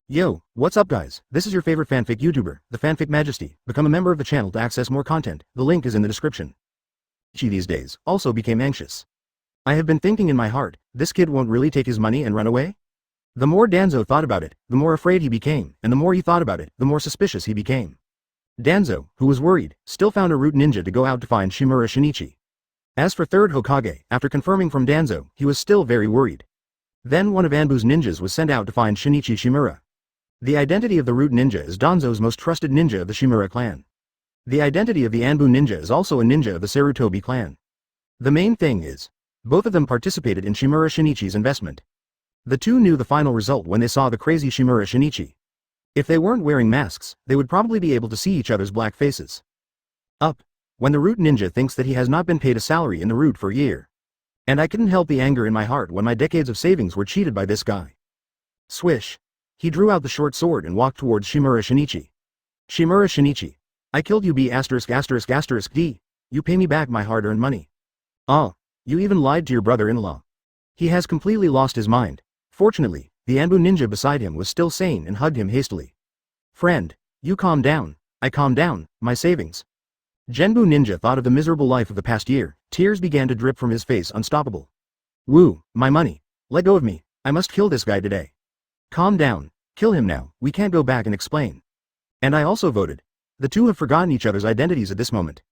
Yo, what's up guys? This is your favorite fanfic YouTuber, the Fanfic Majesty. Become a member of the channel to access more content, the link is in the description. She these days also became anxious. I have been thinking in my heart, this kid won't really take his money and run away? The more Danzo thought about it, the more afraid he became, and the more he thought about it, the more suspicious he became. Danzo, who was worried, still found a root ninja to go out to find Shimura Shinichi. As for third Hokage, after confirming from Danzo, he was still very worried. Then one of Anbu's ninjas was sent out to find Shinichi Shimura. The identity of the root ninja is Danzo's most trusted ninja of the Shimura clan. The identity of the Anbu ninja is also a ninja of the Sarutobi clan. The main thing is, both of them participated in Shimura Shinichi's investment. The two knew the final result when they saw the crazy Shimura Shinichi. If they weren't wearing masks, they would probably be able to see each other's black faces. Up. When the root ninja thinks that he has not been paid a salary in the root for a year. And I couldn't help the anger in my heart when my decades of savings were cheated by this guy. Swish. He drew out the short sword and walked towards Shimura Shinichi. Shimura Shinichi. I killed you B********D. You pay me back my hard-earned money. Ah. You even lied to your brother-in-law. He has completely lost his mind. Fortunately, the Anbu ninja beside him was still sane and hugged him hastily. Friend. You calm down. I calm down, my savings. Genbu ninja thought of the miserable life of the past year, tears began to drip from his face unstoppable. Woo, my money. Let go of me, I must kill this guy today. Calm down, kill him now, we can't go back and explain. And I also voted. The two have forgotten each other's identities at this moment.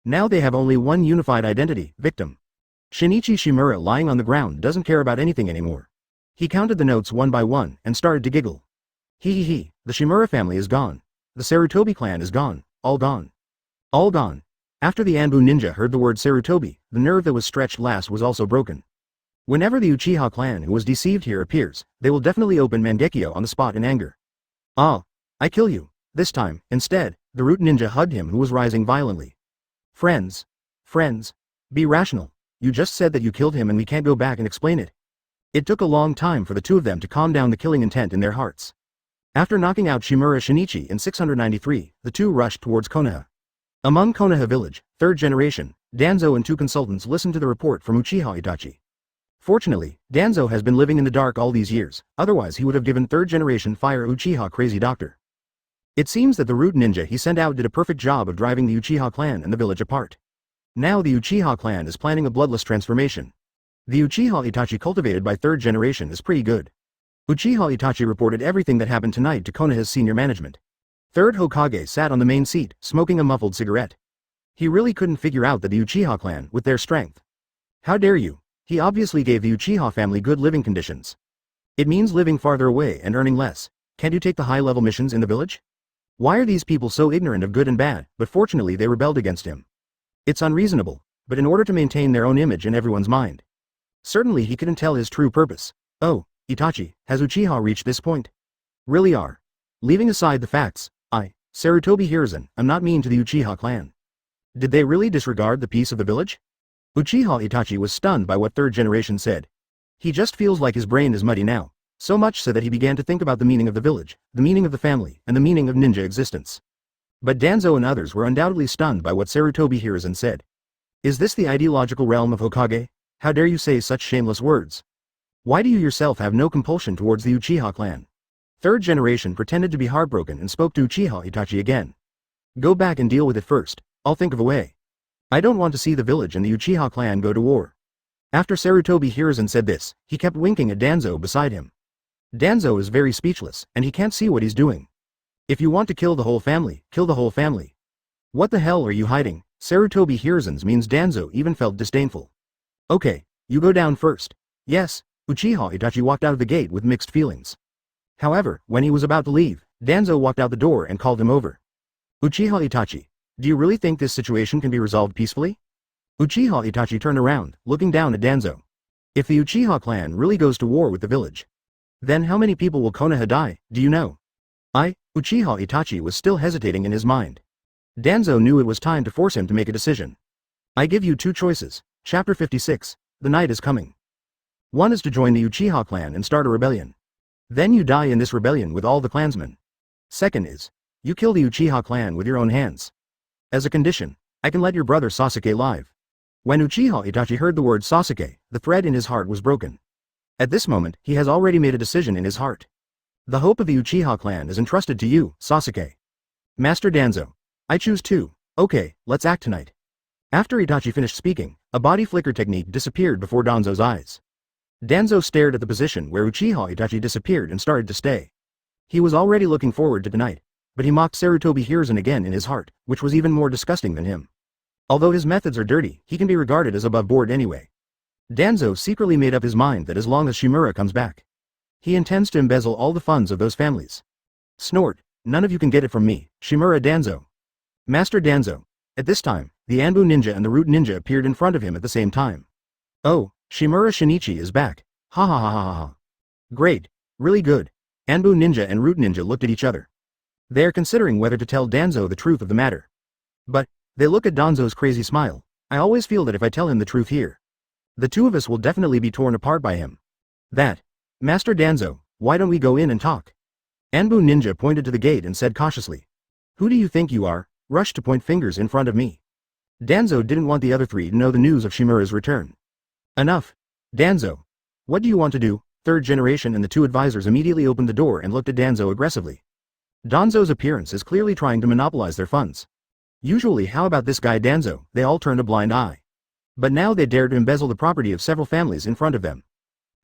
Now they have only one unified identity, victim. Shinichi Shimura lying on the ground doesn't care about anything anymore. He counted the notes one by one and started to giggle. He, the Shimura family is gone. The Sarutobi clan is gone, all gone. All gone. After the Anbu ninja heard the word Sarutobi, the nerve that was stretched last was also broken. Whenever the Uchiha clan who was deceived here appears, they will definitely open Mangekyo on the spot in anger. Ah, I kill you. This time, instead, the root ninja hugged him who was rising violently. Friends. Be rational. You just said that you killed him and we can't go back and explain it. It took a long time for the two of them to calm down the killing intent in their hearts. After knocking out Shimura Shinichi in 693, the two rushed towards Konoha. Among Konoha village, third generation, Danzo and two consultants listened to the report from Uchiha Itachi. Fortunately, Danzo has been living in the dark all these years, otherwise he would have given third generation fire Uchiha crazy doctor. It seems that the root ninja he sent out did a perfect job of driving the Uchiha clan and the village apart. Now the Uchiha clan is planning a bloodless transformation. The Uchiha Itachi cultivated by third generation is pretty good. Uchiha Itachi reported everything that happened tonight to Konoha's senior management. Third Hokage sat on the main seat, smoking a muffled cigarette. He really couldn't figure out that the Uchiha clan, with their strength. How dare you? He obviously gave the Uchiha family good living conditions. It means living farther away and earning less. Can't you take the high-level missions in the village? Why are these people so ignorant of good and bad, but fortunately they rebelled against him? It's unreasonable, but in order to maintain their own image in everyone's mind. Certainly he couldn't tell his true purpose. Oh, Itachi, has Uchiha reached this point? Really are. Leaving aside the facts, Sarutobi Hiruzen, I'm not mean to the Uchiha clan. Did they really disregard the peace of the village? Uchiha Itachi was stunned by what third generation said. He just feels like his brain is muddy now, so much so that he began to think about the meaning of the village, the meaning of the family, and the meaning of ninja existence. But Danzo and others were undoubtedly stunned by what Sarutobi Hiruzen said. Is this the ideological realm of Hokage? How dare you say such shameless words? Why do you yourself have no compulsion towards the Uchiha clan? Third generation pretended to be heartbroken and spoke to Uchiha Itachi again. Go back and deal with it first, I'll think of a way. I don't want to see the village and the Uchiha clan go to war. After Sarutobi Hiruzen said this, he kept winking at Danzo beside him. Danzo is very speechless, and he can't see what he's doing. If you want to kill the whole family, kill the whole family. What the hell are you hiding? Sarutobi Hiruzen's means Danzo even felt disdainful. Okay, you go down first. Yes, Uchiha Itachi walked out of the gate with mixed feelings. However, when he was about to leave, Danzo walked out the door and called him over. Uchiha Itachi, do you really think this situation can be resolved peacefully? Uchiha Itachi turned around, looking down at Danzo. If the Uchiha clan really goes to war with the village, then how many people will Konoha die, do you know? Uchiha Itachi was still hesitating in his mind. Danzo knew it was time to force him to make a decision. I give you two choices. Chapter 56, The Night is Coming. One is to join the Uchiha clan and start a rebellion. Then you die in this rebellion with all the clansmen. Second is, you kill the Uchiha clan with your own hands. As a condition, I can let your brother Sasuke live. When Uchiha Itachi heard the word Sasuke, the thread in his heart was broken. At this moment, he has already made a decision in his heart. The hope of the Uchiha clan is entrusted to you, Sasuke. Master Danzo. I choose too. Okay, let's act tonight. After Itachi finished speaking, a body flicker technique disappeared before Danzo's eyes. Danzo stared at the position where Uchiha Itachi disappeared and started to stay. He was already looking forward to tonight, but he mocked Sarutobi Hiruzen again in his heart, which was even more disgusting than him. Although his methods are dirty, he can be regarded as above board anyway. Danzo secretly made up his mind that as long as Shimura comes back, he intends to embezzle all the funds of those families. Snort, none of you can get it from me, Shimura Danzo. Master Danzo. At this time, the Anbu ninja and the Root ninja appeared in front of him at the same time. Oh, Shimura Shinichi is back. Ha ha ha ha ha. Great. Really good. Anbu ninja and Root ninja looked at each other. They are considering whether to tell Danzo the truth of the matter. But, they look at Danzo's crazy smile. I always feel that if I tell him the truth here, the two of us will definitely be torn apart by him. That. Master Danzo, why don't we go in and talk? Anbu ninja pointed to the gate and said cautiously. Who do you think you are? Rushed to point fingers in front of me. Danzo didn't want the other three to know the news of Shimura's return. Enough. Danzo. What do you want to do? Third generation and the two advisors immediately opened the door and looked at Danzo aggressively. Danzo's appearance is clearly trying to monopolize their funds. Usually how about this guy Danzo? They all turned a blind eye. But now they dared to embezzle the property of several families in front of them.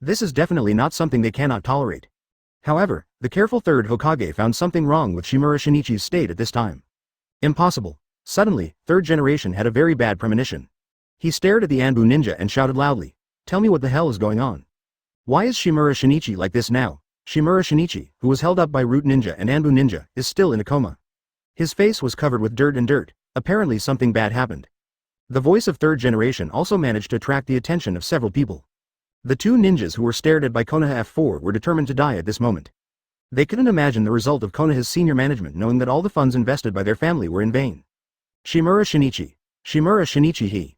This is definitely not something they cannot tolerate. However, the careful third Hokage found something wrong with Shimura Shinichi's state at this time. Impossible. Suddenly, third generation had a very bad premonition. He stared at the Anbu ninja and shouted loudly, tell me what the hell is going on. Why is Shimura Shinichi like this now? Shimura Shinichi, who was held up by Root ninja and Anbu ninja, is still in a coma. His face was covered with dirt, apparently something bad happened. The voice of third generation also managed to attract the attention of several people. The two ninjas who were stared at by Konoha F4 were determined to die at this moment. They couldn't imagine the result of Konoha's senior management knowing that all the funds invested by their family were in vain. Shimura Shinichi. Shimura Shinichi he.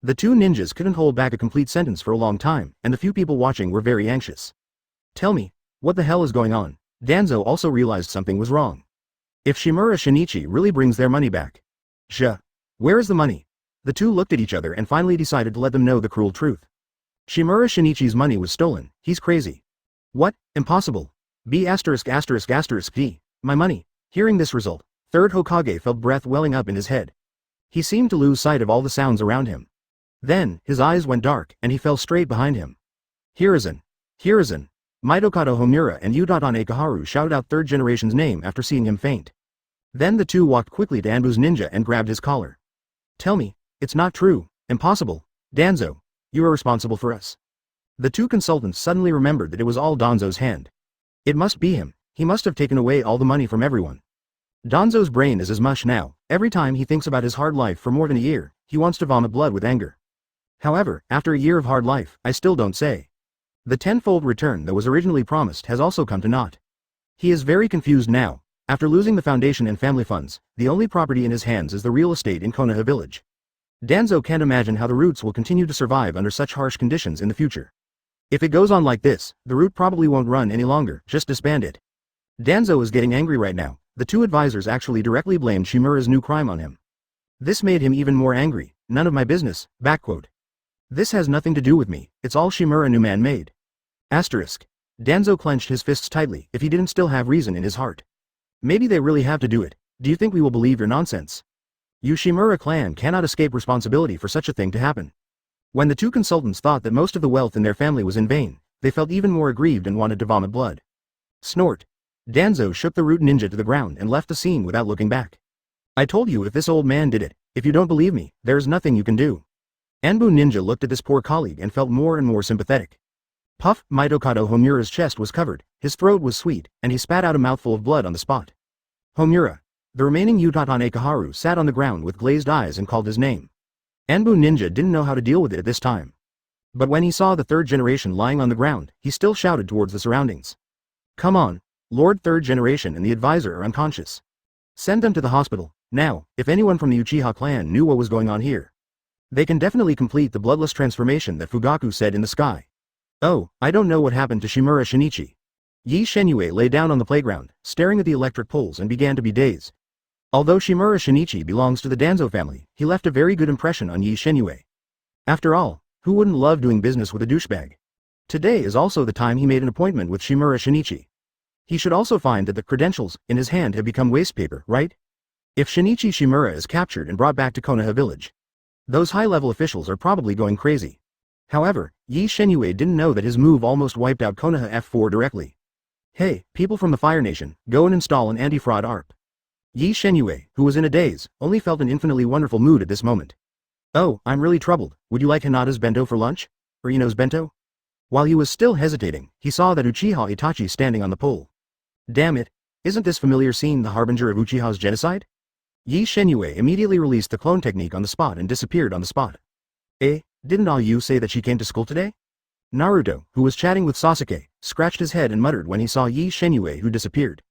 The two ninjas couldn't hold back a complete sentence for a long time, and the few people watching were very anxious. Tell me, what the hell is going on? Danzo also realized something was wrong. If Shimura Shinichi really brings their money back. Where is the money? The two looked at each other and finally decided to let them know the cruel truth. Shimura Shinichi's money was stolen, he's crazy. What? Impossible. B********. My money. Hearing this result, third Hokage felt breath welling up in his head. He seemed to lose sight of all the sounds around him. Then, his eyes went dark and he fell straight behind him. Hiruzen. Mitokado Homura and Uchiha Ikaharu shouted out third generation's name after seeing him faint. Then the two walked quickly to Anbu's ninja and grabbed his collar. Tell me, it's not true, impossible. Danzo, you are responsible for us. The two consultants suddenly remembered that it was all Danzo's hand. It must be him, he must have taken away all the money from everyone. Danzo's brain is as mush now, every time he thinks about his hard life for more than a year, he wants to vomit blood with anger. However, after a year of hard life, I still don't say. The tenfold return that was originally promised has also come to naught. He is very confused now. After losing the foundation and family funds, the only property in his hands is the real estate in Konoha village. Danzo can't imagine how the Roots will continue to survive under such harsh conditions in the future. If it goes on like this, the Root probably won't run any longer, just disband it. Danzo is getting angry right now. The two advisors actually directly blamed Shimura's new crime on him. This made him even more angry. None of my business, backquote. This has nothing to do with me, it's all Shimura new man made. Asterisk. Danzo clenched his fists tightly if he didn't still have reason in his heart. Maybe they really have to do it. Do you think we will believe your nonsense? You Shimura clan cannot escape responsibility for such a thing to happen. When the two consultants thought that most of the wealth in their family was in vain, they felt even more aggrieved and wanted to vomit blood. Snort. Danzo shook the Root ninja to the ground and left the scene without looking back. I told you if this old man did it, if you don't believe me, there is nothing you can do. Anbu ninja looked at this poor colleague and felt more and more sympathetic. Puff, Mitokado Homura's chest was covered, his throat was sweet, and he spat out a mouthful of blood on the spot. Homura. The remaining Uchiha Ikaharu sat on the ground with glazed eyes and called his name. Anbu ninja didn't know how to deal with it at this time. But when he saw the third generation lying on the ground, he still shouted towards the surroundings. Come on, Lord Third Generation and the advisor are unconscious. Send them to the hospital, now, if anyone from the Uchiha clan knew what was going on here. They can definitely complete the bloodless transformation that Fugaku said in the sky. Oh, I don't know what happened to Shimura Shinichi. Ye Shenyue lay down on the playground, staring at the electric poles and began to be dazed. Although Shimura Shinichi belongs to the Danzo family, he left a very good impression on Ye Shenyue. After all, who wouldn't love doing business with a douchebag? Today is also the time he made an appointment with Shimura Shinichi. He should also find that the credentials in his hand have become waste paper, right? If Shinichi Shimura is captured and brought back to Konoha village, those high-level officials are probably going crazy. However, Ye Shenyue didn't know that his move almost wiped out Konoha F4 directly. Hey, people from the Fire Nation, go and install an anti-fraud ARP. Ye Shenyue, who was in a daze, only felt an infinitely wonderful mood at this moment. Oh, I'm really troubled. Would you like Hinata's bento for lunch? Or Ino's bento? While he was still hesitating, he saw that Uchiha Itachi standing on the pole. Damn it, isn't this familiar scene the harbinger of Uchiha's genocide? Ye Shenyue immediately released the clone technique on the spot and disappeared on the spot. Didn't all you say that she came to school today? Naruto, who was chatting with Sasuke, scratched his head and muttered when he saw Ye Shenyue who disappeared.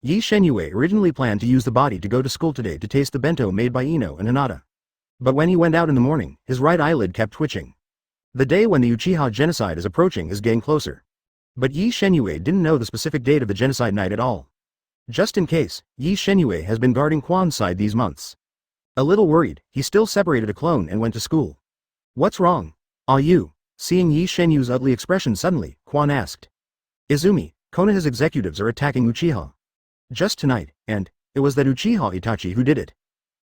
Ye Shenyue originally planned to use the body to go to school today to taste the bento made by Ino and Hinata. But when he went out in the morning, his right eyelid kept twitching. The day when the Uchiha genocide is approaching is getting closer. But Ye Shenyue didn't know the specific date of the genocide night at all. Just in case, Ye Shenyue has been guarding Quan's side these months. A little worried, he still separated a clone and went to school. What's wrong? Are you? Seeing Ye Shenyue's ugly expression suddenly, Quan asked. Izumi, Konoha's executives are attacking Uchiha. Just tonight, and it was that Uchiha Itachi who did it.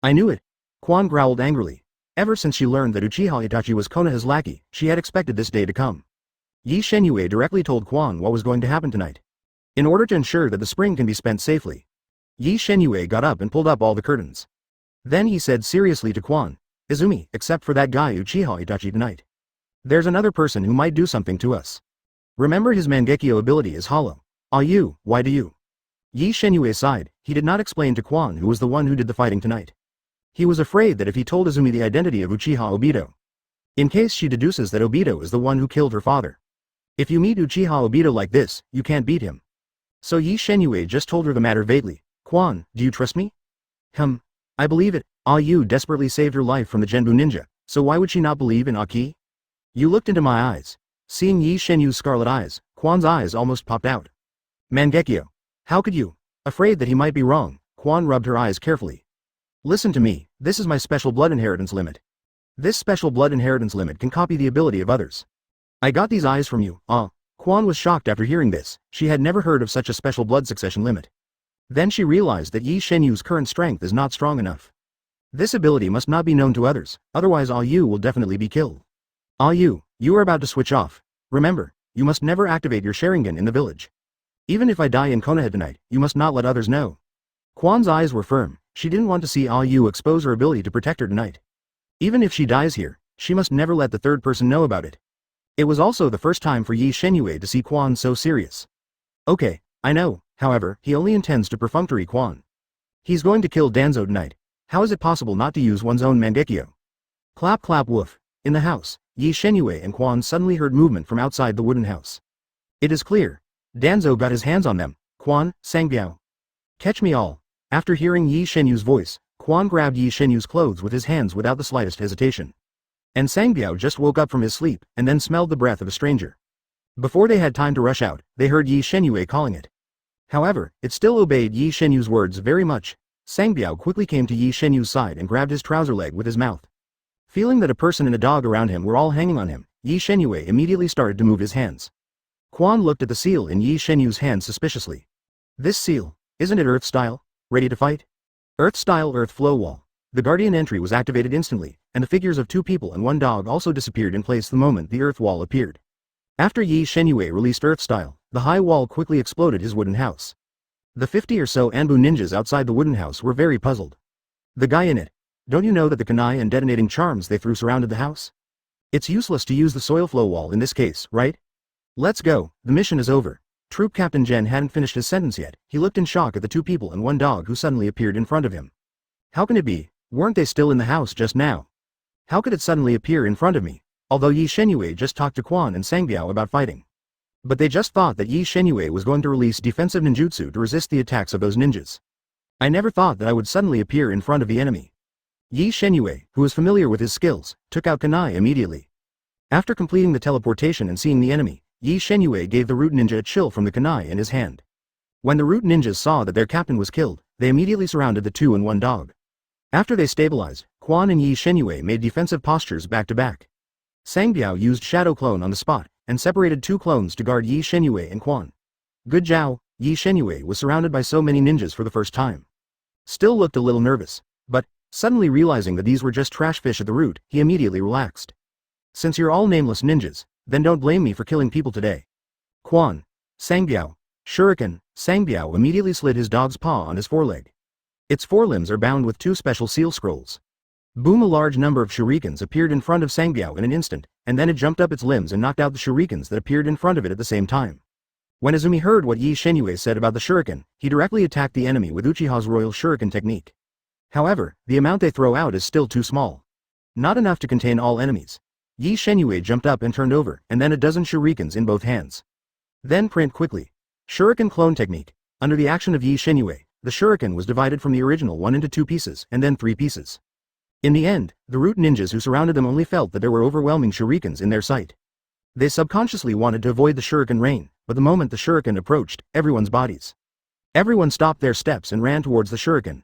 I knew it. Quan growled angrily. Ever since she learned that Uchiha Itachi was Konoha's lackey, she had expected this day to come. Ye Shenyue directly told Quan what was going to happen tonight. In order to ensure that the spring can be spent safely, Ye Shenyue got up and pulled up all the curtains. Then he said seriously to Quan, Izumi, except for that guy Uchiha Itachi tonight. There's another person who might do something to us. Remember his Mangekyo ability is hollow. Why do you? Ye Shenyue sighed. He did not explain to Quan who was the one who did the fighting tonight. He was afraid that if he told Izumi the identity of Uchiha Obito, in case she deduces that Obito is the one who killed her father. If you meet Uchiha Obito like this, you can't beat him. So Ye Shenyue just told her the matter vaguely. Quan, do you trust me? I believe it. You desperately saved her life from the Genbu ninja, so why would she not believe in Aki? You looked into my eyes. Seeing Ye Shenyue's scarlet eyes, Quan's eyes almost popped out. Mangekyo. How could you? Afraid that he might be wrong, Quan rubbed her eyes carefully. Listen to me, this is my special blood inheritance limit. This special blood inheritance limit can copy the ability of others. I got these eyes from you. Quan was shocked after hearing this. She had never heard of such a special blood succession limit. Then she realized that Ye Shenyue's current strength is not strong enough. This ability must not be known to others, otherwise you will definitely be killed. You are about to switch off. Remember, you must never activate your Sharingan in the village. Even if I die in Konoha tonight, you must not let others know. Quan's eyes were firm. She didn't want to see Yu expose her ability to protect her tonight. Even if she dies here, she must never let the third person know about it. It was also the first time for Ye Shenyue to see Quan so serious. Okay, I know, however, he only intends to perfunctory Quan. He's going to kill Danzo tonight. How is it possible not to use one's own Mangekyo? Clap clap woof. In the house, Ye Shenyue and Quan suddenly heard movement from outside the wooden house. It is clear. Danzo got his hands on them. Quan, Sangbiao. Catch me all. After hearing Ye Shenyue's voice, Quan grabbed Ye Shenyue's clothes with his hands without the slightest hesitation. And Sangbiao just woke up from his sleep, and then smelled the breath of a stranger. Before they had time to rush out, they heard Ye Shenyue calling it. However, it still obeyed Ye Shenyue's words very much. Sangbiao quickly came to Ye Shenyue's side and grabbed his trouser leg with his mouth. Feeling that a person and a dog around him were all hanging on him, Ye Shenyue immediately started to move his hands. Quan looked at the seal in Ye Shenyue's hand suspiciously. This seal, isn't it Earth style? Ready to fight? Earth style Earth flow wall. The Guardian entry was activated instantly, and the figures of 2 people and 1 dog also disappeared in place the moment the Earth wall appeared. After Ye Shenyue released Earth style, the high wall quickly exploded his wooden house. The 50 or so Anbu ninjas outside the wooden house were very puzzled. The guy in it. Don't you know that the kunai and detonating charms they threw surrounded the house? It's useless to use the soil flow wall in this case, right? Let's go, the mission is over. Troop Captain Gen hadn't finished his sentence yet. He looked in shock at the 2 people and 1 dog who suddenly appeared in front of him. How can it be? Weren't they still in the house just now? How could it suddenly appear in front of me? Although Ye Shenyue just talked to Quan and Sangbiao about fighting. But they just thought that Ye Shenyue was going to release defensive ninjutsu to resist the attacks of those ninjas. I never thought that I would suddenly appear in front of the enemy. Ye Shenyue, who was familiar with his skills, took out kunai immediately. After completing the teleportation and seeing the enemy, Ye Shenyue gave the root ninja a chill from the kunai in his hand. When the root ninjas saw that their captain was killed, they immediately surrounded the 2 and 1 dog. After they stabilized, Quan and Ye Shenyue made defensive postures back to back. Sangbiao used Shadow Clone on the spot, and separated 2 clones to guard Ye Shenyue and Quan. Good Zhao, Ye Shenyue was surrounded by so many ninjas for the first time. Still looked a little nervous, but, suddenly realizing that these were just trash fish at the root, he immediately relaxed. Since you're all nameless ninjas, then don't blame me for killing people today. Quan. Sangbiao. Shuriken. Sangbiao immediately slid his dog's paw on his foreleg. Its forelimbs are bound with two special seal scrolls. Boom! A large number of shurikens appeared in front of Sangbiao in an instant, and then it jumped up its limbs and knocked out the shurikens that appeared in front of it at the same time. When Izumi heard what Ye Shenyue said about the shuriken, he directly attacked the enemy with Uchiha's royal shuriken technique. However, the amount they throw out is still too small. Not enough to contain all enemies. Ye Shenyue jumped up and turned over, and then a dozen shurikens in both hands. Then print quickly. Shuriken clone technique. Under the action of Ye Shenyue, the shuriken was divided from the original one into 2 pieces, and then 3 pieces. In the end, the root ninjas who surrounded them only felt that there were overwhelming shurikens in their sight. They subconsciously wanted to avoid the shuriken rain, but the moment the shuriken approached, everyone stopped their steps and ran towards the shuriken.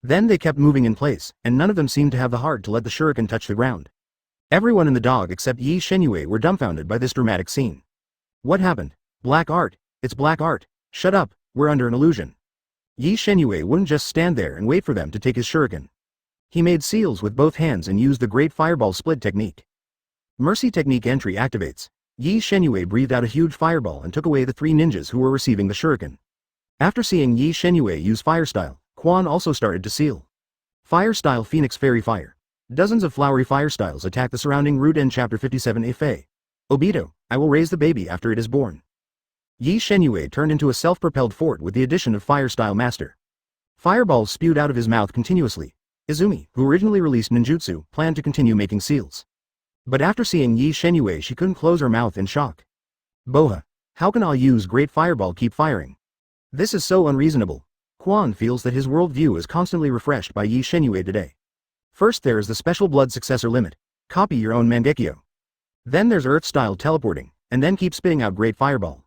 Then they kept moving in place, and none of them seemed to have the heart to let the shuriken touch the ground. Everyone in the dog except Ye Shenyue were dumbfounded by this dramatic scene. What happened? Black art. It's black art. Shut up, we're under an illusion. Ye Shenyue wouldn't just stand there and wait for them to take his shuriken. He made seals with both hands and used the Great Fireball Split technique. Mercy technique entry activates. Ye Shenyue breathed out a huge fireball and took away the 3 ninjas who were receiving the shuriken. After seeing Ye Shenyue use fire style, Quan also started to seal. Fire style Phoenix Fairy Fire. Dozens of flowery fire styles attack the surrounding root end chapter 57 Afei. Obito, I will raise the baby after it is born. Ye Shenyue turned into a self-propelled fort with the addition of fire style master. Fireballs spewed out of his mouth continuously. Izumi, who originally released ninjutsu, planned to continue making seals. But after seeing Ye Shenyue she couldn't close her mouth in shock. Boha. How can I use Great Fireball keep firing? This is so unreasonable. Quan feels that his worldview is constantly refreshed by Ye Shenyue today. First there is the special blood successor limit. Copy your own Mangekyo. Then there's Earth-style teleporting, and then keep spitting out Great Fireball.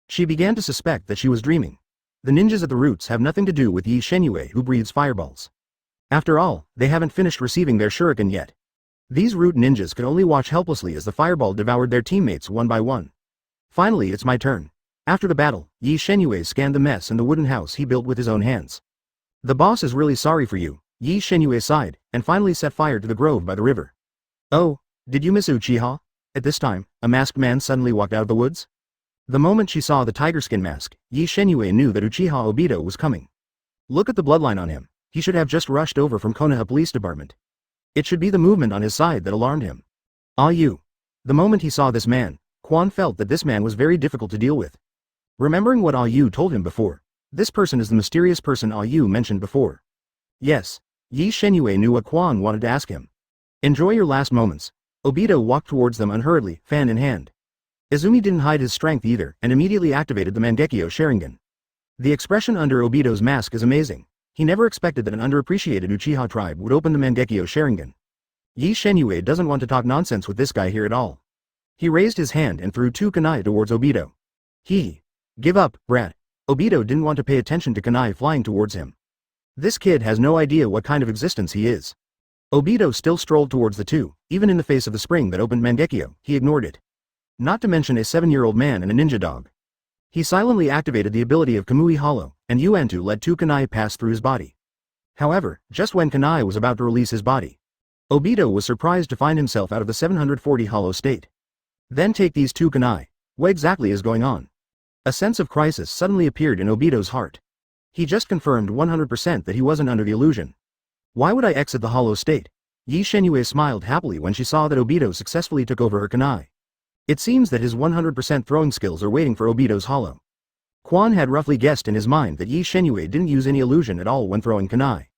She began to suspect that she was dreaming. The ninjas at the roots have nothing to do with Ye Shenyue who breathes fireballs. After all, they haven't finished receiving their shuriken yet. These root ninjas could only watch helplessly as the fireball devoured their teammates one by one. Finally it's my turn. After the battle, Ye Shenyue scanned the mess in the wooden house he built with his own hands. The boss is really sorry for you, Ye Shenyue sighed, and finally set fire to the grove by the river. Oh, did you miss Uchiha? At this time, a masked man suddenly walked out of the woods. The moment she saw the tiger skin mask, Ye Shenyue knew that Uchiha Obito was coming. Look at the bloodline on him. He should have just rushed over from Konoha Police Department. It should be the movement on his side that alarmed him. Ah you. The moment he saw this man, Quan felt that this man was very difficult to deal with. Remembering what Ah Yu told him before, this person is the mysterious person Ah Yu mentioned before. Yes, Ye Shenyue knew what Quan wanted to ask him. Enjoy your last moments. Obito walked towards them unhurriedly, fan in hand. Izumi didn't hide his strength either and immediately activated the Mangekyo Sharingan. The expression under Obito's mask is amazing. He never expected that an underappreciated Uchiha tribe would open the Mangekyo Sharingan. Ye Shenyue doesn't want to talk nonsense with this guy here at all. He raised his hand and threw 2 kunai towards Obito. Give up, brat. Obito didn't want to pay attention to kunai flying towards him. This kid has no idea what kind of existence he is. Obito still strolled towards the 2, even in the face of the spring that opened Mangekyo, he ignored it. Not to mention a 7-year-old man and a ninja dog. He silently activated the ability of Kamui Hollow, and Yuantu let 2 kunai pass through his body. However, just when kunai was about to release his body, Obito was surprised to find himself out of the 740 hollow state. Then take these 2 kunai. What exactly is going on? A sense of crisis suddenly appeared in Obito's heart. He just confirmed 100% that he wasn't under the illusion. Why would I exit the hollow state? Ye Shenyue smiled happily when she saw that Obito successfully took over her kunai. It seems that his 100% throwing skills are waiting for Obito's hollow. Quan had roughly guessed in his mind that Ye Shenyue didn't use any illusion at all when throwing kunai.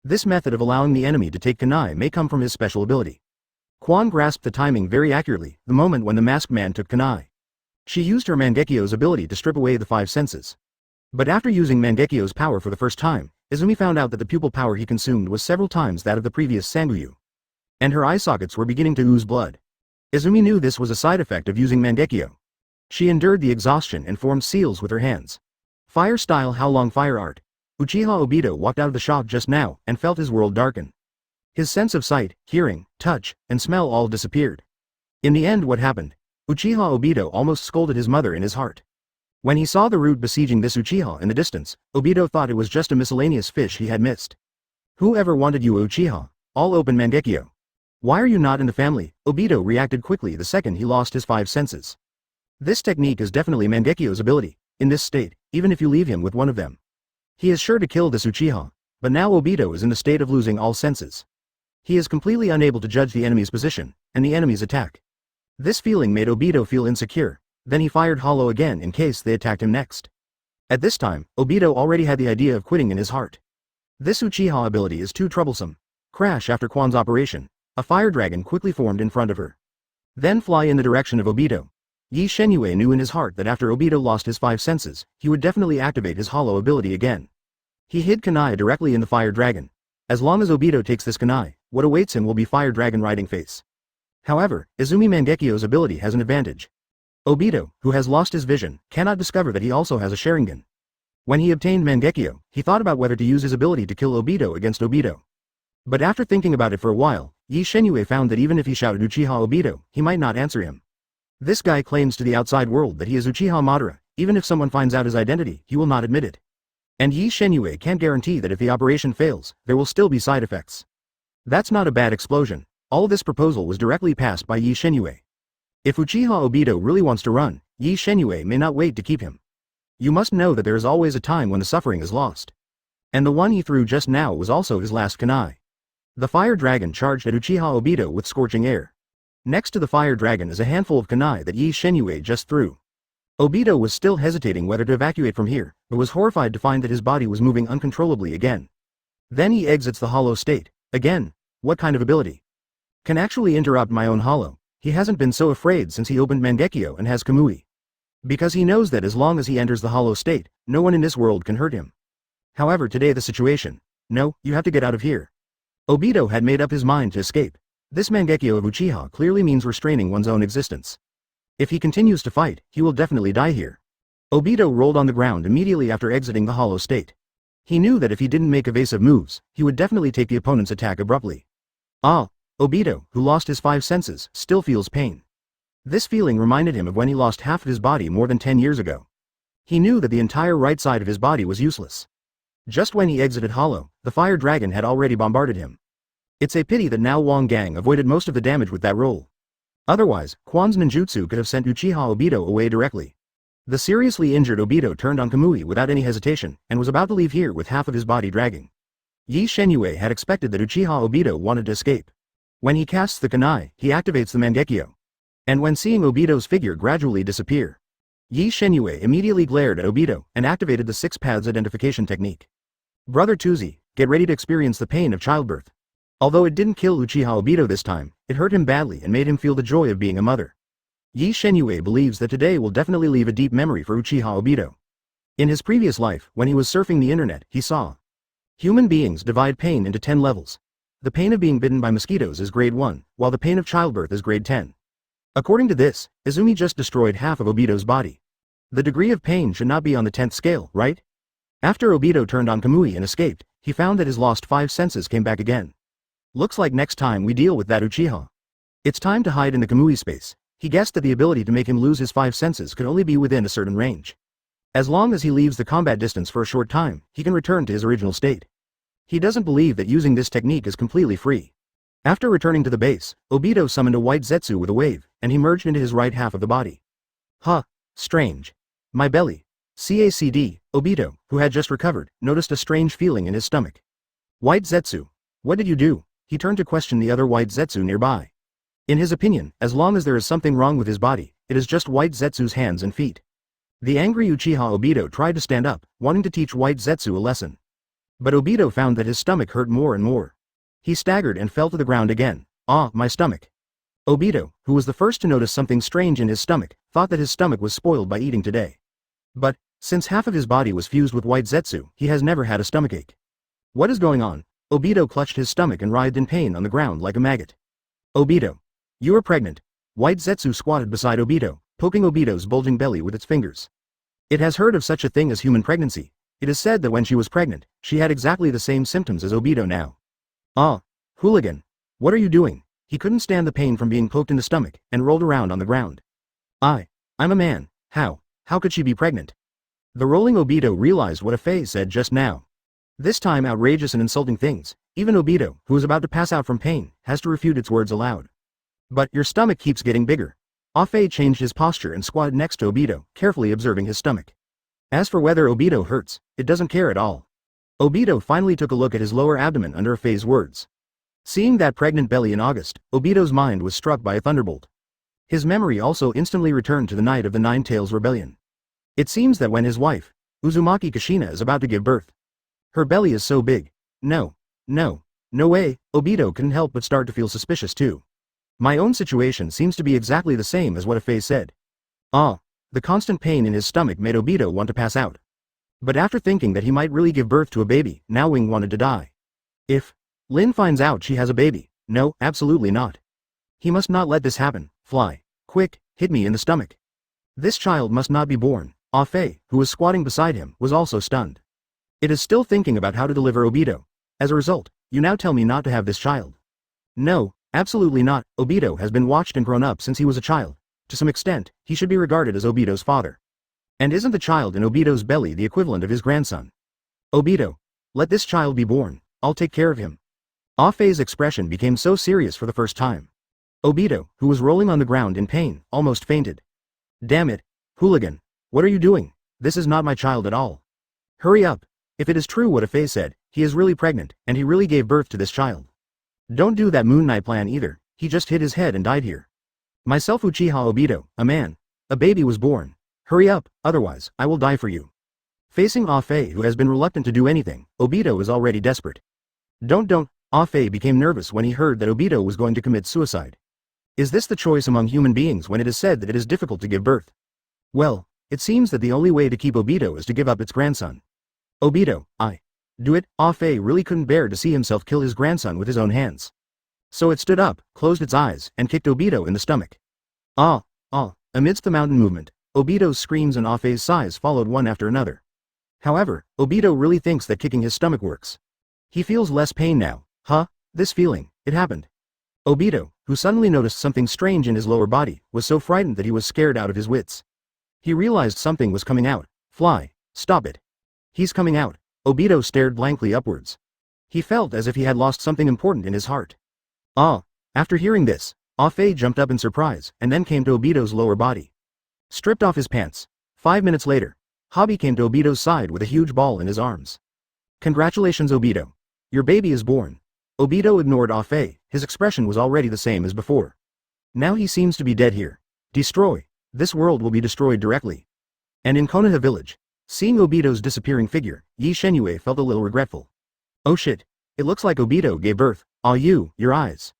This method of allowing the enemy to take kunai may come from his special ability. Quan grasped the timing very accurately, the moment when the masked man took kunai. She used her Mangekyo's ability to strip away the 5 senses. But after using Mangekyo's power for the first time, Izumi found out that the pupil power he consumed was several times that of the previous Sanguyu. And her eye sockets were beginning to ooze blood. Izumi knew this was a side effect of using Mangekyo. She endured the exhaustion and formed seals with her hands. Fire style How Long Fire Art. Uchiha Obito walked out of the shop just now and felt his world darken. His sense of sight, hearing, touch, and smell all disappeared. In the end what happened? Uchiha Obito almost scolded his mother in his heart. When he saw the root besieging this Uchiha in the distance, Obito thought it was just a miscellaneous fish he had missed. Whoever wanted you Uchiha? I'll open Mangekyo. Why are you not in the family? Obito reacted quickly the second he lost his 5 senses. This technique is definitely Mangekyo's ability. In this state, even if you leave him with one of them, he is sure to kill this Uchiha. But now Obito is in the state of losing all senses. He is completely unable to judge the enemy's position, and the enemy's attack. This feeling made Obito feel insecure. Then he fired hollow again in case they attacked him next. At this time, Obito already had the idea of quitting in his heart. This Uchiha ability is too troublesome. Crash. After Quan's operation, a fire dragon quickly formed in front of her. Then fly in the direction of Obito. Ye Shenyue knew in his heart that after Obito lost his 5 senses, he would definitely activate his hollow ability again. He hid kunai directly in the fire dragon. As long as Obito takes this kunai, what awaits him will be fire dragon riding face. However, Izumi Mangekyo's ability has an advantage. Obito, who has lost his vision, cannot discover that he also has a Sharingan. When he obtained Mangekyo, he thought about whether to use his ability to kill Obito against Obito. But after thinking about it for a while, Ye Shenyue found that even if he shouted Uchiha Obito, he might not answer him. This guy claims to the outside world that he is Uchiha Madara. Even if someone finds out his identity, he will not admit it. And Ye Shenyue can't guarantee that if the operation fails, there will still be side effects. That's not a bad explosion. All this proposal was directly passed by Ye Shenyue. If Uchiha Obito really wants to run, Ye Shenyue may not wait to keep him. You must know that there is always a time when the suffering is lost. And the one he threw just now was also his last kunai. The fire dragon charged at Uchiha Obito with scorching air. Next to the fire dragon is a handful of kunai that Ye Shenyue just threw. Obito was still hesitating whether to evacuate from here, but was horrified to find that his body was moving uncontrollably again. Then he exits the hollow state. Again, what kind of ability can actually interrupt my own hollow? He hasn't been so afraid since he opened Mangekyo and has Kamui. Because he knows that as long as he enters the hollow state, no one in this world can hurt him. However, today the situation. No, you have to get out of here. Obito had made up his mind to escape. This Mangekyo of Uchiha clearly means restraining one's own existence. If he continues to fight, he will definitely die here. Obito rolled on the ground immediately after exiting the hollow state. He knew that if he didn't make evasive moves, he would definitely take the opponent's attack abruptly. Obito, who lost his 5 senses, still feels pain. This feeling reminded him of when he lost half of his body more than 10 years ago. He knew that the entire right side of his body was useless. Just when he exited hollow, the fire dragon had already bombarded him. It's a pity that now Wang Gang avoided most of the damage with that roll. Otherwise, Quan's ninjutsu could have sent Uchiha Obito away directly. The seriously injured Obito turned on Kamui without any hesitation, and was about to leave here with half of his body dragging. Ye Shenyue had expected that Uchiha Obito wanted to escape. When he casts the kunai, he activates the Mangekyo. And when seeing Obito's figure gradually disappear, Ye Shenyue immediately glared at Obito and activated the 6 paths identification technique. Brother Tuzi, get ready to experience the pain of childbirth. Although it didn't kill Uchiha Obito this time, it hurt him badly and made him feel the joy of being a mother. Ye Shenyue believes that today will definitely leave a deep memory for Uchiha Obito. In his previous life, when he was surfing the internet, he saw human beings divide pain into 10 levels. The pain of being bitten by mosquitoes is grade 1, while the pain of childbirth is grade 10. According to this, Izumi just destroyed half of Obito's body. The degree of pain should not be on the 10th scale, right? After Obito turned on Kamui and escaped, he found that his lost 5 senses came back again. Looks like next time we deal with that Uchiha. It's time to hide in the Kamui space. He guessed that the ability to make him lose his 5 senses could only be within a certain range. As long as he leaves the combat distance for a short time, he can return to his original state. He doesn't believe that using this technique is completely free. After returning to the base, Obito summoned a white Zetsu with a wave, and he merged into his right half of the body. Strange. My belly. CACD, Obito, who had just recovered, noticed a strange feeling in his stomach. White Zetsu. What did you do? He turned to question the other white Zetsu nearby. In his opinion, as long as there is something wrong with his body, it is just white Zetsu's hands and feet. The angry Uchiha Obito tried to stand up, wanting to teach white Zetsu a lesson. But Obito found that his stomach hurt more and more. He staggered and fell to the ground again. My stomach. Obito, who was the first to notice something strange in his stomach, thought that his stomach was spoiled by eating today. But, since half of his body was fused with white Zetsu, he has never had a stomachache. What is going on? Obito clutched his stomach and writhed in pain on the ground like a maggot. Obito. You are pregnant. White Zetsu squatted beside Obito, poking Obito's bulging belly with its fingers. It has heard of such a thing as human pregnancy. It is said that when she was pregnant, she had exactly the same symptoms as Obito now. Hooligan. What are you doing? He couldn't stand the pain from being poked in the stomach, and rolled around on the ground. I'm a man. How? How could she be pregnant? The rolling Obito realized what Afei said just now. This time outrageous and insulting things. Even Obito, who is about to pass out from pain, has to refute its words aloud. But your stomach keeps getting bigger. Afei changed his posture and squatted next to Obito, carefully observing his stomach. As for whether Obito hurts, it doesn't care at all. Obito finally took a look at his lower abdomen under Afei's words. Seeing that pregnant belly in August, Obito's mind was struck by a thunderbolt. His memory also instantly returned to the night of the Nine Tails Rebellion. It seems that when his wife, Uzumaki Kushina, is about to give birth, her belly is so big. No way, Obito couldn't help but start to feel suspicious too. My own situation seems to be exactly the same as what Afei said. The constant pain in his stomach made Obito want to pass out. But after thinking that he might really give birth to a baby, now Wing wanted to die. If Lin finds out she has a baby, no, absolutely not. He must not let this happen. Fly. Quick, hit me in the stomach. This child must not be born. Afei, who was squatting beside him, was also stunned. It is still thinking about how to deliver Obito. As a result, you now tell me not to have this child. No, absolutely not. Obito has been watched and grown up since he was a child. To some extent, he should be regarded as Obito's father. And isn't the child in Obito's belly the equivalent of his grandson? Obito, let this child be born. I'll take care of him. Afei's expression became so serious for the first time. Obito, who was rolling on the ground in pain, almost fainted. Damn it, hooligan. What are you doing? This is not my child at all. Hurry up. If it is true what Afei said, he is really pregnant, and he really gave birth to this child. Don't do that Moon Knight plan either, he just hit his head and died here. Myself Uchiha Obito, a man. A baby was born. Hurry up, otherwise, I will die for you. Facing Afei, who has been reluctant to do anything, Obito is already desperate. Don't. Afei became nervous when he heard that Obito was going to commit suicide. Is this the choice among human beings when it is said that it is difficult to give birth? Well, it seems that the only way to keep Obito is to give up its grandson. Obito, do it. Afei really couldn't bear to see himself kill his grandson with his own hands. So it stood up, closed its eyes, and kicked Obito in the stomach. Amidst the mountain movement, Obito's screams and Afei's sighs followed one after another. However, Obito really thinks that kicking his stomach works. He feels less pain now. This feeling, it happened. Obito, who suddenly noticed something strange in his lower body, was so frightened that he was scared out of his wits. He realized something was coming out. Fly, stop it. He's coming out. Obito stared blankly upwards. He felt as if he had lost something important in his heart. After hearing this, Afei jumped up in surprise, and then came to Obito's lower body. Stripped off his pants. 5 minutes later, Hobby came to Obito's side with a huge ball in his arms. Congratulations Obito. Your baby is born. Obito ignored Afei, his expression was already the same as before. Now he seems to be dead here. Destroy. This world will be destroyed directly. And in Konoha village, seeing Obito's disappearing figure, Ye Shenyue felt a little regretful. Oh shit. It looks like Obito gave birth. Your eyes.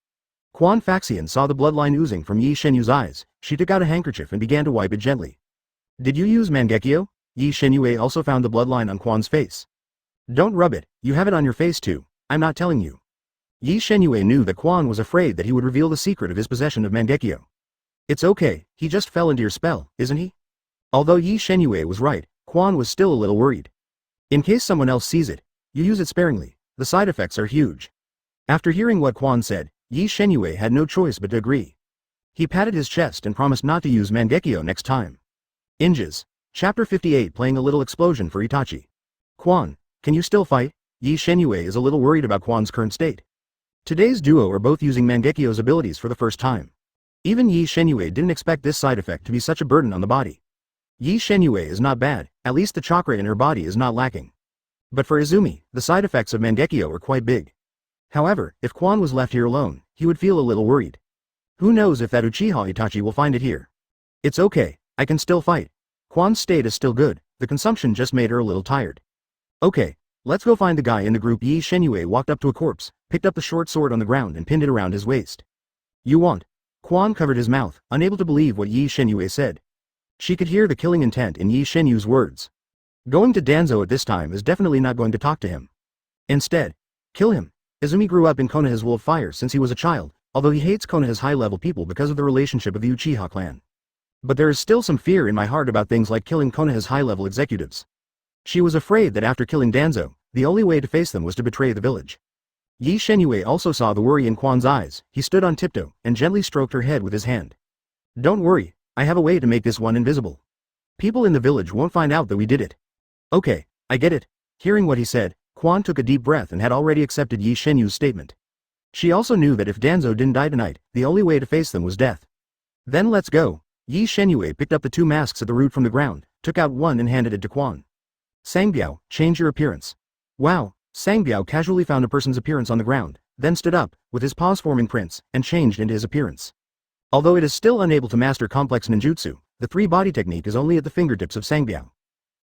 Quan Faxian saw the bloodline oozing from Ye Shenyue's eyes. She took out a handkerchief and began to wipe it gently. Did you use Mangekyo? Ye Shenyue also found the bloodline on Quan's face. Don't rub it, you have it on your face too. I'm not telling you. Ye Shenyue knew that Quan was afraid that he would reveal the secret of his possession of Mangekyo. It's okay, he just fell into your spell, isn't he? Although Ye Shenyue was right, Quan was still a little worried. In case someone else sees it, you use it sparingly, the side effects are huge. After hearing what Quan said, Ye Shenyue had no choice but to agree. He patted his chest and promised not to use Mangekyo next time. Inges. Chapter 58 playing a little explosion for Itachi. Quan, can you still fight? Ye Shenyue is a little worried about Quan's current state. Today's duo are both using Mangekyo's abilities for the first time. Even Ye Shenyue didn't expect this side effect to be such a burden on the body. Ye Shenyue is not bad, at least the chakra in her body is not lacking. But for Izumi, the side effects of Mangekyo are quite big. However, if Quan was left here alone, he would feel a little worried. Who knows if that Uchiha Itachi will find it here. It's okay, I can still fight. Quan's state is still good, the consumption just made her a little tired. Okay, let's go find the guy in the group. Ye Shenyue walked up to a corpse, picked up the short sword on the ground and pinned it around his waist. You want? Quan covered his mouth, unable to believe what Ye Shenyue said. She could hear the killing intent in Ye Shenyue's words. Going to Danzo at this time is definitely not going to talk to him. Instead, kill him. Izumi grew up in Konoha's Wolf Fire since he was a child, although he hates Konoha's high-level people because of the relationship of the Uchiha clan. But there is still some fear in my heart about things like killing Konoha's high-level executives. She was afraid that after killing Danzo, the only way to face them was to betray the village. Ye Shenyue also saw the worry in Quan's eyes. He stood on tiptoe and gently stroked her head with his hand. Don't worry, I have a way to make this one invisible. People in the village won't find out that we did it. Okay, I get it. Hearing what he said, Quan took a deep breath and had already accepted Ye Shenyue's statement. She also knew that if Danzo didn't die tonight, the only way to face them was death. Then let's go. Ye Shenyue picked up the 2 masks at the root from the ground, took out one and handed it to Quan. Sangbiao, change your appearance. Wow, Sangbiao casually found a person's appearance on the ground, then stood up, with his paws forming prints, and changed into his appearance. Although it is still unable to master complex ninjutsu, the 3-body technique is only at the fingertips of Sangbiao.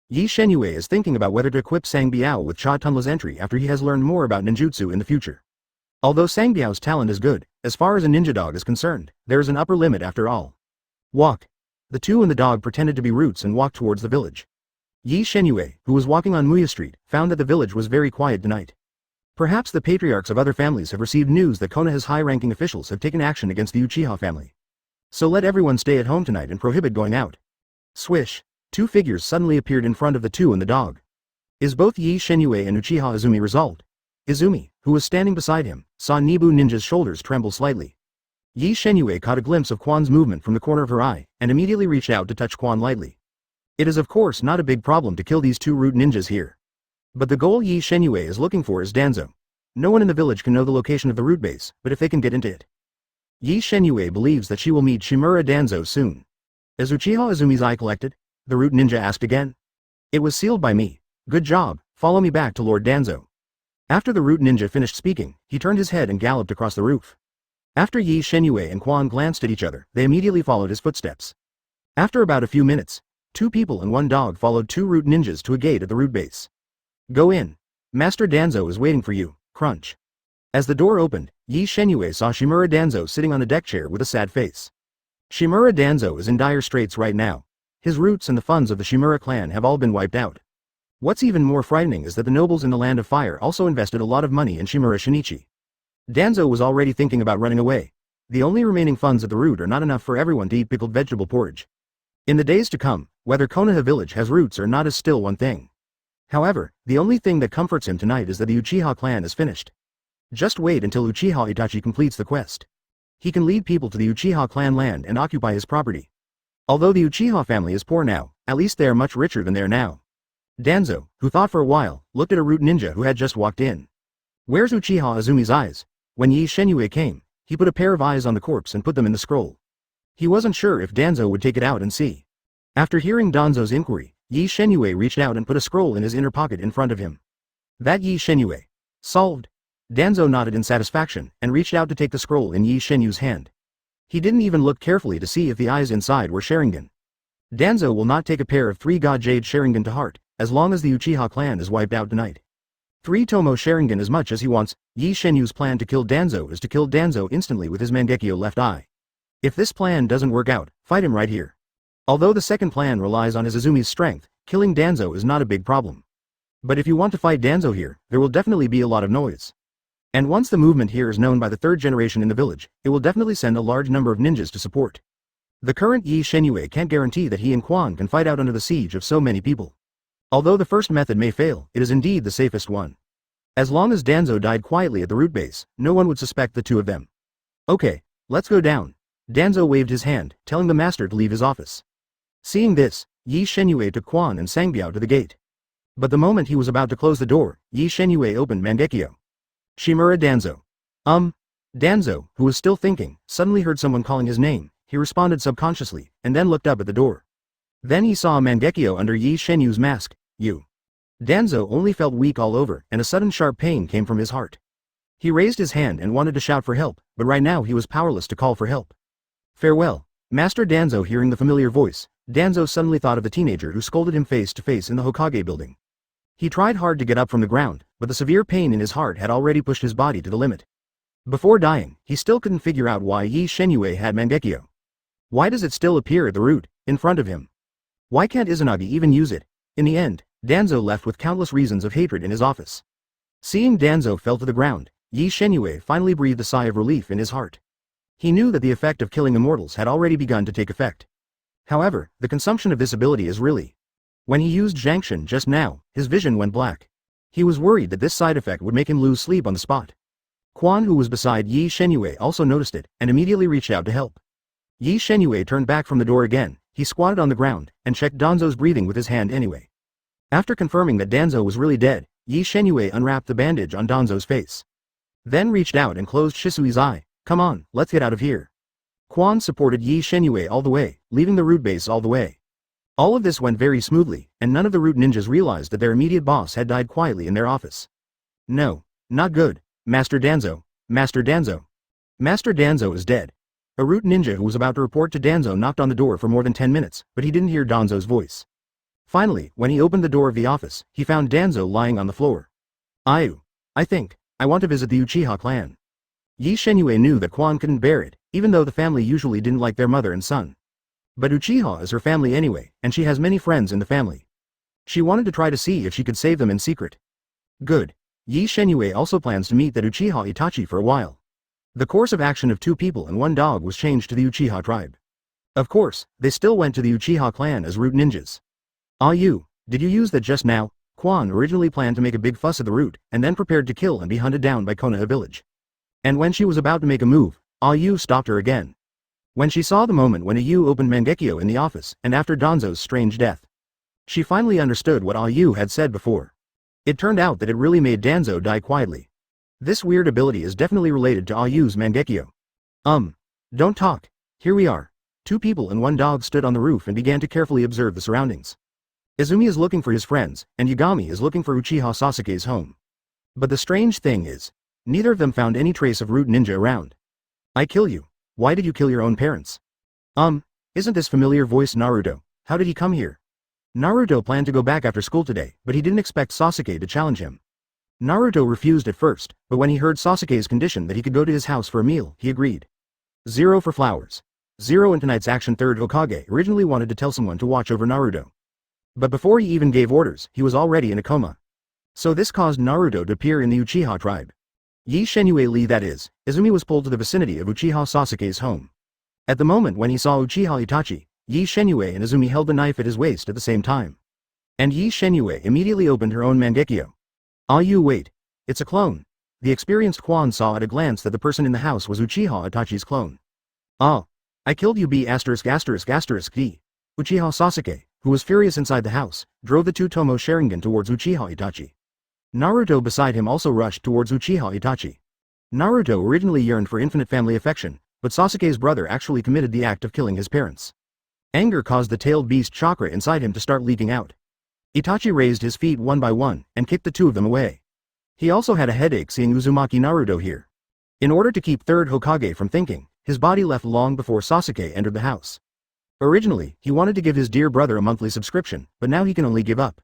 Ye Shenyue is thinking about whether to equip Sangbiao with Cha Tunla's entry after he has learned more about ninjutsu in the future. Although Sangbiao's talent is good, as far as a ninja dog is concerned, there is an upper limit after all. Walk. The 2 and the dog pretended to be roots and walked towards the village. Ye Shenyue, who was walking on Muya Street, found that the village was very quiet tonight. Perhaps the patriarchs of other families have received news that Konoha's high-ranking officials have taken action against the Uchiha family. So let everyone stay at home tonight and prohibit going out. Swish. 2 figures suddenly appeared in front of the 2 and the dog. Is both Ye Shenyue and Uchiha Izumi resolved? Izumi, who was standing beside him, saw Nibu Ninja's shoulders tremble slightly. Ye Shenyue caught a glimpse of Quan's movement from the corner of her eye, and immediately reached out to touch Quan lightly. It is of course not a big problem to kill these 2 root ninjas here. But the goal Ye Shenyue is looking for is Danzo. No one in the village can know the location of the root base, but if they can get into it. Ye Shenyue believes that she will meet Shimura Danzo soon. Is Uchiha Izumi's eye collected? The root ninja asked again. It was sealed by me. Good job, follow me back to Lord Danzo. After the root ninja finished speaking, he turned his head and galloped across the roof. After Ye Shenyue and Quan glanced at each other, they immediately followed his footsteps. After about a few minutes, 2 people and 1 dog followed 2 root ninjas to a gate at the root base. Go in. Master Danzo is waiting for you, crunch. As the door opened, Ye Shenyue saw Shimura Danzo sitting on a deck chair with a sad face. Shimura Danzo is in dire straits right now. His roots and the funds of the Shimura clan have all been wiped out. What's even more frightening is that the nobles in the Land of Fire also invested a lot of money in Shimura Shinichi. Danzo was already thinking about running away. The only remaining funds at the root are not enough for everyone to eat pickled vegetable porridge. In the days to come, whether Konoha village has roots or not is still one thing. However, the only thing that comforts him tonight is that the Uchiha clan is finished. Just wait until Uchiha Itachi completes the quest. He can lead people to the Uchiha clan land and occupy his property. Although the Uchiha family is poor now, at least they are much richer than they are now. Danzo, who thought for a while, looked at a root ninja who had just walked in. Where's Uchiha Izumi's eyes? When Ye Shenyue came, he put a pair of eyes on the corpse and put them in the scroll. He wasn't sure if Danzo would take it out and see. After hearing Danzo's inquiry, Ye Shenyue reached out and put a scroll in his inner pocket in front of him. That Ye Shenyue. Solved. Danzo nodded in satisfaction, and reached out to take the scroll in Ye Shenyue's hand. He didn't even look carefully to see if the eyes inside were Sharingan. Danzo will not take a pair of 3 God Jade Sharingan to heart, as long as the Uchiha clan is wiped out tonight. 3 Tomo Sharingan as much as he wants. Ye Shenyue's plan to kill Danzo is to kill Danzo instantly with his Mangekyo left eye. If this plan doesn't work out, fight him right here. Although the second plan relies on his Izumi's strength, killing Danzo is not a big problem. But if you want to fight Danzo here, there will definitely be a lot of noise. And once the movement here is known by the 3rd generation in the village, it will definitely send a large number of ninjas to support. The current Ye Shenyue can't guarantee that he and Quan can fight out under the siege of so many people. Although the first method may fail, it is indeed the safest one. As long as Danzo died quietly at the root base, no one would suspect the 2 of them. Okay, let's go down. Danzo waved his hand, telling the master to leave his office. Seeing this, Ye Shenyue took Quan and Sangbiao to the gate. But the moment he was about to close the door, Ye Shenyue opened Mangekyo. Shimura Danzo. Danzo, who was still thinking, suddenly heard someone calling his name. He responded subconsciously, and then looked up at the door. Then he saw a Mangekyo under Ye Shenyue's mask. You. Danzo only felt weak all over, and a sudden sharp pain came from his heart. He raised his hand and wanted to shout for help, but right now he was powerless to call for help. Farewell. Master Danzo. Hearing the familiar voice, Danzo suddenly thought of the teenager who scolded him face to face in the Hokage building. He tried hard to get up from the ground, but the severe pain in his heart had already pushed his body to the limit. Before dying, he still couldn't figure out why Ye Shenyue had Mangekyo. Why does it still appear at the root, in front of him? Why can't Izanagi even use it? In the end, Danzo left with countless reasons of hatred in his office. Seeing Danzo fell to the ground, Ye Shenyue finally breathed a sigh of relief in his heart. He knew that the effect of killing immortals had already begun to take effect. However, the consumption of this ability is really... When he used Zhangshan just now, his vision went black. He was worried that this side effect would make him lose sleep on the spot. Quan, who was beside Ye Shenyue, also noticed it, and immediately reached out to help. Ye Shenyue turned back from the door again. he squatted on the ground, and checked Danzo's breathing with his hand anyway. After confirming that Danzo was really dead, Ye Shenyue unwrapped the bandage on Danzo's face. Then reached out and closed Shisui's eye. Come on, let's get out of here. Quan supported Ye Shenyue all the way, leaving the root base all the way. All of this went very smoothly, and none of the root ninjas realized that their immediate boss had died quietly in their office. No, not good, Master Danzo, Master Danzo. Master Danzo is dead. A root ninja who was about to report to Danzo knocked on the door for more than 10 minutes, but he didn't hear Danzo's voice. Finally, when he opened the door of the office, he found Danzo lying on the floor. I want to visit the Uchiha clan. Ye Shenyue knew that Quan couldn't bear it, even though the family usually didn't like their mother and son. But Uchiha is her family anyway, and she has many friends in the family. She wanted to try to see if she could save them in secret. Good. Ye Shenyue also plans to meet that Uchiha Itachi for a while. The course of action of 2 people and 1 dog was changed to the Uchiha tribe. Of course, they still went to the Uchiha clan as root ninjas. Did you use that just now? Quan originally planned to make a big fuss of the root, and then prepared to kill and be hunted down by Konoha village. And when she was about to make a move, Ayu stopped her again. When she saw the moment when Ayu opened Mangekyo in the office, and after Danzo's strange death, she finally understood what Ayu had said before. It turned out that it really made Danzo die quietly. This weird ability is definitely related to Ayu's Mangekyo. Don't talk. Here we are. 2 people and 1 dog stood on the roof and began to carefully observe the surroundings. Izumi is looking for his friends, and Yagami is looking for Uchiha Sasuke's home. But the strange thing is, neither of them found any trace of root ninja around. I kill you. Why did you kill your own parents? Isn't this familiar voice Naruto? How did he come here? Naruto planned to go back after school today, but he didn't expect Sasuke to challenge him. Naruto refused at first, but when he heard Sasuke's condition that he could go to his house for a meal, he agreed. 0 for flowers. 0 in tonight's action. 3rd Hokage originally wanted to tell someone to watch over Naruto. But before he even gave orders, he was already in a coma. So this caused Naruto to appear in the Uchiha tribe. Ye Shenyue Lee, that is, Izumi was pulled to the vicinity of Uchiha Sasuke's home. At the moment when he saw Uchiha Itachi, Ye Shenyue and Izumi held the knife at his waist at the same time. And Ye Shenyue immediately opened her own Mangekyo. Wait. It's a clone. The experienced Quan saw at a glance that the person in the house was Uchiha Itachi's clone. I killed you B**********. Uchiha Sasuke, who was furious inside the house, drove the 2 Tomo Sharingan towards Uchiha Itachi. Naruto beside him also rushed towards Uchiha Itachi. Naruto originally yearned for infinite family affection, but Sasuke's brother actually committed the act of killing his parents. Anger caused the tailed beast chakra inside him to start leaking out. Itachi raised his feet one by one, and kicked the 2 of them away. He also had a headache seeing Uzumaki Naruto here. In order to keep 3rd Hokage from thinking, his body left long before Sasuke entered the house. Originally, he wanted to give his dear brother a monthly subscription, but now he can only give up.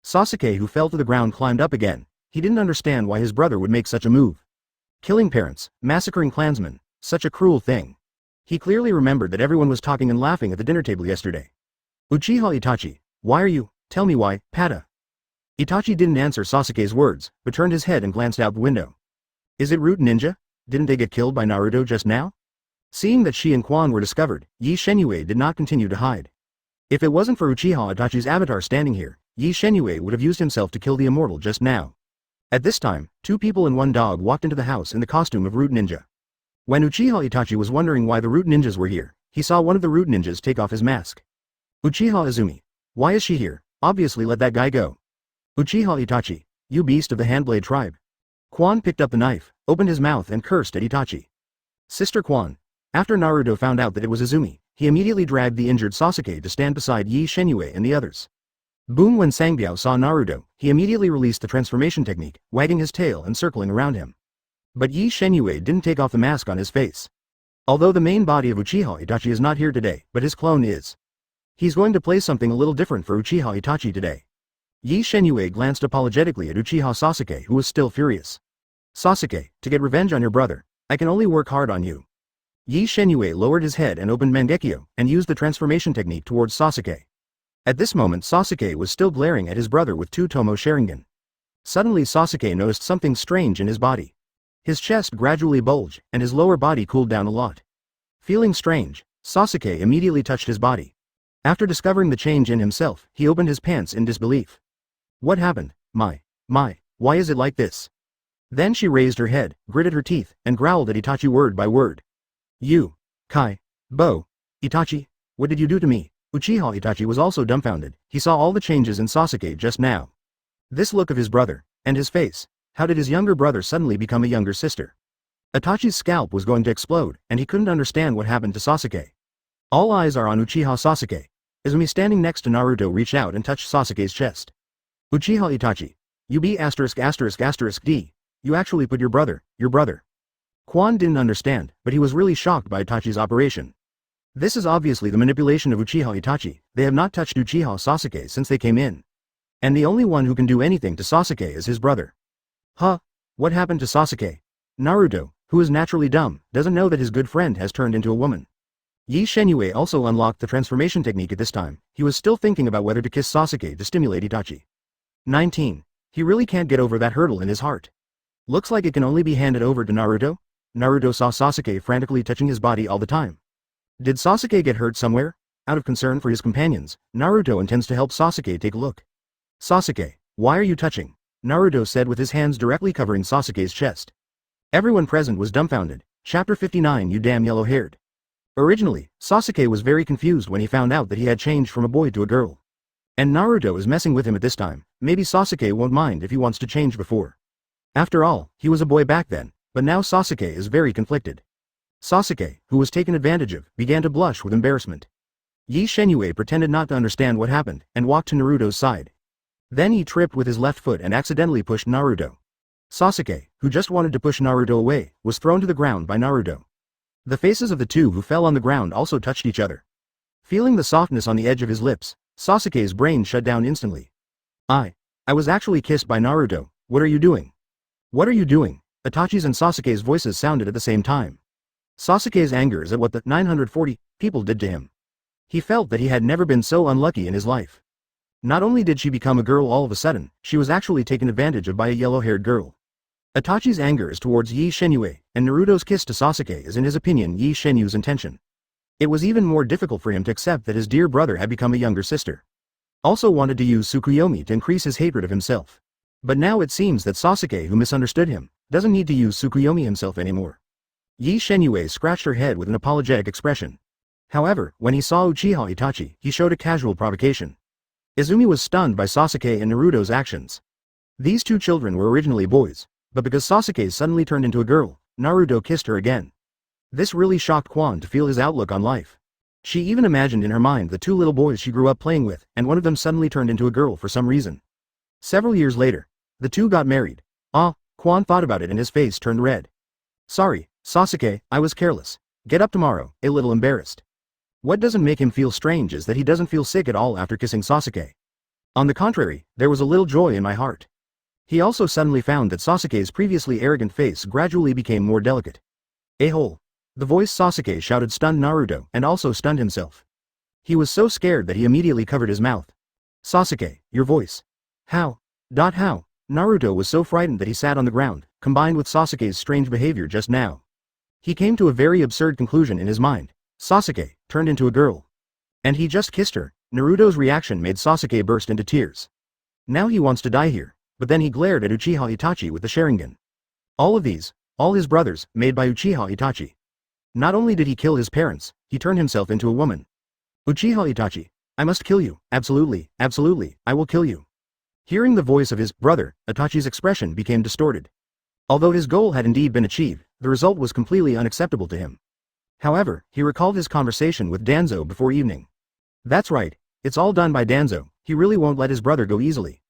Sasuke, who fell to the ground, climbed up again. He didn't understand why his brother would make such a move. Killing parents, massacring clansmen, such a cruel thing. He clearly remembered that everyone was talking and laughing at the dinner table yesterday. Uchiha Itachi, why are you, tell me why, Pata. Itachi didn't answer Sasuke's words, but turned his head and glanced out the window. Is it root ninja? Didn't they get killed by Naruto just now? Seeing that she and Quan were discovered, Ye Shenyue did not continue to hide. If it wasn't for Uchiha Itachi's avatar standing here, Ye Shenyue would have used himself to kill the immortal just now. At this time, 2 people and 1 dog walked into the house in the costume of root ninja. When Uchiha Itachi was wondering why the root ninjas were here, he saw one of the root ninjas take off his mask. Uchiha Izumi. Why is she here? Obviously let that guy go. Uchiha Itachi, you beast of the Handblade tribe. Quan picked up the knife, opened his mouth and cursed at Itachi. Sister Quan. After Naruto found out that it was Izumi, he immediately dragged the injured Sasuke to stand beside Ye Shenyue and the others. Boom! When Sangbiao saw Naruto, he immediately released the transformation technique, wagging his tail and circling around him. But Ye Shenyue didn't take off the mask on his face. Although the main body of Uchiha Itachi is not here today, but his clone is. He's going to play something a little different for Uchiha Itachi today. Ye Shenyue glanced apologetically at Uchiha Sasuke, who was still furious. Sasuke, to get revenge on your brother, I can only work hard on you. Ye Shenyue lowered his head and opened Mangekyo, and used the transformation technique towards Sasuke. At this moment Sasuke was still glaring at his brother with 2 Tomo Sharingan. Suddenly Sasuke noticed something strange in his body. His chest gradually bulged, and his lower body cooled down a lot. Feeling strange, Sasuke immediately touched his body. After discovering the change in himself, he opened his pants in disbelief. What happened? My, why is it like this? Then she raised her head, gritted her teeth, and growled at Itachi word by word. You, Kai, Bo, Itachi, what did you do to me? Uchiha Itachi was also dumbfounded. He saw all the changes in Sasuke just now. This look of his brother, and his face. How did his younger brother suddenly become a younger sister? Itachi's scalp was going to explode, and he couldn't understand what happened to Sasuke. All eyes are on Uchiha Sasuke. Izumi standing next to Naruto reached out and touched Sasuke's chest. Uchiha Itachi. You be *****D. You actually put your brother. Quan didn't understand, but he was really shocked by Itachi's operation. This is obviously the manipulation of Uchiha Itachi. They have not touched Uchiha Sasuke since they came in. And the only one who can do anything to Sasuke is his brother. Huh? What happened to Sasuke? Naruto, who is naturally dumb, doesn't know that his good friend has turned into a woman. Ye Shenyue also unlocked the transformation technique at this time. He was still thinking about whether to kiss Sasuke to stimulate Itachi. 19. He really can't get over that hurdle in his heart. Looks like it can only be handed over to Naruto. Naruto saw Sasuke frantically touching his body all the time. Did Sasuke get hurt somewhere? Out of concern for his companions, Naruto intends to help Sasuke take a look. Sasuke, why are you touching? Naruto said with his hands directly covering Sasuke's chest. Everyone present was dumbfounded. Chapter 59. You damn yellow-haired. Originally, Sasuke was very confused when he found out that he had changed from a boy to a girl. And Naruto is messing with him at this time. Maybe Sasuke won't mind if he wants to change before. After all, he was a boy back then, but now Sasuke is very conflicted. Sasuke, who was taken advantage of, began to blush with embarrassment. Ye Shenyue pretended not to understand what happened, and walked to Naruto's side. Then he tripped with his left foot and accidentally pushed Naruto. Sasuke, who just wanted to push Naruto away, was thrown to the ground by Naruto. The faces of the two who fell on the ground also touched each other. Feeling the softness on the edge of his lips, Sasuke's brain shut down instantly. I was actually kissed by Naruto. What are you doing? What are you doing? Itachi's and Sasuke's voices sounded at the same time. Sasuke's anger is at what the 940 people did to him. He felt that he had never been so unlucky in his life. Not only did she become a girl all of a sudden, she was actually taken advantage of by a yellow-haired girl. Itachi's anger is towards Ye Shenyue, and Naruto's kiss to Sasuke is in his opinion Ye Shenyue's intention. It was even more difficult for him to accept that his dear brother had become a younger sister. Also wanted to use Tsukuyomi to increase his hatred of himself. But now it seems that Sasuke, who misunderstood him, doesn't need to use Tsukuyomi himself anymore. Ye Shenyue scratched her head with an apologetic expression. However, when he saw Uchiha Itachi, he showed a casual provocation. Izumi was stunned by Sasuke and Naruto's actions. These two children were originally boys, but because Sasuke suddenly turned into a girl, Naruto kissed her again. This really shocked Quan to feel his outlook on life. She even imagined in her mind the two little boys she grew up playing with, and one of them suddenly turned into a girl for some reason. Several years later, the two got married. Quan thought about it and his face turned red. Sorry, Sasuke, I was careless. Get up tomorrow, a little embarrassed. What doesn't make him feel strange is that he doesn't feel sick at all after kissing Sasuke. On the contrary, there was a little joy in my heart. He also suddenly found that Sasuke's previously arrogant face gradually became more delicate. A-hole. The voice Sasuke shouted stunned Naruto and also stunned himself. He was so scared that he immediately covered his mouth. Sasuke, your voice. How? How? Naruto was so frightened that he sat on the ground, combined with Sasuke's strange behavior just now. He came to a very absurd conclusion in his mind. Sasuke turned into a girl. And he just kissed her. Naruto's reaction made Sasuke burst into tears. Now he wants to die here. But then he glared at Uchiha Itachi with the Sharingan. All of these, all his brothers, made by Uchiha Itachi. Not only did he kill his parents, he turned himself into a woman. Uchiha Itachi, I must kill you, absolutely, I will kill you. Hearing the voice of his brother, Itachi's expression became distorted. Although his goal had indeed been achieved, the result was completely unacceptable to him. However, he recalled his conversation with Danzo before evening. That's right, it's all done by Danzo, he really won't let his brother go easily.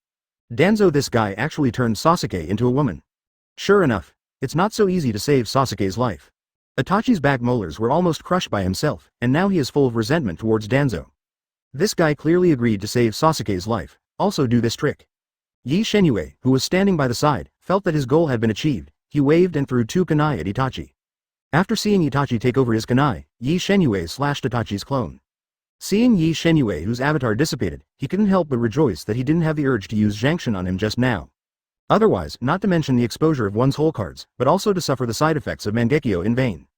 Danzo, this guy actually turned Sasuke into a woman. Sure enough, it's not so easy to save Sasuke's life. Itachi's back molars were almost crushed by himself, and now he is full of resentment towards Danzo. This guy clearly agreed to save Sasuke's life, also do this trick. Ye Shenyue, who was standing by the side, felt that his goal had been achieved. He waved and threw two kunai at Itachi. After seeing Itachi take over his kunai, Ye Shenyue slashed Itachi's clone. Seeing Ye Shenyue, whose avatar dissipated, he couldn't help but rejoice that he didn't have the urge to use Zhangshan on him just now. Otherwise, not to mention the exposure of one's whole cards, but also to suffer the side effects of Mangekyo in vain.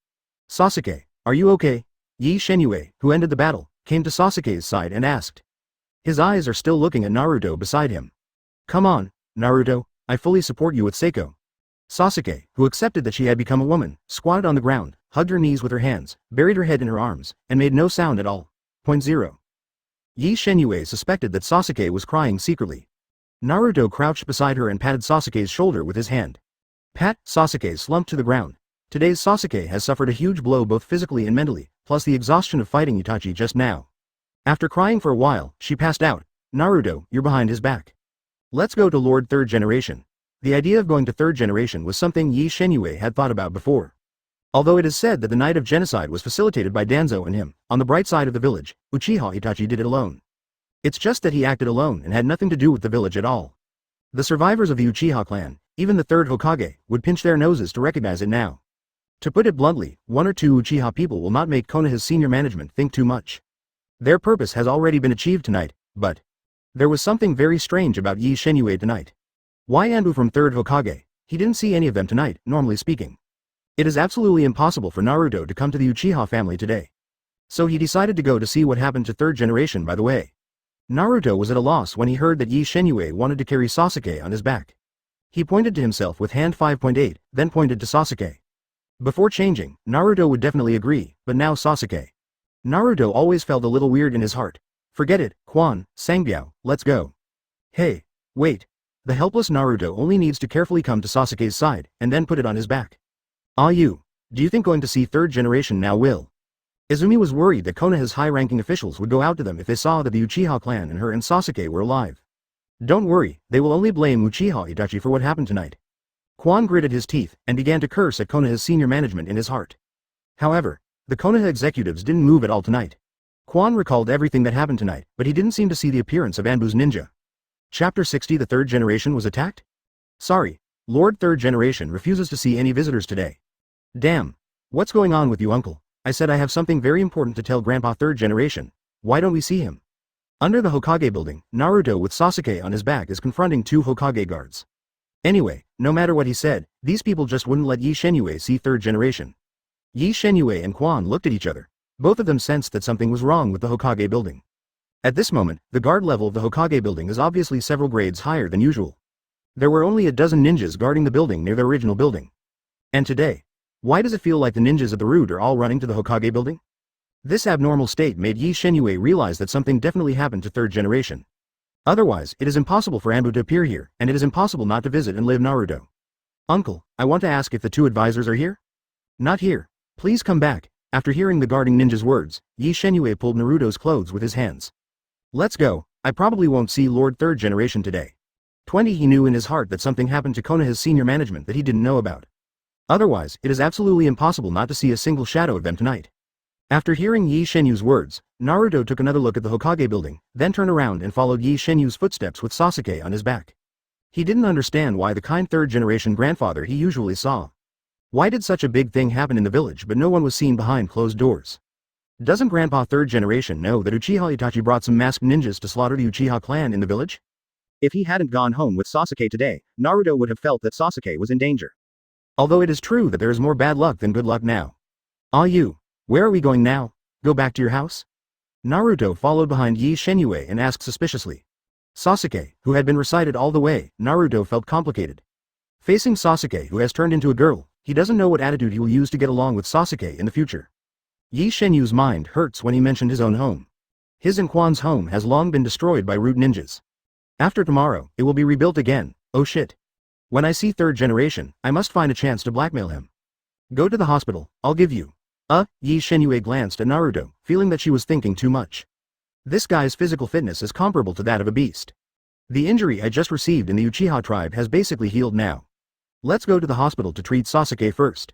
Sasuke, are you okay? Ye Shenyue, who ended the battle, came to Sasuke's side and asked. His eyes are still looking at Naruto beside him. Come on, Naruto, I fully support you with Seiko. Sasuke, who accepted that she had become a woman, squatted on the ground, hugged her knees with her hands, buried her head in her arms, and made no sound at all. 0. Ye Shenyue suspected that Sasuke was crying secretly. Naruto crouched beside her and patted Sasuke's shoulder with his hand. Pat, Sasuke slumped to the ground. Today's Sasuke has suffered a huge blow both physically and mentally, plus the exhaustion of fighting Itachi just now. After crying for a while, she passed out. Naruto, you're behind his back. Let's go to Lord Third Generation. The idea of going to Third Generation was something Ye Shenyue had thought about before. Although it is said that the night of genocide was facilitated by Danzo and him, on the bright side of the village, Uchiha Itachi did it alone. It's just that he acted alone and had nothing to do with the village at all. The survivors of the Uchiha clan, even the third Hokage, would pinch their noses to recognize it now. To put it bluntly, one or two Uchiha people will not make Konoha's senior management think too much. Their purpose has already been achieved tonight, but there was something very strange about Ye Shenyue tonight. Why Anbu from third Hokage? He didn't see any of them tonight, normally speaking. It is absolutely impossible for Naruto to come to the Uchiha family today. So he decided to go to see what happened to third generation by the way. Naruto was at a loss when he heard that Ye Shenyue wanted to carry Sasuke on his back. He pointed to himself with hand 5.8, then pointed to Sasuke. Before changing, Naruto would definitely agree, but now Sasuke. Naruto always felt a little weird in his heart. Forget it, Quan, Sangbiao, let's go. Hey, wait. The helpless Naruto only needs to carefully come to Sasuke's side, and then put it on his back. Do you think going to see third generation now will? Izumi was worried that Konoha's high-ranking officials would go out to them if they saw that the Uchiha clan and her and Sasuke were alive. Don't worry, they will only blame Uchiha Itachi for what happened tonight. Quan gritted his teeth, and began to curse at Konoha's senior management in his heart. However, the Konoha executives didn't move at all tonight. Quan recalled everything that happened tonight, but he didn't seem to see the appearance of Anbu's ninja. Chapter 60 The third generation was attacked? Sorry, Lord Third Generation refuses to see any visitors today. Damn. What's going on with you, uncle? I said I have something very important to tell Grandpa Third Generation. Why don't we see him? Under the Hokage building, Naruto with Sasuke on his back is confronting two Hokage guards. Anyway, no matter what he said, these people just wouldn't let Ye Shenyue see Third Generation. Ye Shenyue and Quan looked at each other. Both of them sensed that something was wrong with the Hokage building. At this moment, the guard level of the Hokage building is obviously several grades higher than usual. There were only a dozen ninjas guarding the building near the original building. And today, why does it feel like the ninjas of the route are all running to the Hokage building? This abnormal state made Ye Shenyue realize that something definitely happened to Third Generation. Otherwise, it is impossible for Anbu to appear here, and it is impossible not to visit and live Naruto. Uncle, I want to ask if the two advisors are here? Not here. Please come back. After hearing the guarding ninja's words, Ye Shenyue pulled Naruto's clothes with his hands. Let's go. I probably won't see Lord Third Generation today. 20 He knew in his heart that something happened to Konoha's senior management that he didn't know about. Otherwise, it is absolutely impossible not to see a single shadow of them tonight. After hearing Ye Shenyue's words, Naruto took another look at the Hokage building, then turned around and followed Ye Shenyue's footsteps with Sasuke on his back. He didn't understand why the kind third generation grandfather he usually saw. Why did such a big thing happen in the village but no one was seen behind closed doors? Doesn't Grandpa Third Generation know that Uchiha Itachi brought some masked ninjas to slaughter the Uchiha clan in the village? If he hadn't gone home with Sasuke today, Naruto would have felt that Sasuke was in danger. Although it is true that there is more bad luck than good luck now. Where are we going now? Go back to your house? Naruto followed behind Ye Shenyue and asked suspiciously. Sasuke, who had been recited all the way, Naruto felt complicated. Facing Sasuke who has turned into a girl, he doesn't know what attitude he will use to get along with Sasuke in the future. Ye Shenyue's mind hurts when he mentioned his own home. His and Quan's home has long been destroyed by root ninjas. After tomorrow, it will be rebuilt again. Oh shit. When I see Third Generation, I must find a chance to blackmail him. Go to the hospital, I'll give you. Ye Shenyue glanced at Naruto, feeling that she was thinking too much. This guy's physical fitness is comparable to that of a beast. The injury I just received in the Uchiha tribe has basically healed now. Let's go to the hospital to treat Sasuke first.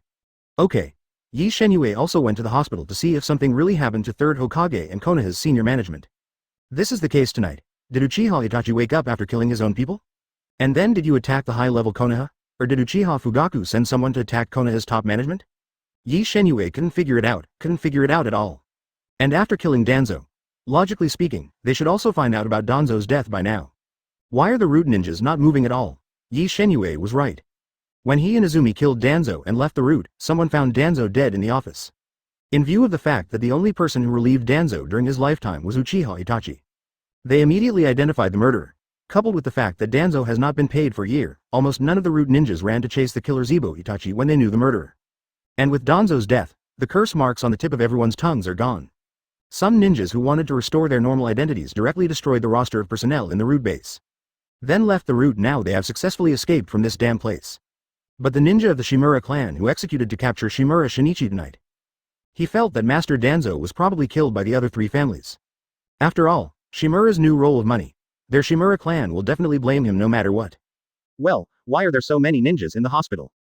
Okay. Ye Shenyue also went to the hospital to see if something really happened to Third Hokage and Konoha's senior management. This is the case tonight. Did Uchiha Itachi wake up after killing his own people? And then did you attack the high-level Konoha? Or did Uchiha Fugaku send someone to attack Konoha's top management? Ye Shenyue couldn't figure it out at all. And after killing Danzo, logically speaking, they should also find out about Danzo's death by now. Why are the root ninjas not moving at all? Ye Shenyue was right. When he and Izumi killed Danzo and left the root, someone found Danzo dead in the office. In view of the fact that the only person who relieved Danzo during his lifetime was Uchiha Itachi, they immediately identified the murderer. Coupled with the fact that Danzo has not been paid for a year, almost none of the root ninjas ran to chase the killer Zebo Itachi when they knew the murderer. And with Danzo's death, the curse marks on the tip of everyone's tongues are gone. Some ninjas who wanted to restore their normal identities directly destroyed the roster of personnel in the root base. Then left the root. Now they have successfully escaped from this damn place. But the ninja of the Shimura clan who executed to capture Shimura Shinichi tonight. He felt that Master Danzo was probably killed by the other three families. After all, Shimura's new roll of money. Their Shimura clan will definitely blame him no matter what. Well, why are there so many ninjas in the hospital?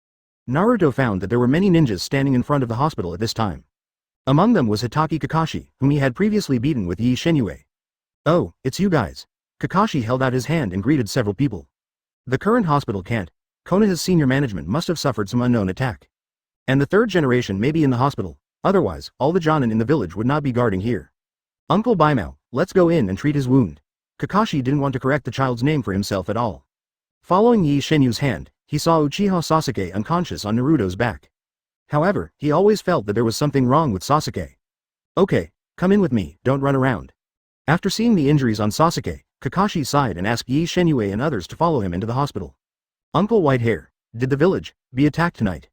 Naruto found that there were many ninjas standing in front of the hospital at this time. Among them was Hitaki Kakashi, whom he had previously beaten with Ye Shenyue. Oh, it's you guys. Kakashi held out his hand and greeted several people. The current hospital can't. Konoha's senior management must have suffered some unknown attack. And the third generation may be in the hospital, otherwise, all the Jonin in the village would not be guarding here. Uncle Baimao, let's go in and treat his wound. Kakashi didn't want to correct the child's name for himself at all. Following Ye Shenyue's hand, he saw Uchiha Sasuke unconscious on Naruto's back. Shenyue he always felt that there was something wrong with Sasuke. Okay, come in with me, don't run around. After seeing the injuries on Sasuke, Kakashi sighed and asked Ye Shenyue and others to follow him into the hospital. Uncle Whitehair, did the village be attacked tonight?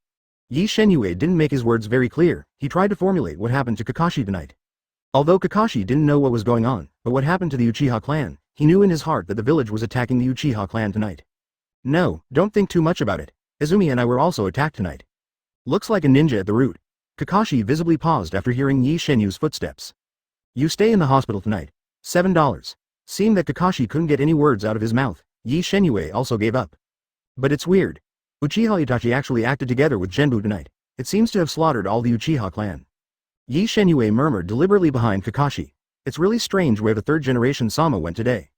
Ye Shenyue didn't make his words very clear. He tried to formulate what happened to Kakashi tonight. Although Kakashi didn't know what was going on, but what happened to the Uchiha clan, he knew in his heart that the village was attacking the Uchiha clan tonight. No, don't think too much about it. Izumi and I were also attacked tonight. Looks like a ninja at the root. Kakashi visibly paused after hearing Ye Shenyue's footsteps. You stay in the hospital tonight. $7. Seeing that Kakashi couldn't get any words out of his mouth, Ye Shenyue also gave up. But it's weird. Uchiha Itachi actually acted together with Genbu tonight. It seems to have slaughtered all the Uchiha clan. Ye Shenyue murmured deliberately behind Kakashi. It's really strange where the third generation Sama went today.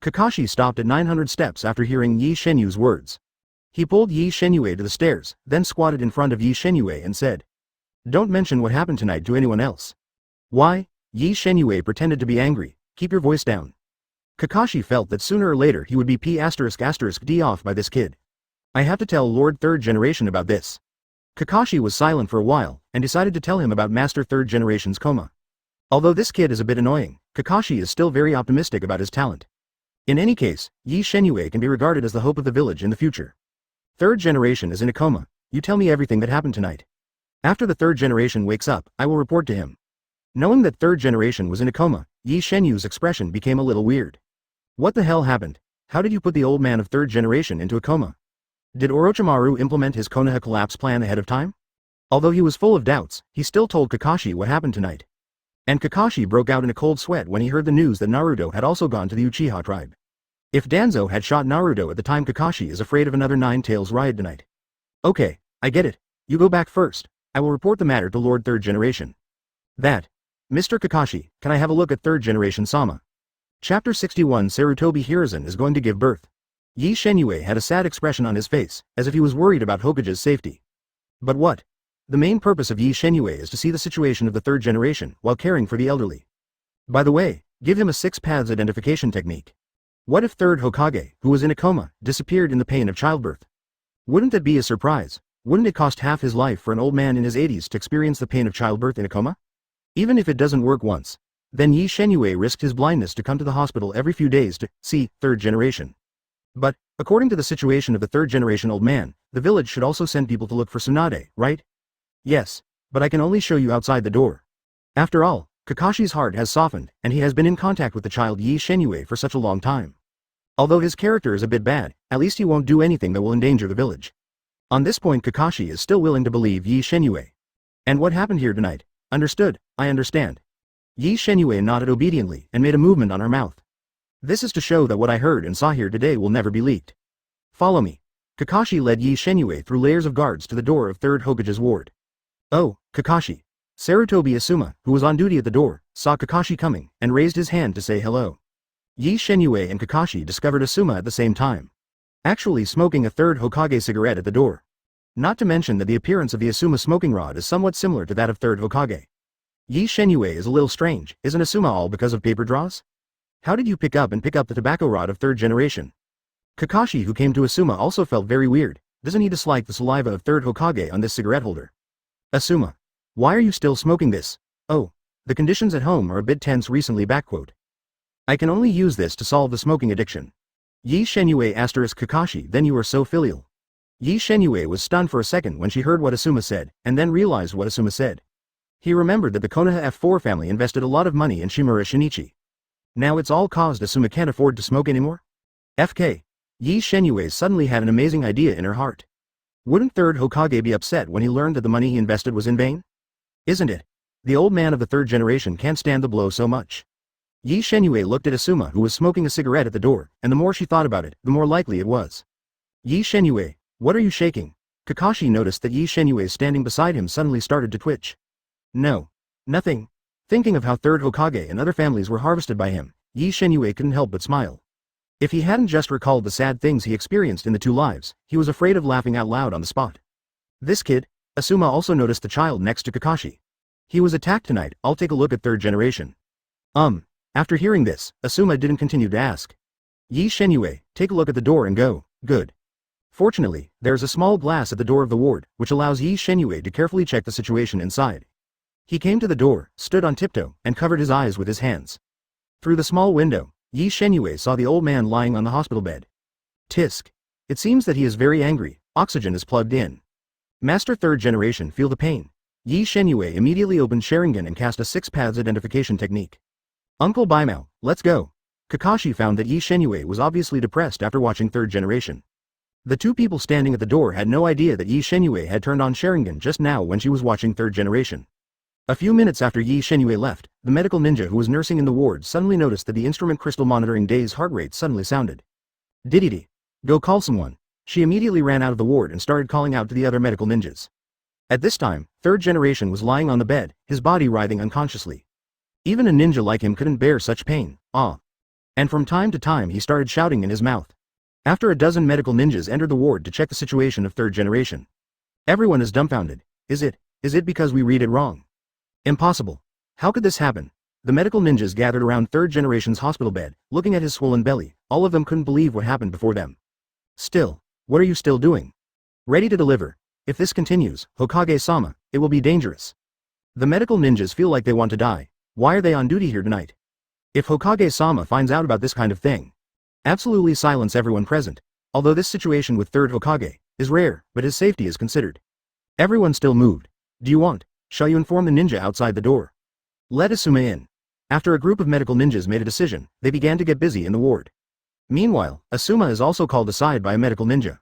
Kakashi stopped at 900 steps after hearing Ye Shenyue's words. He pulled Ye Shenyue to the stairs, then squatted in front of Ye Shenyue and said, "Don't mention what happened tonight to anyone else." Why? Ye Shenyue pretended to be angry. Keep your voice down. Kakashi felt that sooner or later he would be P***D off by this kid. I have to tell Lord Third Generation about this. Kakashi was silent for a while, and decided to tell him about Master Third Generation's coma. Although this kid is a bit annoying, Kakashi is still very optimistic about his talent. In any case, Ye Shenyue can be regarded as the hope of the village in the future. Third generation is in a coma. You tell me everything that happened tonight. After the third generation wakes up, I will report to him. Knowing that third generation was in a coma, Ye Shenyue's expression became a little weird. What the hell happened? How did you put the old man of third generation into a coma? Did Orochimaru implement his Konoha collapse plan ahead of time? Although he was full of doubts, he still told Kakashi what happened tonight. And Kakashi broke out in a cold sweat when he heard the news that Naruto had also gone to the Uchiha tribe. If Danzo had shot Naruto at the time, Kakashi is afraid of another Nine Tails riot tonight. Okay, I get it. You go back first. I will report the matter to Lord Third Generation. That. Mr. Kakashi, can I have a look at Third Generation Sama? Chapter 61 Sarutobi Hiruzen is going to give birth. Ye Shenyue had a sad expression on his face, as if he was worried about Hokage's safety. But what? The main purpose of Ye Shenyue is to see the situation of the third generation while caring for the elderly. By the way, give him a 6 paths identification technique. What if third Hokage, who was in a coma, disappeared in the pain of childbirth? Wouldn't that be a surprise? Wouldn't it cost half his life for an old man in his 80s to experience the pain of childbirth in a coma? Even if it doesn't work once, then Ye Shenyue risked his blindness to come to the hospital every few days to see third generation. But, according to the situation of the third generation old man, the village should also send people to look for Tsunade, right? Yes, but I can only show you outside the door. After all, Kakashi's heart has softened, and he has been in contact with the child Ye Shenyue for such a long time. Although his character is a bit bad, at least he won't do anything that will endanger the village. On this point Kakashi is still willing to believe Ye Shenyue. And what happened here tonight? Understood, I understand. Ye Shenyue nodded obediently and made a movement on her mouth. This is to show that what I heard and saw here today will never be leaked. Follow me. Kakashi led Ye Shenyue through layers of guards to the door of third Hokage's ward. Oh, Kakashi. Sarutobi Asuma, who was on duty at the door, saw Kakashi coming, and raised his hand to say hello. Ye Shenyue and Kakashi discovered Asuma at the same time. Actually smoking a third Hokage cigarette at the door. Not to mention that the appearance of the Asuma smoking rod is somewhat similar to that of third Hokage. Ye Shenyue is a little strange, isn't Asuma all because of paper draws? How did you pick up the tobacco rod of third generation? Kakashi, who came to Asuma, also felt very weird. Doesn't he dislike the saliva of third Hokage on this cigarette holder? Asuma. Why are you still smoking this? Oh, the conditions at home are a bit tense recently. I can only use this to solve the smoking addiction. Ye Shenyue asterisk Kakashi, then you are so filial. Ye Shenyue was stunned for a second when she heard what Asuma said, and then realized what Asuma said. He remembered that the Konoha F4 family invested a lot of money in Shimura Shinichi. Now it's all caused Asuma can't afford to smoke anymore? FK. Ye Shenyue suddenly had an amazing idea in her heart. Wouldn't third Hokage be upset when he learned that the money he invested was in vain? Isn't it? The old man of the third generation can't stand the blow so much. Ye Shenyue looked at Asuma, who was smoking a cigarette at the door, and the more she thought about it, the more likely it was. Ye Shenyue, what are you shaking? Kakashi noticed that Ye Shenyue standing beside him suddenly started to twitch. No. Nothing. Thinking of how third Hokage and other families were harvested by him, Ye Shenyue couldn't help but smile. If he hadn't just recalled the sad things he experienced in the two lives, he was afraid of laughing out loud on the spot. This kid? Asuma also noticed the child next to Kakashi. He was attacked tonight. I'll take a look at third generation. After hearing this, Asuma didn't continue to ask. Ye Shenyue, take a look at the door and go. Good. Fortunately, there's a small glass at the door of the ward, which allows Ye Shenyue to carefully check the situation inside. He came to the door, stood on tiptoe, and covered his eyes with his hands. Through the small window, Ye Shenyue saw the old man lying on the hospital bed. Tisk. It seems that he is very angry. Oxygen is plugged in. Master third generation, feel the pain. Ye Shenyue immediately opened Sharingan and cast a 6-paths identification technique. Uncle Baimao, let's go. Kakashi found that Ye Shenyue was obviously depressed after watching third generation. The two people standing at the door had no idea that Ye Shenyue had turned on Sharingan just now when she was watching third generation. A few minutes after Ye Shenyue left, the medical ninja who was nursing in the ward suddenly noticed that the instrument crystal monitoring Day's heart rate suddenly sounded. Diddy. Go call someone. She immediately ran out of the ward and started calling out to the other medical ninjas. At this time, third generation was lying on the bed, his body writhing unconsciously. Even a ninja like him couldn't bear such pain. And from time to time he started shouting in his mouth. After a dozen medical ninjas entered the ward to check the situation of third generation. Everyone is dumbfounded. Is it because we read it wrong? Impossible. How could this happen? The medical ninjas gathered around third generation's hospital bed, looking at his swollen belly. All of them couldn't believe what happened before them. Still, what are you still doing? Ready to deliver. If this continues, Hokage-sama, it will be dangerous. The medical ninjas feel like they want to die. Why are they on duty here tonight? If Hokage-sama finds out about this kind of thing, absolutely silence everyone present. Although this situation with third Hokage is rare, but his safety is considered. Everyone still moved. Do you want? Shall you inform the ninja outside the door? Let Asuma in. After a group of medical ninjas made a decision, they began to get busy in the ward. Meanwhile, Asuma is also called aside by a medical ninja.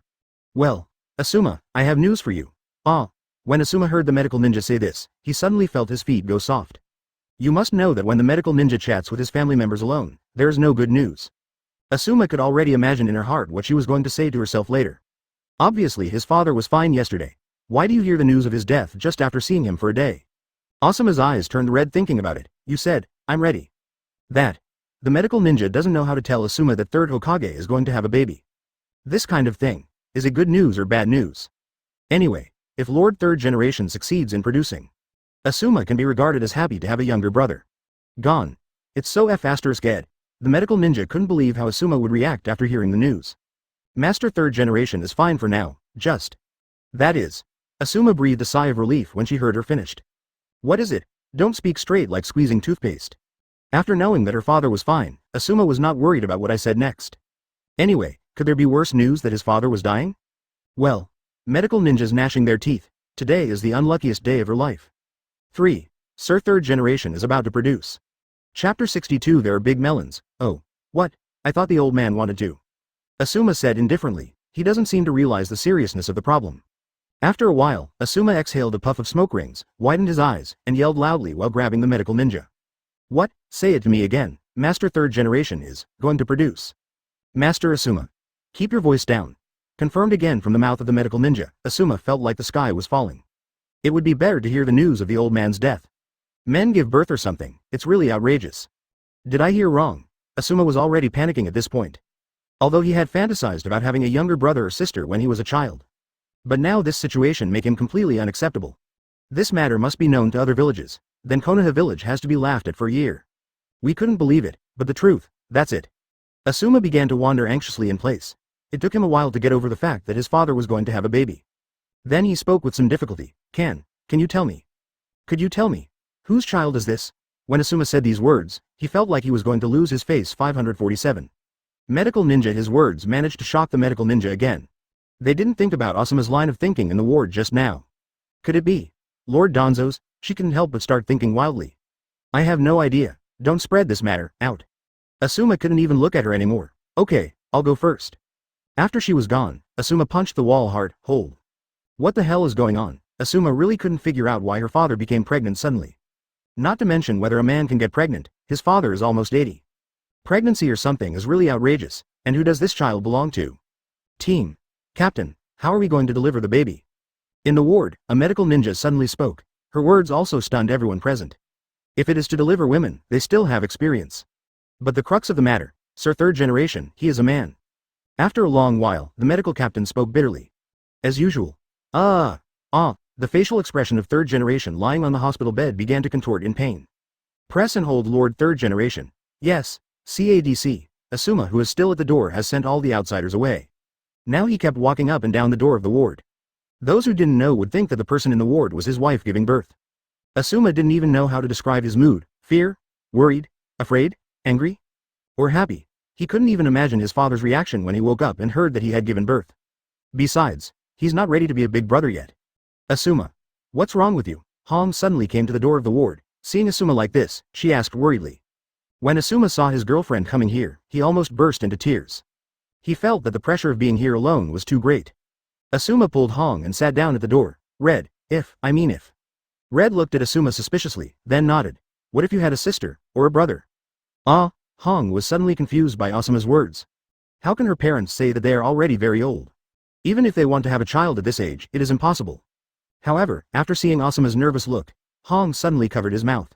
Well, Asuma, I have news for you. When Asuma heard the medical ninja say this, he suddenly felt his feet go soft. You must know that when the medical ninja chats with his family members alone, there is no good news. Asuma could already imagine in her heart what she was going to say to herself later. Obviously his father was fine yesterday. Why do you hear the news of his death just after seeing him for a day? Asuma's eyes turned red thinking about it. You said, I'm ready. That. The medical ninja doesn't know how to tell Asuma that third Hokage is going to have a baby. This kind of thing. Is it good news or bad news? Anyway, if Lord third generation succeeds in producing, Asuma can be regarded as happy to have a younger brother. Gone. It's so *ed. The medical ninja couldn't believe how Asuma would react after hearing the news. Master third generation is fine for now, just. That is. Asuma breathed a sigh of relief when she heard her finished. What is it? Don't speak straight like squeezing toothpaste. After knowing that her father was fine, Asuma was not worried about what I said next. Anyway, could there be worse news that his father was dying? Well, medical ninjas gnashing their teeth, today is the unluckiest day of her life. 3. Sir third generation is about to produce. Chapter 62 There are big melons. Oh. What? I thought the old man wanted to. Asuma said indifferently. He doesn't seem to realize the seriousness of the problem. After a while, Asuma exhaled a puff of smoke rings, widened his eyes, and yelled loudly while grabbing the medical ninja. What? Say it to me again. Master third generation is going to produce. Master Asuma. Keep your voice down. Confirmed again from the mouth of the medical ninja, Asuma felt like the sky was falling. It would be better to hear the news of the old man's death. Men give birth or something, it's really outrageous. Did I hear wrong? Asuma was already panicking at this point. Although he had fantasized about having a younger brother or sister when he was a child. But now this situation made him completely unacceptable. This matter must be known to other villages, then Konoha village has to be laughed at for a year. We couldn't believe it, but the truth, that's it. Asuma began to wander anxiously in place. It took him a while to get over the fact that his father was going to have a baby. Then he spoke with some difficulty. Can you tell me? Could you tell me? Whose child is this? When Asuma said these words, he felt like he was going to lose his face. 547. Medical ninja. His words managed to shock the medical ninja again. They didn't think about Asuma's line of thinking in the ward just now. Could it be Lord Danzo's? She couldn't help but start thinking wildly. I have no idea. Don't spread this matter out. Asuma couldn't even look at her anymore. Okay, I'll go first. After she was gone, Asuma punched the wall hard. Hold. What the hell is going on? Asuma really couldn't figure out why her father became pregnant suddenly. Not to mention whether a man can get pregnant, his father is almost 80. Pregnancy or something is really outrageous, and who does this child belong to? Team. Captain, how are we going to deliver the baby? In the ward, a medical ninja suddenly spoke. Her words also stunned everyone present. If it is to deliver women, they still have experience. But the crux of the matter, Sir Third Generation, he is a man. After a long while, the medical captain spoke bitterly. As usual. The facial expression of Third Generation lying on the hospital bed began to contort in pain. Press and hold Lord Third Generation. Yes, CADC. Asuma, who is still at the door, has sent all the outsiders away. Now he kept walking up and down the door of the ward. Those who didn't know would think that the person in the ward was his wife giving birth. Asuma didn't even know how to describe his mood: fear, worried, afraid, angry, or happy. He couldn't even imagine his father's reaction when he woke up and heard that he had given birth. Besides, he's not ready to be a big brother yet. Asuma. What's wrong with you? Hong suddenly came to the door of the ward. Seeing Asuma like this, she asked worriedly. When Asuma saw his girlfriend coming here, he almost burst into tears. He felt that the pressure of being here alone was too great. Asuma pulled Hong and sat down at the door. Red, if. Red looked at Asuma suspiciously, then nodded. What if you had a sister, or a brother? Hong was suddenly confused by Asuma's words. How can her parents say that they are already very old? Even if they want to have a child at this age, it is impossible. However, after seeing Asuma's nervous look, Hong suddenly covered his mouth.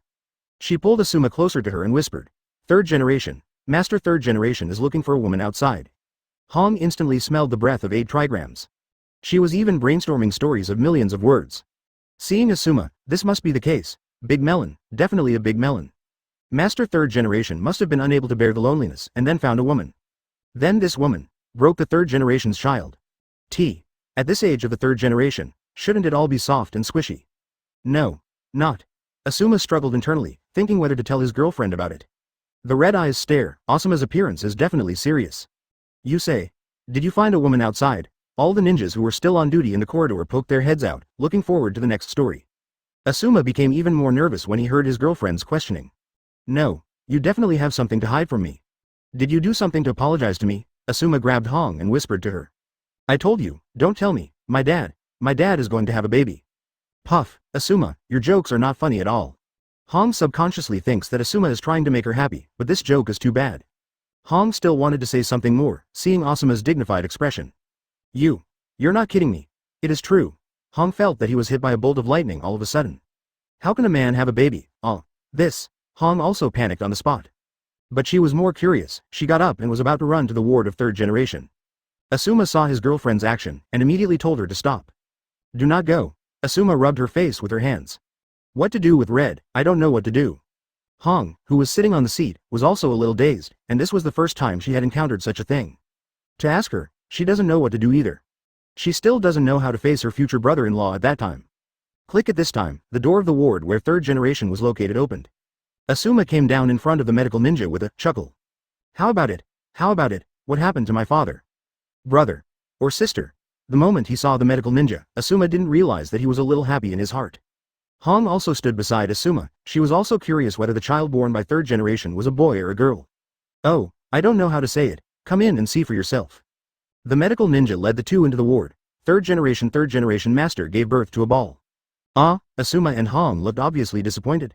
She pulled Asuma closer to her and whispered, Third Generation, Master Third Generation is looking for a woman outside. Hong instantly smelled the breath of 8 trigrams. She was even brainstorming stories of millions of words. Seeing Asuma, this must be the case. Big melon, definitely a big melon. Master Third Generation must have been unable to bear the loneliness and then found a woman. Then this woman broke the Third Generation's child. At this age of the Third Generation, shouldn't it all be soft and squishy? No. Not. Asuma struggled internally, thinking whether to tell his girlfriend about it. The red eyes stare. Asuma's appearance is definitely serious. You say. Did you find a woman outside? All the ninjas who were still on duty in the corridor poked their heads out, looking forward to the next story. Asuma became even more nervous when he heard his girlfriend's questioning. No, you definitely have something to hide from me. Did you do something to apologize to me? Asuma grabbed Hong and whispered to her. I told you, don't tell me. My dad is going to have a baby. Puff. Asuma, your jokes are not funny at all. Hong subconsciously thinks that Asuma is trying to make her happy, but this joke is too bad. Hong still wanted to say something more, seeing Asuma's dignified expression. You're not kidding me. It is true. Hong felt that he was hit by a bolt of lightning all of a sudden. How can a man have a baby? Hong also panicked on the spot. But she was more curious. She got up and was about to run to the ward of Third Generation. Asuma saw his girlfriend's action and immediately told her to stop. Do not go. Asuma rubbed her face with her hands. What to do with Red? I don't know what to do. Hong, who was sitting on the seat, was also a little dazed, and this was the first time she had encountered such a thing. To ask her, she doesn't know what to do either. She still doesn't know how to face her future brother-in-law at that time. Click at this time, the door of the ward where Third Generation was located opened. Asuma came down in front of the medical ninja with a chuckle. How about it? What happened to my father? Brother. Or sister? The moment he saw the medical ninja, Asuma didn't realize that he was a little happy in his heart. Hong also stood beside Asuma. She was also curious whether the child born by Third Generation was a boy or a girl. Oh, I don't know how to say it. Come in and see for yourself. The medical ninja led the two into the ward. Third Generation Master gave birth to a ball. Asuma and Hong looked obviously disappointed.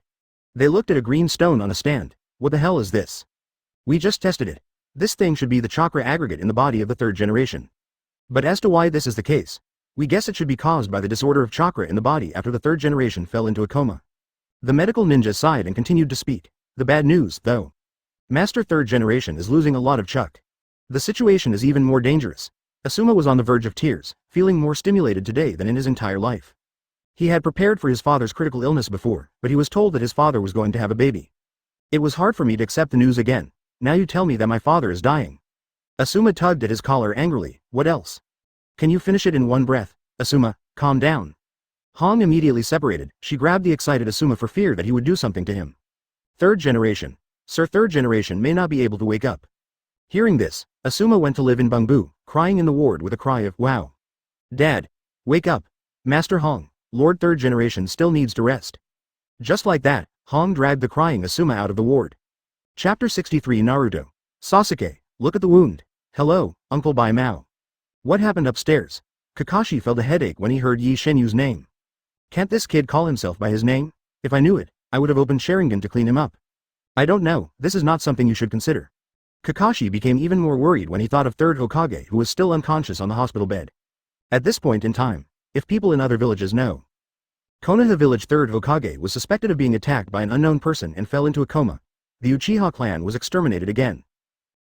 They looked at a green stone on a stand. What the hell is this? We just tested it. This thing should be the chakra aggregate in the body of the Third Generation. But as to why this is the case, we guess it should be caused by the disorder of chakra in the body after the Third Generation fell into a coma. The medical ninja sighed and continued to speak. The bad news, though. Master Third Generation is losing a lot of chuk. The situation is even more dangerous. Asuma was on the verge of tears, feeling more stimulated today than in his entire life. He had prepared for his father's critical illness before, but he was told that his father was going to have a baby. It was hard for me to accept the news again. Now you tell me that my father is dying. Asuma tugged at his collar angrily. What else? Can you finish it in one breath? Asuma, calm down. Hong immediately separated. She grabbed the excited Asuma for fear that he would do something to him. Third Generation. Sir Third Generation may not be able to wake up. Hearing this, Asuma went to live in Bangbu, crying in the ward with a cry of, wow. Dad. Wake up. Master Hong. Lord Third Generation still needs to rest. Just like that, Hong dragged the crying Asuma out of the ward. Chapter 63 Naruto. Sasuke, look at the wound. Hello, Uncle Bai Mao. What happened upstairs? Kakashi felt a headache when he heard Ye Shenyue's name. Can't this kid call himself by his name? If I knew it, I would have opened Sharingan to clean him up. I don't know, this is not something you should consider. Kakashi became even more worried when he thought of third Hokage who was still unconscious on the hospital bed. At this point in time, if people in other villages know, Konoha village third Hokage was suspected of being attacked by an unknown person and fell into a coma. The Uchiha clan was exterminated again.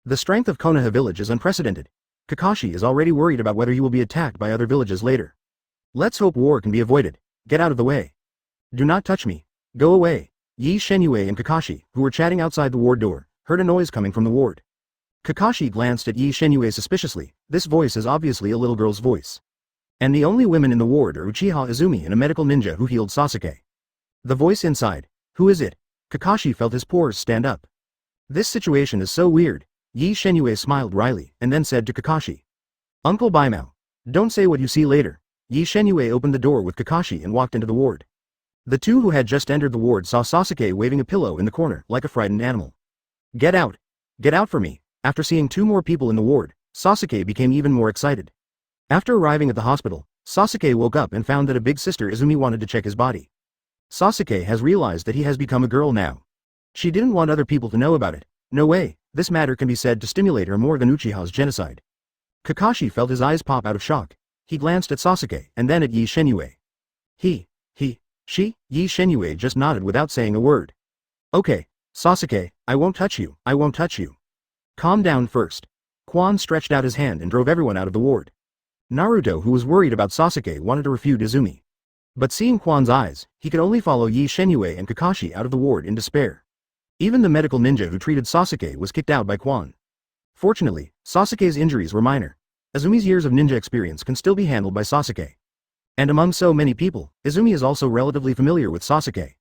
The strength of Konoha village is unprecedented. Kakashi is already worried about whether he will be attacked by other villages later. Let's hope war can be avoided. Get out of the way. Do not touch me. Go away. Ye Shenyue and Kakashi, who were chatting outside the ward door, heard a noise coming from the ward. Kakashi glanced at Ye Shenyue suspiciously. This voice is obviously a little girl's voice. And the only women in the ward are Uchiha Izumi and a medical ninja who healed Sasuke. The voice inside. Who is it? Kakashi felt his pores stand up. This situation is so weird. Ye Shenyue smiled wryly, and then said to Kakashi. Uncle Baimao. Don't say what you see later. Ye Shenyue opened the door with Kakashi and walked into the ward. The two who had just entered the ward saw Sasuke waving a pillow in the corner like a frightened animal. Get out! Get out for me! After seeing two more people in the ward, Sasuke became even more excited. After arriving at the hospital, Sasuke woke up and found that a big sister Izumi wanted to check his body. Sasuke has realized that he has become a girl now. She didn't want other people to know about it. No way, this matter can be said to stimulate her more than Uchiha's genocide. Kakashi felt his eyes pop out of shock. He glanced at Sasuke and then at Ye Shenyue. She? Ye Shenyue just nodded without saying a word. Okay, Sasuke, I won't touch you, I won't touch you. Calm down first. Quan stretched out his hand and drove everyone out of the ward. Naruto, who was worried about Sasuke, wanted to refute Izumi. But seeing Quan's eyes, he could only follow Ye Shenyue and Kakashi out of the ward in despair. Even the medical ninja who treated Sasuke was kicked out by Quan. Fortunately, Sasuke's injuries were minor. Izumi's years of ninja experience can still be handled by Sasuke. And among so many people, Izumi is also relatively familiar with Sasuke.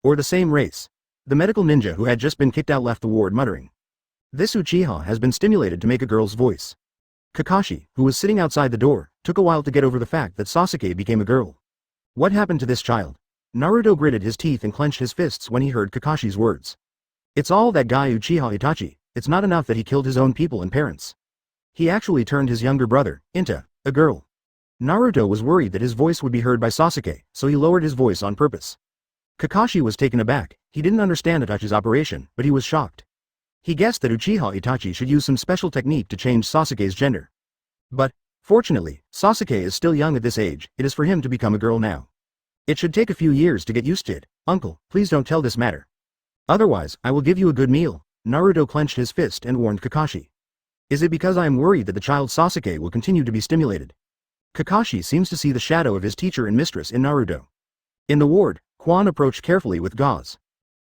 Or the same race. The medical ninja who had just been kicked out left the ward muttering. This Uchiha has been stimulated to make a girl's voice. Kakashi, who was sitting outside the door, took a while to get over the fact that Sasuke became a girl. What happened to this child? Naruto gritted his teeth and clenched his fists when he heard Kakashi's words. It's all that guy Uchiha Itachi. It's not enough that he killed his own people and parents. He actually turned his younger brother into a girl. Naruto was worried that his voice would be heard by Sasuke, so he lowered his voice on purpose. Kakashi was taken aback. He didn't understand Itachi's operation, but he was shocked. He guessed that Uchiha Itachi should use some special technique to change Sasuke's gender. But, fortunately, Sasuke is still young at this age. It is for him to become a girl now. It should take a few years to get used to it. Uncle, please don't tell this matter. Otherwise, I will give you a good meal. Naruto clenched his fist and warned Kakashi. Is it because I am worried that the child Sasuke will continue to be stimulated? Kakashi seems to see the shadow of his teacher and mistress in Naruto. In the ward, Quan approached carefully with gauze.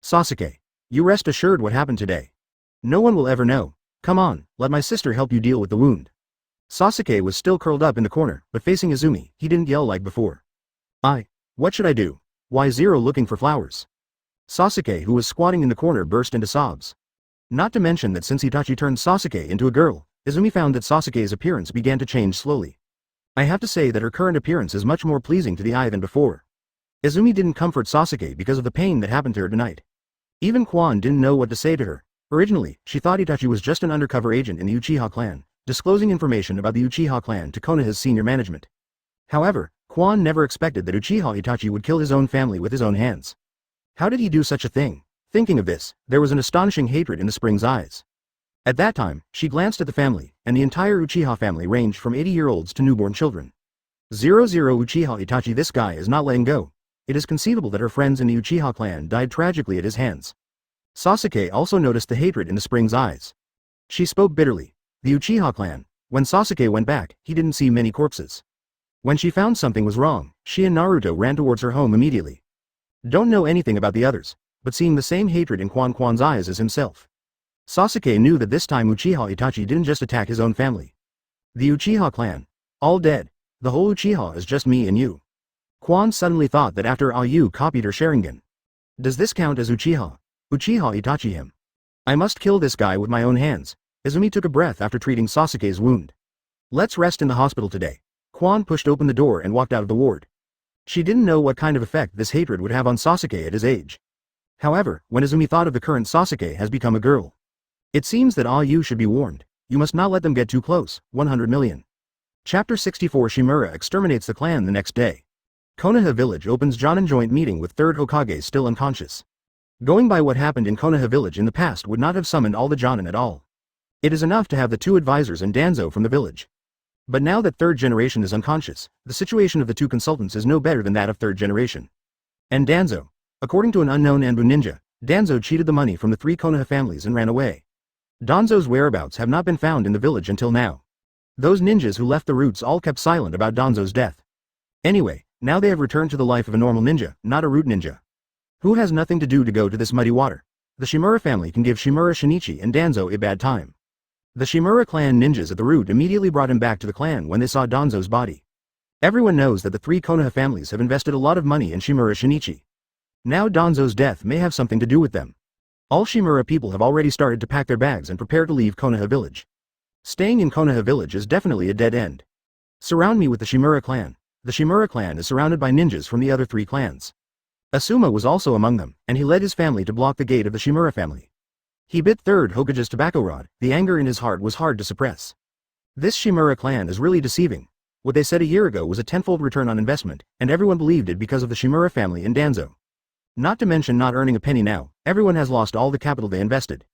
Sasuke, you rest assured what happened today. No one will ever know. Come on, let my sister help you deal with the wound. Sasuke was still curled up in the corner, but facing Izumi, he didn't yell like before. What should I do? Why Zero looking for flowers? Sasuke, who was squatting in the corner, burst into sobs. Not to mention that since Itachi turned Sasuke into a girl, Izumi found that Sasuke's appearance began to change slowly. I have to say that her current appearance is much more pleasing to the eye than before. Izumi didn't comfort Sasuke because of the pain that happened to her tonight. Even Quan didn't know what to say to her. Originally, she thought Itachi was just an undercover agent in the Uchiha clan, disclosing information about the Uchiha clan to Konoha's senior management. However, Quan never expected that Uchiha Itachi would kill his own family with his own hands. How did he do such a thing? Thinking of this, there was an astonishing hatred in the spring's eyes. At that time, she glanced at the family, and the entire Uchiha family ranged from 80-year-olds to newborn children. 00 Uchiha Itachi, this guy is not letting go. It is conceivable that her friends in the Uchiha clan died tragically at his hands. Sasuke also noticed the hatred in the spring's eyes. She spoke bitterly. The Uchiha clan. When Sasuke went back, he didn't see many corpses. When she found something was wrong, she and Naruto ran towards her home immediately. Don't know anything about the others, but seeing the same hatred in Quan's eyes as himself. Sasuke knew that this time Uchiha Itachi didn't just attack his own family. The Uchiha clan. All dead. The whole Uchiha is just me and you. Quan suddenly thought that after Ayu copied her Sharingan. Does this count as Uchiha? Uchiha Itachi him. I must kill this guy with my own hands. Izumi took a breath after treating Sasuke's wound. Let's rest in the hospital today. Quan pushed open the door and walked out of the ward. She didn't know what kind of effect this hatred would have on Sasuke at his age. However, when Izumi thought of the current Sasuke has become a girl. It seems that you should be warned. You must not let them get too close. 100 million. Chapter 64 Shimura exterminates the clan the next day. Konoha village opens Jonin joint meeting with 3rd Hokage still unconscious. Going by what happened in Konoha village in the past would not have summoned all the Jonin at all. It is enough to have the 2 advisors and Danzo from the village. But now that 3rd generation is unconscious, the situation of the 2 consultants is no better than that of 3rd generation. And Danzo. According to an unknown Anbu ninja, Danzo cheated the money from the 3 Konoha families and ran away. Danzo's whereabouts have not been found in the village until now. Those ninjas who left the roots all kept silent about Danzo's death. Anyway, now they have returned to the life of a normal ninja, not a root ninja. Who has nothing to do to go to this muddy water? The Shimura family can give Shimura Shinichi and Danzo a bad time. The Shimura clan ninjas at the root immediately brought him back to the clan when they saw Danzo's body. Everyone knows that the 3 Konoha families have invested a lot of money in Shimura Shinichi. Now Danzo's death may have something to do with them. All Shimura people have already started to pack their bags and prepare to leave Konoha village. Staying in Konoha village is definitely a dead end. Surround me with the Shimura clan. The Shimura clan is surrounded by ninjas from the other 3 clans. Asuma was also among them, and he led his family to block the gate of the Shimura family. He bit 3rd Hokage's tobacco rod. The anger in his heart was hard to suppress. This Shimura clan is really deceiving. What they said a year ago was a tenfold return on investment, and everyone believed it because of the Shimura family and Danzo. Not to mention not earning a penny now, everyone has lost all the capital they invested.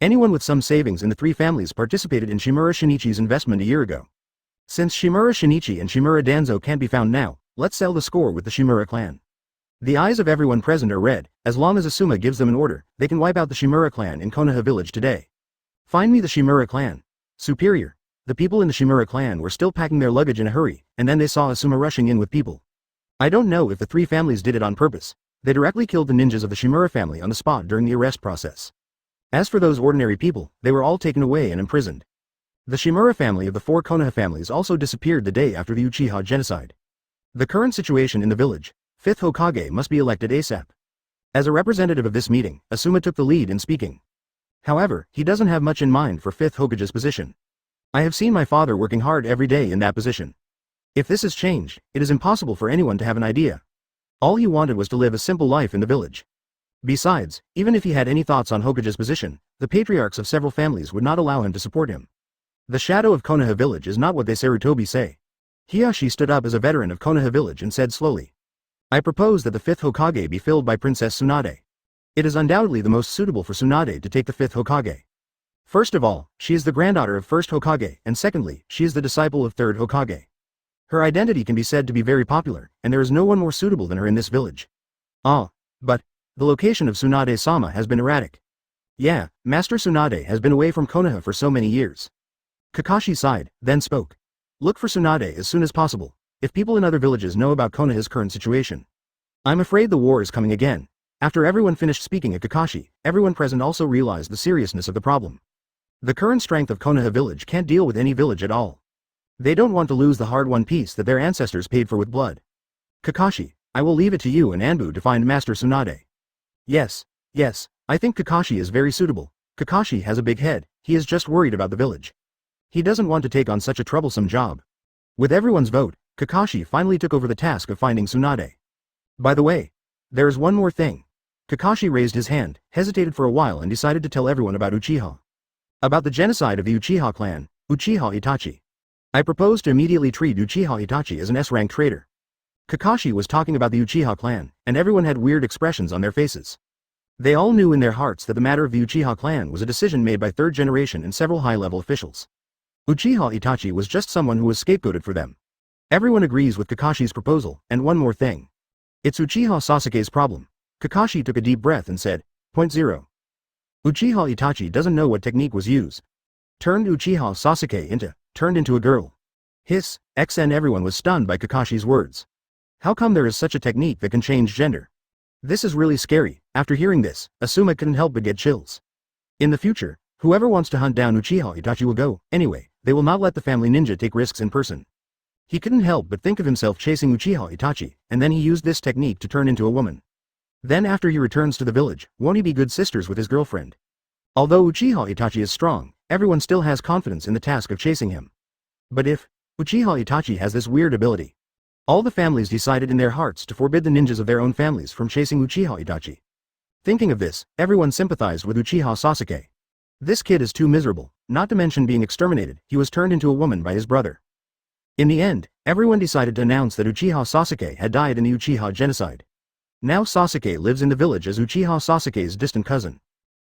Anyone with some savings in the 3 families participated in Shimura Shinichi's investment a year ago. Since Shimura Shinichi and Shimura Danzo can't be found now, let's settle the score with the Shimura clan. The eyes of everyone present are red. As long as Asuma gives them an order, they can wipe out the Shimura clan in Konoha village today. Find me the Shimura clan. Superior. The people in the Shimura clan were still packing their luggage in a hurry, and then they saw Asuma rushing in with people. I don't know if the 3 families did it on purpose. They directly killed the ninjas of the Shimura family on the spot during the arrest process. As for those ordinary people, they were all taken away and imprisoned. The Shimura family of the 4 Konoha families also disappeared the day after the Uchiha genocide. The current situation in the village, 5th Hokage must be elected ASAP. As a representative of this meeting, Asuma took the lead in speaking. However, he doesn't have much in mind for 5th Hokage's position. I have seen my father working hard every day in that position. If this is changed, it is impossible for anyone to have an idea. All he wanted was to live a simple life in the village. Besides, even if he had any thoughts on Hokage's position, the patriarchs of several families would not allow him to support him. The shadow of Konoha village is not what they Sarutobi say. Hiyashi stood up as a veteran of Konoha village and said slowly. I propose that the 5th Hokage be filled by Princess Tsunade. It is undoubtedly the most suitable for Tsunade to take the 5th Hokage. First of all, she is the granddaughter of 1st Hokage, and secondly, she is the disciple of 3rd Hokage. Her identity can be said to be very popular, and there is no one more suitable than her in this village. But the location of Tsunade-sama has been erratic. Yeah, Master Tsunade has been away from Konoha for so many years. Kakashi sighed, then spoke. Look for Tsunade as soon as possible, if people in other villages know about Konoha's current situation. I'm afraid the war is coming again. After everyone finished speaking at Kakashi, everyone present also realized the seriousness of the problem. The current strength of Konoha village can't deal with any village at all. They don't want to lose the hard-won peace that their ancestors paid for with blood. Kakashi, I will leave it to you and Anbu to find Master Tsunade. Yes, I think Kakashi is very suitable. Kakashi has a big head, he is just worried about the village. He doesn't want to take on such a troublesome job. With everyone's vote, Kakashi finally took over the task of finding Tsunade. By the way, there is one more thing. Kakashi raised his hand, hesitated for a while and decided to tell everyone about Uchiha. About the genocide of the Uchiha clan, Uchiha Itachi. I propose to immediately treat Uchiha Itachi as an S-rank traitor. Kakashi was talking about the Uchiha clan, and everyone had weird expressions on their faces. They all knew in their hearts that the matter of the Uchiha clan was a decision made by 3rd generation and several high-level officials. Uchiha Itachi was just someone who was scapegoated for them. Everyone agrees with Kakashi's proposal, and one more thing. It's Uchiha Sasuke's problem. Kakashi took a deep breath and said, Point 0. Uchiha Itachi doesn't know what technique was used. Turned Uchiha Sasuke turned into a girl. Hiss, and everyone was stunned by Kakashi's words. How come there is such a technique that can change gender? This is really scary. After hearing this, Asuma couldn't help but get chills. In the future, whoever wants to hunt down Uchiha Itachi will go. Anyway, they will not let the family ninja take risks in person. He couldn't help but think of himself chasing Uchiha Itachi, and then he used this technique to turn into a woman. Then after he returns to the village, won't he be good sisters with his girlfriend? Although Uchiha Itachi is strong, everyone still has confidence in the task of chasing him. But if Uchiha Itachi has this weird ability, All the families decided in their hearts to forbid the ninjas of their own families from chasing Uchiha Itachi. Thinking of this, everyone sympathized with Uchiha Sasuke. This kid is too miserable, not to mention being exterminated, he was turned into a woman by his brother. In the end, everyone decided to announce that Uchiha Sasuke had died in the Uchiha genocide. Now Sasuke lives in the village as Uchiha Sasuke's distant cousin.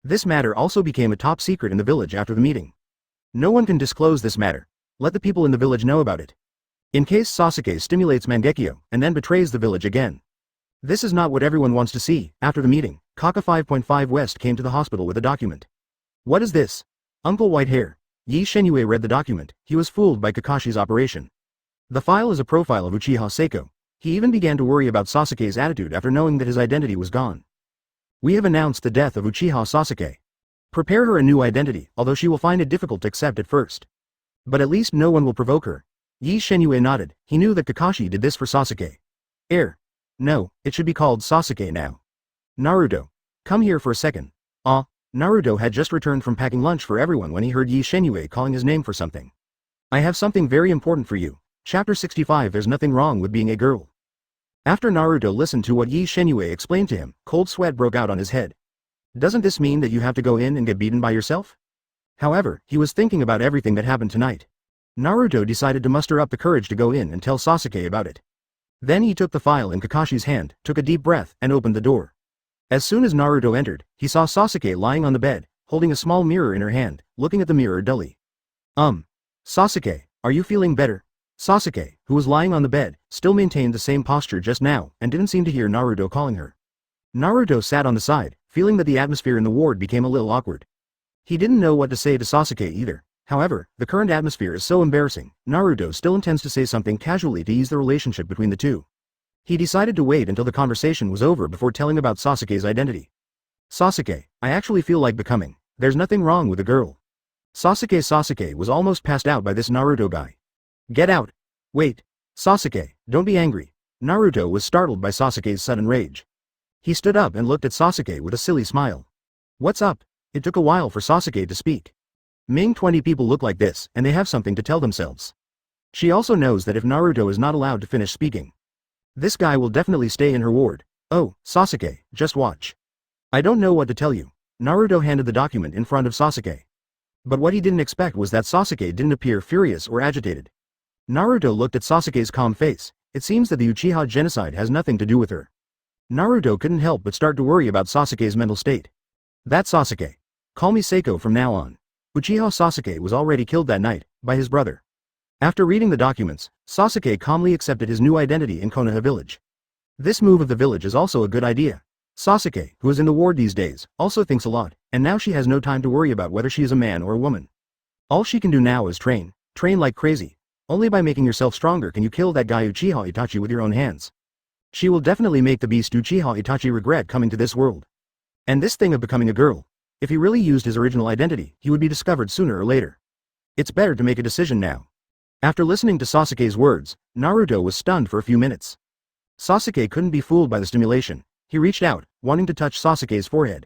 This matter also became a top secret in the village after the meeting. No one can disclose this matter. Let the people in the village know about it. In case Sasuke stimulates Mangekyo and then betrays the village again. This is not what everyone wants to see. After the meeting, Kaka 5.5 West came to the hospital with a document. What is this? Uncle Whitehair. Ye Shenyue read the document. He was fooled by Kakashi's operation. The file is a profile of Uchiha Seiko. He even began to worry about Sasuke's attitude after knowing that his identity was gone. We have announced the death of Uchiha Sasuke. Prepare her a new identity, although she will find it difficult to accept at first. But at least no one will provoke her. Ye Shenyue nodded. He knew that Kakashi did this for Sasuke. No, it should be called Sasuke now. Naruto. Come here for a second. Naruto had just returned from packing lunch for everyone when he heard Ye Shenyue calling his name for something. I have something very important for you. Chapter 65. There's nothing wrong with being a girl. After Naruto listened to what Ye Shenyue explained to him, cold sweat broke out on his head. Doesn't this mean that you have to go in and get beaten by yourself? However, he was thinking about everything that happened tonight. Naruto decided to muster up the courage to go in and tell Sasuke about it. Then he took the file in Kakashi's hand, took a deep breath, and opened the door. As soon as Naruto entered, he saw Sasuke lying on the bed, holding a small mirror in her hand, looking at the mirror dully. Sasuke, are you feeling better? Sasuke, who was lying on the bed, still maintained the same posture just now, and didn't seem to hear Naruto calling her. Naruto sat on the side, feeling that the atmosphere in the ward became a little awkward. He didn't know what to say to Sasuke either. However, the current atmosphere is so embarrassing, Naruto still intends to say something casually to ease the relationship between the two. He decided to wait until the conversation was over before telling about Sasuke's identity. Sasuke, I actually feel like becoming. There's nothing wrong with the girl. Sasuke was almost passed out by this Naruto guy. Get out. Wait. Sasuke, don't be angry. Naruto was startled by Sasuke's sudden rage. He stood up and looked at Sasuke with a silly smile. What's up? It took a while for Sasuke to speak. 20 people look like this, and they have something to tell themselves. She also knows that if Naruto is not allowed to finish speaking, this guy will definitely stay in her ward. Oh, Sasuke, just watch. I don't know what to tell you. Naruto handed the document in front of Sasuke. But what he didn't expect was that Sasuke didn't appear furious or agitated. Naruto looked at Sasuke's calm face. It seems that the Uchiha genocide has nothing to do with her. Naruto couldn't help but start to worry about Sasuke's mental state. That's Sasuke. Call me Seiko from now on. Uchiha Sasuke was already killed that night, by his brother. After reading the documents, Sasuke calmly accepted his new identity in Konoha village. This move of the village is also a good idea. Sasuke, who is in the ward these days, also thinks a lot, and now she has no time to worry about whether she is a man or a woman. All she can do now is train like crazy. Only by making yourself stronger can you kill that guy Uchiha Itachi with your own hands. She will definitely make the beast Uchiha Itachi regret coming to this world. And this thing of becoming a girl. If he really used his original identity, he would be discovered sooner or later. It's better to make a decision now. After listening to Sasuke's words, Naruto was stunned for a few minutes. Sasuke couldn't be fooled by the stimulation. He reached out, wanting to touch Sasuke's forehead.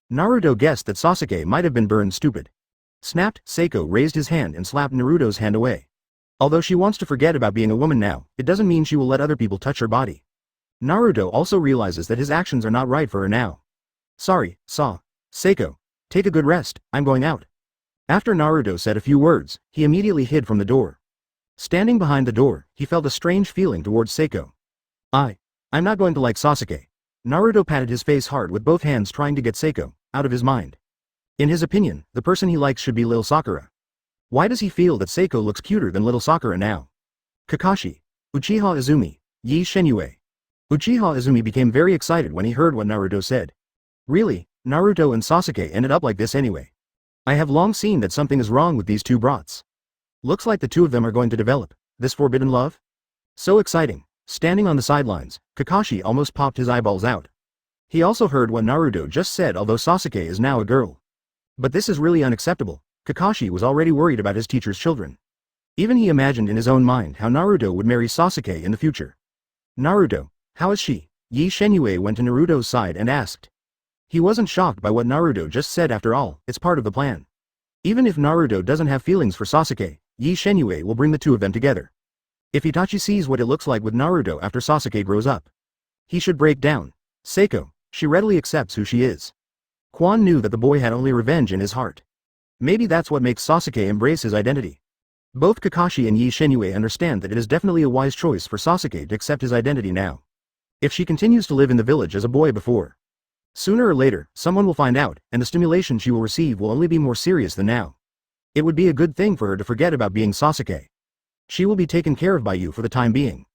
Naruto guessed that Sasuke might have been burned stupid. Snapped, Seiko raised his hand and slapped Naruto's hand away. Although she wants to forget about being a woman now, it doesn't mean she will let other people touch her body. Naruto also realizes that his actions are not right for her now. Sorry, Seiko. Take a good rest, I'm going out. After Naruto said a few words, he immediately hid from the door. Standing behind the door, he felt a strange feeling towards Seiko. I'm not going to like Sasuke. Naruto patted his face hard with both hands trying to get Seiko out of his mind. In his opinion, the person he likes should be Lil Sakura. Why does he feel that Seiko looks cuter than little Sakura now? Kakashi. Uchiha Izumi. Ye Shenyue. Uchiha Izumi became very excited when he heard what Naruto said. Really, Naruto and Sasuke ended up like this anyway. I have long seen that something is wrong with these two brats. Looks like the two of them are going to develop this forbidden love? So exciting. Standing on the sidelines, Kakashi almost popped his eyeballs out. He also heard what Naruto just said, although Sasuke is now a girl. But this is really unacceptable. Kakashi was already worried about his teacher's children. Even he imagined in his own mind how Naruto would marry Sasuke in the future. Naruto, how is she? Ye Shenyue went to Naruto's side and asked. He wasn't shocked by what Naruto just said. After all, it's part of the plan. Even if Naruto doesn't have feelings for Sasuke, Ye Shenyue will bring the two of them together. If Itachi sees what it looks like with Naruto after Sasuke grows up, he should break down. Seiko, she readily accepts who she is. Quan knew that the boy had only revenge in his heart. Maybe that's what makes Sasuke embrace his identity. Both Kakashi and Ye Shenyue understand that it is definitely a wise choice for Sasuke to accept his identity now. If she continues to live in the village as a boy before, sooner or later, someone will find out, and the stimulation she will receive will only be more serious than now. It would be a good thing for her to forget about being Sasuke. She will be taken care of by you for the time being.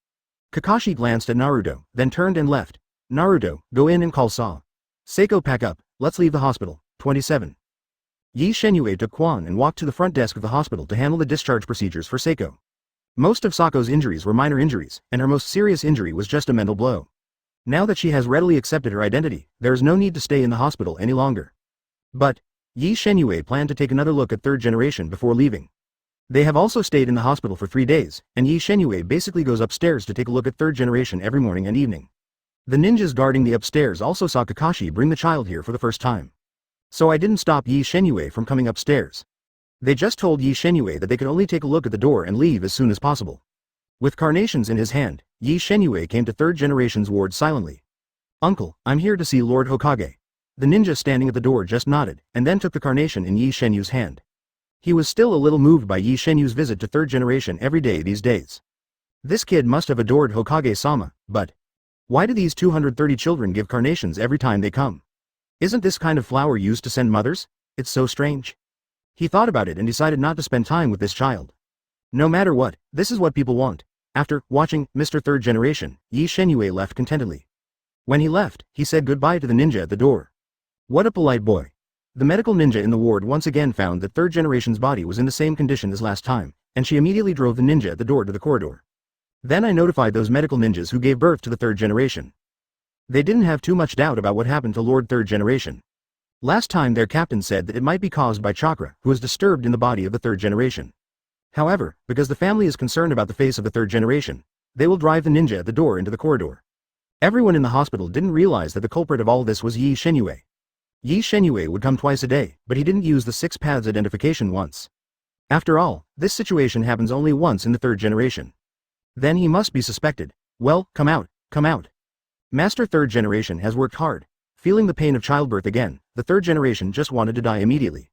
Kakashi glanced at Naruto, then turned and left. Naruto, go in and call Sa. Seiko, pack up, let's leave the hospital. 27. Ye Shenyue took Quan and walked to the front desk of the hospital to handle the discharge procedures for Seiko. Most of Sako's injuries were minor injuries, and her most serious injury was just a mental blow. Now that she has readily accepted her identity, there is no need to stay in the hospital any longer. But Ye Shenyue planned to take another look at third generation before leaving. They have also stayed in the hospital for 3 days, and Ye Shenyue basically goes upstairs to take a look at third generation every morning and evening. The ninjas guarding the upstairs also saw Kakashi bring the child here for the first time. So I didn't stop Ye Shenyue from coming upstairs. They just told Ye Shenyue that they could only take a look at the door and leave as soon as possible. With carnations in his hand, Ye Shenyue came to third generation's ward silently. Uncle, I'm here to see Lord Hokage. The ninja standing at the door just nodded, and then took the carnation in Ye Shenyue's hand. He was still a little moved by Ye Shenyue's visit to third generation every day these days. This kid must have adored Hokage-sama, but why do these 230 children give carnations every time they come? Isn't this kind of flower used to send mothers? It's so strange. He thought about it and decided not to spend time with this child. No matter what, this is what people want. After watching Mr. Third Generation, Ye Shenyue left contentedly. When he left, he said goodbye to the ninja at the door. What a polite boy. The medical ninja in the ward once again found that third generation's body was in the same condition as last time, and she immediately drove the ninja at the door to the corridor. Then I notified those medical ninjas who gave birth to the third generation. They didn't have too much doubt about what happened to Lord Third Generation. Last time their captain said that it might be caused by chakra, who is disturbed in the body of the third generation. However, because the family is concerned about the face of the third generation, they will drive the ninja at the door into the corridor. Everyone in the hospital didn't realize that the culprit of all this was Ye Shenyue. Ye Shenyue would come twice a day, but he didn't use the 6 paths identification once. After all, this situation happens only once in the third generation. Then he must be suspected. Well, come out, come out. Master Third Generation has worked hard. Feeling the pain of childbirth again, the third generation just wanted to die immediately.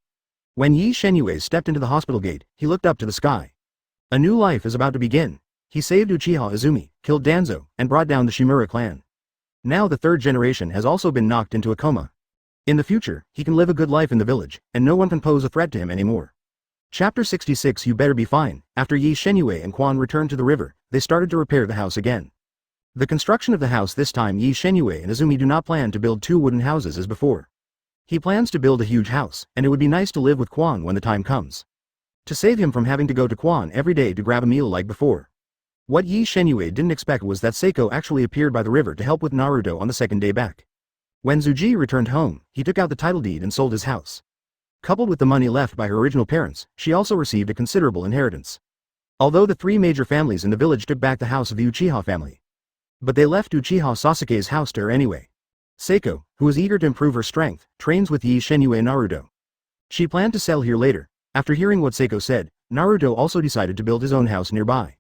When Ye Shenyue stepped into the hospital gate, he looked up to the sky. A new life is about to begin. He saved Uchiha Izumi, killed Danzo, and brought down the Shimura clan. Now the third generation has also been knocked into a coma. In the future, he can live a good life in the village, and no one can pose a threat to him anymore. Chapter 66. You better be fine. After Ye Shenyue and Quan returned to the river, they started to repair the house again. The construction of the house this time, Ye Shenyue and Izumi do not plan to build 2 wooden houses as before. He plans to build a huge house, and it would be nice to live with Quan when the time comes. To save him from having to go to Quan every day to grab a meal like before. What Ye Shenyue didn't expect was that Seiko actually appeared by the river to help with Naruto on the second day back. When Tsuji returned home, he took out the title deed and sold his house. Coupled with the money left by her original parents, she also received a considerable inheritance. Although the 3 major families in the village took back the house of the Uchiha family. But they left Uchiha Sasuke's house to her anyway. Seiko, who is eager to improve her strength, trains with Ye Shenyue and Naruto. She planned to sell here later. After hearing what Seiko said, Naruto also decided to build his own house nearby.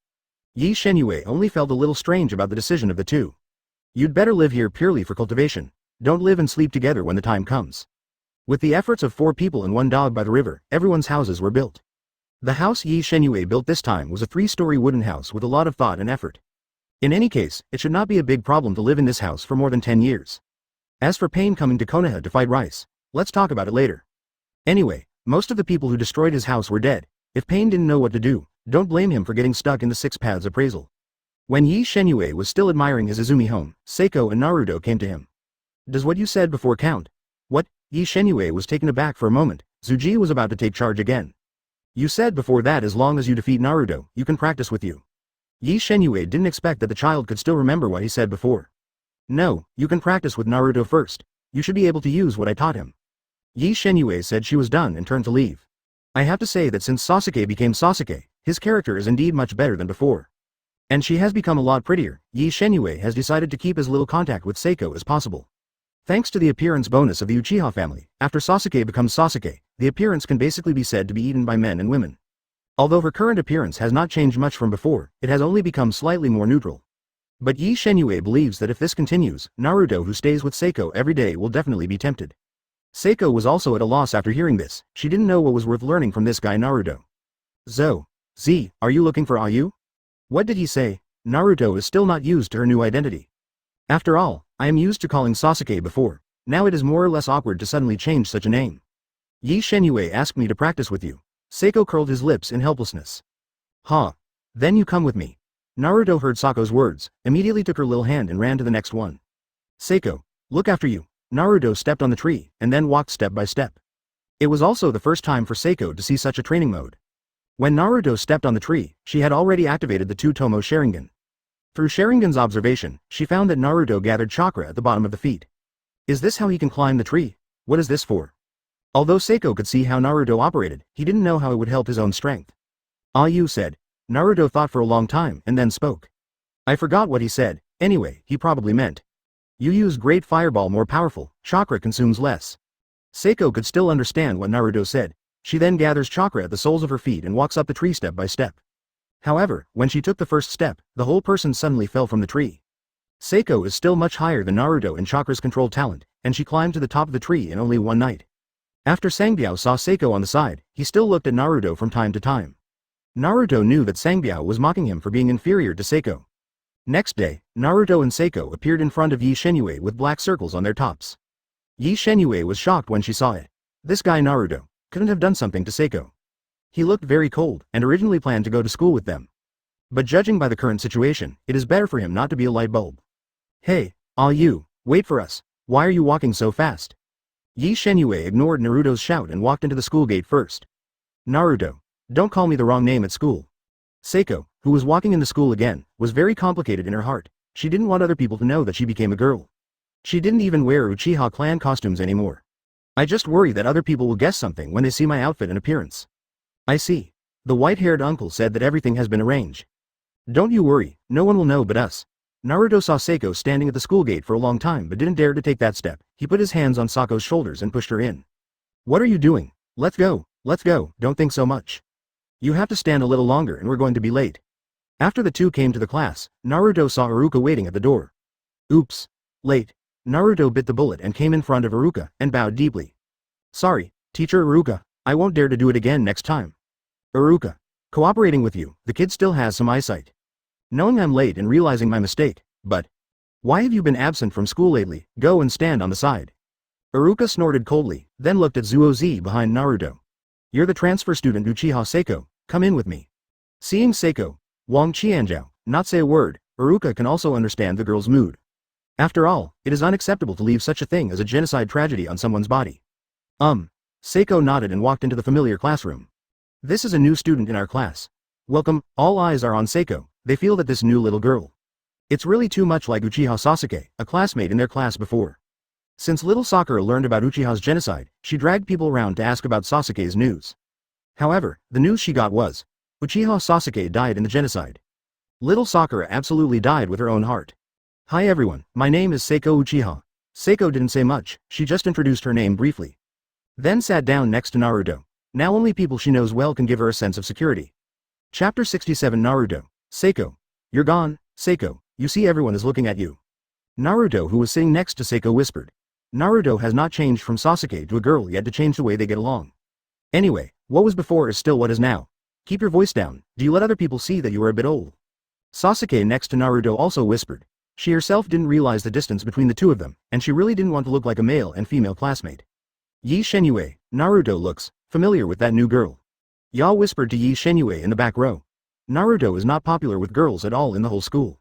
Ye Shenyue only felt a little strange about the decision of the two. You'd better live here purely for cultivation. Don't live and sleep together when the time comes. With the efforts of 4 people and 1 dog by the river, everyone's houses were built. The house Ye Shenyue built this time was a 3-story wooden house with a lot of thought and effort. In any case, it should not be a big problem to live in this house for more than 10 years. As for Pain coming to Konoha to fight Rice, let's talk about it later. Anyway, most of the people who destroyed his house were dead. If Pain didn't know what to do, don't blame him for getting stuck in the 6 paths appraisal. When Ye Shenyue was still admiring his Izumi home, Seiko and Naruto came to him. Does what you said before count? What? Ye Shenyue was taken aback for a moment. Tsuji was about to take charge again. You said before that as long as you defeat Naruto, you can practice with you. Ye Shenyue didn't expect that the child could still remember what he said before. No, you can practice with Naruto first. You should be able to use what I taught him. Ye Shenyue said she was done and turned to leave. I have to say that since Sasuke became Sasuke, his character is indeed much better than before. And she has become a lot prettier. Ye Shenyue has decided to keep as little contact with Seiko as possible. Thanks to the appearance bonus of the Uchiha family, after Sasuke becomes Sasuke, the appearance can basically be said to be eaten by men and women. Although her current appearance has not changed much from before, it has only become slightly more neutral. But Ye Shenyue believes that if this continues, Naruto who stays with Seiko every day will definitely be tempted. Seiko was also at a loss after hearing this. She didn't know what was worth learning from this guy Naruto. Z, are you looking for Ayu? What did he say? Naruto is still not used to her new identity. After all, I am used to calling Sasuke before. Now it is more or less awkward to suddenly change such a name. Ye Shenyue asked me to practice with you. Seiko curled his lips in helplessness. Huh. Then you come with me. Naruto heard Sako's words, immediately took her little hand and ran to the next one. Seiko, look after you. Naruto stepped on the tree, and then walked step by step. It was also the first time for Seiko to see such a training mode. When Naruto stepped on the tree, she had already activated the two-tomo Sharingan. Through Sharingan's observation, she found that Naruto gathered chakra at the bottom of the feet. Is this how he can climb the tree? What is this for? Although Seiko could see how Naruto operated, he didn't know how it would help his own strength. Ayu said. Naruto thought for a long time and then spoke. I forgot what he said. Anyway, he probably meant. You use great fireball more powerful, chakra consumes less. Seiko could still understand what Naruto said. She then gathers chakra at the soles of her feet and walks up the tree step by step. However, when she took the first step, the whole person suddenly fell from the tree. Seiko is still much higher than Naruto in chakra's control talent, and she climbed to the top of the tree in only one night. After Sangbiao saw Seiko on the side, he still looked at Naruto from time to time. Naruto knew that Sangbiao was mocking him for being inferior to Seiko. Next day, Naruto and Seiko appeared in front of Ye Shenyue with black circles on their tops. Ye Shenyue was shocked when she saw it. This guy Naruto couldn't have done something to Seiko. He looked very cold and originally planned to go to school with them. But judging by the current situation, it is better for him not to be a light bulb. Hey, you, wait for us. Why are you walking so fast? Ye Shenyue ignored Naruto's shout and walked into the school gate first. Naruto, don't call me the wrong name at school. Seiko, who was walking into school again, was very complicated in her heart. She didn't want other people to know that she became a girl. She didn't even wear Uchiha clan costumes anymore. I just worry that other people will guess something when they see my outfit and appearance. I see. The white-haired uncle said that everything has been arranged. Don't you worry, no one will know but us. Naruto saw Seiko standing at the school gate for a long time but didn't dare to take that step. He put his hands on Sako's shoulders and pushed her in. What are you doing? Let's go, don't think so much. You have to stand a little longer and we're going to be late. After the two came to the class, Naruto saw Iruka waiting at the door. Oops. Late. Naruto bit the bullet and came in front of Iruka and bowed deeply. Sorry, teacher Iruka, I won't dare to do it again next time. Iruka. Cooperating with you, the kid still has some eyesight. Knowing I'm late and realizing my mistake, but why have you been absent from school lately? Go and stand on the side. Iruka snorted coldly, then looked at Zuozi behind Naruto. You're the transfer student Uchiha Seiko, come in with me. Seeing Seiko, Wang Qianzhao, not say a word, Iruka can also understand the girl's mood. After all, it is unacceptable to leave such a thing as a genocide tragedy on someone's body. Seiko nodded and walked into the familiar classroom. This is a new student in our class. Welcome, all eyes are on Seiko, they feel that this new little girl. It's really too much like Uchiha Sasuke, a classmate in their class before. Since little Sakura learned about Uchiha's genocide, she dragged people around to ask about Sasuke's news. However, the news she got was, Uchiha Sasuke died in the genocide. Little Sakura absolutely died with her own heart. Hi everyone, my name is Seiko Uchiha. Seiko didn't say much, she just introduced her name briefly. Then sat down next to Naruto. Now only people she knows well can give her a sense of security. Chapter 67 Naruto. Seiko. You're gone, Seiko, you see everyone is looking at you. Naruto, who was sitting next to Seiko, whispered. Naruto has not changed from Sasuke to a girl yet to change the way they get along. Anyway, what was before is still what is now. Keep your voice down, do you let other people see that you are a bit old? Sasuke next to Naruto also whispered. She herself didn't realize the distance between the two of them, and she really didn't want to look like a male and female classmate. Ye Shenyue, Naruto looks familiar with that new girl. Ya whispered to Ye Shenyue in the back row. Naruto is not popular with girls at all in the whole school.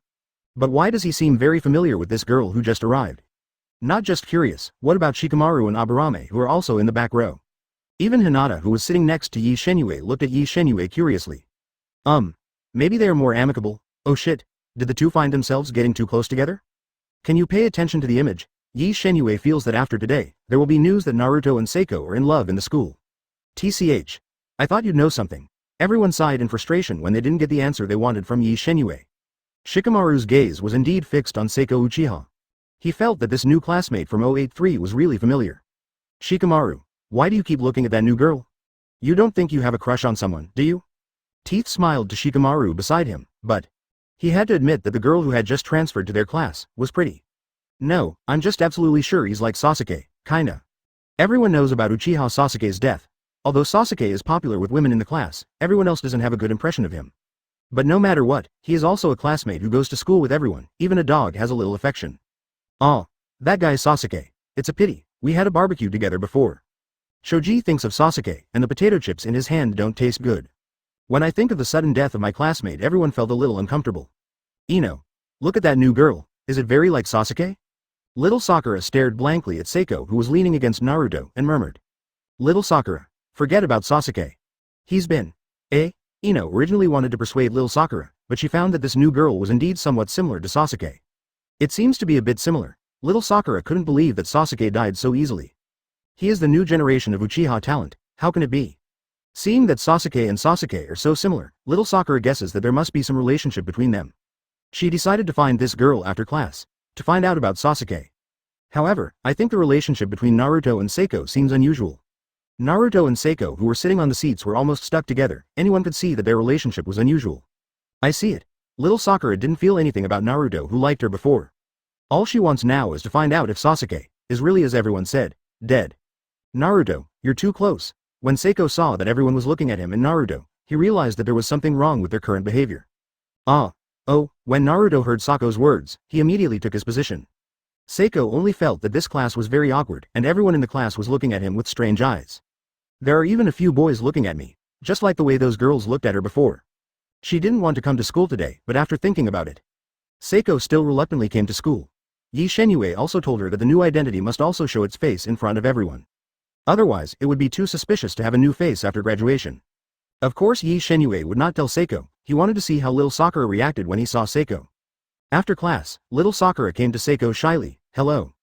But why does he seem very familiar with this girl who just arrived? Not just curious, what about Shikamaru and Aburame who are also in the back row? Even Hinata, who was sitting next to Ye Shenyue, looked at Ye Shenyue curiously. Maybe they are more amicable. Oh shit, did the two find themselves getting too close together? Can you pay attention to the image? Ye Shenyue feels that after today, there will be news that Naruto and Seiko are in love in the school. TCH. I thought you'd know something. Everyone sighed in frustration when they didn't get the answer they wanted from Ye Shenyue. Shikamaru's gaze was indeed fixed on Seiko Uchiha. He felt that this new classmate from 083 was really familiar. Shikamaru, why do you keep looking at that new girl? You don't think you have a crush on someone, do you? Teeth smiled to Shikamaru beside him, but he had to admit that the girl who had just transferred to their class was pretty. No, I'm just absolutely sure he's like Sasuke, kinda. Everyone knows about Uchiha Sasuke's death. Although Sasuke is popular with women in the class, everyone else doesn't have a good impression of him. But no matter what, he is also a classmate who goes to school with everyone, even a dog has a little affection. Oh, that guy is Sasuke. It's a pity, we had a barbecue together before. Shoji thinks of Sasuke, and the potato chips in his hand don't taste good. When I think of the sudden death of my classmate, everyone felt a little uncomfortable. Ino. Look at that new girl, is it very like Sasuke? Little Sakura stared blankly at Seiko, who was leaning against Naruto, and murmured. Little Sakura. Forget about Sasuke. He's been. Ino originally wanted to persuade little Sakura, but she found that this new girl was indeed somewhat similar to Sasuke. It seems to be a bit similar. Little Sakura couldn't believe that Sasuke died so easily. He is the new generation of Uchiha talent, how can it be? Seeing that Sasuke and Sasuke are so similar, little Sakura guesses that there must be some relationship between them. She decided to find this girl after class, to find out about Sasuke. However, I think the relationship between Naruto and Seiko seems unusual. Naruto and Seiko, who were sitting on the seats, were almost stuck together. Anyone could see that their relationship was unusual. I see it. Little Sakura didn't feel anything about Naruto, who liked her before. All she wants now is to find out if Sasuke is really, as everyone said, dead. Naruto, you're too close. When Seiko saw that everyone was looking at him and Naruto, he realized that there was something wrong with their current behavior. When Naruto heard Sako's words, he immediately took his position. Seiko only felt that this class was very awkward, and everyone in the class was looking at him with strange eyes. There are even a few boys looking at me, just like the way those girls looked at her before. She didn't want to come to school today, but after thinking about it, Seiko still reluctantly came to school. Ye Shenyue also told her that the new identity must also show its face in front of everyone. Otherwise, it would be too suspicious to have a new face after graduation. Of course, Ye Shenyue would not tell Seiko. He wanted to see how little Sakura reacted when he saw Seiko. After class, little Sakura came to Seiko shyly. Hello.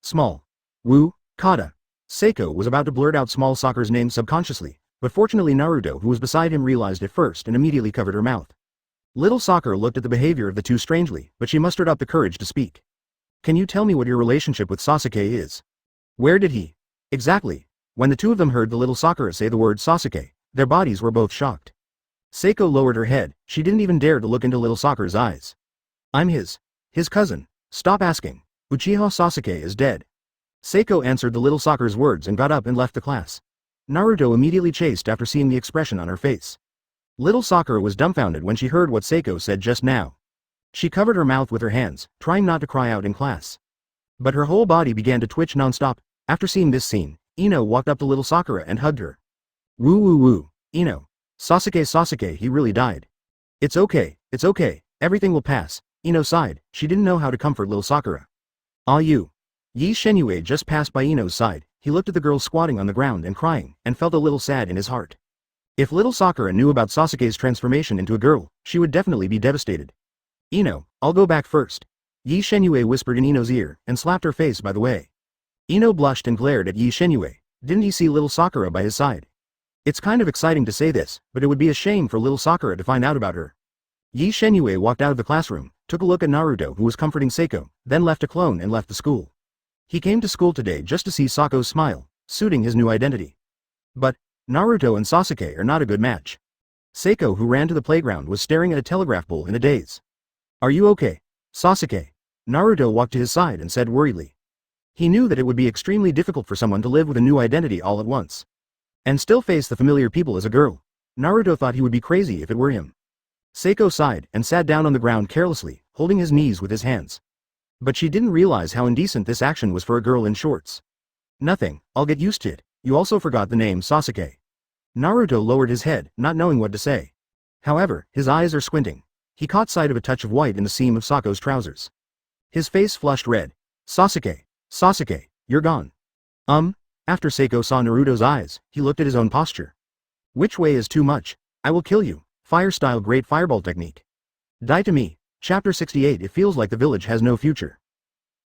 Small. Woo, Kata. Seiko was about to blurt out small Sakura's name subconsciously, but fortunately Naruto, who was beside him, realized it first and immediately covered her mouth. Little Sakura looked at the behavior of the two strangely, but she mustered up the courage to speak. Can you tell me what your relationship with Sasuke is? Where did he? Exactly. When the two of them heard the little Sakura say the word Sasuke, their bodies were both shocked. Seiko lowered her head. She didn't even dare to look into little Sakura's eyes. I'm his cousin. Stop asking. Uchiha Sasuke is dead. Seiko answered the little Sakura's words and got up and left the class. Naruto immediately chased after seeing the expression on her face. Little Sakura was dumbfounded when she heard what Seiko said just now. She covered her mouth with her hands, trying not to cry out in class. But her whole body began to twitch non-stop. After seeing this scene, Ino walked up to little Sakura and hugged her. Woo woo woo, Ino. Sasuke, he really died. It's okay, everything will pass. Ino sighed. She didn't know how to comfort little Sakura. You. Ye Shenyue just passed by Ino's side. He looked at the girl squatting on the ground and crying, and felt a little sad in his heart. If little Sakura knew about Sasuke's transformation into a girl, she would definitely be devastated. Ino, I'll go back first. Ye Shenyue whispered in Ino's ear, and slapped her face by the way. Ino blushed and glared at Ye Shenyue. Didn't he see little Sakura by his side? It's kind of exciting to say this, but it would be a shame for little Sakura to find out about her. Ye Shenyue walked out of the classroom, took a look at Naruto, who was comforting Seiko, then left a clone and left the school. He came to school today just to see Sako's smile, suiting his new identity. But Naruto and Sasuke are not a good match. Seiko, who ran to the playground, was staring at a telegraph pole in a daze. Are you okay, Sasuke? Naruto walked to his side and said worriedly. He knew that it would be extremely difficult for someone to live with a new identity all at once, and still face the familiar people as a girl. Naruto thought he would be crazy if it were him. Seiko sighed and sat down on the ground carelessly, holding his knees with his hands. But she didn't realize how indecent this action was for a girl in shorts. Nothing, I'll get used to it. You also forgot the name Sasuke. Naruto lowered his head, not knowing what to say. However, his eyes are squinting. He caught sight of a touch of white in the seam of Sako's trousers. His face flushed red. Sasuke, you're gone. After Seiko saw Naruto's eyes, he looked at his own posture. Which way is too much? I will kill you. Fire style great fireball technique. Die to me. Chapter 68. It feels like the village has no future.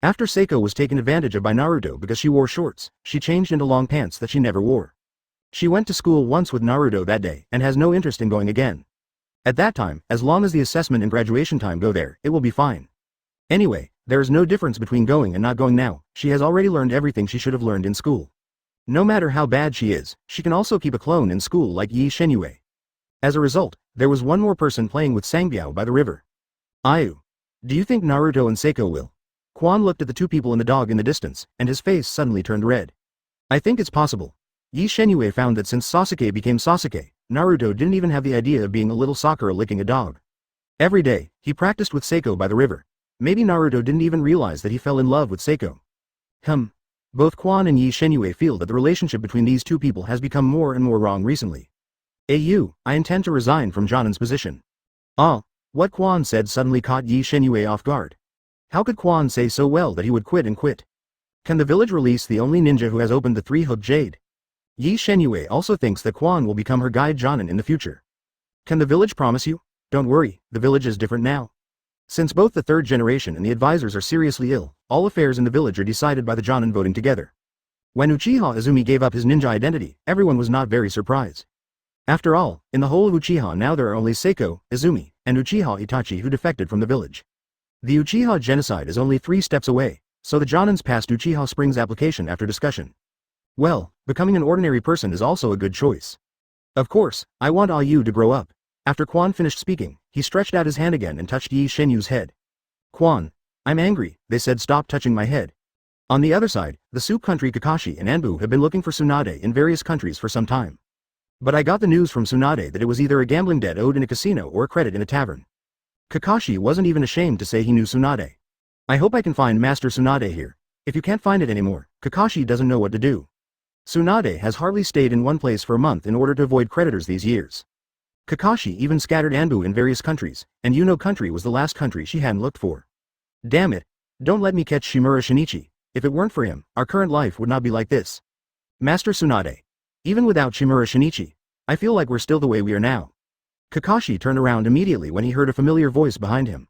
After Seiko was taken advantage of by Naruto because she wore shorts, she changed into long pants that she never wore. She went to school once with Naruto that day and has no interest in going again. At that time, as long as the assessment and graduation time go there, it will be fine. Anyway, there is no difference between going and not going now. She has already learned everything she should have learned in school. No matter how bad she is, she can also keep a clone in school like Ye Shenyue. As a result, there was one more person playing with Sangbiao by the river. Ayu. Do you think Naruto and Seiko will? Quan looked at the two people and the dog in the distance, and his face suddenly turned red. I think it's possible. Ye Shenyue found that since Sasuke became Sasuke, Naruto didn't even have the idea of being a little Sakura licking a dog. Every day, he practiced with Seiko by the river. Maybe Naruto didn't even realize that he fell in love with Seiko. Both Quan and Ye Shenyue feel that the relationship between these two people has become more and more wrong recently. I intend to resign from Jonan's position. What Quan said suddenly caught Ye Shenyue off guard. How could Quan say so well that he would quit and quit? Can the village release the only ninja who has opened the three-hook jade? Ye Shenyue also thinks that Quan will become her guide Jonin in the future. Can the village promise you? Don't worry, the village is different now. Since both the third generation and the advisors are seriously ill, all affairs in the village are decided by the Jonin voting together. When Uchiha Izumi gave up his ninja identity, everyone was not very surprised. After all, in the whole of Uchiha now there are only Seiko, Izumi, and Uchiha Itachi who defected from the village. The Uchiha genocide is only 3 steps away, so the Jonins passed Uchiha Spring's application after discussion. Well, becoming an ordinary person is also a good choice. Of course, I want Ayu to grow up. After Quan finished speaking, he stretched out his hand again and touched Ye Shenyue's head. Quan, I'm angry, they said, stop touching my head. On the other side, the soup country Kakashi and Anbu have been looking for Tsunade in various countries for some time. But I got the news from Tsunade that it was either a gambling debt owed in a casino or a credit in a tavern. Kakashi wasn't even ashamed to say he knew Tsunade. I hope I can find Master Tsunade here. If you can't find it anymore, Kakashi doesn't know what to do. Tsunade has hardly stayed in one place for a month in order to avoid creditors these years. Kakashi even scattered Anbu in various countries, and Yuno country was the last country she hadn't looked for. Damn it, don't let me catch Shimura Shinichi. If it weren't for him, our current life would not be like this. Master Tsunade. Even without Shimura Shinichi, I feel like we're still the way we are now. Kakashi turned around immediately when he heard a familiar voice behind him.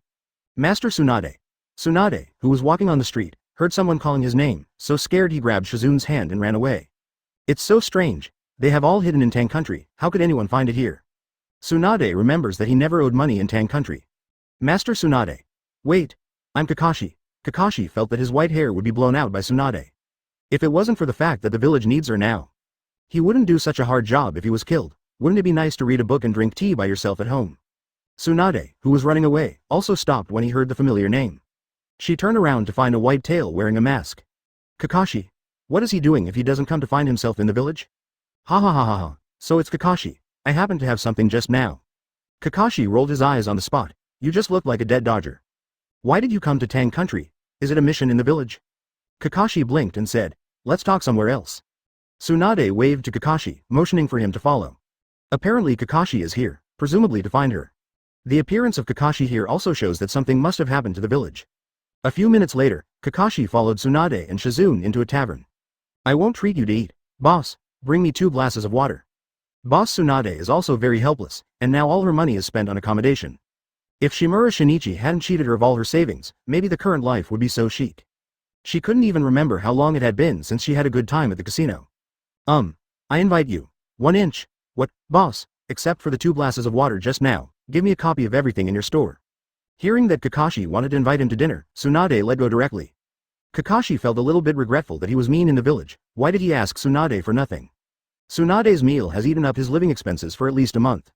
Master Tsunade. Tsunade, who was walking on the street, heard someone calling his name, so scared he grabbed Shizun's hand and ran away. It's so strange. They have all hidden in Tang country, how could anyone find it here? Tsunade remembers that he never owed money in Tang country. Master Tsunade. Wait. I'm Kakashi. Kakashi felt that his white hair would be blown out by Tsunade. If it wasn't for the fact that the village needs her now. He wouldn't do such a hard job if he was killed. Wouldn't it be nice to read a book and drink tea by yourself at home? Tsunade, who was running away, also stopped when he heard the familiar name. She turned around to find a white tail wearing a mask. Kakashi. What is he doing if he doesn't come to find himself in the village? Ha ha ha ha ha. So it's Kakashi. I happen to have something just now. Kakashi rolled his eyes on the spot. You just look like a dead dodger. Why did you come to Tang country? Is it a mission in the village? Kakashi blinked and said, let's talk somewhere else. Tsunade waved to Kakashi, motioning for him to follow. Apparently Kakashi is here, presumably to find her. The appearance of Kakashi here also shows that something must have happened to the village. A few minutes later, Kakashi followed Tsunade and Shizun into a tavern. I won't treat you to eat. Boss, bring me 2 glasses of water. Boss Tsunade is also very helpless, and now all her money is spent on accommodation. If Shimura Shinichi hadn't cheated her of all her savings, maybe the current life would be so chic. She couldn't even remember how long it had been since she had a good time at the casino. I invite you. 1 inch. What, boss, except for the 2 glasses of water just now, give me a copy of everything in your store. Hearing that Kakashi wanted to invite him to dinner, Tsunade let go directly. Kakashi felt a little bit regretful that he was mean in the village. Why did he ask Tsunade for nothing? Tsunade's meal has eaten up his living expenses for at least a month.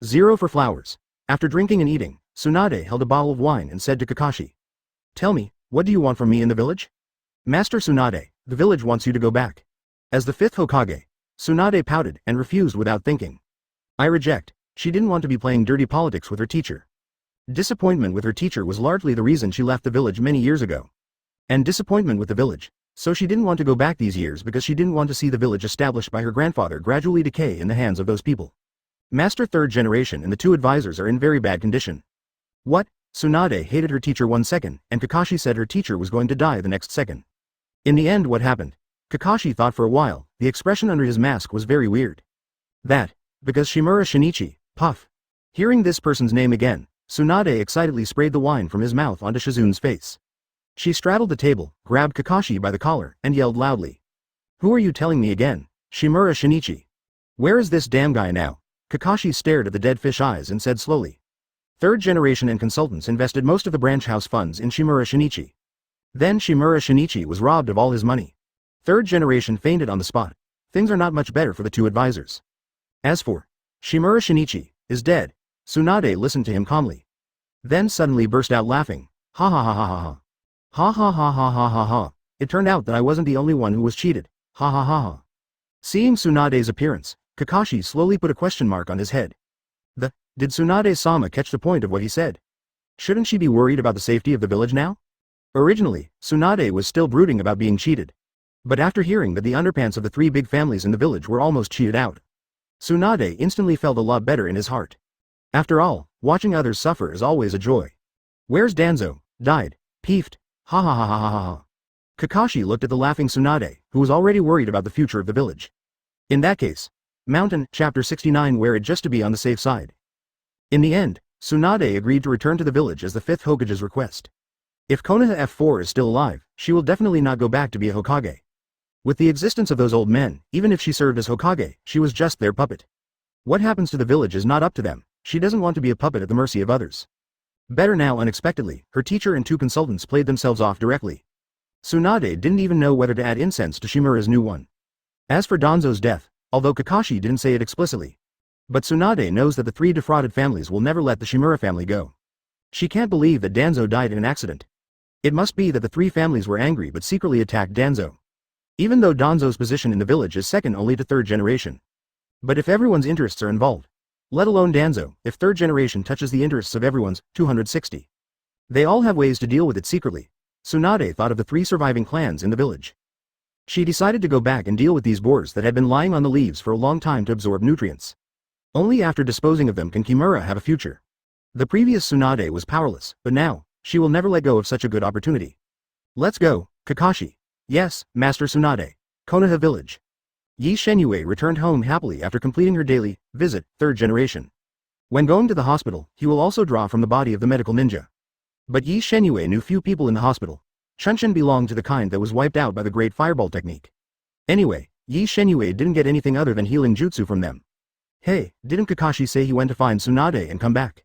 0 for flowers. After drinking and eating, Tsunade held a bottle of wine and said to Kakashi. Tell me, what do you want from me in the village? Master Tsunade, the village wants you to go back. As the 5th Hokage, Tsunade pouted and refused without thinking. I reject. She didn't want to be playing dirty politics with her teacher. Disappointment with her teacher was largely the reason she left the village many years ago. And disappointment with the village. So she didn't want to go back these years because she didn't want to see the village established by her grandfather gradually decay in the hands of those people. Master 3rd generation and the 2 advisors are in very bad condition. What? Tsunade hated her teacher 1 second, and Kakashi said her teacher was going to die the next second. In the end, what happened? Kakashi thought for a while. The expression under his mask was very weird. That, because Shimura Shinichi, puff. Hearing this person's name again, Tsunade excitedly sprayed the wine from his mouth onto Shizun's face. She straddled the table, grabbed Kakashi by the collar, and yelled loudly. Who are you telling me again? Shimura Shinichi. Where is this damn guy now? Kakashi stared at the dead fish eyes and said slowly. 3rd generation and consultants invested most of the branch house funds in Shimura Shinichi. Then Shimura Shinichi was robbed of all his money. 3rd generation fainted on the spot. Things are not much better for the 2 advisors. As for Shimura Shinichi, is dead. Tsunade listened to him calmly. Then suddenly burst out laughing. Ha ha ha ha ha ha. Ha ha ha ha ha ha ha. It turned out that I wasn't the only one who was cheated. Ha ha ha ha. Seeing Tsunade's appearance, Kakashi slowly put a question mark on his head. Did Tsunade-sama catch the point of what he said? Shouldn't she be worried about the safety of the village now? Originally, Tsunade was still brooding about being cheated. But after hearing that the underpants of the three big families in the village were almost cheated out, Tsunade instantly felt a lot better in his heart. After all, watching others suffer is always a joy. Where's Danzo? Died. Peefed. Ha ha ha ha ha ha. Kakashi looked at the laughing Tsunade, who was already worried about the future of the village. In that case, Mountain, Chapter 69, wear it just to be on the safe side. In the end, Tsunade agreed to return to the village as the 5th Hokage's request. If Konoha F4 is still alive, she will definitely not go back to be a Hokage. With the existence of those old men, even if she served as Hokage, she was just their puppet. What happens to the village is not up to them. She doesn't want to be a puppet at the mercy of others. Better now. Unexpectedly, her teacher and 2 consultants played themselves off directly. Tsunade didn't even know whether to add incense to Shimura's new one. As for Danzo's death, although Kakashi didn't say it explicitly, but Tsunade knows that the 3 defrauded families will never let the Shimura family go. She can't believe that Danzo died in an accident. It must be that the 3 families were angry but secretly attacked Danzo. Even though Danzo's position in the village is second only to 3rd generation. But if everyone's interests are involved, let alone Danzo, if 3rd generation touches the interests of everyone's, 260. They all have ways to deal with it secretly. Tsunade thought of the 3 surviving clans in the village. She decided to go back and deal with these boars that had been lying on the leaves for a long time to absorb nutrients. Only after disposing of them can Kimura have a future. The previous Tsunade was powerless, but now, she will never let go of such a good opportunity. Let's go, Kakashi. Yes, Master Tsunade. Konoha Village. Ye Shenyue returned home happily after completing her daily visit, 3rd generation. When going to the hospital, he will also draw from the body of the medical ninja. But Ye Shenyue knew few people in the hospital. Chunshin belonged to the kind that was wiped out by the Great Fireball technique. Anyway, Ye Shenyue didn't get anything other than healing jutsu from them. Hey, didn't Kakashi say he went to find Tsunade and come back?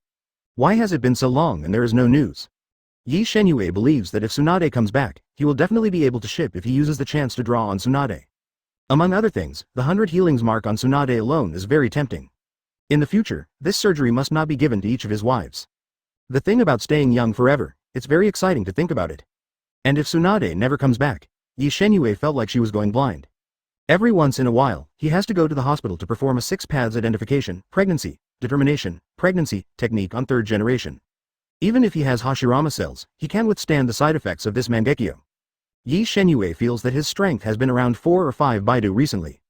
Why has it been so long and there is no news? Ye Shenyue believes that if Tsunade comes back, he will definitely be able to ship if he uses the chance to draw on Tsunade. Among other things, the 100 healings mark on Tsunade alone is very tempting. In the future, this surgery must not be given to each of his wives. The thing about staying young forever, it's very exciting to think about it. And if Tsunade never comes back, Ye Shenyue felt like she was going blind. Every once in a while, he has to go to the hospital to perform a 6 paths identification, pregnancy, determination, pregnancy, technique on 3rd generation. Even if he has Hashirama cells, he can withstand the side effects of this Mangekyo. Ye Shenyue feels that his strength has been around 4 or 5 Baidu recently.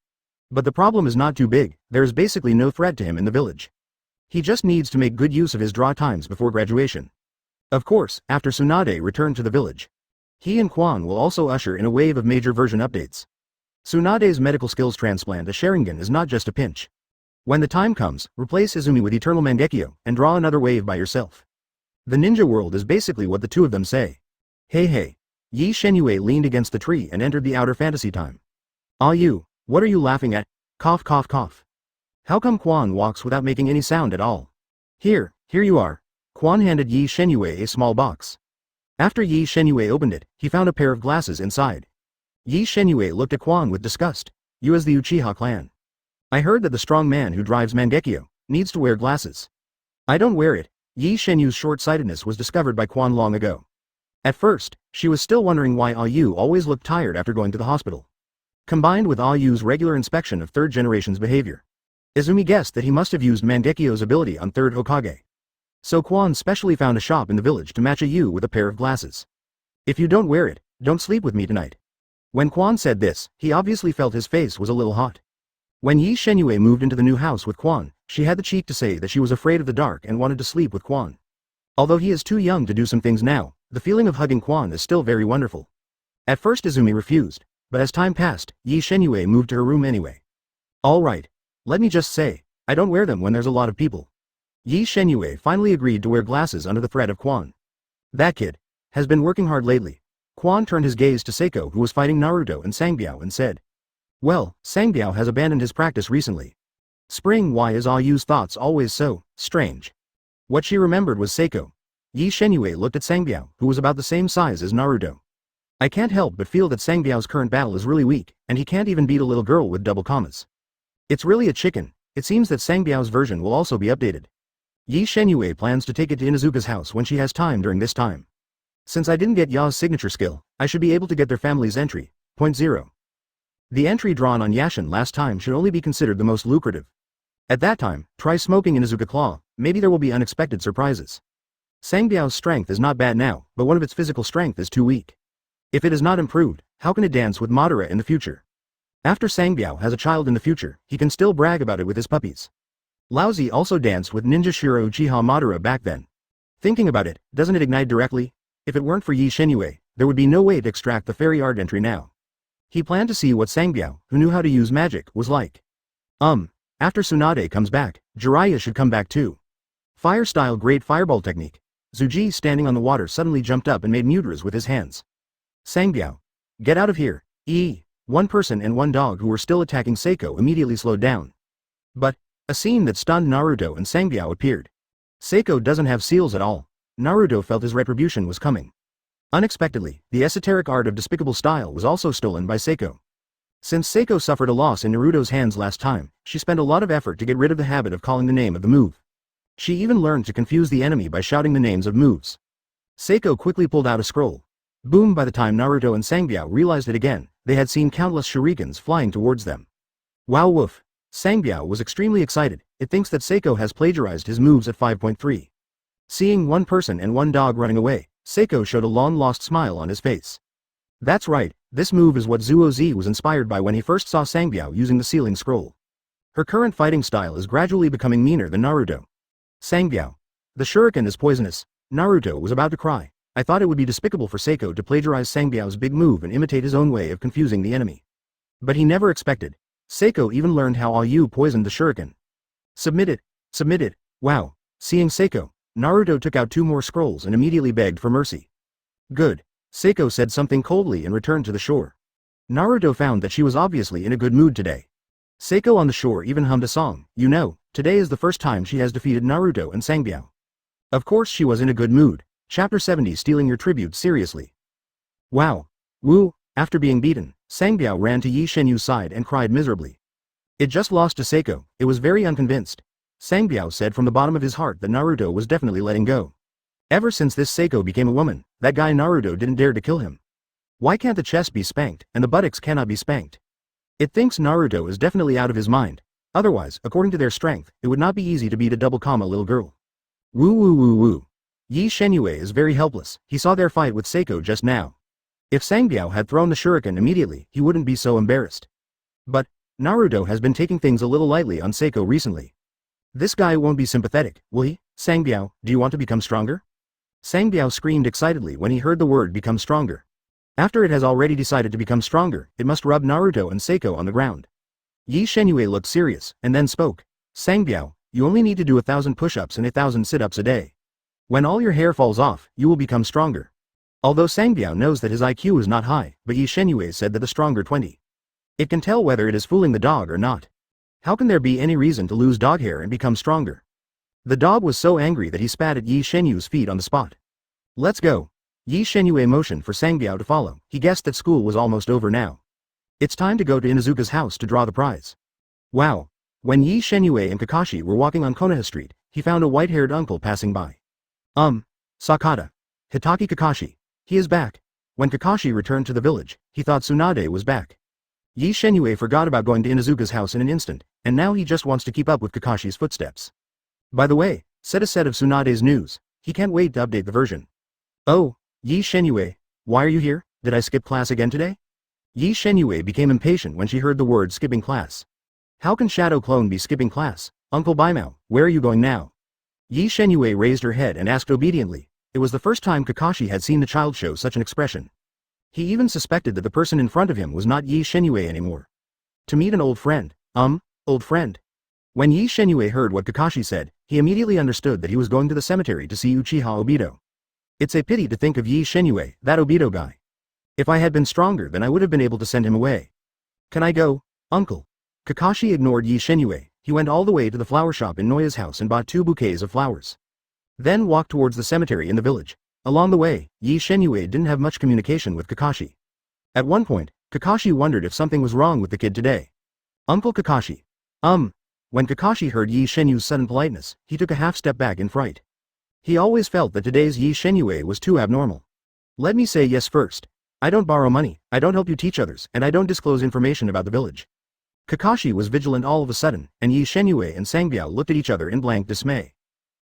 But the problem is not too big, there is basically no threat to him in the village. He just needs to make good use of his draw times before graduation. Of course, after Tsunade returned to the village, he and Quan will also usher in a wave of major version updates. Tsunade's medical skills transplant a Sharingan is not just a pinch. When the time comes, replace Izumi with Eternal Mangekyo, and draw another wave by yourself. The ninja world is basically what the 2 of them say. Hey. Ye Shenyue leaned against the tree and entered the outer fantasy time. Ah you, what are you laughing at? Cough cough cough. How come Quan walks without making any sound at all? Here you are. Quan handed Ye Shenyue a small box. After Ye Shenyue opened it, he found a pair of glasses inside. Ye Shenyue looked at Quan with disgust. You as the Uchiha clan. I heard that the strong man who drives Mangekyo needs to wear glasses. I don't wear it. Ye Shenyue's short-sightedness was discovered by Quan long ago. At first, she was still wondering why Ayu always looked tired after going to the hospital. Combined with Ayu's regular inspection of 3rd generation's behavior, Izumi guessed that he must have used Mangekyo's ability on 3rd Hokage. So Quan specially found a shop in the village to match Ayu with a pair of glasses. If you don't wear it, don't sleep with me tonight. When Quan said this, he obviously felt his face was a little hot. When Ye Shenyue moved into the new house with Quan, she had the cheek to say that she was afraid of the dark and wanted to sleep with Quan. Although he is too young to do some things now, the feeling of hugging Quan is still very wonderful. At first Izumi refused, but as time passed, Ye Shenyue moved to her room anyway. Alright. Let me just say, I don't wear them when there's a lot of people. Ye Shenyue finally agreed to wear glasses under the threat of Quan. That kid has been working hard lately. Quan turned his gaze to Seiko, who was fighting Naruto and Sangbiao, and said, well, Sangbiao has abandoned his practice recently. Spring, why is Ayu's thoughts always so strange? What she remembered was Seiko. Ye Shenyue looked at Sangbiao, who was about the same size as Naruto. I can't help but feel that Sangbiao's current battle is really weak, and he can't even beat a little girl with double commas. It's really a chicken. It seems that Sangbiao's version will also be updated. Ye Shenyue plans to take it to Inuzuka's house when she has time during this time. Since I didn't get Ya's signature skill, I should be able to get their family's entry. Point 0. The entry drawn on Yashin last time should only be considered the most lucrative. At that time, try smoking Inuzuka Claw, maybe there will be unexpected surprises. Sangbiao's strength is not bad now, but one of its physical strength is too weak. If it is not improved, how can it dance with Madara in the future? After Sangbiao has a child in the future, he can still brag about it with his puppies. Laozi also danced with Ninja Shiro Uchiha Madara back then. Thinking about it, doesn't it ignite directly? If it weren't for Ye Shenyue, there would be no way to extract the fairy art entry now. He planned to see what Sangbiao, who knew how to use magic, was like. After Tsunade comes back, Jiraiya should come back too. Fire-style great fireball technique. Tsuji standing on the water suddenly jumped up and made mudras with his hands. Sangbiao. Get out of here. One person and one dog who were still attacking Seiko immediately slowed down. But, a scene that stunned Naruto and Sangbiao appeared. Seiko doesn't have seals at all. Naruto felt his retribution was coming. Unexpectedly, the esoteric art of despicable style was also stolen by Seiko. Since Seiko suffered a loss in Naruto's hands last time, she spent a lot of effort to get rid of the habit of calling the name of the move. She even learned to confuse the enemy by shouting the names of moves. Seiko quickly pulled out a scroll. Boom! By the time Naruto and Sangbiao realized it again, they had seen countless shurikens flying towards them. Wow woof! Sangbiao was extremely excited. It thinks that Seiko has plagiarized his moves at 5.3. Seeing one person and one dog running away, Seiko showed a long-lost smile on his face. That's right, this move is what Zuo Z was inspired by when he first saw Sangbiao using the sealing scroll. Her current fighting style is gradually becoming meaner than Naruto. Sangbiao. The shuriken is poisonous. Naruto was about to cry. I thought it would be despicable for Seiko to plagiarize Sangbiao's big move and imitate his own way of confusing the enemy. But he never expected. Seiko even learned how Ayu poisoned the shuriken. Submit it. Submit it. Wow. Seeing Seiko, Naruto took out 2 more scrolls and immediately begged for mercy. Good. Seiko said something coldly and returned to the shore. Naruto found that she was obviously in a good mood today. Seiko on the shore even hummed a song. You know, today is the first time she has defeated Naruto and Sangbiao. Of course she was in a good mood. Chapter 70 Stealing your tribute seriously. Wow. Woo. After being beaten, Sangbiao ran to Ye Shenyue's side and cried miserably. It just lost to Seiko. It was very unconvinced. Sangbiao said from the bottom of his heart that Naruto was definitely letting go. Ever since this Seiko became a woman, that guy Naruto didn't dare to kill him. Why can't the chest be spanked, and the buttocks cannot be spanked? It thinks Naruto is definitely out of his mind. Otherwise, according to their strength, it would not be easy to beat a double comma little girl. Woo woo woo woo. Ye Shenyue is very helpless. He saw their fight with Seiko just now. If Sangbiao had thrown the shuriken immediately, he wouldn't be so embarrassed. But, Naruto has been taking things a little lightly on Seiko recently. This guy won't be sympathetic, will he? Sangbiao, do you want to become stronger? Sangbiao screamed excitedly when he heard the word become stronger. After it has already decided to become stronger, it must rub Naruto and Seiko on the ground. Ye Shenyue looked serious, and then spoke. Sangbiao, you only need to do 1,000 push-ups and 1,000 sit-ups a day. When all your hair falls off, you will become stronger. Although Sangbiao knows that his IQ is not high, but Ye Shenyue said that the stronger 20. It can tell whether it is fooling the dog or not. How can there be any reason to lose dog hair and become stronger? The dog was so angry that he spat at Ye Shenyue's feet on the spot. Let's go. Ye Shenyue motioned for Sangbiao to follow. He guessed that school was almost over now. It's time to go to Inuzuka's house to draw the prize. Wow. When Ye Shenyue and Kakashi were walking on Konoha Street, he found a white-haired uncle passing by. Sakata. Hitaki Kakashi. He is back. When Kakashi returned to the village, he thought Tsunade was back. Ye Shenyue forgot about going to Inuzuka's house in an instant, and now he just wants to keep up with Kakashi's footsteps. By the way, said a set of Tsunade's news. He can't wait to update the version. Oh, Ye Shenyue, why are you here? Did I skip class again today? Ye Shenyue became impatient when she heard the word skipping class. How can Shadow Clone be skipping class? Uncle Baimao, where are you going now? Ye Shenyue raised her head and asked obediently. It was the first time Kakashi had seen the child show such an expression. He even suspected that the person in front of him was not Ye Shenyue anymore. To meet an old friend. Old friend. When Ye Shenyue heard what Kakashi said, he immediately understood that he was going to the cemetery to see Uchiha Obito. It's a pity to think of Ye Shenyue, that Obito guy. If I had been stronger then I would have been able to send him away. Can I go, uncle? Kakashi ignored Ye Shenyue. He went all the way to the flower shop in Noya's house and bought 2 bouquets of flowers. Then walked towards the cemetery in the village. Along the way, Ye Shenyue didn't have much communication with Kakashi. At one point, Kakashi wondered if something was wrong with the kid today. Uncle Kakashi. When Kakashi heard Ye Shenyue's sudden politeness, he took a half step back in fright. He always felt that today's Ye Shenyue was too abnormal. Let me say yes first. I don't borrow money, I don't help you teach others, and I don't disclose information about the village. Kakashi was vigilant all of a sudden, and Ye Shenyue and Sangbiao looked at each other in blank dismay.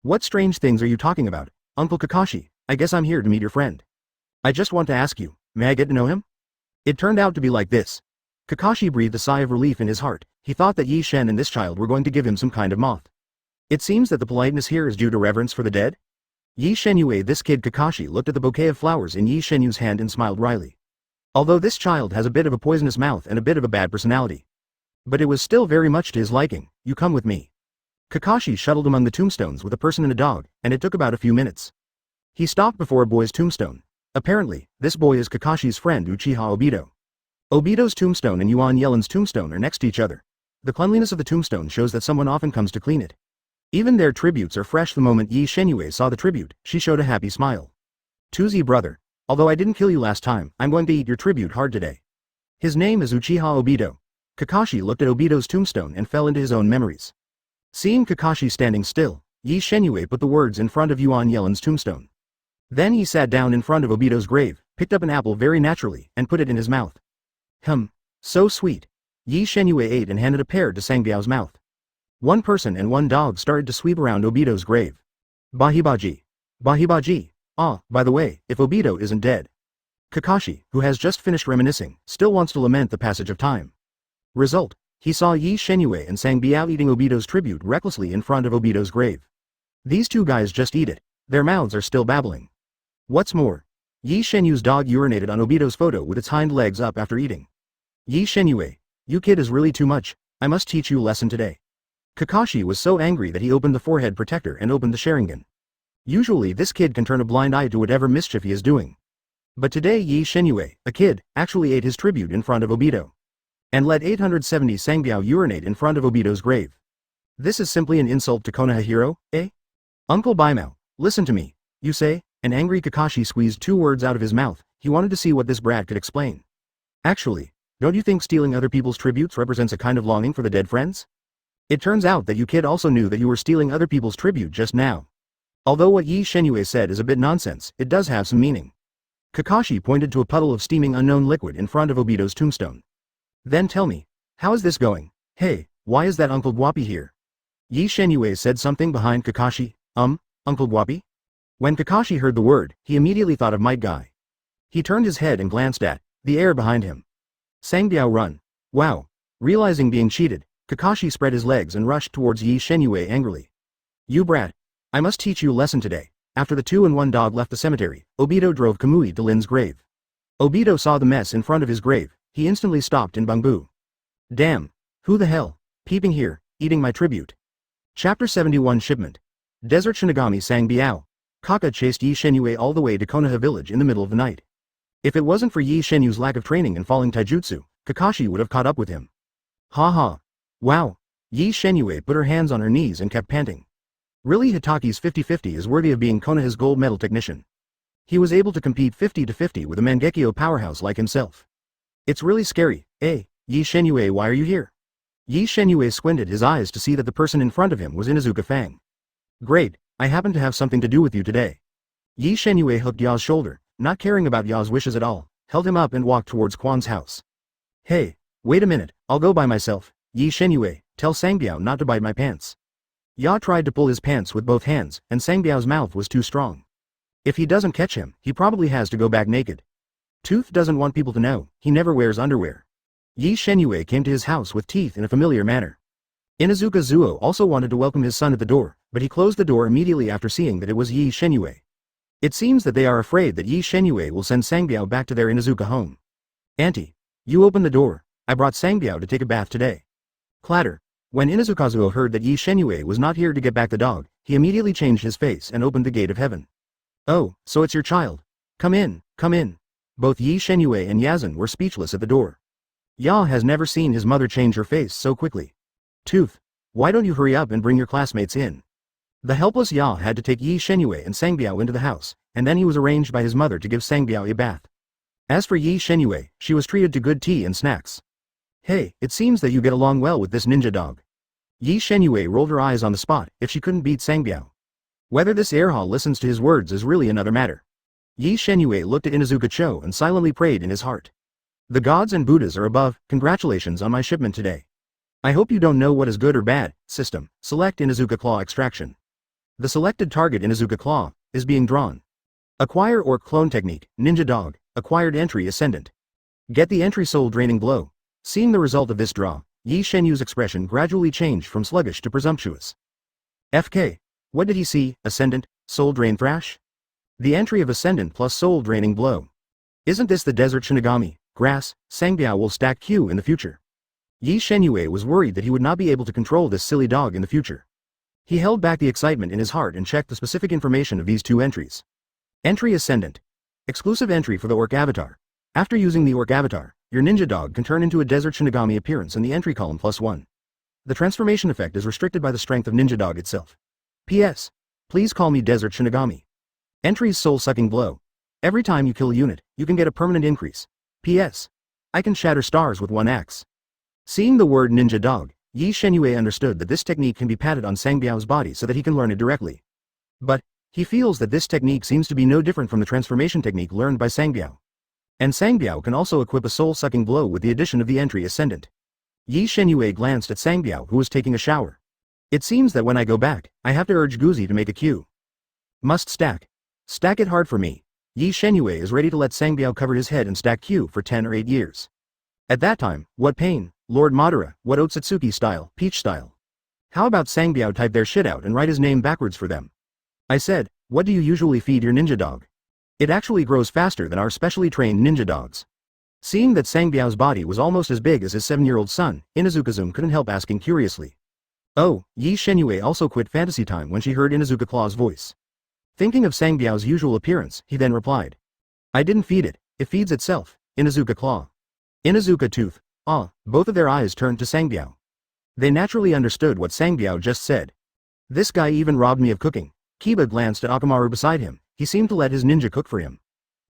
What strange things are you talking about, Uncle Kakashi? I guess I'm here to meet your friend. I just want to ask you, may I get to know him? It turned out to be like this. Kakashi breathed a sigh of relief in his heart. He thought that Ye Shen and this child were going to give him some kind of moth. It seems that the politeness here is due to reverence for the dead? Ye Shenyue. This kid Kakashi looked at the bouquet of flowers in Ye Shenyue's hand and smiled wryly. Although this child has a bit of a poisonous mouth and a bit of a bad personality. But it was still very much to his liking. You come with me. Kakashi shuttled among the tombstones with a person and a dog, and it took about a few minutes. He stopped before a boy's tombstone. Apparently, this boy is Kakashi's friend Uchiha Obito. Obito's tombstone and Yuan Yelin's tombstone are next to each other. The cleanliness of the tombstone shows that someone often comes to clean it. Even their tributes are fresh. The moment Ye Shenyue saw the tribute, she showed a happy smile. Tuzi brother. Although I didn't kill you last time, I'm going to eat your tribute hard today. His name is Uchiha Obito. Kakashi looked at Obito's tombstone and fell into his own memories. Seeing Kakashi standing still, Ye Shenyue put the words in front of Yuan Yelin's tombstone. Then he sat down in front of Obito's grave, picked up an apple very naturally, and put it in his mouth. So sweet. Ye Shenyue ate and handed a pear to Sangbiao's mouth. One person and one dog started to sweep around Obito's grave. Bahibaji. Bahibaji. Ah, by the way, if Obito isn't dead. Kakashi, who has just finished reminiscing, still wants to lament the passage of time. Result, he saw Ye Shenyue and Sangbiao eating Obito's tribute recklessly in front of Obito's grave. These two guys just eat it, their mouths are still babbling. What's more, Ye Shenyue's dog urinated on Obito's photo with its hind legs up after eating. Ye Shenyue, you kid is really too much, I must teach you a lesson today. Kakashi was so angry that he opened the forehead protector and opened the Sharingan. Usually this kid can turn a blind eye to whatever mischief he is doing. But today Ye Shenyue, a kid, actually ate his tribute in front of Obito. And let 870 Sangbiao urinate in front of Obito's grave. This is simply an insult to Konoha hero, eh? Uncle Baimao, listen to me, you say? An angry Kakashi squeezed two words out of his mouth. He wanted to see what this brat could explain. Actually, don't you think stealing other people's tributes represents a kind of longing for the dead friends? It turns out that you kid also knew that you were stealing other people's tribute just now. Although what Ye Shenyue said is a bit nonsense, it does have some meaning. Kakashi pointed to a puddle of steaming unknown liquid in front of Obito's tombstone. Then tell me, how is this going? Hey, why is that Uncle Guapi here? Ye Shenyue said something behind Kakashi. Uncle Guapi? When Kakashi heard the word, he immediately thought of Might Guy. He turned his head and glanced at the air behind him. Sangbiao run. Wow. Realizing being cheated, Kakashi spread his legs and rushed towards Ye Shenyue angrily. You brat. I must teach you a lesson today. After the two and one dog left the cemetery, Obito drove Kamui to Lin's grave. Obito saw the mess in front of his grave. He instantly stopped in Bangbu. Damn. Who the hell? Peeping here, eating my tribute. Chapter 71 Shipment. Desert Shinigami Sangbiao. Kaka chased Ye Shenyue all the way to Konoha village in the middle of the night. If it wasn't for Ye Shenyue's lack of training in falling taijutsu, Kakashi would have caught up with him. Ha ha. Wow. Ye Shenyue put her hands on her knees and kept panting. Really, Hitaki's 50-50 is worthy of being Konoha's gold medal technician. He was able to compete 50-50 with a Mangekyo powerhouse like himself. It's really scary, eh? Ye Shenyue, why are you here? Ye Shenyue squinted his eyes to see that the person in front of him was Inuzuka Fang. Great, I happen to have something to do with you today. Ye Shenyue hooked Ya's shoulder, not caring about Ya's wishes at all, held him up and walked towards Quan's house. Hey, wait a minute, I'll go by myself. Ye Shenyue, tell Sangbiao not to bite my pants. Ya tried to pull his pants with both hands, and Sangbiao's mouth was too strong. If he doesn't catch him, he probably has to go back naked. Tooth doesn't want people to know, he never wears underwear. Ye Shenyue came to his house with teeth in a familiar manner. Inuzuka Zuo also wanted to welcome his son at the door, but he closed the door immediately after seeing that it was Ye Shenyue. It seems that they are afraid that Ye Shenyue will send Sangbiao back to their Inuzuka home. Auntie, you open the door, I brought Sangbiao to take a bath today. Clatter. When Inuzuka heard that Ye Shenyue was not here to get back the dog, he immediately changed his face and opened the gate of heaven. Oh, so it's your child. Come in, come in. Both Ye Shenyue and Yazan were speechless at the door. Ya has never seen his mother change her face so quickly. Tooth, why don't you hurry up and bring your classmates in? The helpless Ya had to take Ye Shenyue and Sangbiao into the house, and then he was arranged by his mother to give Sangbiao a bath. As for Ye Shenyue, she was treated to good tea and snacks. Hey, it seems that you get along well with this ninja dog. Ye Shenyue rolled her eyes on the spot if she couldn't beat Sangbiao. Whether this Erha listens to his words is really another matter. Ye Shenyue looked at Inuzuka Cho and silently prayed in his heart. The gods and Buddhas are above, congratulations on my shipment today. I hope you don't know what is good or bad. System, select Inuzuka Claw extraction. The selected target Inuzuka Claw is being drawn. Acquire or clone technique, Ninja Dog, acquired entry ascendant. Get the entry soul draining blow. Seeing the result of this draw, Ye Shenyue's expression gradually changed from sluggish to presumptuous. FK. What did he see? Ascendant, soul drain thrash? The entry of ascendant plus soul draining blow. Isn't this the desert Shinigami, grass, Sangbiao will stack Q in the future? Ye Shenyue was worried that he would not be able to control this silly dog in the future. He held back the excitement in his heart and checked the specific information of these two entries. Entry Ascendant. Exclusive entry for the Orc Avatar. After using the Orc Avatar, your ninja dog can turn into a Desert Shinigami appearance in the entry column +1. The transformation effect is restricted by the strength of ninja dog itself. P.S. Please call me Desert Shinigami. Entries Soul-Sucking Blow. Every time you kill a unit, you can get a permanent increase. P.S. I can shatter stars with one axe. Seeing the word ninja dog, Ye Shenyue understood that this technique can be patted on Sangbiao's body so that he can learn it directly. But he feels that this technique seems to be no different from the transformation technique learned by Sangbiao. And Sangbiao can also equip a soul-sucking blow with the addition of the entry Ascendant. Ye Shenyue glanced at Sangbiao who was taking a shower. It seems that when I go back, I have to urge Guzi to make a Q. Must stack. Stack it hard for me. Ye Shenyue is ready to let Sangbiao cover his head and stack Q for 10 or 8 years. At that time, what pain, Lord Madara, what Otsutsuki style, Peach style. How about Sangbiao type their shit out and write his name backwards for them? I said, what do you usually feed your ninja dog? It actually grows faster than our specially trained ninja dogs. Seeing that Sangbiao's body was almost as big as his 7-year-old son, Inuzuka couldn't help asking curiously. Oh, Ye Shenyue also quit fantasy time when she heard Inuzuka Claw's voice. Thinking of Sangbiao's usual appearance, he then replied. I didn't feed it, it feeds itself, Inuzuka Claw. Inuzuka Tooth. Both of their eyes turned to Sangbiao. They naturally understood what Sangbiao just said. This guy even robbed me of cooking. Kiba glanced at Akamaru beside him, he seemed to let his ninja cook for him.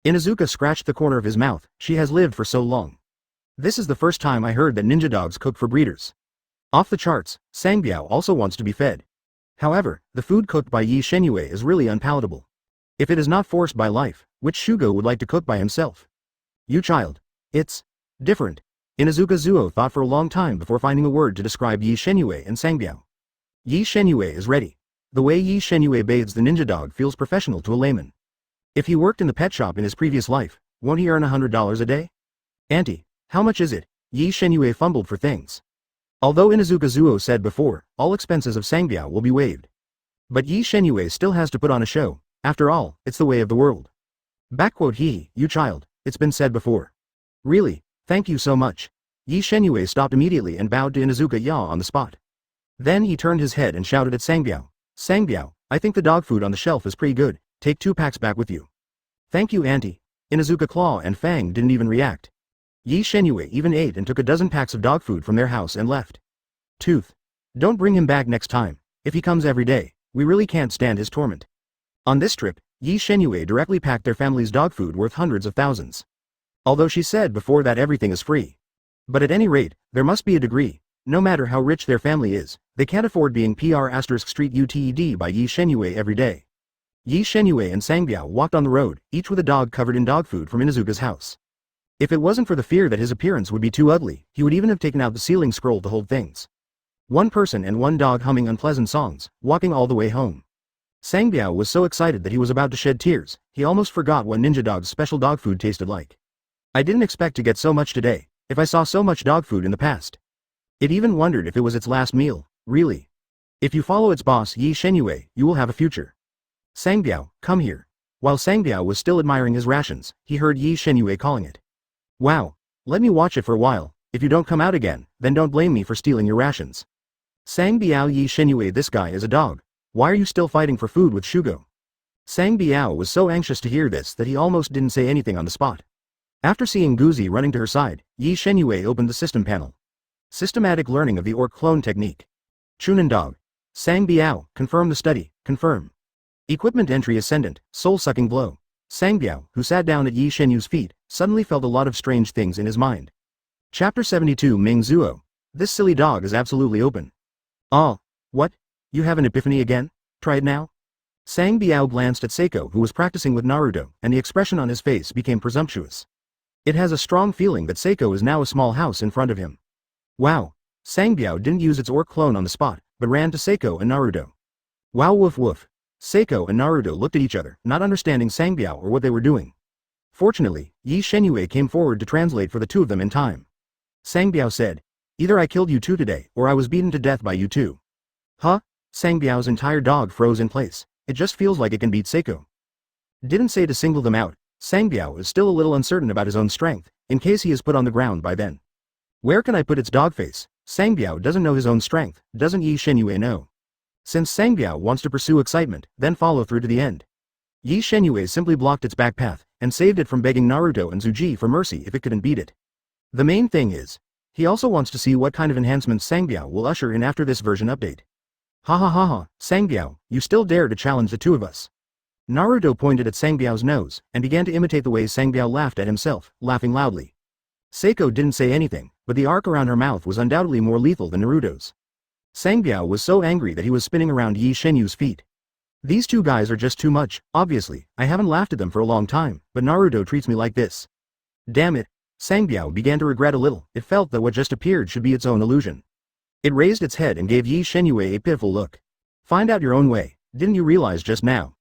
Inuzuka scratched the corner of his mouth, she has lived for so long. This is the first time I heard that ninja dogs cook for breeders. Off the charts, Sangbiao also wants to be fed. However, the food cooked by Ye Shenyue is really unpalatable. If it is not forced by life, which Shugo would like to cook by himself? You child. It's different. Inuzuka Zuo thought for a long time before finding a word to describe Ye Shenyue and Sangbiao. Ye Shenyue is ready. The way Ye Shenyue bathes the ninja dog feels professional to a layman. If he worked in the pet shop in his previous life, won't he earn $100 a day? Auntie, how much is it? Ye Shenyue fumbled for things. Although Inuzuka Zuo said before, all expenses of Sangbiao will be waived. But Ye Shenyue still has to put on a show, after all, it's the way of the world. You child, it's been said before. Really, thank you so much. Ye Shenyue stopped immediately and bowed to Inuzuka Ya on the spot. Then he turned his head and shouted at Sangbiao. Sangbiao, I think the dog food on the shelf is pretty good, take 2 packs back with you. Thank you auntie. Inuzuka Claw and Fang didn't even react. Ye Shenyue even ate and took a dozen packs of dog food from their house and left. Tooth. Don't bring him back next time, if he comes every day, we really can't stand his torment. On this trip, Ye Shenyue directly packed their family's dog food worth hundreds of thousands. Although she said before that everything is free. But at any rate, there must be a degree, no matter how rich their family is, they can't afford being Street UTED by Ye Shenyue every day. Ye Shenyue and Sangbiao walked on the road, each with a dog covered in dog food from Inuzuka's house. If it wasn't for the fear that his appearance would be too ugly, he would even have taken out the ceiling scroll to hold things. One person and one dog humming unpleasant songs, walking all the way home. Sangbiao was so excited that he was about to shed tears, he almost forgot what Ninja Dog's special dog food tasted like. I didn't expect to get so much today, if I saw so much dog food in the past. It even wondered if it was its last meal, really. If you follow its boss Ye Shenyue, you will have a future. Sangbiao, come here. While Sangbiao was still admiring his rations, he heard Ye Shenyue calling it. Wow, let me watch it for a while, if you don't come out again, then don't blame me for stealing your rations. Sangbiao Ye Shenyue, this guy is a dog. Why are you still fighting for food with Shugo? Sangbiao was so anxious to hear this that he almost didn't say anything on the spot. After seeing Guzi running to her side, Ye Shenyue opened the system panel. Systematic learning of the Orc clone technique. Chunin dog. Sangbiao, confirm the study, confirm. Equipment entry ascendant, soul-sucking blow. Sangbiao, who sat down at Ye Shenyue's feet, suddenly felt a lot of strange things in his mind. Chapter 72 Ming Zuo. This silly dog is absolutely open. Oh, what? You have an epiphany again? Try it now? Sang Biao glanced at Seiko, who was practicing with Naruto, and the expression on his face became presumptuous. It has a strong feeling that Seiko is now a small house in front of him. Wow. Sang Biao didn't use its orc clone on the spot, but ran to Seiko and Naruto. Wow, woof woof. Seiko and Naruto looked at each other, not understanding Sang Biao or what they were doing. Fortunately, Ye Shenyue came forward to translate for the two of them in time. Sang Biao said, "Either I killed you two today, or I was beaten to death by you two." Huh? Sang Biao's entire dog froze in place. It just feels like it can beat Seiko. Didn't say to single them out. Sang Biao is still a little uncertain about his own strength, in case he is put on the ground by then. Where can I put its dog face? Sang Biao doesn't know his own strength, doesn't Ye Shenyue know? Since Sang Biao wants to pursue excitement, then follow through to the end. Ye Shenyue simply blocked its back path, and saved it from begging Naruto and Tsuji for mercy if it couldn't beat it. The main thing is, he also wants to see what kind of enhancements Sang Biao will usher in after this version update. Ha ha ha ha, Sang Biao, you still dare to challenge the two of us. Naruto pointed at Sang Biao's nose, and began to imitate the way Sang Biao laughed at himself, laughing loudly. Seiko didn't say anything, but the arc around her mouth was undoubtedly more lethal than Naruto's. Sang Biao was so angry that he was spinning around Ye Shenyue's feet. These two guys are just too much, obviously. I haven't laughed at them for a long time, but Naruto treats me like this. Damn it. Sang Biao began to regret a little. It felt that what just appeared should be its own illusion. It raised its head and gave Ye Shenyue a pitiful look. Find out your own way, didn't you realize just now?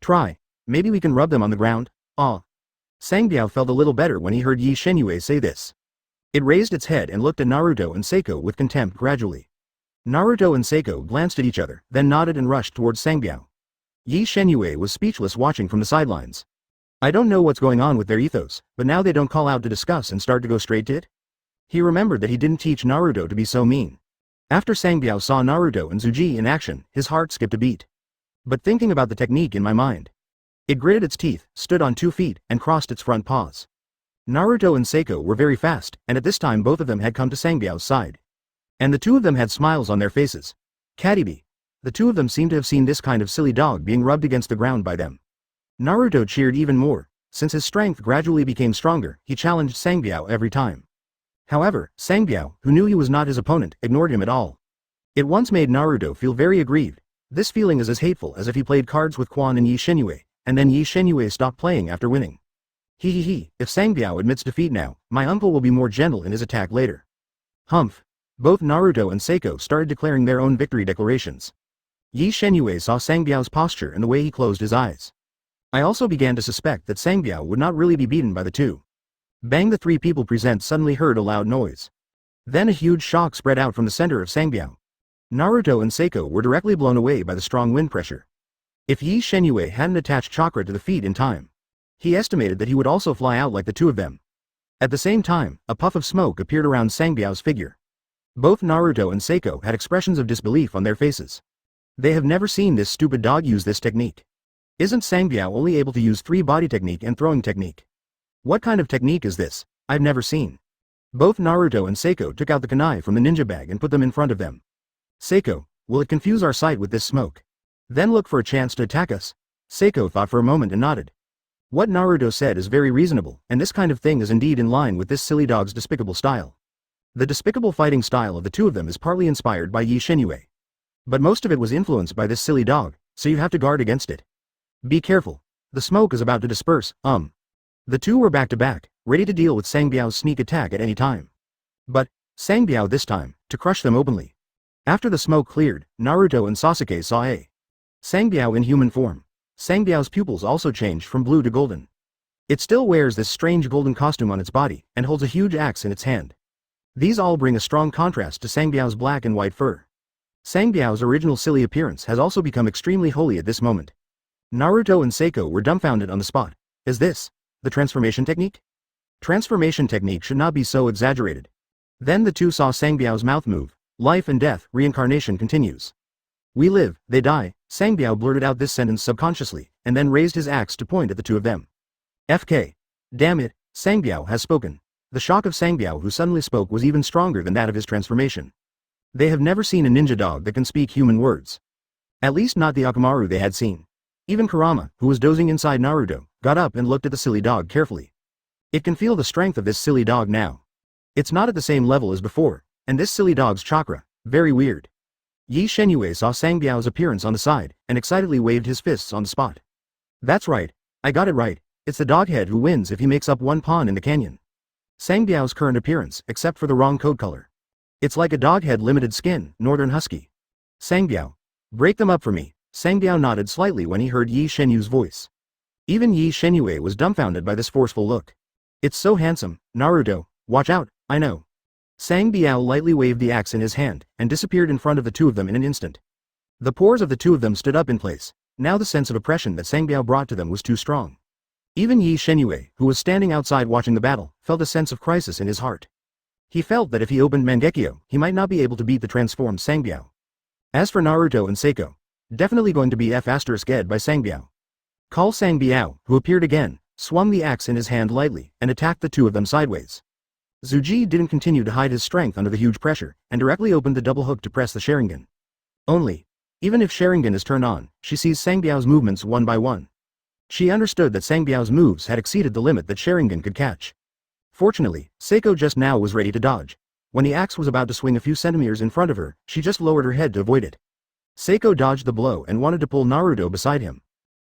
Try. Maybe we can rub them on the ground? Ah. Sang Biao felt a little better when he heard Ye Shenyue say this. It raised its head and looked at Naruto and Seiko with contempt gradually. Naruto and Seiko glanced at each other, then nodded and rushed towards Sang Biao. Ye Shenyue was speechless watching from the sidelines. I don't know what's going on with their ethos, but now they don't call out to discuss and start to go straight to it? He remembered that he didn't teach Naruto to be so mean. After Sang Biao saw Naruto and Tsuji in action, his heart skipped a beat. But thinking about the technique in my mind. It gritted its teeth, stood on 2 feet, and crossed its front paws. Naruto and Seiko were very fast, and at this time both of them had come to Sang Biao's side. And the two of them had smiles on their faces. Catty. The two of them seemed to have seen this kind of silly dog being rubbed against the ground by them. Naruto cheered even more. Since his strength gradually became stronger, he challenged Sang Biao every time. However, Sang Biao, who knew he was not his opponent, ignored him at all. It once made Naruto feel very aggrieved. This feeling is as hateful as if he played cards with Quan and Ye Shenyue, and then Ye Shenyue stopped playing after winning. If Sang Biao admits defeat now, my uncle will be more gentle in his attack later. Humph. Both Naruto and Seiko started declaring their own victory declarations. Ye Shenyue saw Sang Biao's posture and the way he closed his eyes. I also began to suspect that Sang Biao would not really be beaten by the two. Bang, the three people present suddenly heard a loud noise. Then a huge shock spread out from the center of Sang Biao. Naruto and Seiko were directly blown away by the strong wind pressure. If Ye Shenyue hadn't attached chakra to the feet in time, he estimated that he would also fly out like the two of them. At the same time, a puff of smoke appeared around Sang Biao's figure. Both Naruto and Seiko had expressions of disbelief on their faces. They have never seen this stupid dog use this technique. Isn't Sang Biao only able to use 3 body technique and throwing technique? What kind of technique is this? I've never seen. Both Naruto and Seiko took out the kunai from the ninja bag and put them in front of them. Seiko, will it confuse our sight with this smoke? Then look for a chance to attack us? Seiko thought for a moment and nodded. What Naruto said is very reasonable, and this kind of thing is indeed in line with this silly dog's despicable style. The despicable fighting style of the two of them is partly inspired by Ye Shenyue. But most of it was influenced by this silly dog, so you have to guard against it. Be careful. The smoke is about to disperse. The two were back to back, ready to deal with Sang Biao's sneak attack at any time. But, Sang Biao this time, to crush them openly. After the smoke cleared, Naruto and Sasuke saw a Sang Biao in human form. Sang Biao's pupils also changed from blue to golden. It still wears this strange golden costume on its body, and holds a huge axe in its hand. These all bring a strong contrast to Sang Biao's black and white fur. Sang Biao's original silly appearance has also become extremely holy at this moment. Naruto and Seiko were dumbfounded on the spot. Is this the transformation technique? Transformation technique should not be so exaggerated. Then the two saw Sang Biao's mouth move. Life and death, reincarnation continues. We live, they die. Sang Biao blurted out this sentence subconsciously, and then raised his axe to point at the two of them. FK. Damn it, Sang Biao has spoken. The shock of Sang Biao who suddenly spoke was even stronger than that of his transformation. They have never seen a ninja dog that can speak human words. At least not the Akamaru they had seen. Even Kurama, who was dozing inside Naruto, got up and looked at the silly dog carefully. It can feel the strength of this silly dog now. It's not at the same level as before, and this silly dog's chakra, very weird. Ye Shenyue saw Sangbiao's appearance on the side, and excitedly waved his fists on the spot. That's right. I got it right. It's the doghead who wins if he makes up one pawn in the canyon. Sangbiao's current appearance, except for the wrong code color. It's like a doghead limited skin, northern husky. Sangbiao. Break them up for me. Sangbiao nodded slightly when he heard Ye Shenyue's voice. Even Ye Shenyue was dumbfounded by this forceful look. It's so handsome, Naruto, watch out, I know. Sangbiao lightly waved the axe in his hand, and disappeared in front of the two of them in an instant. The pores of the two of them stood up in place. Now the sense of oppression that Sangbiao brought to them was too strong. Even Ye Shenyue, who was standing outside watching the battle, felt a sense of crisis in his heart. He felt that if he opened Mangekyo, he might not be able to beat the transformed Sangbiao. As for Naruto and Seiko, definitely going to be F***ed by Sangbiao. Call Sangbiao, who appeared again, swung the axe in his hand lightly, and attacked the two of them sideways. Zuji didn't continue to hide his strength under the huge pressure, and directly opened the double hook to press the Sharingan. Only, even if Sharingan is turned on, she sees Sangbiao's movements one by one. She understood that Sangbiao's moves had exceeded the limit that Sharingan could catch. Fortunately, Seiko just now was ready to dodge. When the axe was about to swing a few centimeters in front of her, she just lowered her head to avoid it. Seiko dodged the blow and wanted to pull Naruto beside him.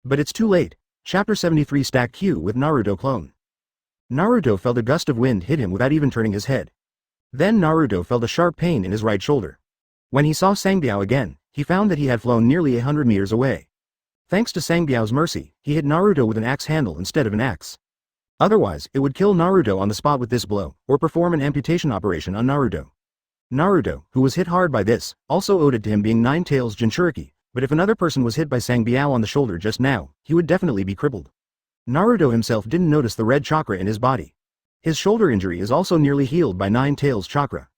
But it's too late. Chapter 73 Stack Q with Naruto clone. Naruto felt a gust of wind hit him without even turning his head. Then Naruto felt a sharp pain in his right shoulder. When he saw Sangbiao again, he found that he had flown nearly 100 meters away. Thanks to Sangbiao's mercy, he hit Naruto with an axe handle instead of an axe. Otherwise, it would kill Naruto on the spot with this blow, or perform an amputation operation on Naruto. Naruto, who was hit hard by this, also owed it to him being Nine Tails Jinchuriki, but if another person was hit by Sangbiao on the shoulder just now, he would definitely be crippled. Naruto himself didn't notice the red chakra in his body. His shoulder injury is also nearly healed by Nine Tails chakra.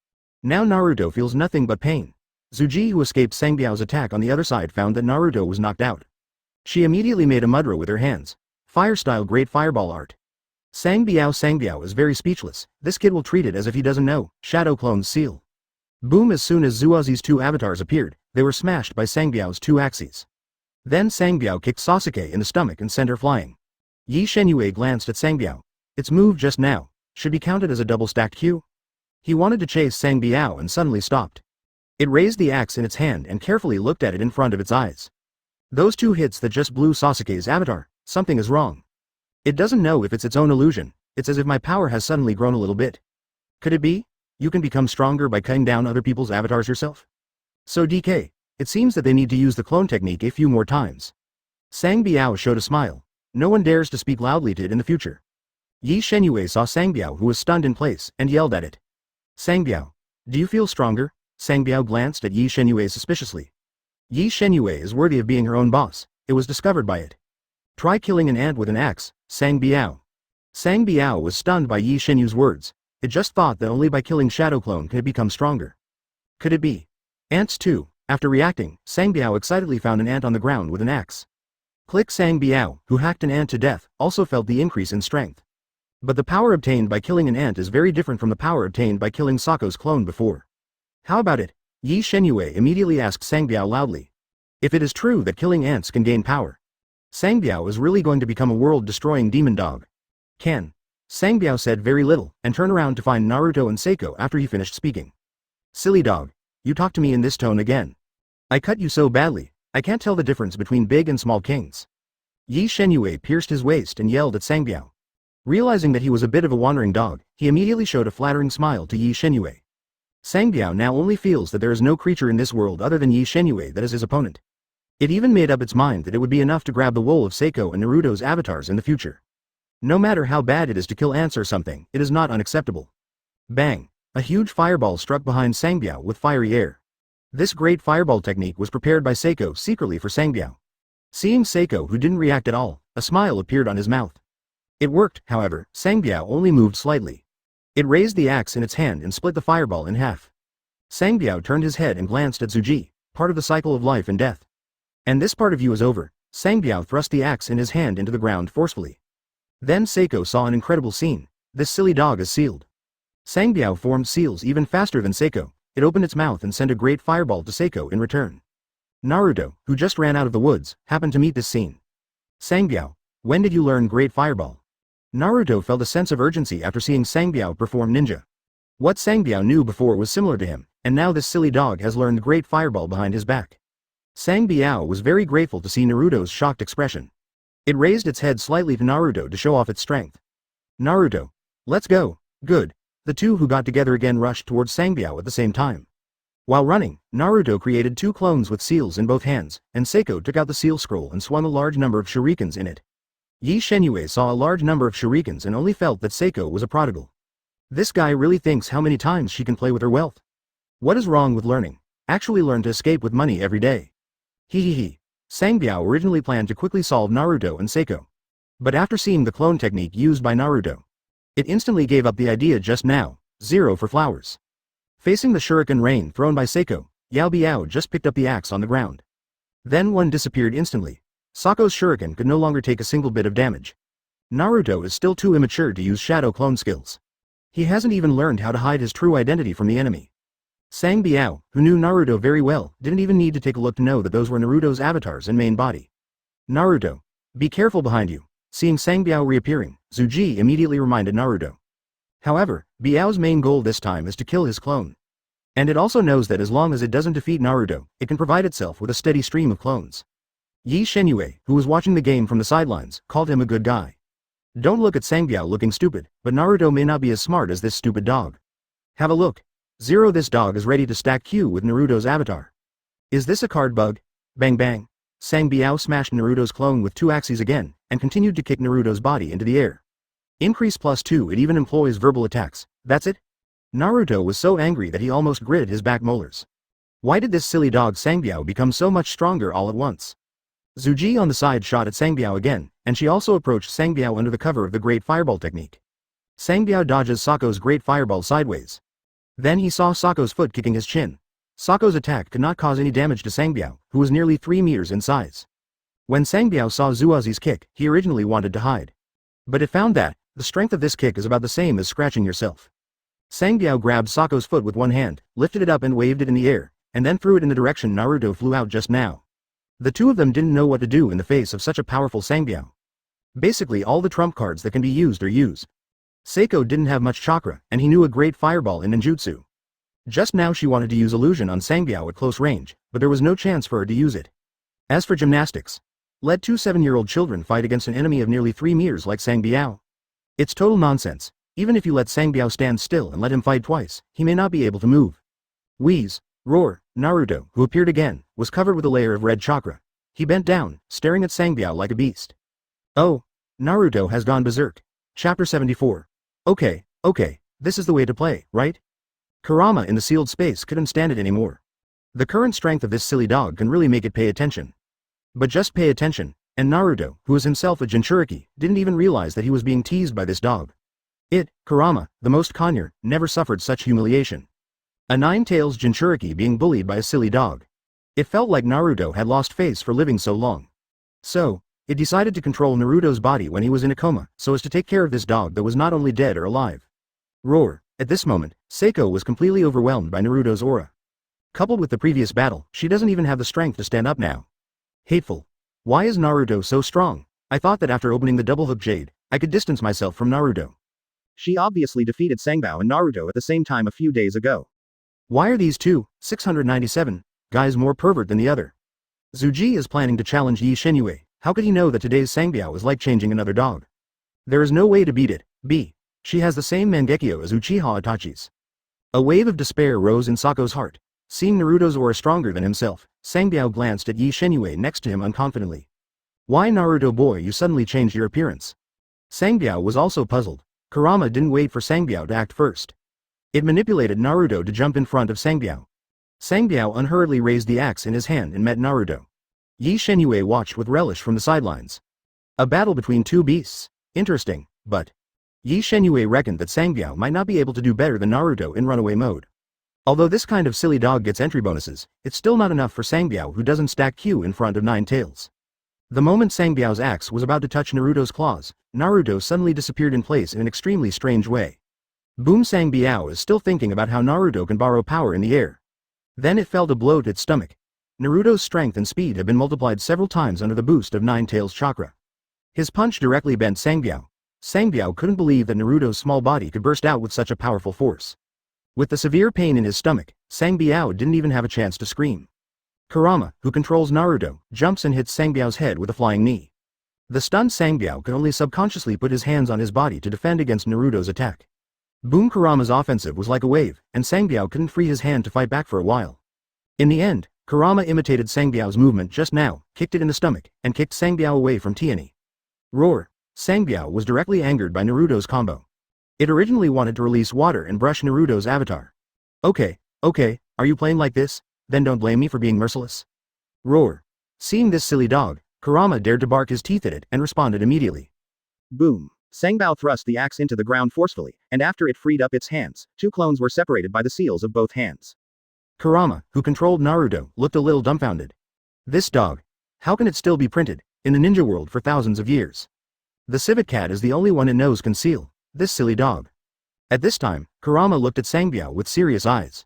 Now Naruto feels nothing but pain. Zuji, who escaped Sangbiao's attack on the other side, found that Naruto was knocked out. She immediately made a mudra with her hands. Fire-style great fireball art. Sangbiao is very speechless. This kid will treat it as if he doesn't know. Shadow Clone's seal. Boom! As soon as Zuazi's two avatars appeared, they were smashed by Sangbiao's two axes. Then Sangbiao kicked Sasuke in the stomach and sent her flying. Ye Shenyue glanced at Sangbiao. Its move just now should be counted as a double-stacked Q. He wanted to chase Sangbiao and suddenly stopped. It raised the axe in its hand and carefully looked at it in front of its eyes. Those two hits that just blew Sasuke's avatar, something is wrong. It doesn't know if it's its own illusion. It's as if my power has suddenly grown a little bit. Could it be? You can become stronger by cutting down other people's avatars yourself? So DK, it seems that they need to use the clone technique a few more times. Sangbiao showed a smile. No one dares to speak loudly to it in the future. Ye Shenyue saw Sangbiao, who was stunned in place, and yelled at it. Sangbiao, do you feel stronger? Sangbiao glanced at Ye Shenyue suspiciously. Ye Shenyue is worthy of being her own boss. It was discovered by it. Try killing an ant with an axe, Sangbiao. Sangbiao was stunned by Ye Shenyue's words. It just thought that only by killing Shadow Clone could it become stronger. Could it be? Ants too. After reacting, Sangbiao excitedly found an ant on the ground with an axe. Click. Sangbiao, who hacked an ant to death, also felt the increase in strength. But the power obtained by killing an ant is very different from the power obtained by killing Sako's clone before. How about it? Ye Shenyue immediately asked Sangbiao loudly. If it is true that killing ants can gain power, Sangbiao is really going to become a world-destroying demon dog. Can. Sangbiao said very little, and turned around to find Naruto and Seiko after he finished speaking. Silly dog. You talk to me in this tone again. I cut you so badly, I can't tell the difference between big and small kings. Ye Shenyue pierced his waist and yelled at Sangbiao. Realizing that he was a bit of a wandering dog, he immediately showed a flattering smile to Ye Shenyue. Sangbiao now only feels that there is no creature in this world other than Ye Shenyue that is his opponent. It even made up its mind that it would be enough to grab the wool of Seiko and Naruto's avatars in the future. No matter how bad it is to kill ants or something, it is not unacceptable. Bang! A huge fireball struck behind Sangbiao with fiery air. This great fireball technique was prepared by Seiko secretly for Sangbiao. Seeing Seiko, who didn't react at all, a smile appeared on his mouth. It worked, however. Sangbiao only moved slightly. It raised the axe in its hand and split the fireball in half. Sangbiao turned his head and glanced at Zuji, part of the cycle of life and death. And this part of you is over. Sangbiao thrust the axe in his hand into the ground forcefully. Then Seiko saw an incredible scene. This silly dog is sealed. Sangbiao formed seals even faster than Seiko. It opened its mouth and sent a great fireball to Seiko in return. Naruto, who just ran out of the woods, happened to meet this scene. Sangbiao, when did you learn great fireball? Naruto felt a sense of urgency after seeing Sangbiao perform ninja. What Sangbiao knew before was similar to him. and now this silly dog has learned great fireball behind his back. Sang Biao was very grateful to see Naruto's shocked expression. It raised its head slightly to Naruto to show off its strength. Naruto. Let's go. Good. The two who got together again rushed towards Sangbiao at the same time. While running, Naruto created two clones with seals in both hands, and Seiko took out the seal scroll and swung a large number of shurikens in it. Ye Shenyue saw a large number of shurikens and only felt that Seiko was a prodigal. This guy really thinks how many times she can play with her wealth. What is wrong with learning? Actually learn to escape with money every day. Hehehe. Sangbiao originally planned to quickly solve Naruto and Seiko. But after seeing the clone technique used by Naruto, it instantly gave up the idea just now. 0 for flowers. Facing the shuriken rain thrown by Seiko, Yao Biao just picked up the axe on the ground. Then one disappeared instantly. Sako's shuriken could no longer take a single bit of damage. Naruto is still too immature to use shadow clone skills. He hasn't even learned how to hide his true identity from the enemy. Sang Biao, who knew Naruto very well, didn't even need to take a look to know that those were Naruto's avatars and main body. Naruto. Be careful behind you. Seeing Sang Biao reappearing, Tsuji immediately reminded Naruto. However, Biao's main goal this time is to kill his clone. And it also knows that as long as it doesn't defeat Naruto, it can provide itself with a steady stream of clones. Ye Shenyue, who was watching the game from the sidelines, called him a good guy. Don't look at Sangbiao looking stupid, but Naruto may not be as smart as this stupid dog. Have a look. 0 This dog is ready to stack Q with Naruto's avatar. Is this a card bug? Bang bang. Sangbiao smashed Naruto's clone with 2 axes again, and continued to kick Naruto's body into the air. Increase +2 It even employs verbal attacks. That's it? Naruto was so angry that he almost gritted his back molars. Why did this silly dog Sangbiao become so much stronger all at once? Tsuji on the side shot at Sangbiao again, and she also approached Sangbiao under the cover of the Great Fireball technique. Sangbiao dodges Sako's Great Fireball sideways. Then he saw Sako's foot kicking his chin. Sako's attack could not cause any damage to Sangbiao, who was nearly 3 meters in size. When Sangbiao saw Zuazi's kick, he originally wanted to hide. But it found that, the strength of this kick is about the same as scratching yourself. Sangbiao grabbed Sako's foot with one hand, lifted it up and waved it in the air, and then threw it in the direction Naruto flew out just now. The two of them didn't know what to do in the face of such a powerful Sangbiao. Basically all the trump cards that can be used are used. Seiko didn't have much chakra, and he knew a great fireball in ninjutsu. Just now she wanted to use illusion on Sangbiao at close range, but there was no chance for her to use it. As for gymnastics, let 2 7-year-old children fight against an enemy of nearly 3 meters like Sangbiao. It's total nonsense. Even if you let Sangbiao stand still and let him fight twice, he may not be able to move. Wheeze. Roar. Naruto, who appeared again, was covered with a layer of red chakra. He bent down, staring at Sangbiao like a beast. Oh. Naruto has gone berserk. Chapter 74. Okay, this is the way to play, right? Kurama in the sealed space couldn't stand it anymore. The current strength of this silly dog can really make it pay attention. But just pay attention, and Naruto, who is himself a Jinchuriki, didn't even realize that he was being teased by this dog. Kurama, the most conure, never suffered such humiliation. A 9-tails Jinchuriki being bullied by a silly dog. It felt like Naruto had lost face for living so long. So, it decided to control Naruto's body when he was in a coma, so as to take care of this dog that was not only dead or alive. Roar. At this moment, Seiko was completely overwhelmed by Naruto's aura. Coupled with the previous battle, she doesn't even have the strength to stand up now. Hateful. Why is Naruto so strong? I thought that after opening the double hook jade, I could distance myself from Naruto. She obviously defeated Sangbao and Naruto at the same time a few days ago. Why are these two, 697, guys more pervert than the other? Tsuji is planning to challenge Ye Shenyue. How could he know that today's Sangbiao is like changing another dog? There is no way to beat it. B. She has the same Mangekyo as Uchiha Itachi's. A wave of despair rose in Sako's heart. Seeing Naruto's aura stronger than himself, Sangbiao glanced at Ye Shenyue next to him unconfidently. Why Naruto boy you suddenly changed your appearance? Sangbiao was also puzzled. Kurama didn't wait for Sangbiao to act first. It manipulated Naruto to jump in front of Sangbiao. Sangbiao unhurriedly raised the axe in his hand and met Naruto. Ye Shenyue watched with relish from the sidelines. A battle between two beasts. Interesting, but Ye Shenyue reckoned that Sangbiao might not be able to do better than Naruto in runaway mode. Although this kind of silly dog gets entry bonuses, it's still not enough for Sangbiao who doesn't stack Q in front of 9 tails. The moment Sangbiao's axe was about to touch Naruto's claws, Naruto suddenly disappeared in place in an extremely strange way. Boom Sangbiao is still thinking about how Naruto can borrow power in the air. Then it felt a blow to its stomach. Naruto's strength and speed have been multiplied several times under the boost of 9 tails chakra. His punch directly bent Sangbiao. Sangbiao couldn't believe that Naruto's small body could burst out with such a powerful force. With the severe pain in his stomach, Sangbiao didn't even have a chance to scream. Kurama, who controls Naruto, jumps and hits Sangbiao's head with a flying knee. The stunned Sangbiao could only subconsciously put his hands on his body to defend against Naruto's attack. Boom Kurama's offensive was like a wave, and Sangbiao couldn't free his hand to fight back for a while. In the end, Kurama imitated Sangbiao's movement just now, kicked it in the stomach, and kicked Sangbiao away from Tiani. Roar! Sangbiao was directly angered by Naruto's combo. It originally wanted to release water and brush Naruto's avatar. Okay, are you playing like this? Then don't blame me for being merciless. Roar! Seeing this silly dog, Kurama dared to bark his teeth at it and responded immediately. Boom! Sangbiao thrust the axe into the ground forcefully, and after it freed up its hands, two clones were separated by the seals of both hands. Kurama, who controlled Naruto, looked a little dumbfounded. This dog. How can it still be printed, in the ninja world for thousands of years? The civet cat is the only one it knows can seal, this silly dog. At this time, Kurama looked at Sangbiao with serious eyes.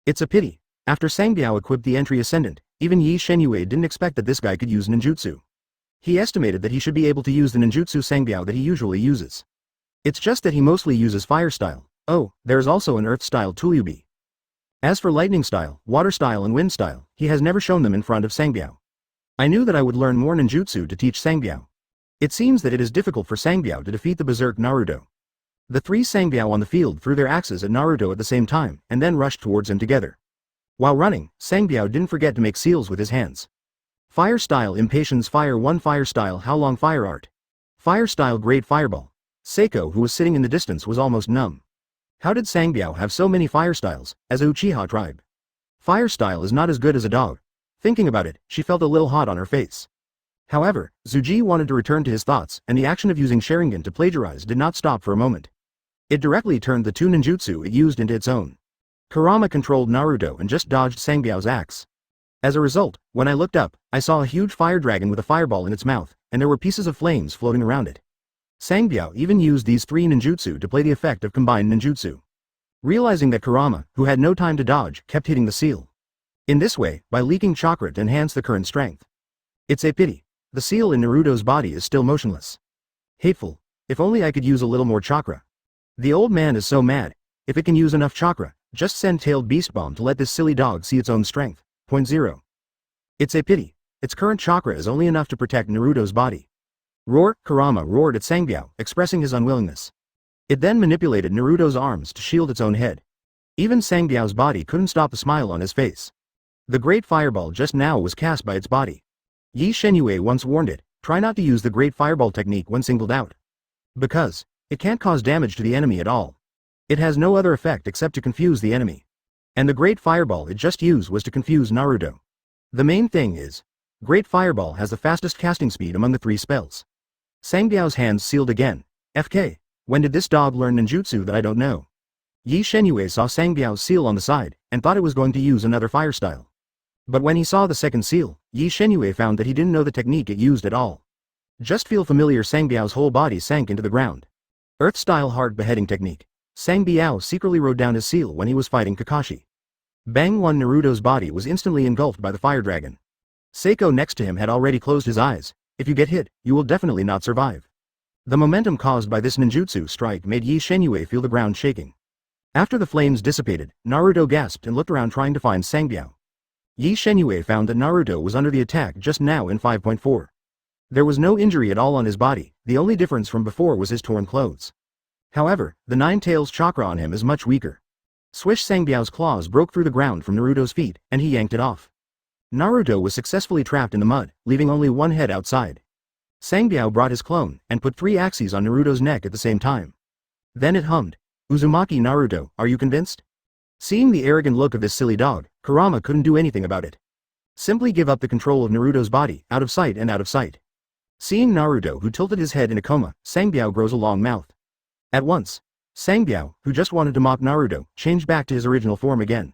It's a pity. After Sangbiao equipped the entry ascendant, even Ye Shenyue didn't expect that this guy could use ninjutsu. He estimated that he should be able to use the ninjutsu Sangbiao that he usually uses. It's just that he mostly uses fire style. Oh, there is also an earth style Tulubi. As for lightning style, water style and wind style, he has never shown them in front of Sangbiao. I knew that I would learn more ninjutsu to teach Sangbiao. It seems that it is difficult for Sangbiao to defeat the berserk Naruto. The three Sangbiao on the field threw their axes at Naruto at the same time, and then rushed towards him together. While running, Sangbiao didn't forget to make seals with his hands. Fire style Impatience Fire 1 Fire style How Long Fire Art. Fire style Great Fireball. Seiko, who was sitting in the distance, was almost numb. How did Sangbiao have so many fire styles, as a Uchiha tribe? Fire style is not as good as a dog. Thinking about it, she felt a little hot on her face. However, Tsuji wanted to return to his thoughts, and the action of using Sharingan to plagiarize did not stop for a moment. It directly turned the two ninjutsu it used into its own. Kurama controlled Naruto and just dodged Sangbiao's axe. As a result, when I looked up, I saw a huge fire dragon with a fireball in its mouth, and there were pieces of flames floating around it. Sangbiao even used these three ninjutsu to play the effect of combined ninjutsu. Realizing that Kurama, who had no time to dodge, kept hitting the seal. In this way, by leaking chakra to enhance the current strength. It's a pity. The seal in Naruto's body is still motionless. Hateful. If only I could use a little more chakra. The old man is so mad. If it can use enough chakra, just send Tailed Beast Bomb to let this silly dog see its own strength. 0. It's a pity. Its current chakra is only enough to protect Naruto's body. Roar! Kurama roared at Sangbiao, expressing his unwillingness. It then manipulated Naruto's arms to shield its own head. Even Sangbiao's body couldn't stop the smile on his face. The great fireball just now was cast by its body. Ye Shenyue once warned it, try not to use the great fireball technique when singled out. Because it can't cause damage to the enemy at all. It has no other effect except to confuse the enemy. And the great fireball it just used was to confuse Naruto. The main thing is, great fireball has the fastest casting speed among the three spells. Sangbiao's hands sealed again. FK, when did this dog learn ninjutsu that I don't know? Ye Shenyue saw Sangbiao's seal on the side, and thought it was going to use another fire style. But when he saw the second seal, Ye Shenyue found that he didn't know the technique it used at all. Just feel familiar. Sangbiao's whole body sank into the ground. Earth-style heart beheading technique. Sangbiao secretly wrote down his seal when he was fighting Kakashi. Bang! One Naruto's body was instantly engulfed by the fire dragon. Seiko next to him had already closed his eyes. If you get hit, you will definitely not survive. The momentum caused by this ninjutsu strike made Ye Shenyue feel the ground shaking. After the flames dissipated, Naruto gasped and looked around trying to find Sangbiao. Ye Shenyue found that Naruto was under the attack just now in 5.4. There was no injury at all on his body, the only difference from before was his torn clothes. However, the Nine Tails chakra on him is much weaker. Swish! Sangbiao's claws broke through the ground from Naruto's feet, and he yanked it off. Naruto was successfully trapped in the mud, leaving only one head outside. Sangbiao brought his clone, and put 3 axes on Naruto's neck at the same time. Then it hummed. Uzumaki Naruto, are you convinced? Seeing the arrogant look of this silly dog, Kurama couldn't do anything about it. Simply give up the control of Naruto's body, out of sight and out of sight. Seeing Naruto, who tilted his head in a coma, Sangbiao grows a long mouth. At once, Sangbiao, who just wanted to mock Naruto, changed back to his original form again.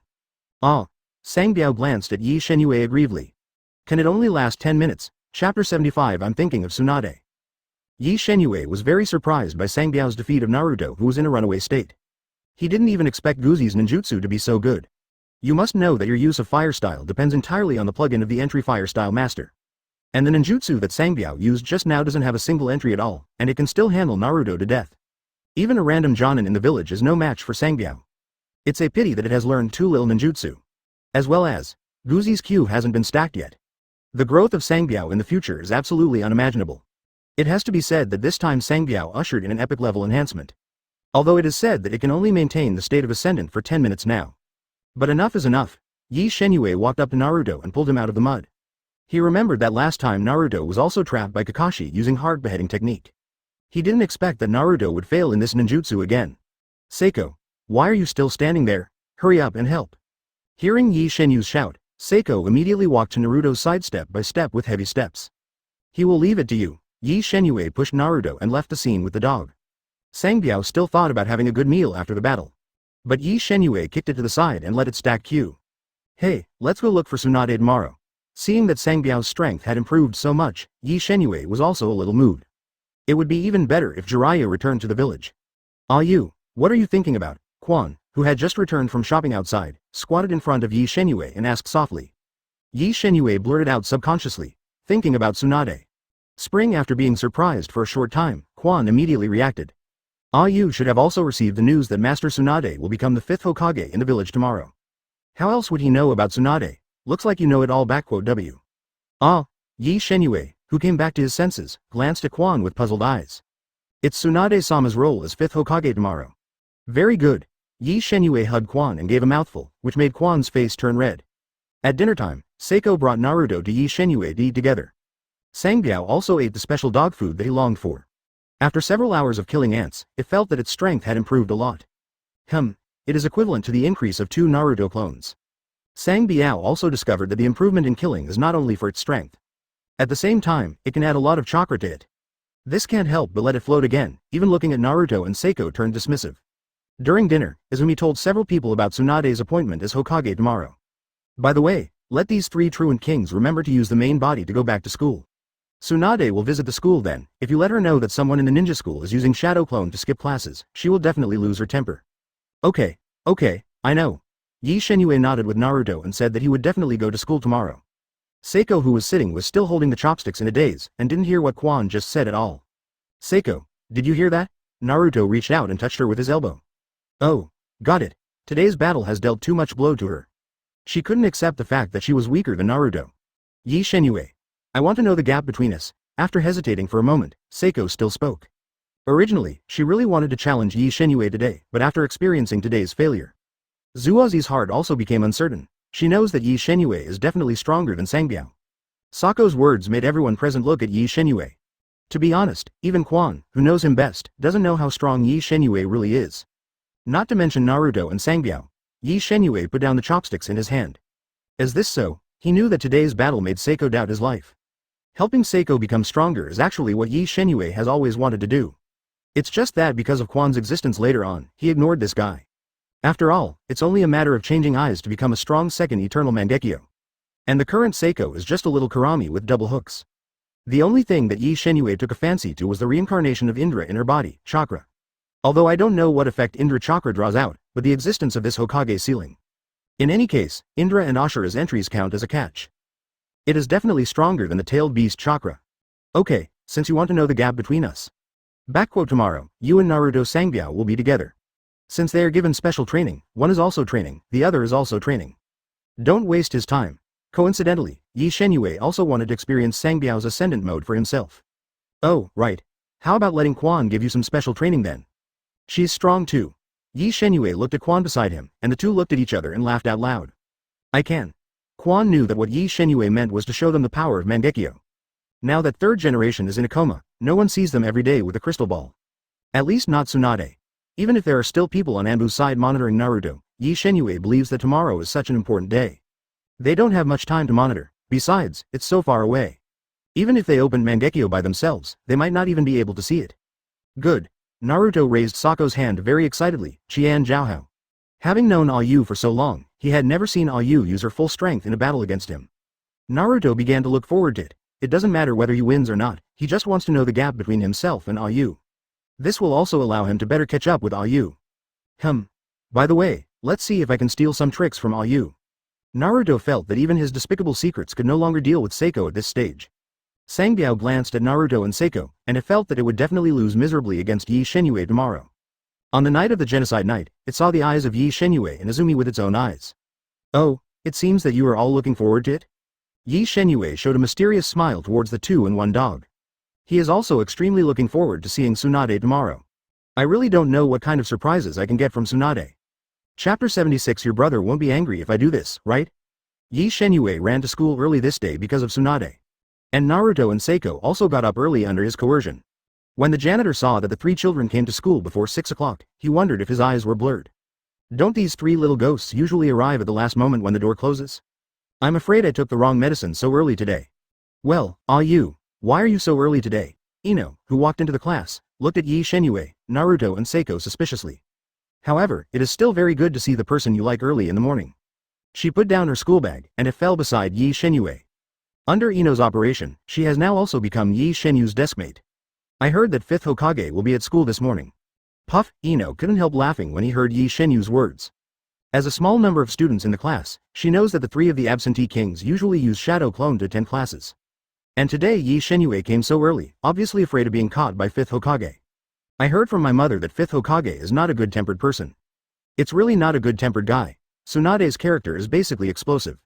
Ah! Sangbiao glanced at Ye Shenyue aggrievedly. Can it only last 10 minutes? Chapter 75. I'm thinking of Tsunade. Ye Shenyue was very surprised by Sangbiao's defeat of Naruto, who was in a runaway state. He didn't even expect Guzi's ninjutsu to be so good. You must know that your use of fire style depends entirely on the plugin of the entry fire style master. And the ninjutsu that Sangbiao used just now doesn't have a single entry at all, and it can still handle Naruto to death. Even a random Jonin in the village is no match for Sangbiao. It's a pity that it has learned too little ninjutsu. As well as, Guzi's Q hasn't been stacked yet. The growth of Sangbiao in the future is absolutely unimaginable. It has to be said that this time Sangbiao ushered in an epic level enhancement. Although it is said that it can only maintain the state of Ascendant for 10 minutes now. But enough is enough. Ye Shenyue walked up to Naruto and pulled him out of the mud. He remembered that last time Naruto was also trapped by Kakashi using hard beheading technique. He didn't expect that Naruto would fail in this ninjutsu again. Seiko, why are you still standing there? Hurry up and help. Hearing Ye Shenyue's shout, Seiko immediately walked to Naruto's side step by step with heavy steps. He will leave it to you. Ye Shenyue pushed Naruto and left the scene with the dog. Sangbiao still thought about having a good meal after the battle. But Ye Shenyue kicked it to the side and let it stack Q. Hey, let's go look for Tsunade tomorrow. Seeing that Sangbiao's strength had improved so much, Ye Shenyue was also a little moved. It would be even better if Jiraiya returned to the village. Ah you, what are you thinking about? Quan, who had just returned from shopping outside, squatted in front of Ye Shenyue and asked softly. Ye Shenyue blurted out subconsciously, thinking about Tsunade. Spring after being surprised for a short time, Quan immediately reacted. Ah you should have also received the news that Master Tsunade will become the 5th Hokage in the village tomorrow. How else would he know about Tsunade? Looks like you know it all. W. Ah, Ye Shenyue, who came back to his senses, glanced at Quan with puzzled eyes. It's Tsunade-sama's role as 5th Hokage tomorrow. Very good. Ye Shenyue hugged Quan and gave a mouthful, which made Quan's face turn red. At dinnertime, Seiko brought Naruto to Ye Shenyue to eat together. Sangbiao also ate the special dog food that he longed for. After several hours of killing ants, it felt that its strength had improved a lot. It is equivalent to the increase of 2 Naruto clones. Sangbiao also discovered that the improvement in killing is not only for its strength. At the same time, it can add a lot of chakra to it. This can't help but let it float again. Even looking at Naruto and Seiko turned dismissive. During dinner, Izumi told several people about Tsunade's appointment as Hokage tomorrow. By the way, let these 3 truant kings remember to use the main body to go back to school. Tsunade will visit the school then. If you let her know that someone in the ninja school is using Shadow Clone to skip classes, she will definitely lose her temper. Okay, I know. Ye Shenyue nodded with Naruto and said that he would definitely go to school tomorrow. Seiko, who was sitting, was still holding the chopsticks in a daze and didn't hear what Quan just said at all. Seiko, did you hear that? Naruto reached out and touched her with his elbow. Oh, got it. Today's battle has dealt too much blow to her. She couldn't accept the fact that she was weaker than Naruto. Ye Shenyue, I want to know the gap between us. After hesitating for a moment, Seiko still spoke. Originally, she really wanted to challenge Ye Shenyue today, but after experiencing today's failure, Zuazi's heart also became uncertain. She knows that Ye Shenyue is definitely stronger than Sangbiao. Sako's words made everyone present look at Ye Shenyue. To be honest, even Quan, who knows him best, doesn't know how strong Ye Shenyue really is. Not to mention Naruto and Sangbiao. Ye Shenyue put down the chopsticks in his hand. Is this so? He knew that today's battle made Seiko doubt his life. Helping Seiko become stronger is actually what Ye Shenyue has always wanted to do. It's just that because of Quan's existence later on, he ignored this guy. After all, it's only a matter of changing eyes to become a strong second eternal Mangekyo. And the current Seiko is just a little Kurami with double hooks. The only thing that Ye Shenyue took a fancy to was the reincarnation of Indra in her body, chakra. Although I don't know what effect Indra chakra draws out, but the existence of this Hokage ceiling. In any case, Indra and Ashura's entries count as a catch. It is definitely stronger than the tailed beast chakra. Okay, since you want to know the gap between us. Tomorrow, you and Naruto Sangbiao will be together. Since they are given special training, one is also training, the other is also training. Don't waste his time. Coincidentally, Ye Shenyue also wanted to experience Sangbiao's ascendant mode for himself. Oh, right. How about letting Quan give you some special training then? She's strong too. Ye Shenyue looked at Quan beside him, and the two looked at each other and laughed out loud. I can. Quan knew that what Ye Shenyue meant was to show them the power of Mangekyo. Now that 3rd generation is in a coma, no one sees them every day with a crystal ball. At least not Tsunade. Even if there are still people on Anbu's side monitoring Naruto, Ye Shenyue believes that tomorrow is such an important day. They don't have much time to monitor, besides, it's so far away. Even if they opened Mangekyo by themselves, they might not even be able to see it. Good. Naruto raised Sako's hand very excitedly, Qian Zhaohao. Having known Ayu for so long, he had never seen Ayu use her full strength in a battle against him. Naruto began to look forward to it. It doesn't matter whether he wins or not, he just wants to know the gap between himself and Ayu. This will also allow him to better catch up with Ayu. By the way, let's see if I can steal some tricks from Ayu. Naruto felt that even his despicable secrets could no longer deal with Seiko at this stage. Sangbiao glanced at Naruto and Seiko, and it felt that it would definitely lose miserably against Ye Shenyue tomorrow. On the night of the genocide night, it saw the eyes of Ye Shenyue and Izumi with its own eyes. Oh, it seems that you are all looking forward to it? Ye Shenyue showed a mysterious smile towards the 2-in-1 dog. He is also extremely looking forward to seeing Tsunade tomorrow. I really don't know what kind of surprises I can get from Tsunade. Chapter 76. Your brother won't be angry if I do this, right? Ye Shenyue ran to school early this day because of Tsunade. And Naruto and Seiko also got up early under his coercion. When the janitor saw that the 3 children came to school before 6 o'clock, he wondered if his eyes were blurred. Don't these 3 little ghosts usually arrive at the last moment when the door closes? I'm afraid I took the wrong medicine so early today. Well, you, why are you so early today? Ino, who walked into the class, looked at Ye Shenyue, Naruto and Seiko suspiciously. However, it is still very good to see the person you like early in the morning. She put down her school bag, and it fell beside Ye Shenyue. Under Ino's operation, she has now also become Ye Shenyue's deskmate. I heard that 5th Hokage will be at school this morning. Puff, Ino couldn't help laughing when he heard Ye Shenyue's words. As a small number of students in the class, she knows that the 3 of the absentee kings usually use shadow clone to attend classes. And today Ye Shenyue came so early, obviously afraid of being caught by 5th Hokage. I heard from my mother that 5th Hokage is not a good-tempered person. It's really not a good-tempered guy. Tsunade's character is basically explosive.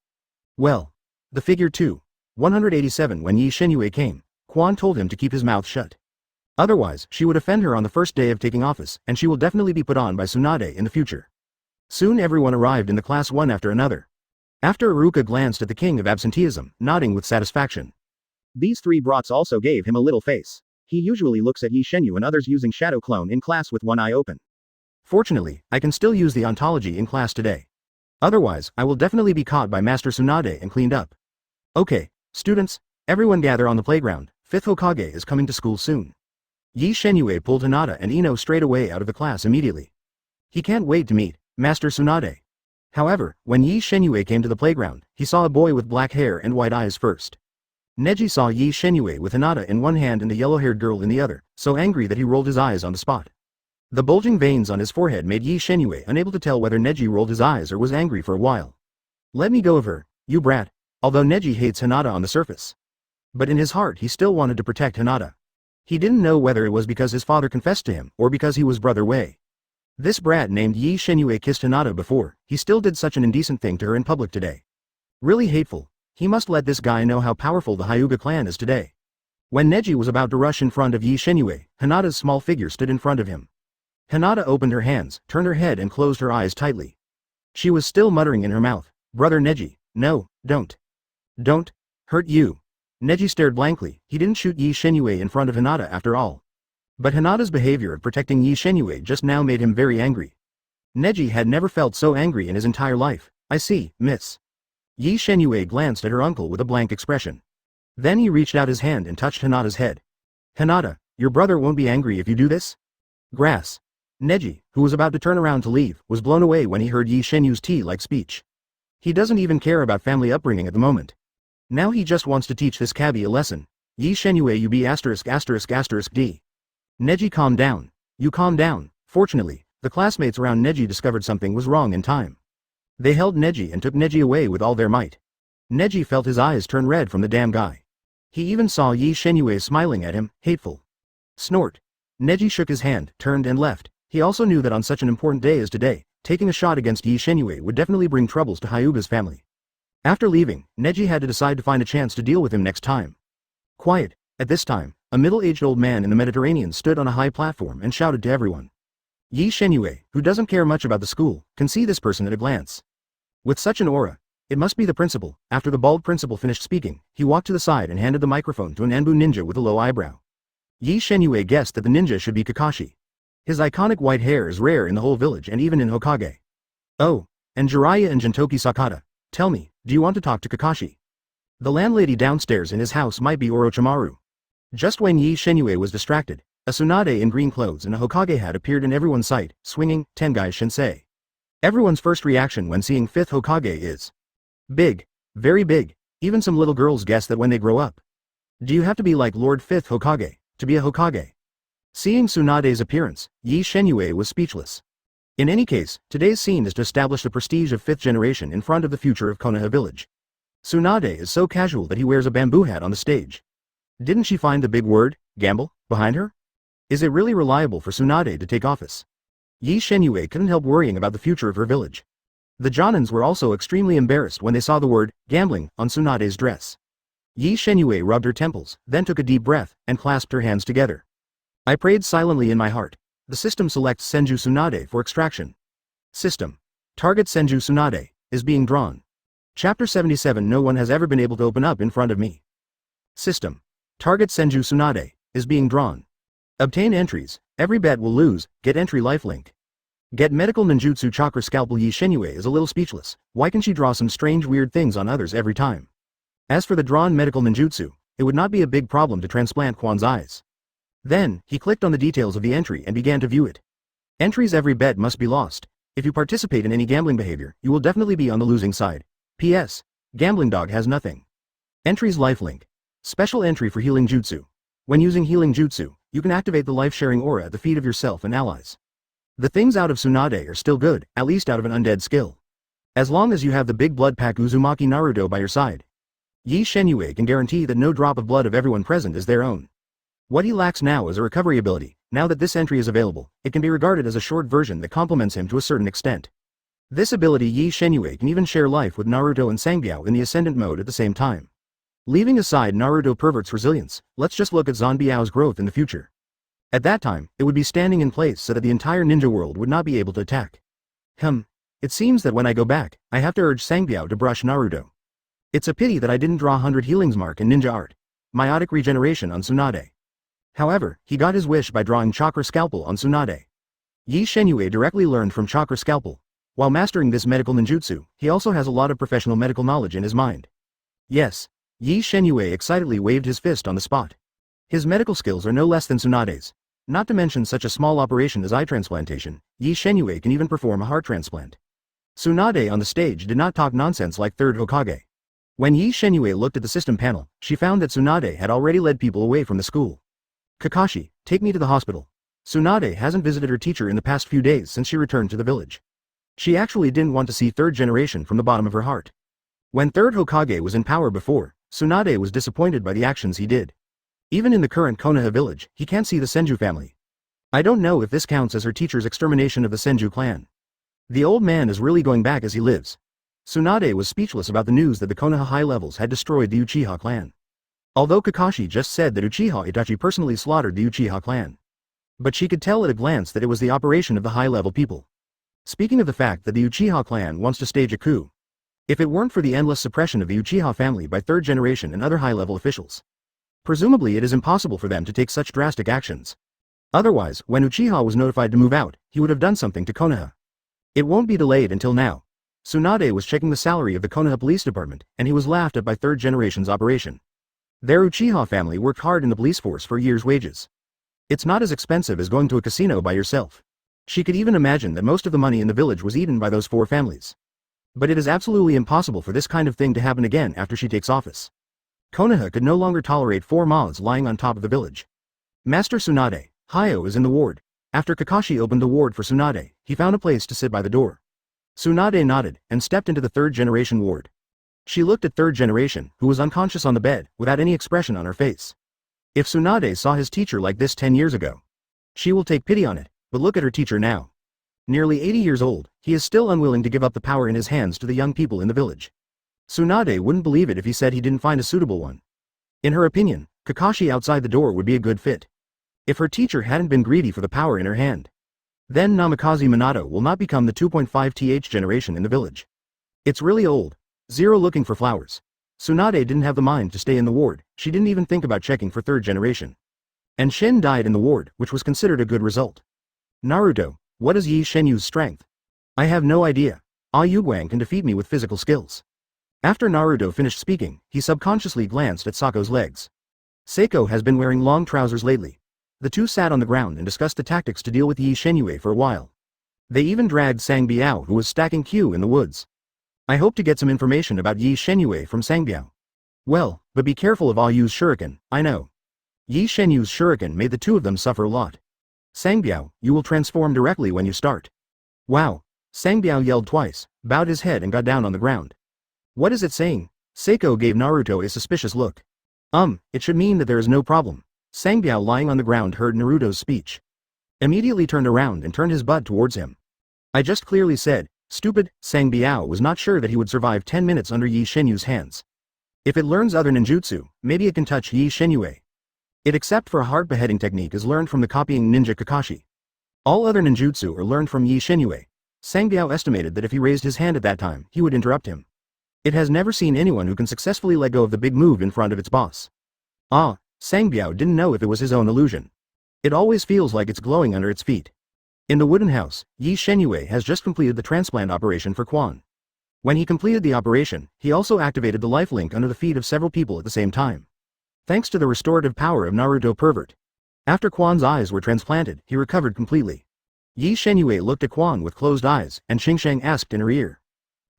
Well, the figure 2. 187. When Ye Shenyue came, Quan told him to keep his mouth shut. Otherwise, she would offend her on the first day of taking office, and she will definitely be put on by Tsunade in the future. Soon everyone arrived in the class one after another. After Iruka glanced at the king of absenteeism, nodding with satisfaction. These 3 brats also gave him a little face. He usually looks at Ye Shenyue and others using shadow clone in class with one eye open. Fortunately, I can still use the ontology in class today. Otherwise, I will definitely be caught by Master Tsunade and cleaned up. Okay, students, everyone gather on the playground. 5th Hokage is coming to school soon. Ye Shenyue pulled Hinata and Ino straight away out of the class immediately. He can't wait to meet Master Tsunade. However, when Ye Shenyue came to the playground, he saw a boy with black hair and white eyes first. Neji saw Ye Shenyue with Hinata in one hand and the yellow-haired girl in the other, so angry that he rolled his eyes on the spot. The bulging veins on his forehead made Ye Shenyue unable to tell whether Neji rolled his eyes or was angry for a while. Let me go of her, you brat, although Neji hates Hinata on the surface. But in his heart he still wanted to protect Hinata. He didn't know whether it was because his father confessed to him or because he was brother Wei. This brat named Ye Shenyue kissed Hinata before, he still did such an indecent thing to her in public today. Really hateful. He must let this guy know how powerful the Hyūga clan is today. When Neji was about to rush in front of Ye Shenyue, Hinata's small figure stood in front of him. Hinata opened her hands, turned her head and closed her eyes tightly. She was still muttering in her mouth, "Brother Neji, no, don't. Don't hurt you." Neji stared blankly. He didn't shoot Ye Shenyue in front of Hinata after all. But Hinata's behavior of protecting Ye Shenyue just now made him very angry. Neji had never felt so angry in his entire life. I see, miss. Ye Shenyue glanced at her uncle with a blank expression. Then he reached out his hand and touched Hinata's head. Hinata, your brother won't be angry if you do this? Grass. Neji, who was about to turn around to leave, was blown away when he heard Ye Shenyue's tea-like speech. He doesn't even care about family upbringing at the moment. Now he just wants to teach this cabbie a lesson. Ye Shenyue you be *****d. Neji calm down. You calm down. Fortunately, the classmates around Neji discovered something was wrong in time. They held Neji and took Neji away with all their might. Neji felt his eyes turn red from the damn guy. He even saw Ye Shenyue smiling at him, hateful. Snort. Neji shook his hand, turned and left. He also knew that on such an important day as today, taking a shot against Ye Shenyue would definitely bring troubles to Hyūga's family. After leaving, Neji had to decide to find a chance to deal with him next time. Quiet. At this time, a middle-aged old man in the Mediterranean stood on a high platform and shouted to everyone. Ye Shenyue, who doesn't care much about the school, can see this person at a glance. With such an aura, it must be the principal. After the bald principal finished speaking, he walked to the side and handed the microphone to an Anbu ninja with a low eyebrow. Ye Shenyue guessed that the ninja should be Kakashi. His iconic white hair is rare in the whole village and even in Hokage. Oh, and Jiraiya and Jintoki Sakata, tell me, do you want to talk to Kakashi? The landlady downstairs in his house might be Orochimaru. Just when Ye Shenyue was distracted, a Tsunade in green clothes and a Hokage hat appeared in everyone's sight, swinging, Tengai Shinsei. Everyone's first reaction when seeing 5th Hokage is big, very big. Even some little girls guess that when they grow up. Do you have to be like Lord 5th Hokage to be a Hokage? Seeing Tsunade's appearance, Ye Shenyue was speechless. In any case, today's scene is to establish the prestige of 5th generation in front of the future of Konoha village. Tsunade is so casual that he wears a bamboo hat on the stage. Didn't she find the big word, gamble, behind her? Is it really reliable for Tsunade to take office? Ye Shenyue couldn't help worrying about the future of her village. The Jonins were also extremely embarrassed when they saw the word, gambling, on Tsunade's dress. Ye Shenyue rubbed her temples, then took a deep breath, and clasped her hands together. I prayed silently in my heart. The system selects Senju Tsunade for extraction. System. Target Senju Tsunade is being drawn. Chapter 77. No one has ever been able to open up in front of me. System. Target Senju Tsunade is being drawn. Obtain entries. Every bet will lose. Get entry lifelink. Get medical ninjutsu chakra scalpel. Ye Shenyue is a little speechless. Why can she draw some strange weird things on others every time? As for the drawn medical ninjutsu, it would not be a big problem to transplant Quan's eyes. Then, he clicked on the details of the entry and began to view it. Entries. Every bet must be lost. If you participate in any gambling behavior, you will definitely be on the losing side. P.S. Gambling dog has nothing. Entries lifelink. Special entry for healing jutsu. When using healing jutsu, you can activate the life-sharing aura at the feet of yourself and allies. The things out of Tsunade are still good, at least out of an undead skill. As long as you have the big blood pack Uzumaki Naruto by your side. Ye Shenyue can guarantee that no drop of blood of everyone present is their own. What he lacks now is a recovery ability. Now that this entry is available, it can be regarded as a short version that complements him to a certain extent. This ability Ye Shenyue can even share life with Naruto and Sangbiao in the Ascendant mode at the same time. Leaving aside Naruto pervert's resilience, let's just look at Zanbiao's growth in the future. At that time, it would be standing in place so that the entire ninja world would not be able to attack. It seems that when I go back, I have to urge Sangbiao to brush Naruto. It's a pity that I didn't draw 100 healings mark in ninja art. Meiotic regeneration on Tsunade. However, he got his wish by drawing Chakra Scalpel on Tsunade. Ye Shenyue directly learned from Chakra Scalpel. While mastering this medical ninjutsu, he also has a lot of professional medical knowledge in his mind. Yes. Ye Shenyue excitedly waved his fist on the spot. His medical skills are no less than Tsunade's. Not to mention such a small operation as eye transplantation, Ye Shenyue can even perform a heart transplant. Tsunade on the stage did not talk nonsense like third Hokage. When Ye Shenyue looked at the system panel, she found that Tsunade had already led people away from the school. Kakashi, take me to the hospital. Tsunade hasn't visited her teacher in the past few days since she returned to the village. She actually didn't want to see third generation from the bottom of her heart. When third Hokage was in power before, Tsunade was disappointed by the actions he did. Even in the current Konoha village, he can't see the Senju family. I don't know if this counts as her teacher's extermination of the Senju clan. The old man is really going back as he lives. Tsunade was speechless about the news that the Konoha high levels had destroyed the Uchiha clan. Although Kakashi just said that Uchiha Itachi personally slaughtered the Uchiha clan. But she could tell at a glance that it was the operation of the high-level people. Speaking of the fact that the Uchiha clan wants to stage a coup. If it weren't for the endless suppression of the Uchiha family by third generation and other high-level officials. Presumably it is impossible for them to take such drastic actions. Otherwise, when Uchiha was notified to move out, he would have done something to Konoha. It won't be delayed until now. Tsunade was checking the salary of the Konoha police department, and he was laughed at by third generation's operation. Their Uchiha family worked hard in the police force for a year's wages. It's not as expensive as going to a casino by yourself. She could even imagine that most of the money in the village was eaten by those four families. But it is absolutely impossible for this kind of thing to happen again after she takes office. Konoha could no longer tolerate four moths lying on top of the village. Master Tsunade, Hayo is in the ward. After Kakashi opened the ward for Tsunade, he found a place to sit by the door. Tsunade nodded, and stepped into the third generation ward. She looked at third generation, who was unconscious on the bed, without any expression on her face. If Tsunade saw his teacher like this 10 years ago, she will take pity on it, but look at her teacher now. Nearly 80 years old, he is still unwilling to give up the power in his hands to the young people in the village. Tsunade wouldn't believe it if he said he didn't find a suitable one. In her opinion, Kakashi outside the door would be a good fit. If her teacher hadn't been greedy for the power in her hand. Then Namikaze Minato will not become the 2.5th generation in the village. It's really old. Zero looking for flowers. Tsunade didn't have the mind to stay in the ward, she didn't even think about checking for third generation. And Shin died in the ward, which was considered a good result. Naruto, what is Ye Shenyue's strength? I have no idea. Hyūga can defeat me with physical skills. After Naruto finished speaking, he subconsciously glanced at Sako's legs. Seiko has been wearing long trousers lately. The two sat on the ground and discussed the tactics to deal with Ye Shenyue for a while. They even dragged Sangbiao, who was stacking Q in the woods. I hope to get some information about Ye Shenyue from Sangbiao. Well, but be careful of Ayu's shuriken, I know. Ye Shenyue's shuriken made the two of them suffer a lot. Sangbiao, you will transform directly when you start. Wow. Sangbiao yelled twice, bowed his head and got down on the ground. What is it saying? Seiko gave Naruto a suspicious look. It should mean that there is no problem. Sangbiao lying on the ground heard Naruto's speech. immediately turned around and turned his butt towards him. I just clearly said, stupid. Sang Biao was not sure that he would survive 10 minutes under Ye Shenyue's hands. If it learns other ninjutsu, maybe it can touch Ye Shenyue. It except for a heart beheading technique is learned from the copying ninja Kakashi. All other ninjutsu are learned from Ye Shenyue. Sang Biao estimated that if he raised his hand at that time, he would interrupt him. It has never seen anyone who can successfully let go of the big move in front of its boss. Ah, Sang Biao didn't know if it was his own illusion. It always feels like it's glowing under its feet. In the wooden house, Ye Shenyue has just completed the transplant operation for Quan. When he completed the operation, he also activated the life link under the feet of several people at the same time. Thanks to the restorative power of Naruto pervert. After Quan's eyes were transplanted, he recovered completely. Ye Shenyue looked at Quan with closed eyes, and Xingsheng asked in her ear.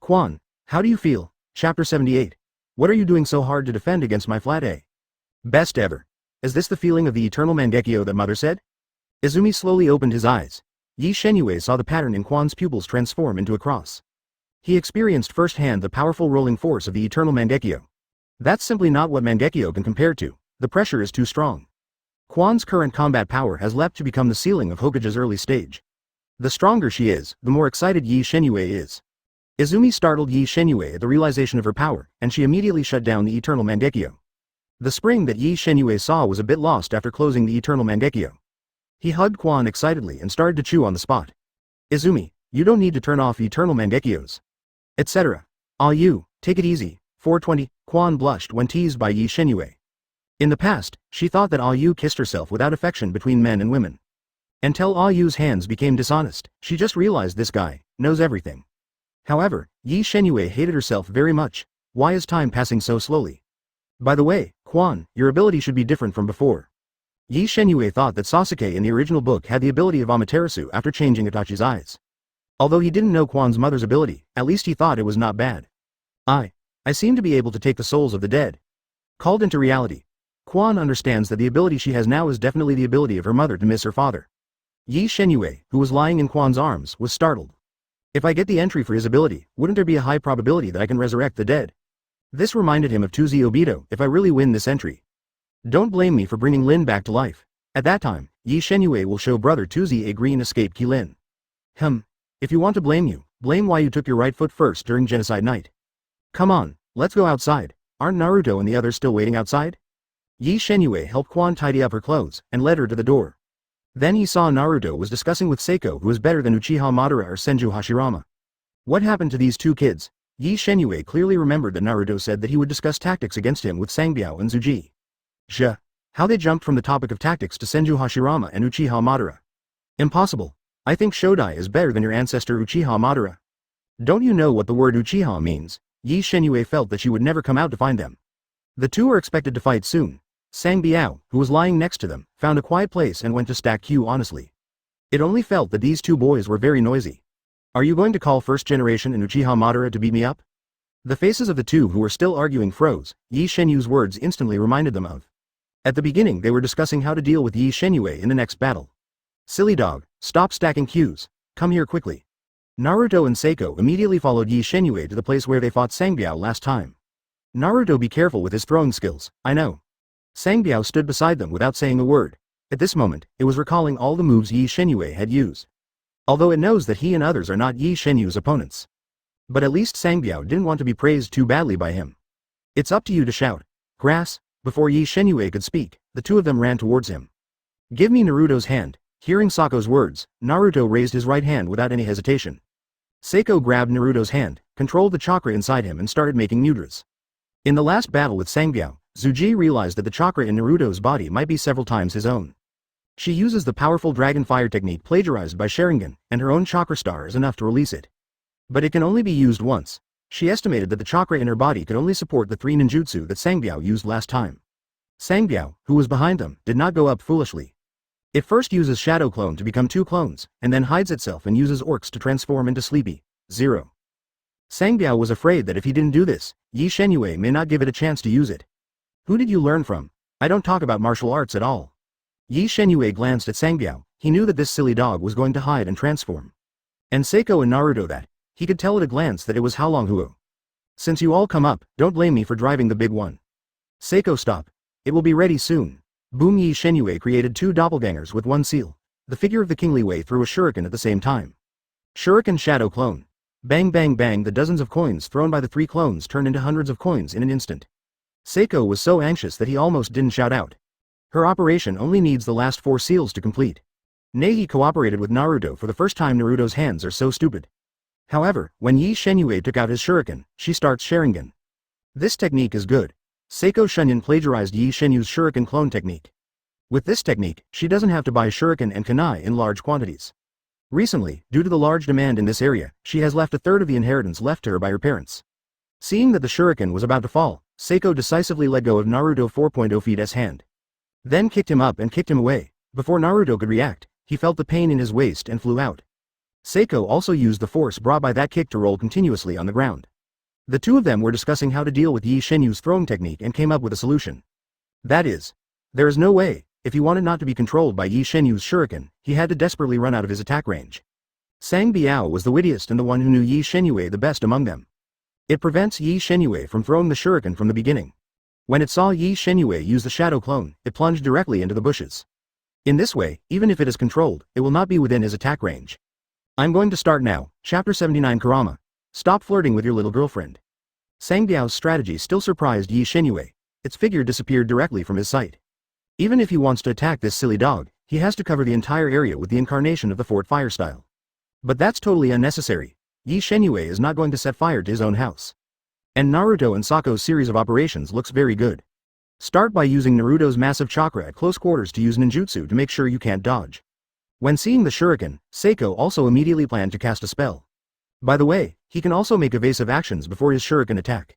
Quan, how do you feel? Chapter 78. What are you doing so hard to defend against my flat A? Best ever. Is this the feeling of the eternal Mangekyo that mother said? Izumi slowly opened his eyes. Ye Shenyue saw the pattern in Quan's pupils transform into a cross. He experienced firsthand the powerful rolling force of the eternal Mangekyo. That's simply not what Mangekyo can compare to. The pressure is too strong. Quan's current combat power has leapt to become the ceiling of Hokage's early stage. The stronger she is, the more excited Ye Shenyue is. Izumi startled Ye Shenyue at the realization of her power, and she immediately shut down the eternal Mangekyo. The spring that Ye Shenyue saw was a bit lost after closing the eternal Mangekyo. He hugged Quan excitedly and started to chew on the spot. Izumi, you don't need to turn off eternal Mangekyos. Etc. Ah, you, take it easy. 420, Quan blushed when teased by Ye Shenyue. In the past, she thought that Ah Yu kissed herself without affection between men and women. Until Ah Yu's hands became dishonest, she just realized this guy knows everything. However, Ye Shenyue hated herself very much. Why is time passing so slowly? By the way, Quan, your ability should be different from before. Ye Shenyue thought that Sasuke in the original book had the ability of Amaterasu after changing Itachi's eyes. Although he didn't know Quan's mother's ability, at least he thought it was not bad. I seem to be able to take the souls of the dead. Called into reality. Quan understands that the ability she has now is definitely the ability of her mother to miss her father. Ye Shenyue, who was lying in Quan's arms, was startled. If I get the entry for his ability, wouldn't there be a high probability that I can resurrect the dead? This reminded him of Tuzi Obito. If I really win this entry, don't blame me for bringing Lin back to life. At that time, Ye Shenyue will show brother Tuzi a green escape key Lin. If you want to blame you, blame why you took your right foot first during genocide night. Come on, let's go outside. Aren't Naruto and the others still waiting outside? Ye Shenyue helped Quan tidy up her clothes, and led her to the door. Then he saw Naruto was discussing with Seiko who is better than Uchiha Madara or Senju Hashirama. What happened to these two kids? Ye Shenyue clearly remembered that Naruto said that he would discuss tactics against him with Sangbiao and Tsuji. How they jumped from the topic of tactics to Senju Hashirama and Uchiha Madara. Impossible. I think Shodai is better than your ancestor Uchiha Madara. Don't you know what the word Uchiha means? Ye Shenyue felt that she would never come out to find them. The two are expected to fight soon. Sangbiao, who was lying next to them, found a quiet place and went to stack Q honestly. It only felt that these two boys were very noisy. Are you going to call first generation and Uchiha Madara to beat me up? The faces of the two who were still arguing froze. Ye Shenyue's words instantly reminded them of. At the beginning they were discussing how to deal with Ye Shenyue in the next battle. Silly dog, stop stacking Qs. Come here quickly. Naruto and Seiko immediately followed Ye Shenyue to the place where they fought Sangbiao last time. Naruto, be careful with his throwing skills, I know. Sangbiao stood beside them without saying a word. At this moment, it was recalling all the moves Ye Shenyue had used. Although it knows that he and others are not Ye Shenyue's opponents. But at least Sangbiao didn't want to be praised too badly by him. It's up to you to shout. Grass. Before Ye Shenyue could speak, the two of them ran towards him. Give me Naruto's hand. Hearing Sako's words, Naruto raised his right hand without any hesitation. Seiko grabbed Naruto's hand, controlled the chakra inside him and started making mudras. In the last battle with Sangbiao, Tsuji realized that the chakra in Naruto's body might be several times his own. She uses the powerful dragon fire technique plagiarized by Sharingan, and her own chakra star is enough to release it. But it can only be used once. She estimated that the chakra in her body could only support the 3 ninjutsu that Sangbiao used last time. Sangbiao, who was behind them, did not go up foolishly. It first uses Shadow Clone to become 2 clones, and then hides itself and uses Orcs to transform into Sleepy. 0. Sangbiao was afraid that if he didn't do this, Ye Shenyue may not give it a chance to use it. Who did you learn from? I don't talk about martial arts at all. Ye Shenyue glanced at Sangbiao. He knew that this silly dog was going to hide and transform. And Seiko and Naruto that. He could tell at a glance that it was Haolonghuo. Since you all come up, don't blame me for driving the big one. Seiko, stop. It will be ready soon. Boom. Ye Shenyue created 2 doppelgangers with 1 seal. The figure of the kingly way threw a shuriken at the same time. Shuriken shadow clone. Bang bang bang, the dozens of coins thrown by the three clones turned into hundreds of coins in an instant. Seiko was so anxious that he almost didn't shout out. Her operation only needs the last 4 seals to complete. Neji cooperated with Naruto for the first time. Naruto's hands are so stupid. However, when Ye Shenyue took out his shuriken, she starts Sharingan. This technique is good. Seiko Shunyan plagiarized Ye Shenyue's shuriken clone technique. With this technique, she doesn't have to buy shuriken and kunai in large quantities. Recently, due to the large demand in this area, she has left a third of the inheritance left to her by her parents. Seeing that the shuriken was about to fall, Seiko decisively let go of Naruto 4.0 feet's hand. Then kicked him up and kicked him away. Before Naruto could react, he felt the pain in his waist and flew out. Seiko also used the force brought by that kick to roll continuously on the ground. The two of them were discussing how to deal with Ye Shenyue's throwing technique and came up with a solution. That is, there is no way, if he wanted not to be controlled by Ye Shenyue's shuriken, he had to desperately run out of his attack range. Sang Biao was the wittiest and the one who knew Ye Shenyue the best among them. It prevents Ye Shenyue from throwing the shuriken from the beginning. When it saw Ye Shenyue use the shadow clone, it plunged directly into the bushes. In this way, even if it is controlled, it will not be within his attack range. I'm going to start now. Chapter 79 Kurama. Stop flirting with your little girlfriend. Sang Biao's strategy still surprised Ye Shenyue. Its figure disappeared directly from his sight. Even if he wants to attack this silly dog, he has to cover the entire area with the incarnation of the fort fire style. But that's totally unnecessary. Ye Shenyue is not going to set fire to his own house. And Naruto and Sako's series of operations looks very good. Start by using Naruto's massive chakra at close quarters to use ninjutsu to make sure you can't dodge. When seeing the shuriken, Seiko also immediately planned to cast a spell. By the way, he can also make evasive actions before his shuriken attack.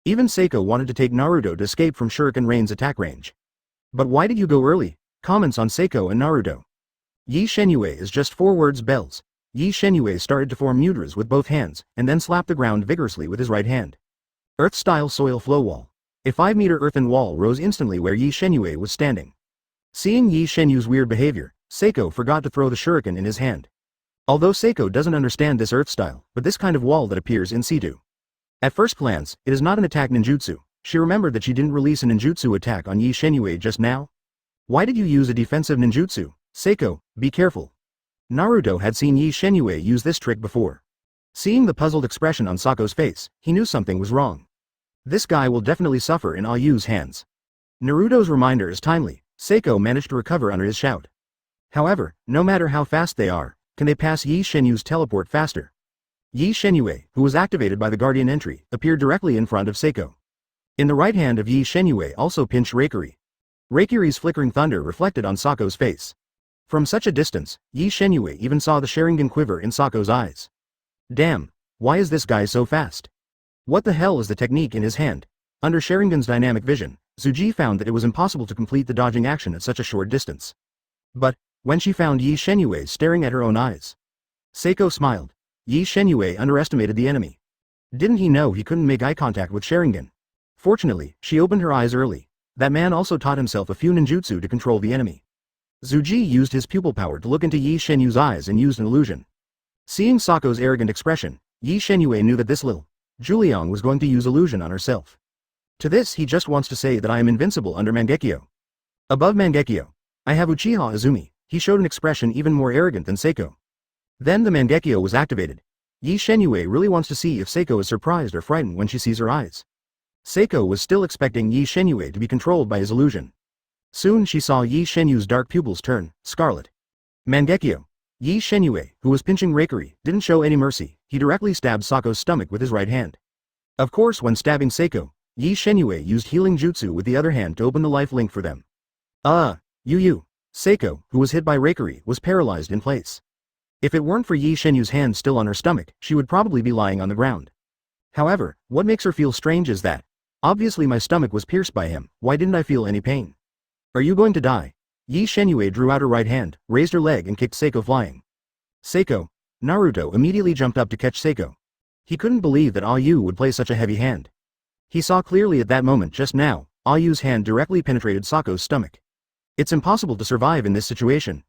Even Seiko wanted to take Naruto to escape from Shuriken Rain's attack range. But why did you go early? Comments on Seiko and Naruto. Ye Shenyue is just 4 words bells. Ye Shenyue started to form mudras with both hands, and then slapped the ground vigorously with his right hand. Earth-style soil flow wall. A 5-meter earthen wall rose instantly where Ye Shenyue was standing. Seeing Ye Shenyue's weird behavior, Seiko forgot to throw the shuriken in his hand. Although Seiko doesn't understand this earth style, but this kind of wall that appears in situ. At first glance, it is not an attack ninjutsu. She remembered that she didn't release a ninjutsu attack on Ye Shenyue just now. Why did you use a defensive ninjutsu? Seiko, be careful. Naruto had seen Ye Shenyue use this trick before. Seeing the puzzled expression on Sako's face, he knew something was wrong. This guy will definitely suffer in Ayu's hands. Naruto's reminder is timely. Seiko managed to recover under his shout. However, no matter how fast they are, can they pass Ye Shenyue's teleport faster? Ye Shenyue, who was activated by the Guardian entry, appeared directly in front of Seiko. In the right hand of Ye Shenyue also pinched Reikiri. Reikiri's flickering thunder reflected on Sako's face. From such a distance, Ye Shenyue even saw the Sharingan quiver in Sako's eyes. Damn, why is this guy so fast? What the hell is the technique in his hand? Under Sharingan's dynamic vision, Tsuji found that it was impossible to complete the dodging action at such a short distance. But, when she found Ye Shenyue staring at her own eyes, Seiko smiled. Ye Shenyue underestimated the enemy. Didn't he know he couldn't make eye contact with Sharingan? Fortunately, she opened her eyes early. That man also taught himself a few ninjutsu to control the enemy. Tsuji used his pupil power to look into Ye Shenyue's eyes and used an illusion. Seeing Sako's arrogant expression, Ye Shenyue knew that this little Juliang was going to use illusion on herself. To this he just wants to say that I am invincible under Mangekyo. Above Mangekyo, I have Uchiha Izumi. He showed an expression even more arrogant than Seiko. Then the Mangekyo was activated. Ye Shenyue really wants to see if Seiko is surprised or frightened when she sees her eyes. Seiko was still expecting Ye Shenyue to be controlled by his illusion. Soon she saw Ye Shenyue's dark pupils turn scarlet. Mangekyo. Ye Shenyue, who was pinching Reikiri, didn't show any mercy. He directly stabbed Sako's stomach with his right hand. Of course, when stabbing Seiko, Ye Shenyue used healing jutsu with the other hand to open the life link for them. Seiko, who was hit by Reikiri, was paralyzed in place. If it weren't for Ye Shenyue's hand still on her stomach, she would probably be lying on the ground. However, what makes her feel strange is that, obviously my stomach was pierced by him, why didn't I feel any pain? Are you going to die? Ye Shenyue drew out her right hand, raised her leg and kicked Seiko flying. Seiko. Naruto immediately jumped up to catch Seiko. He couldn't believe that Ayu would play such a heavy hand. He saw clearly at that moment just now, Ayu's hand directly penetrated Sako's stomach. It's impossible to survive in this situation.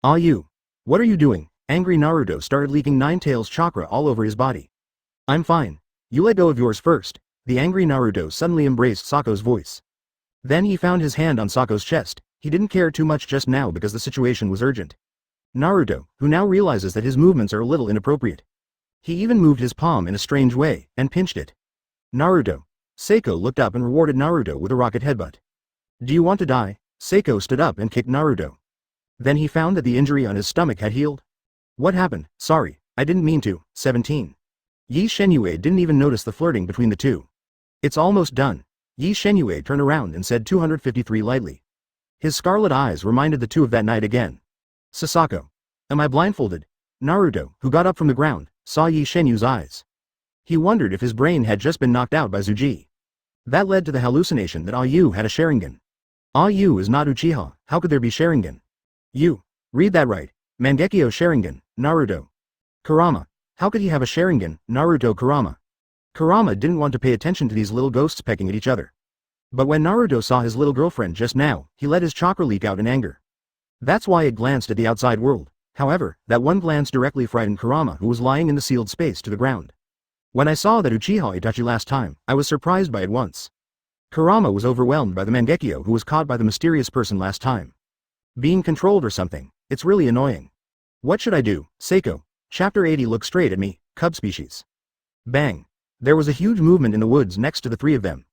Ayu. What are you doing? Angry Naruto started leaking Nine Tails chakra all over his body. I'm fine. You let go of yours first. The angry Naruto suddenly embraced Sako's voice. Then he found his hand on Sako's chest. he didn't care too much just now because the situation was urgent. Naruto, who now realizes that his movements are a little inappropriate. He even moved his palm in a strange way, and pinched it. Naruto. Seiko looked up and rewarded Naruto with a rocket headbutt. Do you want to die? Seiko stood up and kicked Naruto. Then he found that the injury on his stomach had healed. What happened? Sorry, I didn't mean to. 17. Ye Shenyue didn't even notice the flirting between the two. It's almost done. Ye Shenyue turned around and said 253 lightly. His scarlet eyes reminded the two of that night again. Sasako. Am I blindfolded? Naruto, who got up from the ground, saw Ye Shenyue's eyes. He wondered if his brain had just been knocked out by Tsuji. That led to the hallucination that Ayu had a Sharingan. Ayu is not Uchiha, how could there be Sharingan? You. Read that right. Mangekyo Sharingan, Naruto. Kurama. How could he have a Sharingan, Naruto Kurama? Kurama didn't want to pay attention to these little ghosts pecking at each other. But when Naruto saw his little girlfriend just now, he let his chakra leak out in anger. That's why it glanced at the outside world. However, that one glance directly frightened Kurama, who was lying in the sealed space, to the ground. When I saw that Uchiha Itachi last time, I was surprised by it once. Kurama was overwhelmed by the Mangekyo who was caught by the mysterious person last time. Being controlled or something, it's really annoying. What should I do, Seiko? Chapter 80. Look straight at me, cub species. Bang. There was a huge movement in the woods next to the three of them.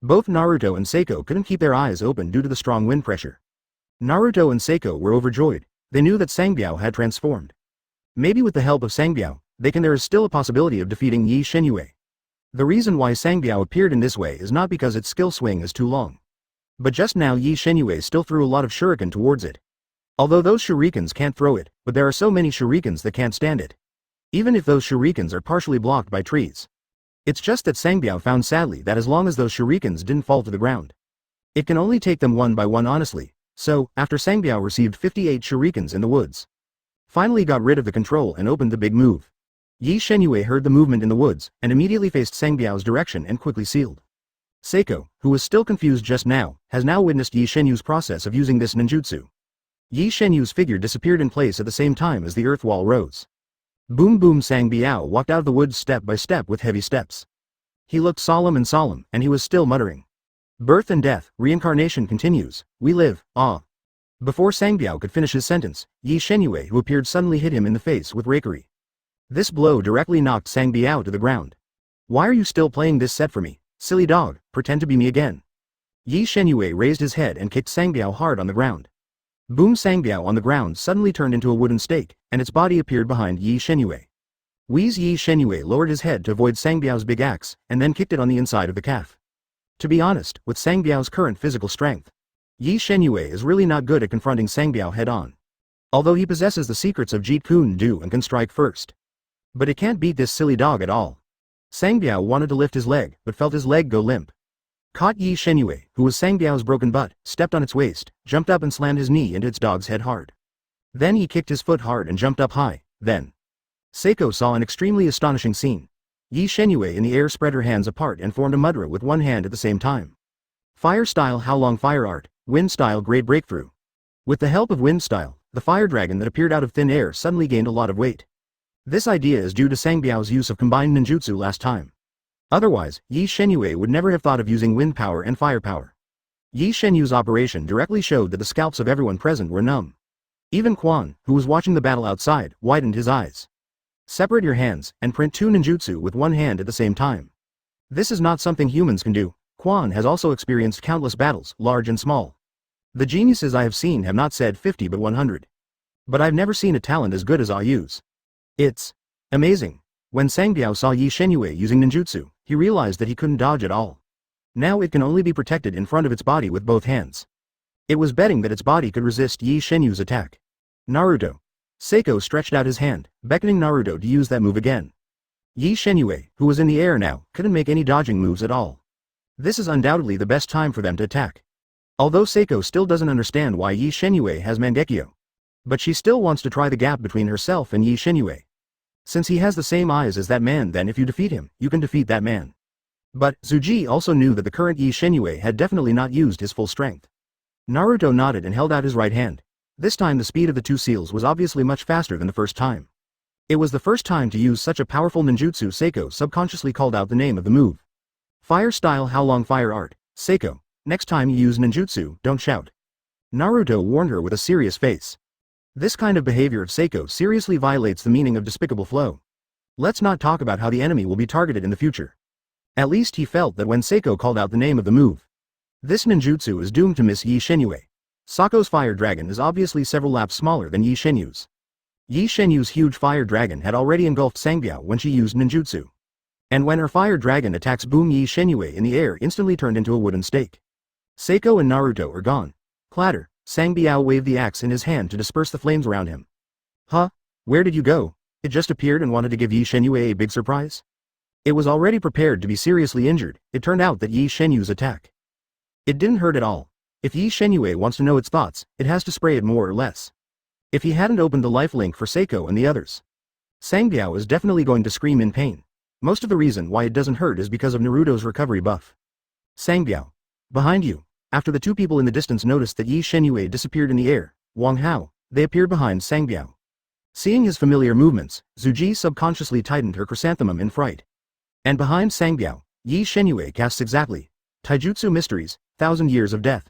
Both Naruto and Seiko couldn't keep their eyes open due to the strong wind pressure. Naruto and Seiko were overjoyed. They knew that Sangbiao had transformed. Maybe with the help of Sangbiao, there is still a possibility of defeating Ye Shenyue. The reason why Sangbiao appeared in this way is not because its skill swing is too long. But just now Ye Shenyue still threw a lot of shuriken towards it. Although those shurikens can't throw it, but there are so many shurikens that can't stand it. Even if those shurikens are partially blocked by trees. It's just that Sangbiao found sadly that as long as those shurikens didn't fall to the ground. It can only take them one by one honestly. So, after Sangbiao received 58 shurikens in the woods. Finally got rid of the control and opened the big move. Ye Shenyue heard the movement in the woods, and immediately faced Sangbiao's direction and quickly sealed. Seiko, who was still confused just now, has now witnessed Ye Shenyue's process of using this ninjutsu. Ye Shenyue's figure disappeared in place at the same time as the earth wall rose. Boom boom. Sangbiao walked out of the woods step by step with heavy steps. He looked solemn, and he was still muttering. Birth and death, reincarnation continues, we live, ah. Before Sangbiao could finish his sentence, Ye Shenyue who appeared suddenly hit him in the face with rakery. This blow directly knocked Sangbiao to the ground. Why are you still playing this set for me, silly dog, pretend to be me again. Ye Shenyue raised his head and kicked Sangbiao hard on the ground. Boom. Sangbiao on the ground suddenly turned into a wooden stake, and its body appeared behind Ye Shenyue. Wheeze. Ye Shenyue lowered his head to avoid Sangbiao's big axe, and then kicked it on the inside of the calf. To be honest, with Sangbiao's current physical strength, Ye Shenyue is really not good at confronting Sangbiao head-on. Although he possesses the secrets of Jeet Kune Do and can strike first. But it can't beat this silly dog at all. Sangbiao wanted to lift his leg, but felt his leg go limp. Caught. Ye Shenyue, who was Sangbiao's broken butt, stepped on its waist, jumped up and slammed his knee into its dog's head hard. Then he kicked his foot hard and jumped up high, then. Seiko saw an extremely astonishing scene. Ye Shenyue in the air spread her hands apart and formed a mudra with one hand at the same time. Fire style How Long Fire Art, Wind style Great Breakthrough. With the help of wind style, the fire dragon that appeared out of thin air suddenly gained a lot of weight. This idea is due to Sangbiao's use of combined ninjutsu last time. Otherwise, Ye Shenyue would never have thought of using wind power and fire power. Ye Shenyue's operation directly showed that the scalps of everyone present were numb. Even Quan, who was watching the battle outside, widened his eyes. Separate your hands, and print 2 ninjutsu with one hand at the same time. This is not something humans can do. Quan has also experienced countless battles, large and small. The geniuses I have seen have not said 50 but 100. But I've never seen a talent as good as Ayu's. It's amazing. When Sangbiao saw Ye Shenyue using ninjutsu, he realized that he couldn't dodge at all. Now it can only be protected in front of its body with both hands. It was betting that its body could resist Ye Shenyue's attack. Naruto. Seiko stretched out his hand, beckoning Naruto to use that move again. Ye Shenyue, who was in the air now, couldn't make any dodging moves at all. This is undoubtedly the best time for them to attack. Although Seiko still doesn't understand why Ye Shenyue has Mangekyo. But she still wants to try the gap between herself and Ye Shenyue. Since he has the same eyes as that man, then if you defeat him, you can defeat that man. But Tsuji also knew that the current Ye Shenyue had definitely not used his full strength. Naruto nodded and held out his right hand. This time the speed of the 2 seals was obviously much faster than the first time. It was the first time to use such a powerful ninjutsu. Seiko subconsciously called out the name of the move. Fire style How Long Fire Art, Seiko. Next time you use ninjutsu, don't shout. Naruto warned her with a serious face. This kind of behavior of Seiko seriously violates the meaning of despicable flow. Let's not talk about how the enemy will be targeted in the future. At least he felt that when Seiko called out the name of the move. This ninjutsu is doomed to miss Ye Shenyue. Sako's fire dragon is obviously several laps smaller than Ye Shenyue's. Ye Shenyue's huge fire dragon had already engulfed Sangbiao when she used ninjutsu. And when her fire dragon attacks boom, Ye Shenyue in the air instantly turned into a wooden stake. Seiko and Naruto are gone. Clatter, Sangbiao waved the axe in his hand to disperse the flames around him. Huh? Where did you go? It just appeared and wanted to give Ye Shenyue a big surprise? It was already prepared to be seriously injured. It turned out that Ye Shenyue's attack. It didn't hurt at all. If Ye Shenyue wants to know its thoughts, it has to spray it more or less. If he hadn't opened the life link for Seiko and the others, Sangbiao is definitely going to scream in pain. Most of the reason why it doesn't hurt is because of Naruto's recovery buff. Sangbiao. Behind you. After the two people in the distance noticed that Ye Shenyue disappeared in the air, Wang Hao, they appeared behind Sangbiao. Seeing his familiar movements, Zuji subconsciously tightened her chrysanthemum in fright. And behind Sangbiao, Ye Shenyue casts exactly. Taijutsu Mysteries, 1,000 Years of Death.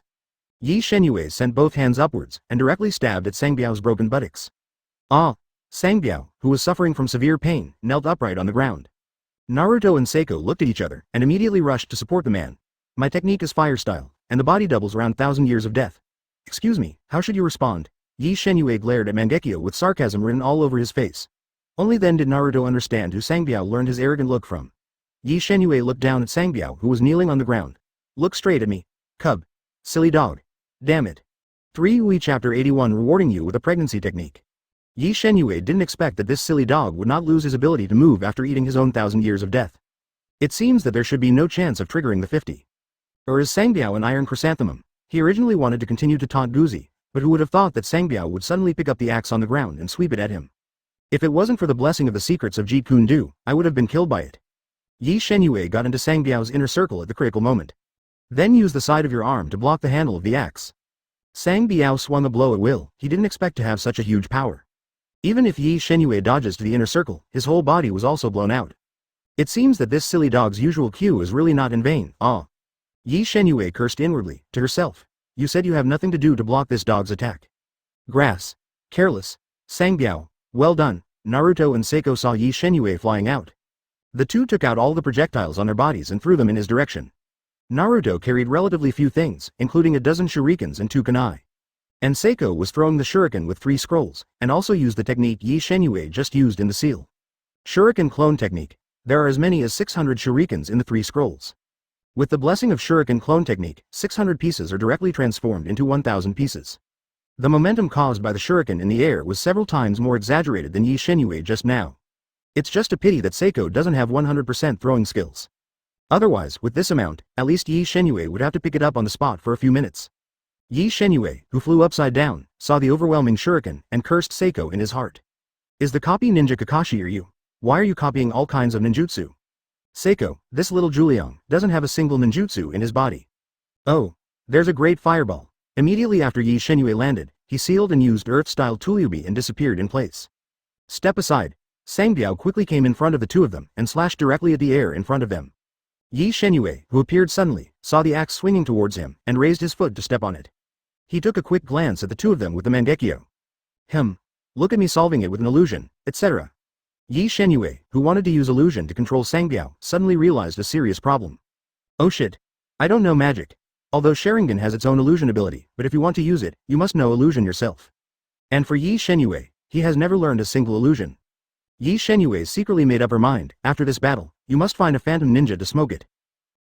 Ye Shenyue sent both hands upwards and directly stabbed at Sangbiao's broken buttocks. Ah! Sangbiao, who was suffering from severe pain, knelt upright on the ground. Naruto and Seiko looked at each other and immediately rushed to support the man. My technique is fire style, and the body doubles around 1,000 Years of Death. Excuse me, how should you respond? Ye Shenyue glared at Mangekyo with sarcasm written all over his face. Only then did Naruto understand who Sangbiao learned his arrogant look from. Ye Shenyue looked down at Sangbiao, who was kneeling on the ground. Look straight at me. Cub. Silly dog. Damn it. 3 Ui Chapter 81 rewarding you with a pregnancy technique. Ye Shenyue didn't expect that this silly dog would not lose his ability to move after eating his own 1,000 Years of Death. It seems that there should be no chance of triggering the 50. Or is Sangbiao an iron chrysanthemum? He originally wanted to continue to taunt Guzi, but who would have thought that Sangbiao would suddenly pick up the axe on the ground and sweep it at him? If it wasn't for the blessing of the secrets of Jeet Kune Do, I would have been killed by it. Ye Shenyue got into Sangbiao's inner circle at the critical moment. Then use the side of your arm to block the handle of the axe. Sangbiao swung a blow at will. He didn't expect to have such a huge power. Even if Ye Shenyue dodges to the inner circle, his whole body was also blown out. It seems that this silly dog's usual cue is really not in vain. Ah. Ye Shenyue cursed inwardly, to herself. You said you have nothing to do to block this dog's attack. Grass. Careless. Sangbiao. Well done. Naruto and Seiko saw Ye Shenyue flying out. The two took out all the projectiles on their bodies and threw them in his direction. Naruto carried relatively few things, including a dozen shurikens and 2 kunai. And Seiko was throwing the shuriken with 3 scrolls, and also used the technique Ye Shenyue just used in the seal. Shuriken clone technique. There are as many as 600 shurikens in the 3 scrolls. With the blessing of shuriken clone technique, 600 pieces are directly transformed into 1,000 pieces. The momentum caused by the shuriken in the air was several times more exaggerated than Ye Shenyue just now. It's just a pity that Seiko doesn't have 100% throwing skills. Otherwise, with this amount, at least Ye Shenyue would have to pick it up on the spot for a few minutes. Ye Shenyue, who flew upside down, saw the overwhelming shuriken and cursed Seiko in his heart. Is the copy ninja Kakashi or you? Why are you copying all kinds of ninjutsu? Seiko, this little Juliang, doesn't have a single ninjutsu in his body. Oh, there's a great fireball. Immediately after Ye Shenyue landed, he sealed and used Earth-style Tuliubi and disappeared in place. Step aside. Sangbiao quickly came in front of the two of them and slashed directly at the air in front of them. Ye Shenyue, who appeared suddenly, saw the axe swinging towards him and raised his foot to step on it. He took a quick glance at the two of them with the Mangekyo. Look at me solving it with an illusion, etc. Ye Shenyue, who wanted to use illusion to control Sangbiao, suddenly realized a serious problem. Oh shit. I don't know magic. Although Sharingan has its own illusion ability, but if you want to use it, you must know illusion yourself. And for Ye Shenyue, he has never learned a single illusion. Ye Shenyue secretly made up her mind, after this battle, you must find a phantom ninja to smoke it.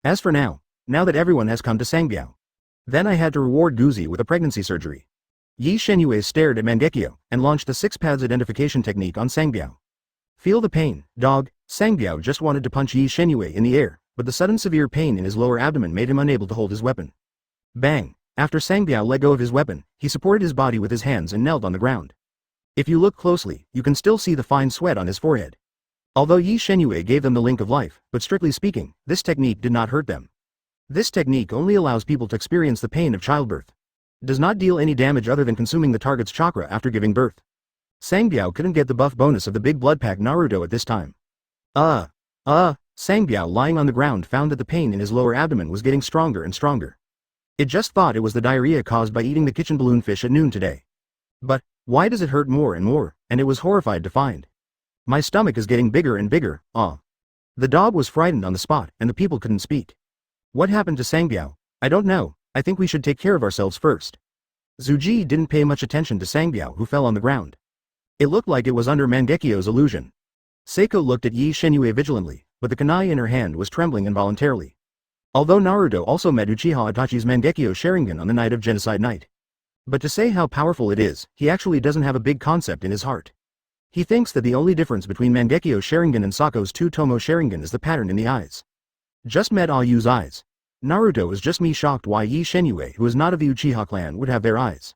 As for now that everyone has come to Sangbiao. Then I had to reward Guzi with a pregnancy surgery. Ye Shenyue stared at Mangekyo, and launched the 6 paths identification technique on Sangbiao. Feel the pain, dog. Sangbiao just wanted to punch Ye Shenyue in the air, but the sudden severe pain in his lower abdomen made him unable to hold his weapon. Bang! After Sangbiao let go of his weapon, he supported his body with his hands and knelt on the ground. If you look closely, you can still see the fine sweat on his forehead. Although Ye Shenyue gave them the link of life, but strictly speaking, this technique did not hurt them. This technique only allows people to experience the pain of childbirth. Does not deal any damage other than consuming the target's chakra after giving birth. Sangbiao couldn't get the buff bonus of the big blood pack Naruto at this time. Sangbiao lying on the ground found that the pain in his lower abdomen was getting stronger and stronger. It just thought it was the diarrhea caused by eating the kitchen balloon fish at noon today. But, why does it hurt more and more, and it was horrified to find. My stomach is getting bigger and bigger, ah. The dog was frightened on the spot, and the people couldn't speak. What happened to Sangbiao? I don't know, I think we should take care of ourselves first. Zuji didn't pay much attention to Sangbiao who fell on the ground. It looked like it was under Mangekyo's illusion. Seiko looked at Ye Shenyue vigilantly, but the kunai in her hand was trembling involuntarily. Although Naruto also met Uchiha Itachi's Mangekyo Sharingan on the night of Genocide Night. But to say how powerful it is, he actually doesn't have a big concept in his heart. He thinks that the only difference between Mangekyo Sharingan and Sako's 2 Tomo Sharingan is the pattern in the eyes. Just met Ayu's eyes. Naruto is just shocked why Ye Shenyue, who is not of the Uchiha clan, would have their eyes.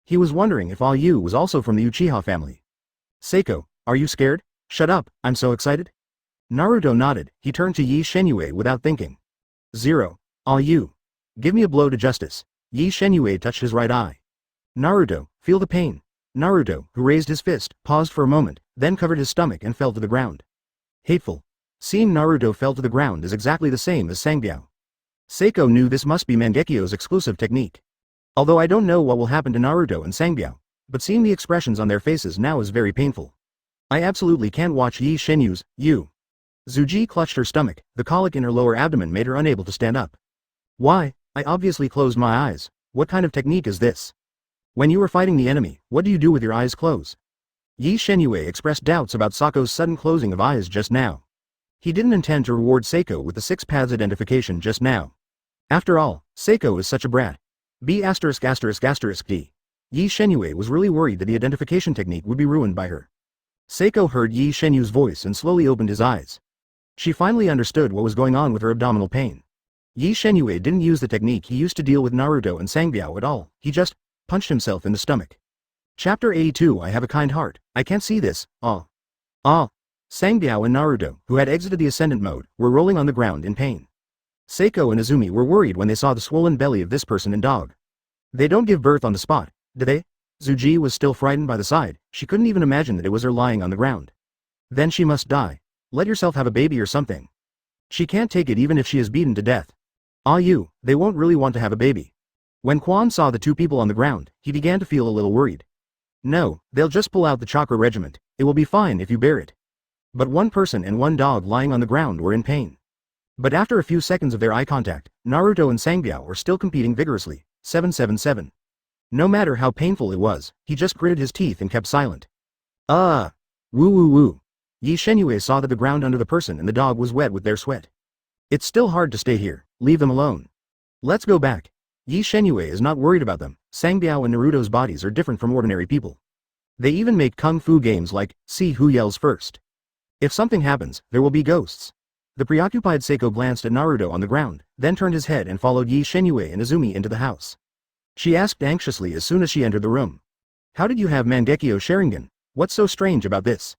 He was wondering if Ayu was also from the Uchiha family. Seiko, are you scared? Shut up, I'm so excited. Naruto nodded, he turned to Ye Shenyue without thinking. 0. Ayu. Give me a blow to justice. Ye Shenyue touched his right eye. Naruto, feel the pain. Naruto, who raised his fist, paused for a moment, then covered his stomach and fell to the ground. Hateful. Seeing Naruto fell to the ground is exactly the same as Sangbiao. Seiko knew this must be Mangekyo's exclusive technique. Although I don't know what will happen to Naruto and Sangbiao, but seeing the expressions on their faces now is very painful. I absolutely can't watch Ye Shenyue's, Zuji clutched her stomach, the colic in her lower abdomen made her unable to stand up. Why, I obviously closed my eyes, what kind of technique is this? When you are fighting the enemy, what do you do with your eyes closed? Ye Shenyue expressed doubts about Sako's sudden closing of eyes just now. He didn't intend to reward Seiko with the 6 paths identification just now. After all, Seiko is such a brat. B*******D. Ye Shenyue was really worried that the identification technique would be ruined by her. Seiko heard Ye Shenyue's voice and slowly opened his eyes. She finally understood what was going on with her abdominal pain. Ye Shenyue didn't use the technique he used to deal with Naruto and Sangbiao at all, he just punched himself in the stomach. Chapter 82 I have a kind heart, I can't see this, ah. Sangbiao and Naruto, who had exited the ascendant mode, were rolling on the ground in pain. Seiko and Izumi were worried when they saw the swollen belly of this person and dog. They don't give birth on the spot, do they? Zuji was still frightened by the side, she couldn't even imagine that it was her lying on the ground. Then she must die. Let yourself have a baby or something. She can't take it even if she is beaten to death. They won't really want to have a baby. When Quan saw the 2 people on the ground, he began to feel a little worried. No, they'll just pull out the chakra regiment, it will be fine if you bear it. But 1 person and 1 dog lying on the ground were in pain. But after a few seconds of their eye contact, Naruto and Sangbiao were still competing vigorously, 777. No matter how painful it was, he just gritted his teeth and kept silent. Woo woo woo. Ye Shenyue saw that the ground under the person and the dog was wet with their sweat. It's still hard to stay here, leave them alone. Let's go back. Ye Shenyue is not worried about them, Sangbiao and Naruto's bodies are different from ordinary people. They even make kung fu games like, see who yells first. If something happens, there will be ghosts. The preoccupied Seiko glanced at Naruto on the ground, then turned his head and followed Ye Shenyue and Izumi into the house. She asked anxiously as soon as she entered the room. How did you have Mangekyo Sharingan? What's so strange about this?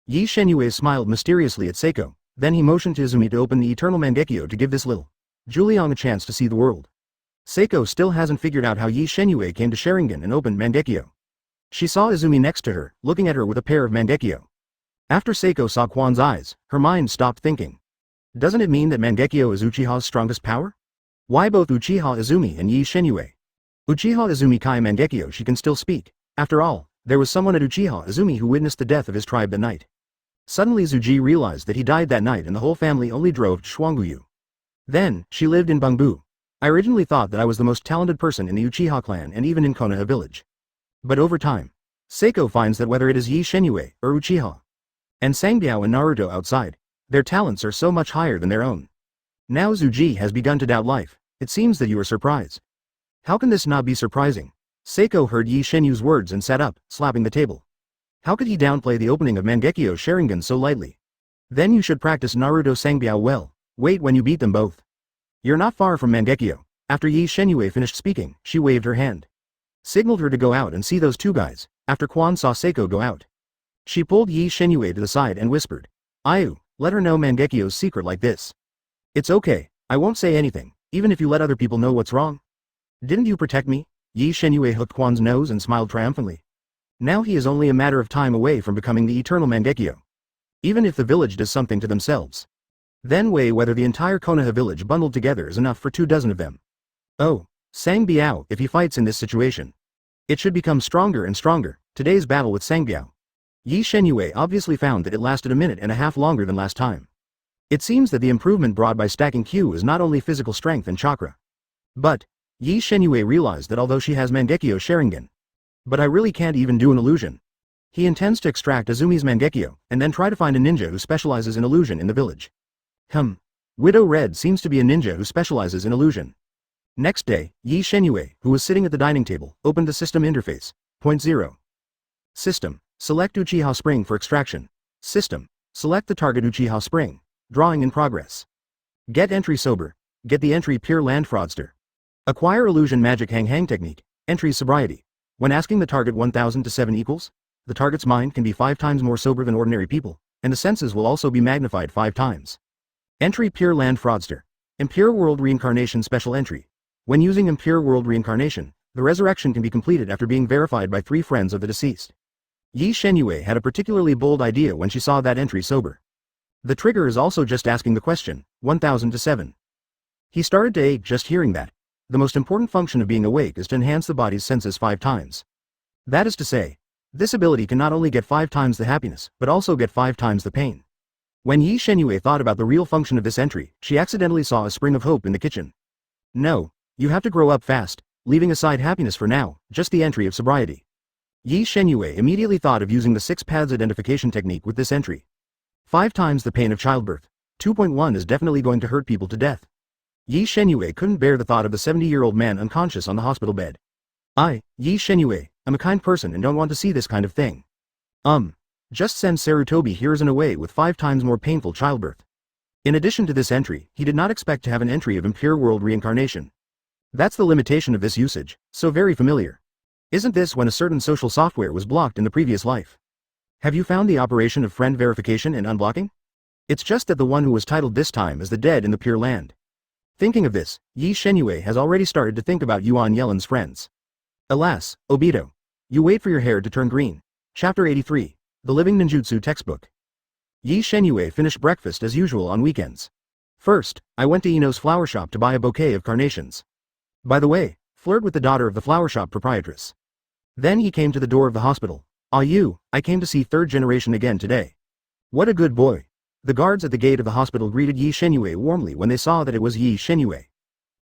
Ye Shenyue smiled mysteriously at Seiko, then he motioned to Izumi to open the eternal Mangekyo to give this little Juliang a chance to see the world. Seiko still hasn't figured out how Ye Shenyue came to Sharingan and opened Mangekyo. She saw Izumi next to her, looking at her with a pair of Mangekyo. After Seiko saw Quan's eyes, her mind stopped thinking. Doesn't it mean that Mangekyo is Uchiha's strongest power? Why both Uchiha Izumi and Ye Shenyue? Uchiha Izumi Kai Mangekyo she can still speak. After all, there was someone at Uchiha Izumi who witnessed the death of his tribe that night. Suddenly Zuji realized that he died that night and the whole family only drove to Shuangguyu. Then, she lived in Bangbu. I originally thought that I was the most talented person in the Uchiha clan and even in Konoha village. But over time, Seiko finds that whether it is Ye Shenyue or Uchiha, and Sangbiao and Naruto outside, their talents are so much higher than their own. Now Zuji has begun to doubt life. It seems that you are surprised. How can this not be surprising? Seiko heard Ye Shenyue's words and sat up, slapping the table. How could he downplay the opening of Mangekyo Sharingan so lightly? Then you should practice Naruto Sangbiao well. Wait when you beat them both. You're not far from Mangekyo. After Ye Shenyue finished speaking, she waved her hand. Signaled her to go out and see those 2 guys, after Quan saw Seiko go out. She pulled Ye Shenyue to the side and whispered, Ayu, let her know Mangekyo's secret like this. It's okay, I won't say anything, even if you let other people know what's wrong. Didn't you protect me? Ye Shenyue hooked Quan's nose and smiled triumphantly. Now he is only a matter of time away from becoming the eternal Mangekyo. Even if the village does something to themselves. Then weigh whether the entire Konoha village bundled together is enough for 24 of them. Oh, Sangbiao, if he fights in this situation, it should become stronger and stronger. Today's battle with Sangbiao. Ye Shenyue obviously found that it lasted a minute and a half longer than last time. It seems that the improvement brought by stacking Q is not only physical strength and chakra. But, Ye Shenyue realized that although she has Mangekyo Sharingan, but I really can't even do an illusion. He intends to extract Izumi's Mangekyo, and then try to find a ninja who specializes in illusion in the village. Widow Red seems to be a ninja who specializes in illusion. Next day, Ye Shenyue, who was sitting at the dining table, opened the system interface. Point 0. System. Select Uchiha Spring for extraction. System. Select the target Uchiha Spring. Drawing in progress. Get entry sober. Get the entry pure land fraudster. Acquire illusion magic hang technique. Entry sobriety. When asking the target 1000 to 7 equals, the target's mind can be 5 times more sober than ordinary people, and the senses will also be magnified 5 times. Entry Pure Land Fraudster. Impure World Reincarnation Special Entry. When using Impure World Reincarnation, the resurrection can be completed after being verified by 3 friends of the deceased. Ye Shenyue had a particularly bold idea when she saw that entry sober. The trigger is also just asking the question, 1000 to 7. He started to ache just hearing that. The most important function of being awake is to enhance the body's senses 5 times. That is to say, this ability can not only get 5 times the happiness, but also get 5 times the pain. When Ye Shenyue thought about the real function of this entry, she accidentally saw a spring of hope in the kitchen. No, you have to grow up fast, leaving aside happiness for now, just the entry of sobriety. Ye Shenyue immediately thought of using the 6 paths identification technique with this entry. 5 times the pain of childbirth. 2.1 is definitely going to hurt people to death. Ye Shenyue couldn't bear the thought of the 70-year-old man unconscious on the hospital bed. Ye Shenyue, I'm a kind person and don't want to see this kind of thing. Just send Sarutobi Hiruzen away with 5 times more painful childbirth. In addition to this entry, he did not expect to have an entry of impure world reincarnation. That's the limitation of this usage, so very familiar. Isn't this when a certain social software was blocked in the previous life? Have you found the operation of friend verification and unblocking? It's just that the one who was titled this time is the dead in the Pure Land. Thinking of this, Ye Shenyue has already started to think about Yuan Yelan's friends. Alas, Obito. You wait for your hair to turn green. Chapter 83. The Living Ninjutsu Textbook. Ye Shenyue finished breakfast as usual on weekends. First, I went to Ino's flower shop to buy a bouquet of carnations. By the way, flirt with the daughter of the flower shop proprietress. Then he came to the door of the hospital. I came to see 3rd generation again today. What a good boy. The guards at the gate of the hospital greeted Ye Shenyue warmly when they saw that it was Ye Shenyue.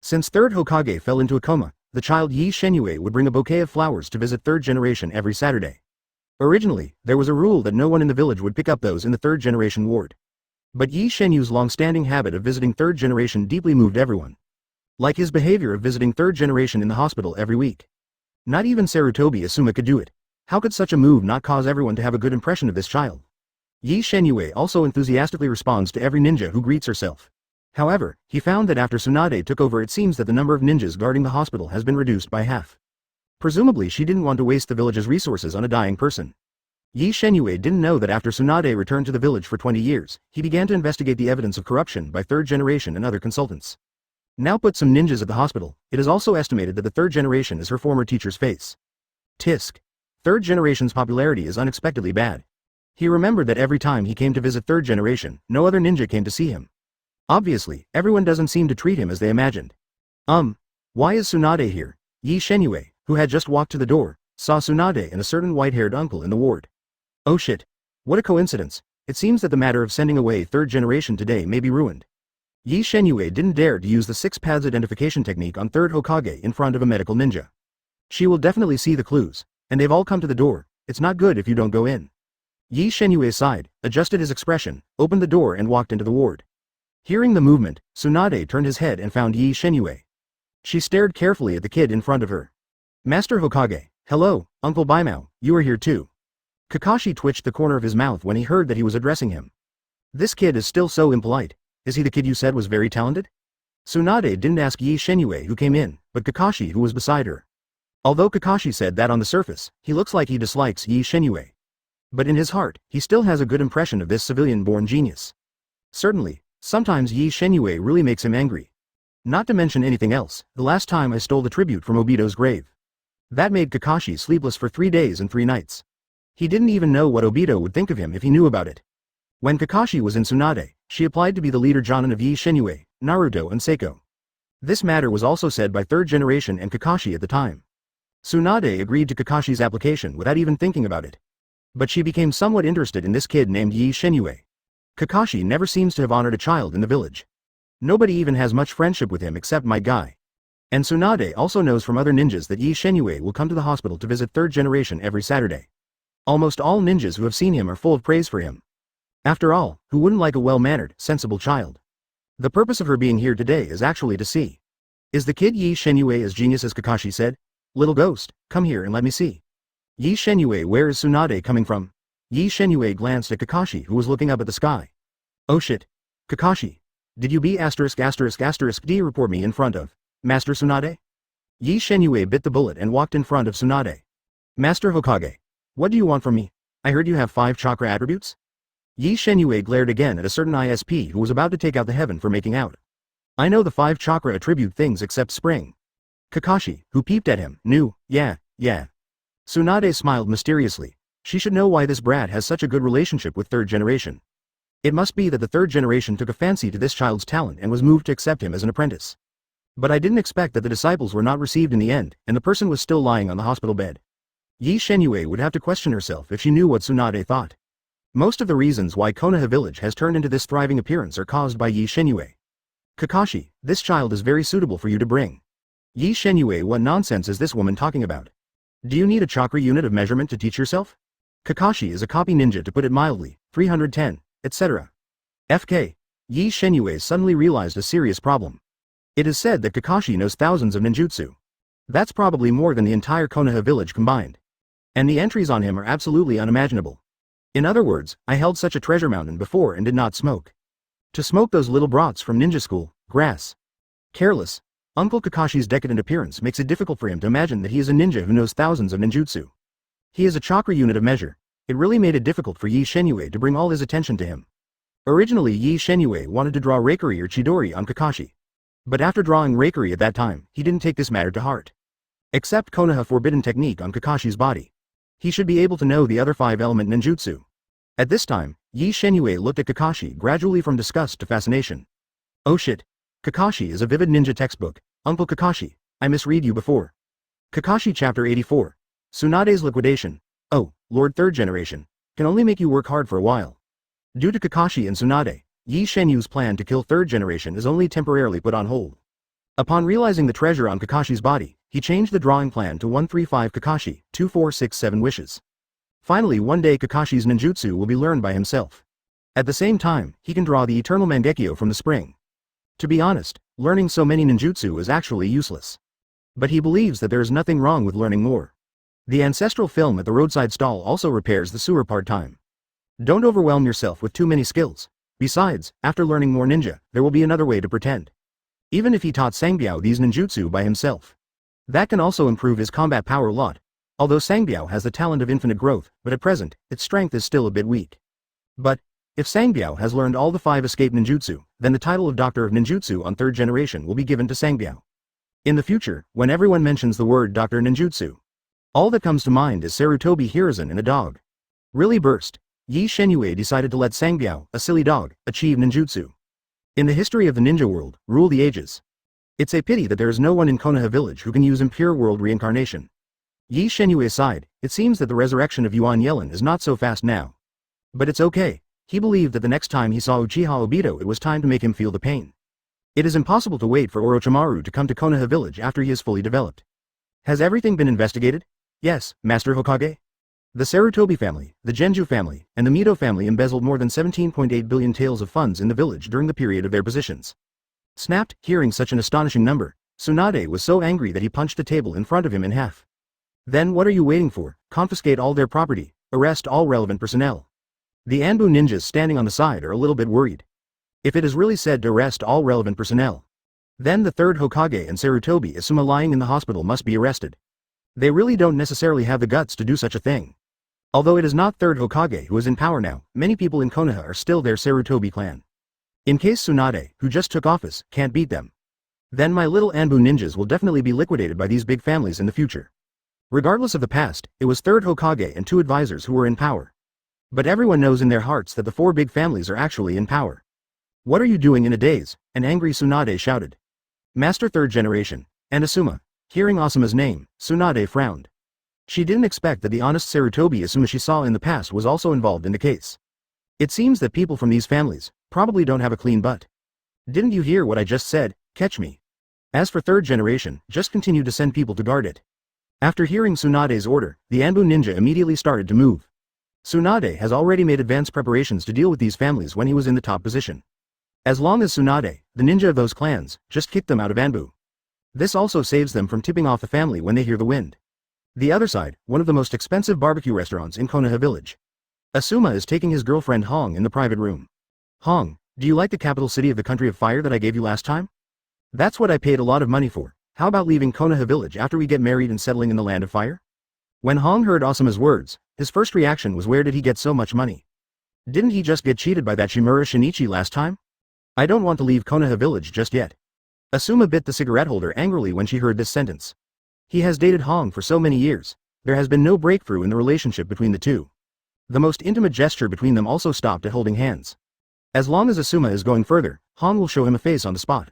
Since 3rd Hokage fell into a coma, the child Ye Shenyue would bring a bouquet of flowers to visit 3rd generation every Saturday. Originally, there was a rule that no one in the village would pick up those in the 3rd generation ward. But Ye Shenyue's long-standing habit of visiting 3rd generation deeply moved everyone. Like his behavior of visiting 3rd generation in the hospital every week. Not even Sarutobi Asuma could do it. How could such a move not cause everyone to have a good impression of this child? Ye Shenyue also enthusiastically responds to every ninja who greets herself. However, he found that after Tsunade took over, it seems that the number of ninjas guarding the hospital has been reduced by half. Presumably she didn't want to waste the village's resources on a dying person. Ye Shenyue didn't know that after Tsunade returned to the village for 20 years, he began to investigate the evidence of corruption by 3rd generation and other consultants. Now put some ninjas at the hospital. It is also estimated that the 3rd generation is her former teacher's face. Tisk. 3rd generation's popularity is unexpectedly bad. He remembered that every time he came to visit 3rd generation, no other ninja came to see him. Obviously, everyone doesn't seem to treat him as they imagined. Why is Tsunade here? Ye Shenyue, who had just walked to the door, saw Tsunade and a certain white-haired uncle in the ward. Oh shit. What a coincidence. It seems that the matter of sending away 3rd generation today may be ruined. Ye Shenyue didn't dare to use the 6 paths identification technique on 3rd Hokage in front of a medical ninja. She will definitely see the clues, and they've all come to the door. It's not good if you don't go in. Ye Shenyue sighed, adjusted his expression, opened the door and walked into the ward. Hearing the movement, Tsunade turned his head and found Ye Shenyue. She stared carefully at the kid in front of her. Master Hokage, hello, Uncle Baimao, you are here too. Kakashi twitched the corner of his mouth when he heard that he was addressing him. This kid is still so impolite. Is he the kid you said was very talented? Tsunade didn't ask Ye Shenyue who came in, but Kakashi who was beside her. Although Kakashi said that on the surface, he looks like he dislikes Ye Shenyue. But in his heart, he still has a good impression of this civilian-born genius. Certainly, sometimes Ye Shenyue really makes him angry. Not to mention anything else, the last time I stole the tribute from Obito's grave. That made Kakashi sleepless for 3 days and 3 nights. He didn't even know what Obito would think of him if he knew about it. When Kakashi was in Tsunade, she applied to be the leader Jonin of Ye Shenyue, Naruto and Seiko. This matter was also said by third generation and Kakashi at the time. Tsunade agreed to Kakashi's application without even thinking about it. But she became somewhat interested in this kid named Ye Shenyue. Kakashi never seems to have honored a child in the village. Nobody even has much friendship with him except my guy. And Tsunade also knows from other ninjas that Ye Shenyue will come to the hospital to visit third generation every Saturday. Almost all ninjas who have seen him are full of praise for him. After all, who wouldn't like a well-mannered, sensible child? The purpose of her being here today is actually to see. Is the kid Ye Shenyue as genius as Kakashi said? Little ghost, come here and let me see. Ye Shenyue, where is Tsunade coming from? Ye Shenyue glanced at Kakashi who was looking up at the sky. Oh shit. Kakashi. Did you be D report me in front of Master Tsunade? Ye Shenyue bit the bullet and walked in front of Tsunade. Master Hokage. What do you want from me? I heard you have 5 chakra attributes? Ye Shenyue glared again at a certain ISP who was about to take out the heaven for making out. I know the 5 chakra attribute things except spring. Kakashi, who peeped at him, knew, yeah. Tsunade smiled mysteriously. She should know why this brat has such a good relationship with third generation. It must be that the third generation took a fancy to this child's talent and was moved to accept him as an apprentice. But I didn't expect that the disciples were not received in the end, and the person was still lying on the hospital bed. Ye Shenyue would have to question herself if she knew what Tsunade thought. Most of the reasons why Konoha village has turned into this thriving appearance are caused by Ye Shenyue. Kakashi, this child is very suitable for you to bring. Ye Shenyue, what nonsense is this woman talking about? Do you need a chakra unit of measurement to teach yourself? Kakashi is a copy ninja to put it mildly, 310, etc. FK. Ye Shenyue suddenly realized a serious problem. It is said that Kakashi knows thousands of ninjutsu. That's probably more than the entire Konoha village combined. And the entries on him are absolutely unimaginable. In other words, I held such a treasure mountain before and did not smoke. To smoke those little brats from ninja school, grass. Careless. Uncle Kakashi's decadent appearance makes it difficult for him to imagine that he is a ninja who knows thousands of ninjutsu. He is a chakra unit of measure. It really made it difficult for Ye Shenyue to bring all his attention to him. Originally Ye Shenyue wanted to draw Reikiri or Chidori on Kakashi. But after drawing Reikiri at that time, he didn't take this matter to heart. Except Konoha forbidden technique on Kakashi's body. He should be able to know the other 5-element ninjutsu. At this time, Ye Shenyue looked at Kakashi gradually from disgust to fascination. Oh shit. Kakashi is a vivid ninja textbook. Uncle Kakashi, I misread you before. Kakashi Chapter 84. Tsunade's liquidation. Oh, Lord Third Generation. Can only make you work hard for a while. Due to Kakashi and Tsunade, Ye Shenyue's plan to kill Third Generation is only temporarily put on hold. Upon realizing the treasure on Kakashi's body, he changed the drawing plan to 135 Kakashi, 2467 wishes. Finally one day Kakashi's ninjutsu will be learned by himself. At the same time, he can draw the eternal Mangekyo from the spring. To be honest, learning so many ninjutsu is actually useless. But he believes that there is nothing wrong with learning more. The ancestral film at the roadside stall also repairs the sewer part-time. Don't overwhelm yourself with too many skills. Besides, after learning more ninja, there will be another way to pretend. Even if he taught Sangbiao these ninjutsu by himself. That can also improve his combat power a lot. Although Sangbiao has the talent of infinite growth, but at present, its strength is still a bit weak. But, if Sangbiao has learned all the 5 escape ninjutsu, then the title of Doctor of Ninjutsu on third generation will be given to Sangbiao. In the future, when everyone mentions the word Dr. Ninjutsu, all that comes to mind is Sarutobi Hiruzen and a dog. Really burst. Ye Shenyue decided to let Sangbiao, a silly dog, achieve ninjutsu. In the history of the ninja world, rule the ages. It's a pity that there is no one in Konoha village who can use impure world reincarnation. Ye Shenyue sighed. It seems that the resurrection of Yuan Yellen is not so fast now. But it's okay. He believed that the next time he saw Uchiha Obito it was time to make him feel the pain. It is impossible to wait for Orochimaru to come to Konoha village after he is fully developed. Has everything been investigated? Yes, Master Hokage. The Sarutobi family, the Genju family, and the Mito family embezzled more than 17.8 billion taels of funds in the village during the period of their positions. Snapped, hearing such an astonishing number, Tsunade was so angry that he punched the table in front of him in half. Then what are you waiting for? Confiscate all their property, arrest all relevant personnel. The Anbu ninjas standing on the side are a little bit worried. If it is really said to arrest all relevant personnel, then the third Hokage and Sarutobi Izumi lying in the hospital must be arrested. They really don't necessarily have the guts to do such a thing. Although it is not third Hokage who is in power now, many people in Konoha are still their Sarutobi clan. In case Tsunade, who just took office, can't beat them, then my little Anbu ninjas will definitely be liquidated by these big families in the future. Regardless of the past, it was third Hokage and 2 advisors who were in power. But everyone knows in their hearts that the 4 big families are actually in power. What are you doing in a daze? An angry Tsunade shouted. Master third generation. And Asuma. Hearing Asuma's name, Tsunade frowned. She didn't expect that the honest Sarutobi Asuma she saw in the past was also involved in the case. It seems that people from these families probably don't have a clean butt. Didn't you hear what I just said? Catch me. As for third generation, just continue to send people to guard it. After hearing Tsunade's order, the Anbu ninja immediately started to move. Tsunade has already made advanced preparations to deal with these families when he was in the top position. As long as Tsunade, the ninja of those clans, just kicked them out of Anbu. This also saves them from tipping off the family when they hear the wind. The other side, one of the most expensive barbecue restaurants in Konoha village. Asuma is taking his girlfriend Hong in the private room. Hong, do you like the capital city of the country of fire that I gave you last time? That's what I paid a lot of money for. How about leaving Konoha village after we get married and settling in the land of fire? When Hong heard Asuma's words, his first reaction was, where did he get so much money? Didn't he just get cheated by that Shimura Shinichi last time? I don't want to leave Konoha village just yet. Asuma bit the cigarette holder angrily when she heard this sentence. He has dated Hong for so many years. There has been no breakthrough in the relationship between the two. The most intimate gesture between them also stopped at holding hands. As long as Asuma is going further, Hong will show him a face on the spot.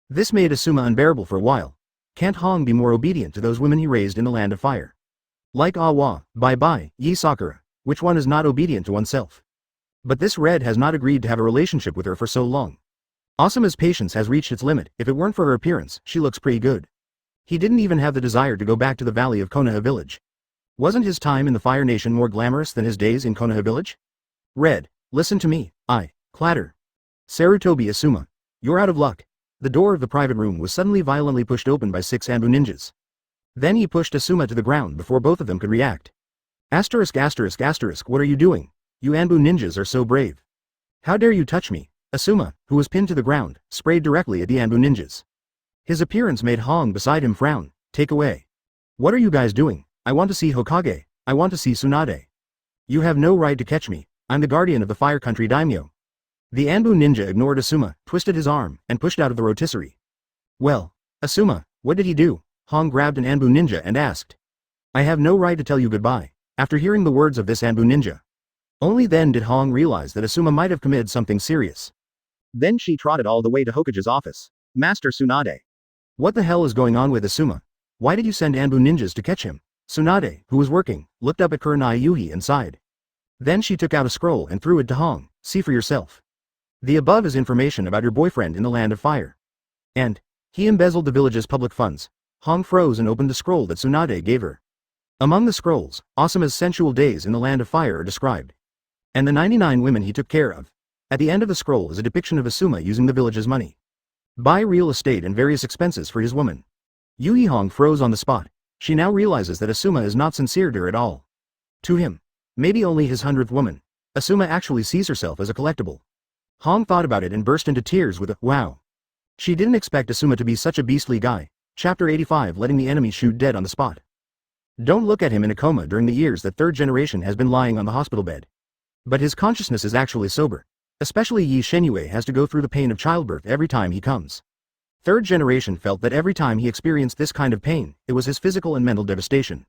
This made Asuma unbearable for a while. Can't Hong be more obedient to those women he raised in the land of fire? Like Awa, bye-bye, Yi Sakura, which one is not obedient to oneself? But this Red has not agreed to have a relationship with her for so long. Asuma's patience has reached its limit. If it weren't for her appearance, she looks pretty good. He didn't even have the desire to go back to the valley of Konoha village. Wasn't his time in the Fire Nation more glamorous than his days in Konoha village? Red, listen to me, clatter. Sarutobi Asuma. You're out of luck. The door of the private room was suddenly violently pushed open by 6 Anbu ninjas. Then he pushed Asuma to the ground before both of them could react. Asterisk asterisk asterisk, what are you doing? You Anbu ninjas are so brave. How dare you touch me? Asuma, who was pinned to the ground, sprayed directly at the Anbu ninjas. His appearance made Hong beside him frown. Take away. What are you guys doing? I want to see Hokage. I want to see Tsunade. You have no right to catch me. I'm the guardian of the Fire Country Daimyo. The Anbu ninja ignored Asuma, twisted his arm, and pushed out of the rotisserie. Well, Asuma, what did he do? Hong grabbed an Anbu ninja and asked. I have no right to tell you goodbye. After hearing the words of this Anbu ninja. Only then did Hong realize that Asuma might have committed something serious. Then she trotted all the way to Hokage's office. Master Tsunade. What the hell is going on with Asuma? Why did you send Anbu ninjas to catch him? Tsunade, who was working, looked up at Kurenai Yuhi and sighed. Then she took out a scroll and threw it to Hong. See for yourself. The above is information about your boyfriend in the land of fire. And he embezzled the village's public funds. Hong froze and opened the scroll that Tsunade gave her. Among the scrolls, Asuma's sensual days in the land of fire are described. And the 99 women he took care of. At the end of the scroll is a depiction of Asuma using the village's money. Buy real estate and various expenses for his woman. Yuhi Hong froze on the spot. She now realizes that Asuma is not sincere to her at all. To him, maybe only his 100th woman. Asuma actually sees herself as a collectible. Hong thought about it and burst into tears with a wow. She didn't expect Asuma to be such a beastly guy. Chapter 85, letting the enemy shoot dead on the spot. Don't look at him in a coma during the years that third generation has been lying on the hospital bed. But his consciousness is actually sober. Especially Ye Shenyue has to go through the pain of childbirth every time he comes. Third generation felt that every time he experienced this kind of pain, it was his physical and mental devastation.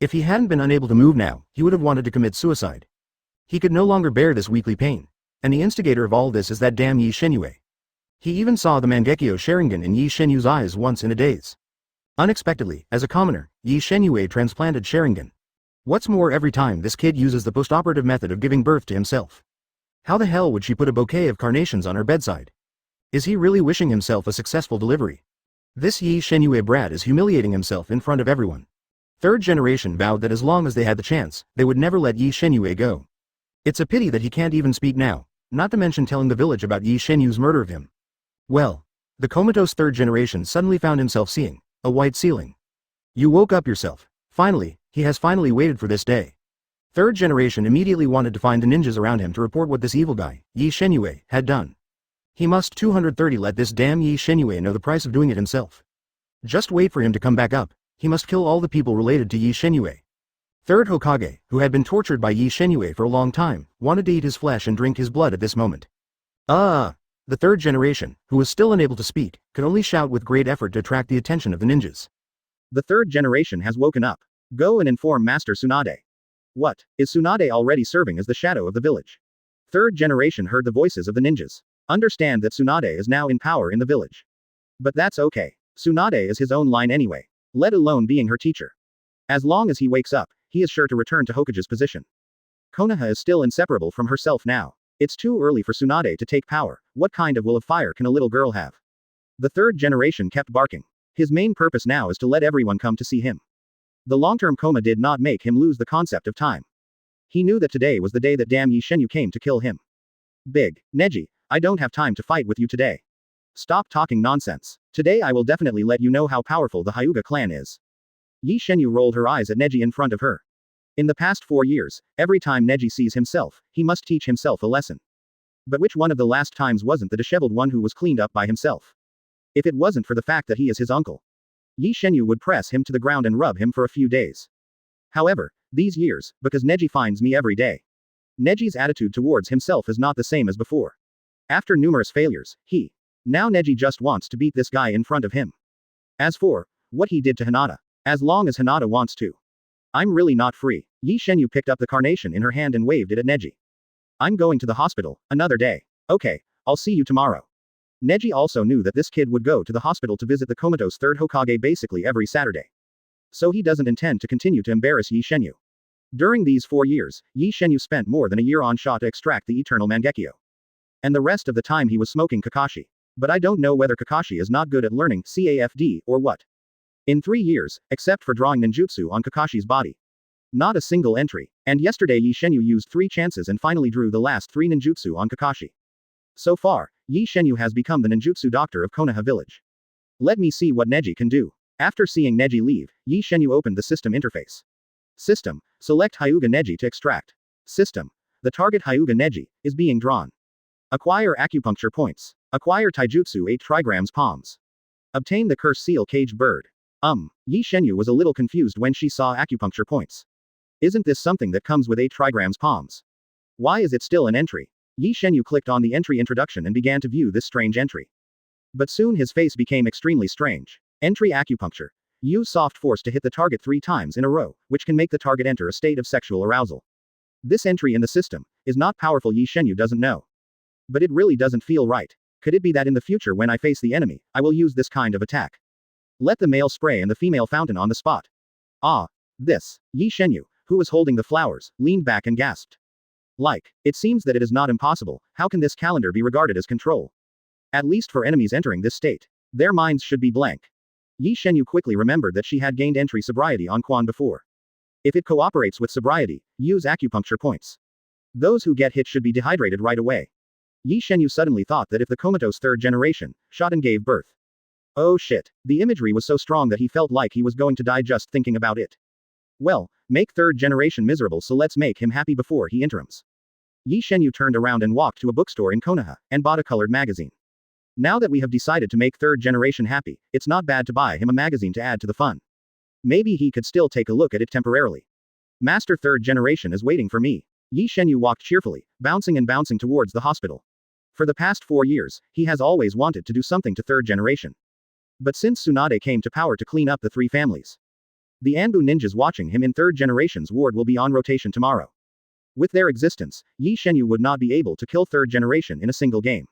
If he hadn't been unable to move now, he would have wanted to commit suicide. He could no longer bear this weekly pain. And the instigator of all this is that damn Ye Shenyue. He even saw the Mangekyo Sharingan in Ye Shenyue's eyes once in a daze. Unexpectedly, as a commoner, Ye Shenyue transplanted Sharingan. What's more, every time this kid uses the postoperative method of giving birth to himself. How the hell would she put a bouquet of carnations on her bedside? Is he really wishing himself a successful delivery? This Ye Shenyue brat is humiliating himself in front of everyone. Third generation vowed that as long as they had the chance, they would never let Ye Shenyue go. It's a pity that he can't even speak now, not to mention telling the village about Ye Shenyue's murder of him. Well, the comatose third generation suddenly found himself seeing a white ceiling. You woke up yourself. Finally, he has finally waited for this day. Third generation immediately wanted to find the ninjas around him to report what this evil guy, Ye Shenyue, had done. He must 230 let this damn Ye Shenyue know the price of doing it himself. Just wait for him to come back up. He must kill all the people related to Ye Shenyue. Third Hokage, who had been tortured by Ye Shenyue for a long time, wanted to eat his flesh and drink his blood at this moment. The third generation, who was still unable to speak, could only shout with great effort to attract the attention of the ninjas. The third generation has woken up. Go and inform Master Tsunade. What, is Tsunade already serving as the shadow of the village? Third generation heard the voices of the ninjas. Understand that Tsunade is now in power in the village. But that's okay. Tsunade is his own line anyway. Let alone being her teacher. As long as he wakes up, he is sure to return to Hokage's position. Konoha is still inseparable from herself now. It's too early for Tsunade to take power. What kind of will of fire can a little girl have? The third generation kept barking. His main purpose now is to let everyone come to see him. The long-term coma did not make him lose the concept of time. He knew that today was the day that damn Ye Shenyue came to kill him. Big Neji, I don't have time to fight with you today. Stop talking nonsense. Today I will definitely let you know how powerful the Hyūga clan is. Ye Shenyue rolled her eyes at Neji in front of her. In the past 4 years, every time Neji sees himself, he must teach himself a lesson. But which one of the last times wasn't the disheveled one who was cleaned up by himself? If it wasn't for the fact that he is his uncle, Ye Shenyue would press him to the ground and rub him for a few days. However, these years, because Neji finds me every day. Neji's attitude towards himself is not the same as before. After numerous failures, now Neji just wants to beat this guy in front of him. As for what he did to Hinata, as long as Hinata wants to. I'm really not free. Ye Shenyue picked up the carnation in her hand and waved it at Neji. I'm going to the hospital, another day. Okay, I'll see you tomorrow. Neji also knew that this kid would go to the hospital to visit the comatose third Hokage basically every Saturday. So he doesn't intend to continue to embarrass Ye Shenyue. During these 4 years, Ye Shenyue spent more than a year on Shaw to extract the eternal Mangekyo. And the rest of the time he was smoking Kakashi. But I don't know whether Kakashi is not good at learning CAFD or what. In 3 years, except for drawing ninjutsu on Kakashi's body. Not a single entry. And yesterday Ye Shenyue used 3 chances and finally drew the last 3 ninjutsu on Kakashi. So far, Ye Shenyue has become the ninjutsu doctor of Konoha village. Let me see what Neji can do. After seeing Neji leave, Ye Shenyue opened the system interface. System, select Hyūga Neji to extract. System, the target Hyūga Neji is being drawn. Acquire acupuncture points. Acquire taijutsu 8 trigrams palms. Obtain the curse seal caged bird. Ye Shenyue was a little confused when she saw acupuncture points. Isn't this something that comes with 8 trigrams palms? Why is it still an entry? Ye Shenyue clicked on the entry introduction and began to view this strange entry. But soon his face became extremely strange. Entry acupuncture. Use soft force to hit the target 3 times in a row, which can make the target enter a state of sexual arousal. This entry in the system is not powerful. Ye Shenyue doesn't know. But it really doesn't feel right. Could it be that in the future when I face the enemy, I will use this kind of attack? Let the male spray and the female fountain on the spot. Ah. This. Ye Shenyue, who was holding the flowers, leaned back and gasped. It seems that it is not impossible. How can this calendar be regarded as control? At least for enemies entering this state. Their minds should be blank. Ye Shenyue quickly remembered that she had gained entry sobriety on Quan before. If it cooperates with sobriety, use acupuncture points. Those who get hit should be dehydrated right away. Ye Shenyue suddenly thought that if the comatose third generation shot and gave birth. Oh shit. The imagery was so strong that he felt like he was going to die just thinking about it. Well, make third generation miserable, so let's make him happy before he interims. Ye Shenyue turned around and walked to a bookstore in Konoha, and bought a colored magazine. Now that we have decided to make third generation happy, it's not bad to buy him a magazine to add to the fun. Maybe he could still take a look at it temporarily. Master third generation is waiting for me. Ye Shenyue walked cheerfully, bouncing and bouncing towards the hospital. For the past 4 years, he has always wanted to do something to third generation. But since Tsunade came to power to clean up the 3 families, the Anbu ninjas watching him in third generation's ward will be on rotation tomorrow. With their existence, Ye Shenyue would not be able to kill third generation in a single game.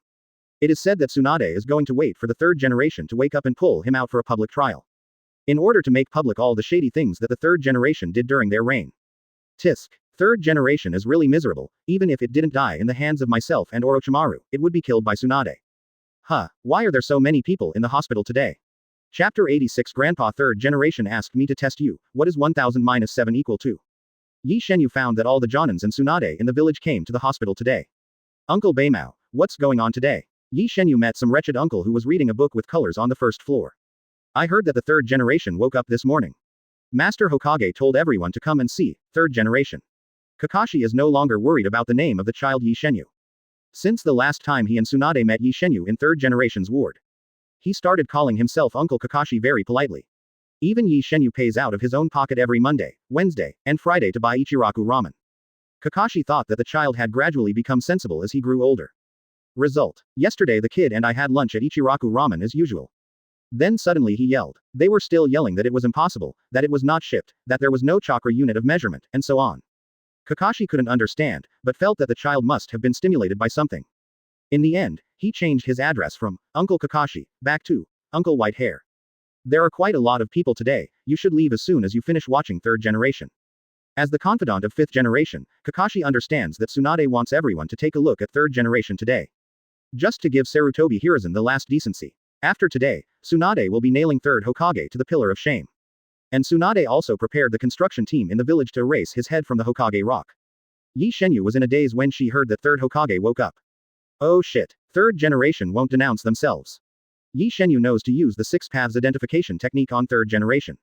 It is said that Tsunade is going to wait for the third generation to wake up and pull him out for a public trial. In order to make public all the shady things that the third generation did during their reign. Tisk. Third generation is really miserable. Even if it didn't die in the hands of myself and Orochimaru, it would be killed by Tsunade. Why are there so many people in the hospital today? Chapter 86. Grandpa third generation asked me to test you. What is 1000 minus 7 equal to? Ye Shenyue found that all the Jonins and Tsunade in the village came to the hospital today. Uncle Baimao, what's going on today? Ye Shenyue met some wretched uncle who was reading a book with colors on the first floor. I heard that the third generation woke up this morning. Master Hokage told everyone to come and see, third generation. Kakashi is no longer worried about the name of the child Ye Shenyue. Since the last time he and Tsunade met Ye Shenyue in third generation's ward, he started calling himself Uncle Kakashi very politely. Even Ye Shenyue pays out of his own pocket every Monday, Wednesday, and Friday to buy Ichiraku ramen. Kakashi thought that the child had gradually become sensible as he grew older. Result. Yesterday the kid and I had lunch at Ichiraku ramen as usual. Then suddenly he yelled. They were still yelling that it was impossible, that it was not shipped, that there was no chakra unit of measurement, and so on. Kakashi couldn't understand, but felt that the child must have been stimulated by something. In the end, he changed his address from Uncle Kakashi back to Uncle White Hair. There are quite a lot of people today, you should leave as soon as you finish watching third generation. As the confidant of fifth generation, Kakashi understands that Tsunade wants everyone to take a look at third generation today. Just to give Sarutobi Hiruzen the last decency. After today, Tsunade will be nailing third Hokage to the pillar of shame. And Tsunade also prepared the construction team in the village to erase his head from the Hokage rock. Ye Shenyue was in a daze when she heard that third Hokage woke up. Oh shit, third generation won't denounce themselves. Ye Shenyue knows to use the six paths identification technique on third generation.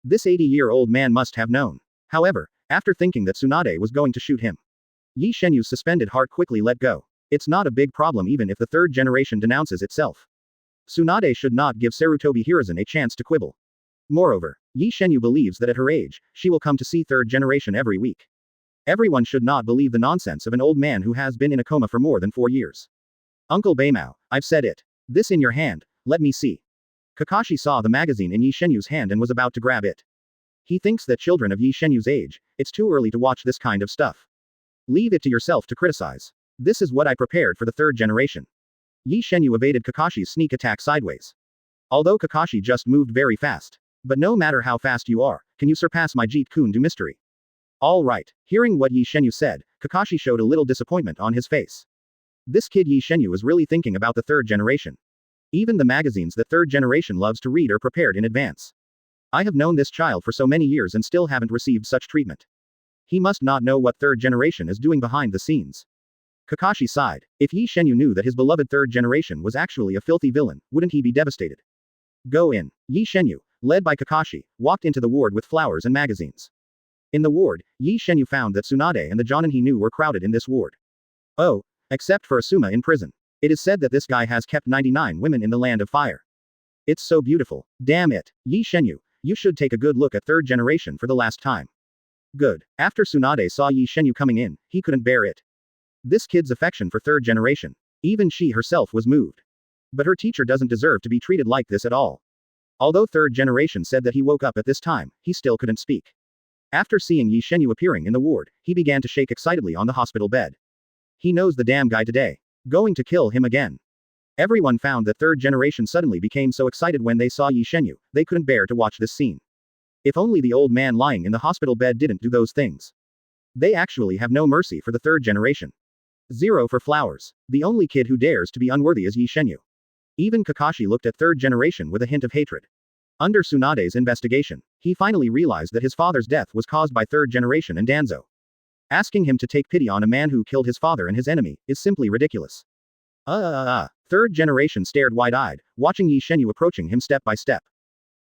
This 80-year-old man must have known. However, after thinking that Tsunade was going to shoot him, Ye Shenyue's suspended heart quickly let go. It's not a big problem even if the third generation denounces itself. Tsunade should not give Sarutobi Hiruzen a chance to quibble. Moreover, Ye Shenyue believes that at her age, she will come to see third generation every week. Everyone should not believe the nonsense of an old man who has been in a coma for more than 4 years. Uncle Baimao, I've said it. This in your hand, let me see. Kakashi saw the magazine in Ye Shenyue's hand and was about to grab it. He thinks that children of Ye Shenyue's age, it's too early to watch this kind of stuff. Leave it to yourself to criticize. This is what I prepared for the third generation. Ye Shenyue evaded Kakashi's sneak attack sideways. Although Kakashi just moved very fast. But no matter how fast you are, can you surpass my Jeet-kun do mystery? Alright, hearing what Ye Shenyue said, Kakashi showed a little disappointment on his face. This kid Ye Shenyue is really thinking about the third generation. Even the magazines that third generation loves to read are prepared in advance. I have known this child for so many years and still haven't received such treatment. He must not know what third generation is doing behind the scenes. Kakashi sighed. If Ye Shenyue knew that his beloved third generation was actually a filthy villain, wouldn't he be devastated? Go in. Ye Shenyue, led by Kakashi, walked into the ward with flowers and magazines. In the ward, Ye Shenyue found that Tsunade and the Jonin he knew were crowded in this ward. Oh, except for Asuma in prison. It is said that this guy has kept 99 women in the land of fire. It's so beautiful. Damn it, Ye Shenyue, you should take a good look at third generation for the last time. Good. After Tsunade saw Ye Shenyue coming in, he couldn't bear it. This kid's affection for third generation. Even she herself was moved. But her teacher doesn't deserve to be treated like this at all. Although third generation said that he woke up at this time, he still couldn't speak. After seeing Ye Shenyue appearing in the ward, he began to shake excitedly on the hospital bed. He knows the damn guy today. Going to kill him again. Everyone found that third generation suddenly became so excited when they saw Ye Shenyue, they couldn't bear to watch this scene. If only the old man lying in the hospital bed didn't do those things. They actually have no mercy for the third generation. 0 for flowers. The only kid who dares to be unworthy is Ye Shenyue. Even Kakashi looked at third generation with a hint of hatred. Under Tsunade's investigation, he finally realized that his father's death was caused by third generation and Danzo. Asking him to take pity on a man who killed his father and his enemy is simply ridiculous. Third generation stared wide-eyed, watching Ye Shenyue approaching him step by step.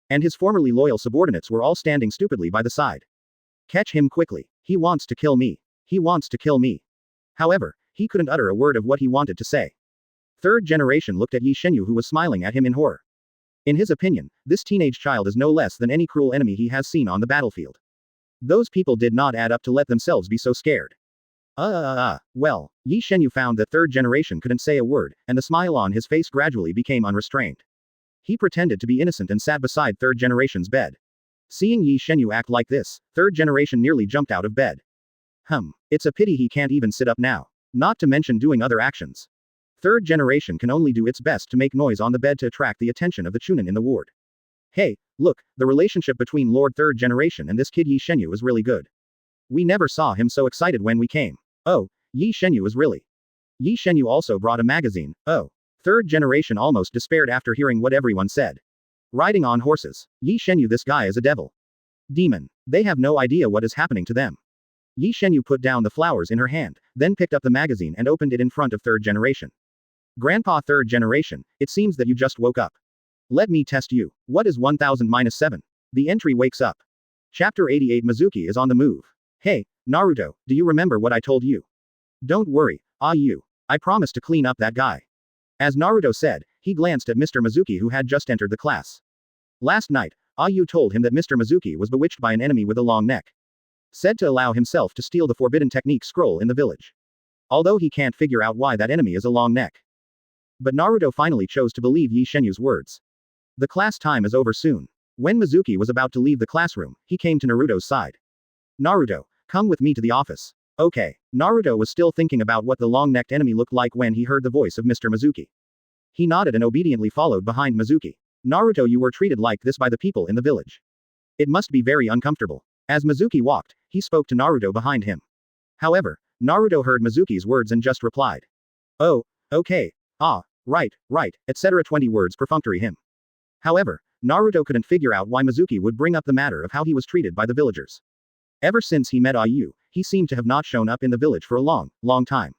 And his formerly loyal subordinates were all standing stupidly by the side. Catch him quickly. He wants to kill me. He wants to kill me. However, he couldn't utter a word of what he wanted to say. Third generation looked at Ye Shenyue who was smiling at him in horror. In his opinion, this teenage child is no less than any cruel enemy he has seen on the battlefield. Those people did not add up to let themselves be so scared. Well, Ye Shenyue found that third generation couldn't say a word, and the smile on his face gradually became unrestrained. He pretended to be innocent and sat beside third generation's bed. Seeing Ye Shenyue act like this, third generation nearly jumped out of bed. It's a pity he can't even sit up now. Not to mention doing other actions. Third generation can only do its best to make noise on the bed to attract the attention of the Chunin in the ward. Hey, look, the relationship between Lord Third Generation and this kid Ye Shenyue is really good. We never saw him so excited when we came. Oh, Ye Shenyue is really. Ye Shenyue also brought a magazine. Oh. Third generation almost despaired after hearing what everyone said. Riding on horses. Ye Shenyue, this guy is a devil. Demon. They have no idea what is happening to them. Ye Shenyue put down the flowers in her hand, then picked up the magazine and opened it in front of third generation. Grandpa third generation, it seems that you just woke up. Let me test you. What is 1000-7? The entry wakes up. Chapter 88 Mizuki is on the move. Hey, Naruto, do you remember what I told you? Don't worry, I promise to clean up that guy. As Naruto said, he glanced at Mr. Mizuki who had just entered the class. Last night, Ayu told him that Mr. Mizuki was bewitched by an enemy with a long neck. Said to allow himself to steal the forbidden technique scroll in the village. Although he can't figure out why that enemy is a long neck. But Naruto finally chose to believe Ye Shenyue's words. The class time is over soon. When Mizuki was about to leave the classroom, he came to Naruto's side. Naruto, come with me to the office. Okay. Naruto was still thinking about what the long-necked enemy looked like when he heard the voice of Mr. Mizuki. He nodded and obediently followed behind Mizuki. Naruto, you were treated like this by the people in the village. It must be very uncomfortable. As Mizuki walked, he spoke to Naruto behind him. However, Naruto heard Mizuki's words and just replied. Oh, okay. Ah, right, etc. 20 words perfunctory him. However, Naruto couldn't figure out why Mizuki would bring up the matter of how he was treated by the villagers. Ever since he met Ayu, he seemed to have not shown up in the village for a long time.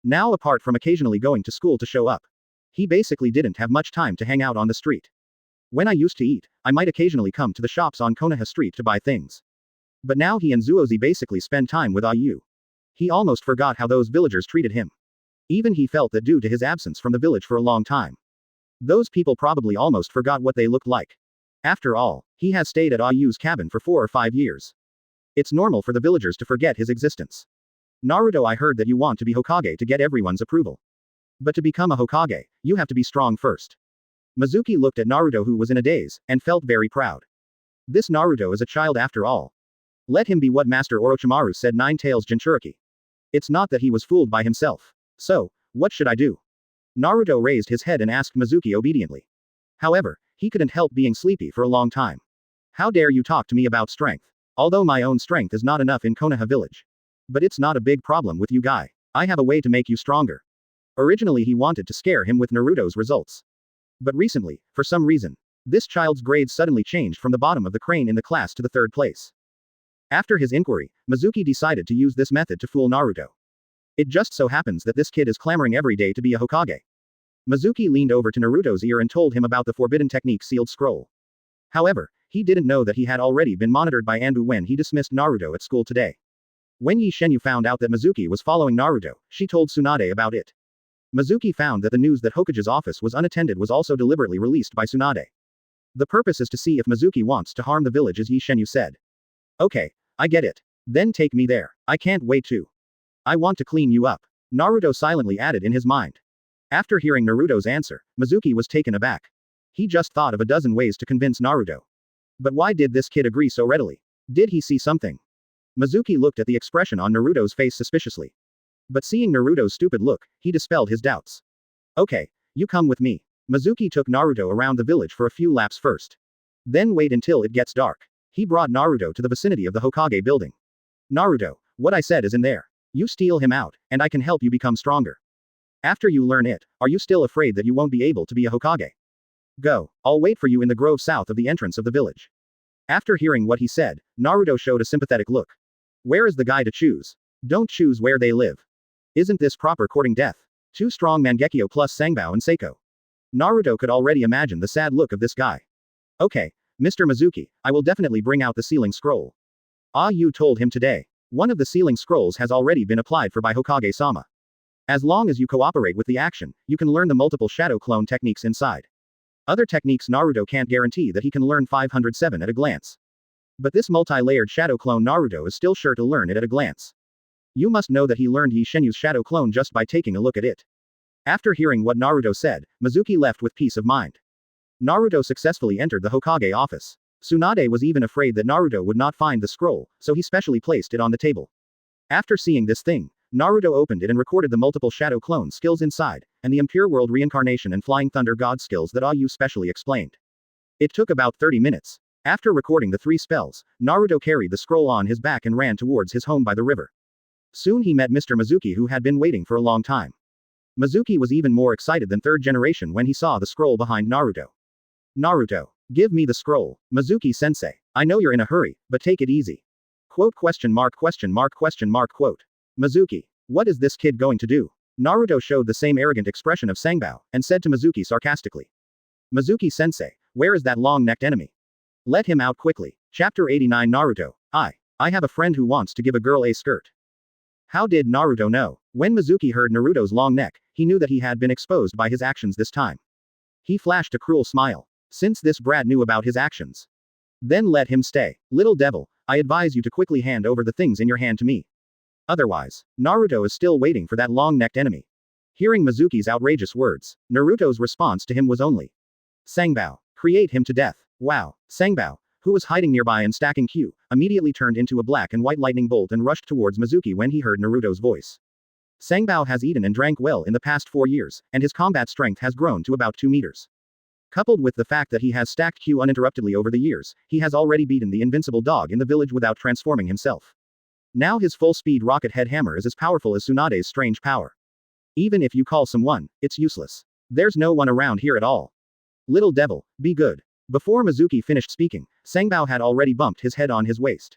Now, apart from occasionally going to school to show up, he basically didn't have much time to hang out on the street. When I used to eat, I might occasionally come to the shops on Konoha Street to buy things. But now he and Zuozi basically spend time with Ayu. He almost forgot how those villagers treated him. Even he felt that due to his absence from the village for a long time, those people probably almost forgot what they looked like. After all, he has stayed at Ayu's cabin for 4 or 5 years. It's normal for the villagers to forget his existence. Naruto, I heard that you want to be Hokage to get everyone's approval. But to become a Hokage, you have to be strong first. Mizuki looked at Naruto, who was in a daze, and felt very proud. This Naruto is a child after all. Let him be what Master Orochimaru said, 9 tails Jinchuriki. It's not that he was fooled by himself. So, what should I do? Naruto raised his head and asked Mizuki obediently. However, he couldn't help being sleepy for a long time. How dare you talk to me about strength? Although my own strength is not enough in Konoha village. But it's not a big problem with you, guy. I have a way to make you stronger. Originally he wanted to scare him with Naruto's results. But recently, for some reason, this child's grades suddenly changed from the bottom of the crane in the class to the 3rd place. After his inquiry, Mizuki decided to use this method to fool Naruto. It just so happens that this kid is clamoring every day to be a Hokage. Mizuki leaned over to Naruto's ear and told him about the forbidden technique sealed scroll. However, he didn't know that he had already been monitored by Anbu when he dismissed Naruto at school today. When Ye Shenyue found out that Mizuki was following Naruto, she told Tsunade about it. Mizuki found that the news that Hokage's office was unattended was also deliberately released by Tsunade. The purpose is to see if Mizuki wants to harm the village, as Ye Shenyue said. Okay, I get it. Then take me there. I can't wait to. I want to clean you up. Naruto silently added in his mind. After hearing Naruto's answer, Mizuki was taken aback. He just thought of a dozen ways to convince Naruto. But why did this kid agree so readily? Did he see something? Mizuki looked at the expression on Naruto's face suspiciously. But seeing Naruto's stupid look, he dispelled his doubts. Okay, you come with me. Mizuki took Naruto around the village for a few laps first. Then wait until it gets dark. He brought Naruto to the vicinity of the Hokage building. Naruto, what I said is in there. You steal him out, and I can help you become stronger. After you learn it, are you still afraid that you won't be able to be a Hokage? Go, I'll wait for you in the grove south of the entrance of the village. After hearing what he said, Naruto showed a sympathetic look. Where is the guy to choose? Don't choose where they live. Isn't this proper courting death? 2 strong Mangekyo plus Sangbao and Seiko. Naruto could already imagine the sad look of this guy. Okay, Mr. Mizuki, I will definitely bring out the sealing scroll. Ayu told him today. One of the sealing scrolls has already been applied for by Hokage-sama. As long as you cooperate with the action, you can learn the multiple shadow clone techniques inside. Other techniques Naruto can't guarantee that he can learn 507 at a glance. But this multi-layered shadow clone Naruto is still sure to learn it at a glance. You must know that he learned Ye Shenyue's shadow clone just by taking a look at it. After hearing what Naruto said, Mizuki left with peace of mind. Naruto successfully entered the Hokage office. Tsunade was even afraid that Naruto would not find the scroll, so he specially placed it on the table. After seeing this thing, Naruto opened it and recorded the multiple shadow clone skills inside, and the Impure World Reincarnation and Flying Thunder God skills that Ayu specially explained. It took about 30 minutes. After recording the 3 spells, Naruto carried the scroll on his back and ran towards his home by the river. Soon he met Mr. Mizuki, who had been waiting for a long time. Mizuki was even more excited than 3rd generation when he saw the scroll behind Naruto. Naruto, give me the scroll. Mizuki-sensei, I know you're in a hurry, but take it easy. Quote question mark question mark question mark quote. Mizuki, what is this kid going to do? Naruto showed the same arrogant expression of Sangbao, and said to Mizuki sarcastically. Mizuki-sensei, where is that long-necked enemy? Let him out quickly. Chapter 89 Naruto, I have a friend who wants to give a girl a skirt. How did Naruto know? When Mizuki heard Naruto's long neck, he knew that he had been exposed by his actions this time. He flashed a cruel smile. Since this brat knew about his actions. Then let him stay. Little devil, I advise you to quickly hand over the things in your hand to me. Otherwise, Naruto is still waiting for that long-necked enemy. Hearing Mizuki's outrageous words, Naruto's response to him was only. Sangbao, create him to death. Wow, Sangbao, who was hiding nearby and stacking Q, immediately turned into a black and white lightning bolt and rushed towards Mizuki when he heard Naruto's voice. Sangbao has eaten and drank well in the past 4 years, and his combat strength has grown to about 2 meters. Coupled with the fact that he has stacked Q uninterruptedly over the years, he has already beaten the invincible dog in the village without transforming himself. Now his full-speed rocket head hammer is as powerful as Tsunade's strange power. Even if you call someone, it's useless. There's no one around here at all. Little devil, be good. Before Mizuki finished speaking, Sangbao had already bumped his head on his waist.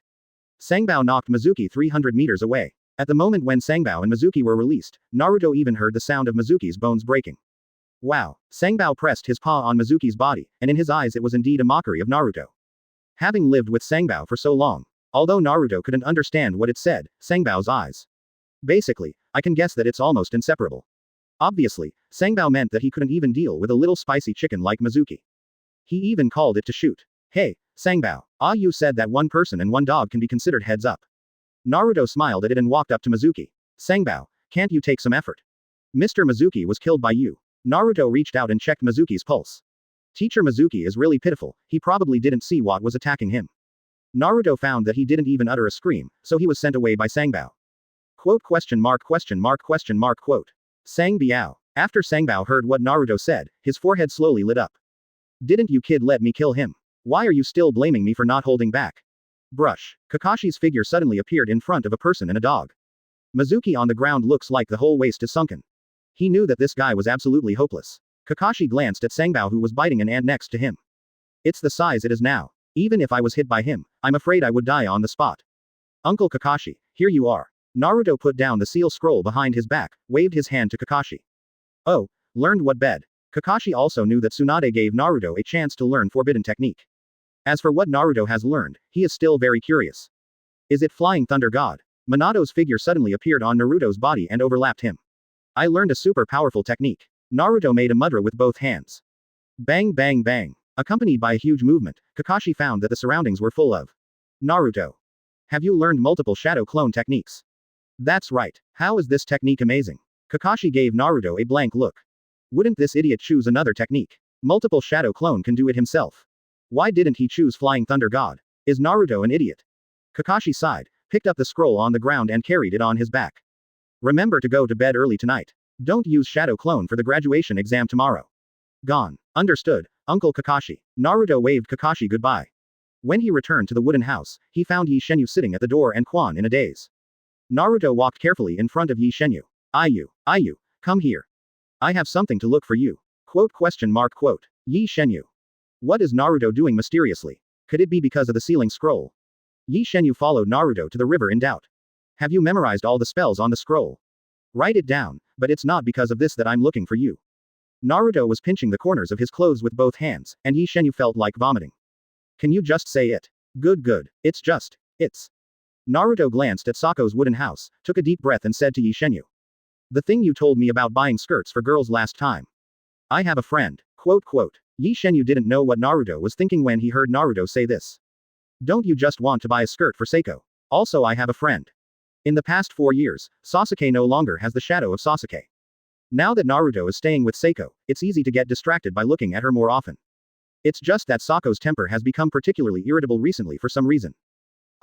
Sangbao knocked Mizuki 300 meters away. At the moment when Sangbao and Mizuki were released, Naruto even heard the sound of Mizuki's bones breaking. Wow. Sangbao pressed his paw on Mizuki's body, and in his eyes it was indeed a mockery of Naruto. Having lived with Sangbao for so long, although Naruto couldn't understand what it said, Sangbao's eyes. Basically, I can guess that it's almost inseparable. Obviously, Sangbao meant that he couldn't even deal with a little spicy chicken like Mizuki. He even called it to shoot. Hey, Sangbao, you said that one person and one dog can be considered heads up. Naruto smiled at it and walked up to Mizuki. Sangbao, can't you take some effort? Mr. Mizuki was killed by you. Naruto reached out and checked Mizuki's pulse. Teacher Mizuki is really pitiful, he probably didn't see what was attacking him. Naruto found that he didn't even utter a scream, so he was sent away by Sangbao. Quote question mark question mark question mark quote. Sangbao. After Sangbao heard what Naruto said, his forehead slowly lit up. Didn't you kid let me kill him? Why are you still blaming me for not holding back? Brush. Kakashi's figure suddenly appeared in front of a person and a dog. Mizuki on the ground looks like the whole waist is sunken. He knew that this guy was absolutely hopeless. Kakashi glanced at Sangbao who was biting an ant next to him. It's the size it is now. Even if I was hit by him, I'm afraid I would die on the spot. Uncle Kakashi, here you are. Naruto put down the seal scroll behind his back, waved his hand to Kakashi. Oh, learned what bed? Kakashi also knew that Tsunade gave Naruto a chance to learn forbidden technique. As for what Naruto has learned, he is still very curious. Is it Flying Thunder God? Minato's figure suddenly appeared on Naruto's body and overlapped him. I learned a super powerful technique. Naruto made a mudra with both hands. Bang bang bang. Accompanied by a huge movement, Kakashi found that the surroundings were full of Naruto. Have you learned multiple shadow clone techniques? That's right. How is this technique amazing? Kakashi gave Naruto a blank look. Wouldn't this idiot choose another technique? Multiple shadow clone can do it himself. Why didn't he choose Flying Thunder God? Is Naruto an idiot? Kakashi sighed, picked up the scroll on the ground and carried it on his back. Remember to go to bed early tonight. Don't use shadow clone for the graduation exam tomorrow. Gone. Understood, Uncle Kakashi. Naruto waved Kakashi goodbye. When he returned to the wooden house, he found Ye Shenyue sitting at the door and Quan in a daze. Naruto walked carefully in front of Ye Shenyue. Ayu, come here. I have something to look for you. Quote question mark quote. Ye Shenyue. What is Naruto doing mysteriously? Could it be because of the sealing scroll? Ye Shenyue followed Naruto to the river in doubt. Have you memorized all the spells on the scroll? Write it down, but it's not because of this that I'm looking for you. Naruto was pinching the corners of his clothes with both hands, and Ye Shenyue felt like vomiting. Can you just say it? Good. It's. Naruto glanced at Sako's wooden house, took a deep breath and said to Ye Shenyue. The thing you told me about buying skirts for girls last time. I have a friend. Quote. Ye Shenyue didn't know what Naruto was thinking when he heard Naruto say this. Don't you just want to buy a skirt for Seiko? Also I have a friend. In the past 4 years, Sasuke no longer has the shadow of Sasuke. Now that Naruto is staying with Seiko, it's easy to get distracted by looking at her more often. It's just that Sako's temper has become particularly irritable recently for some reason.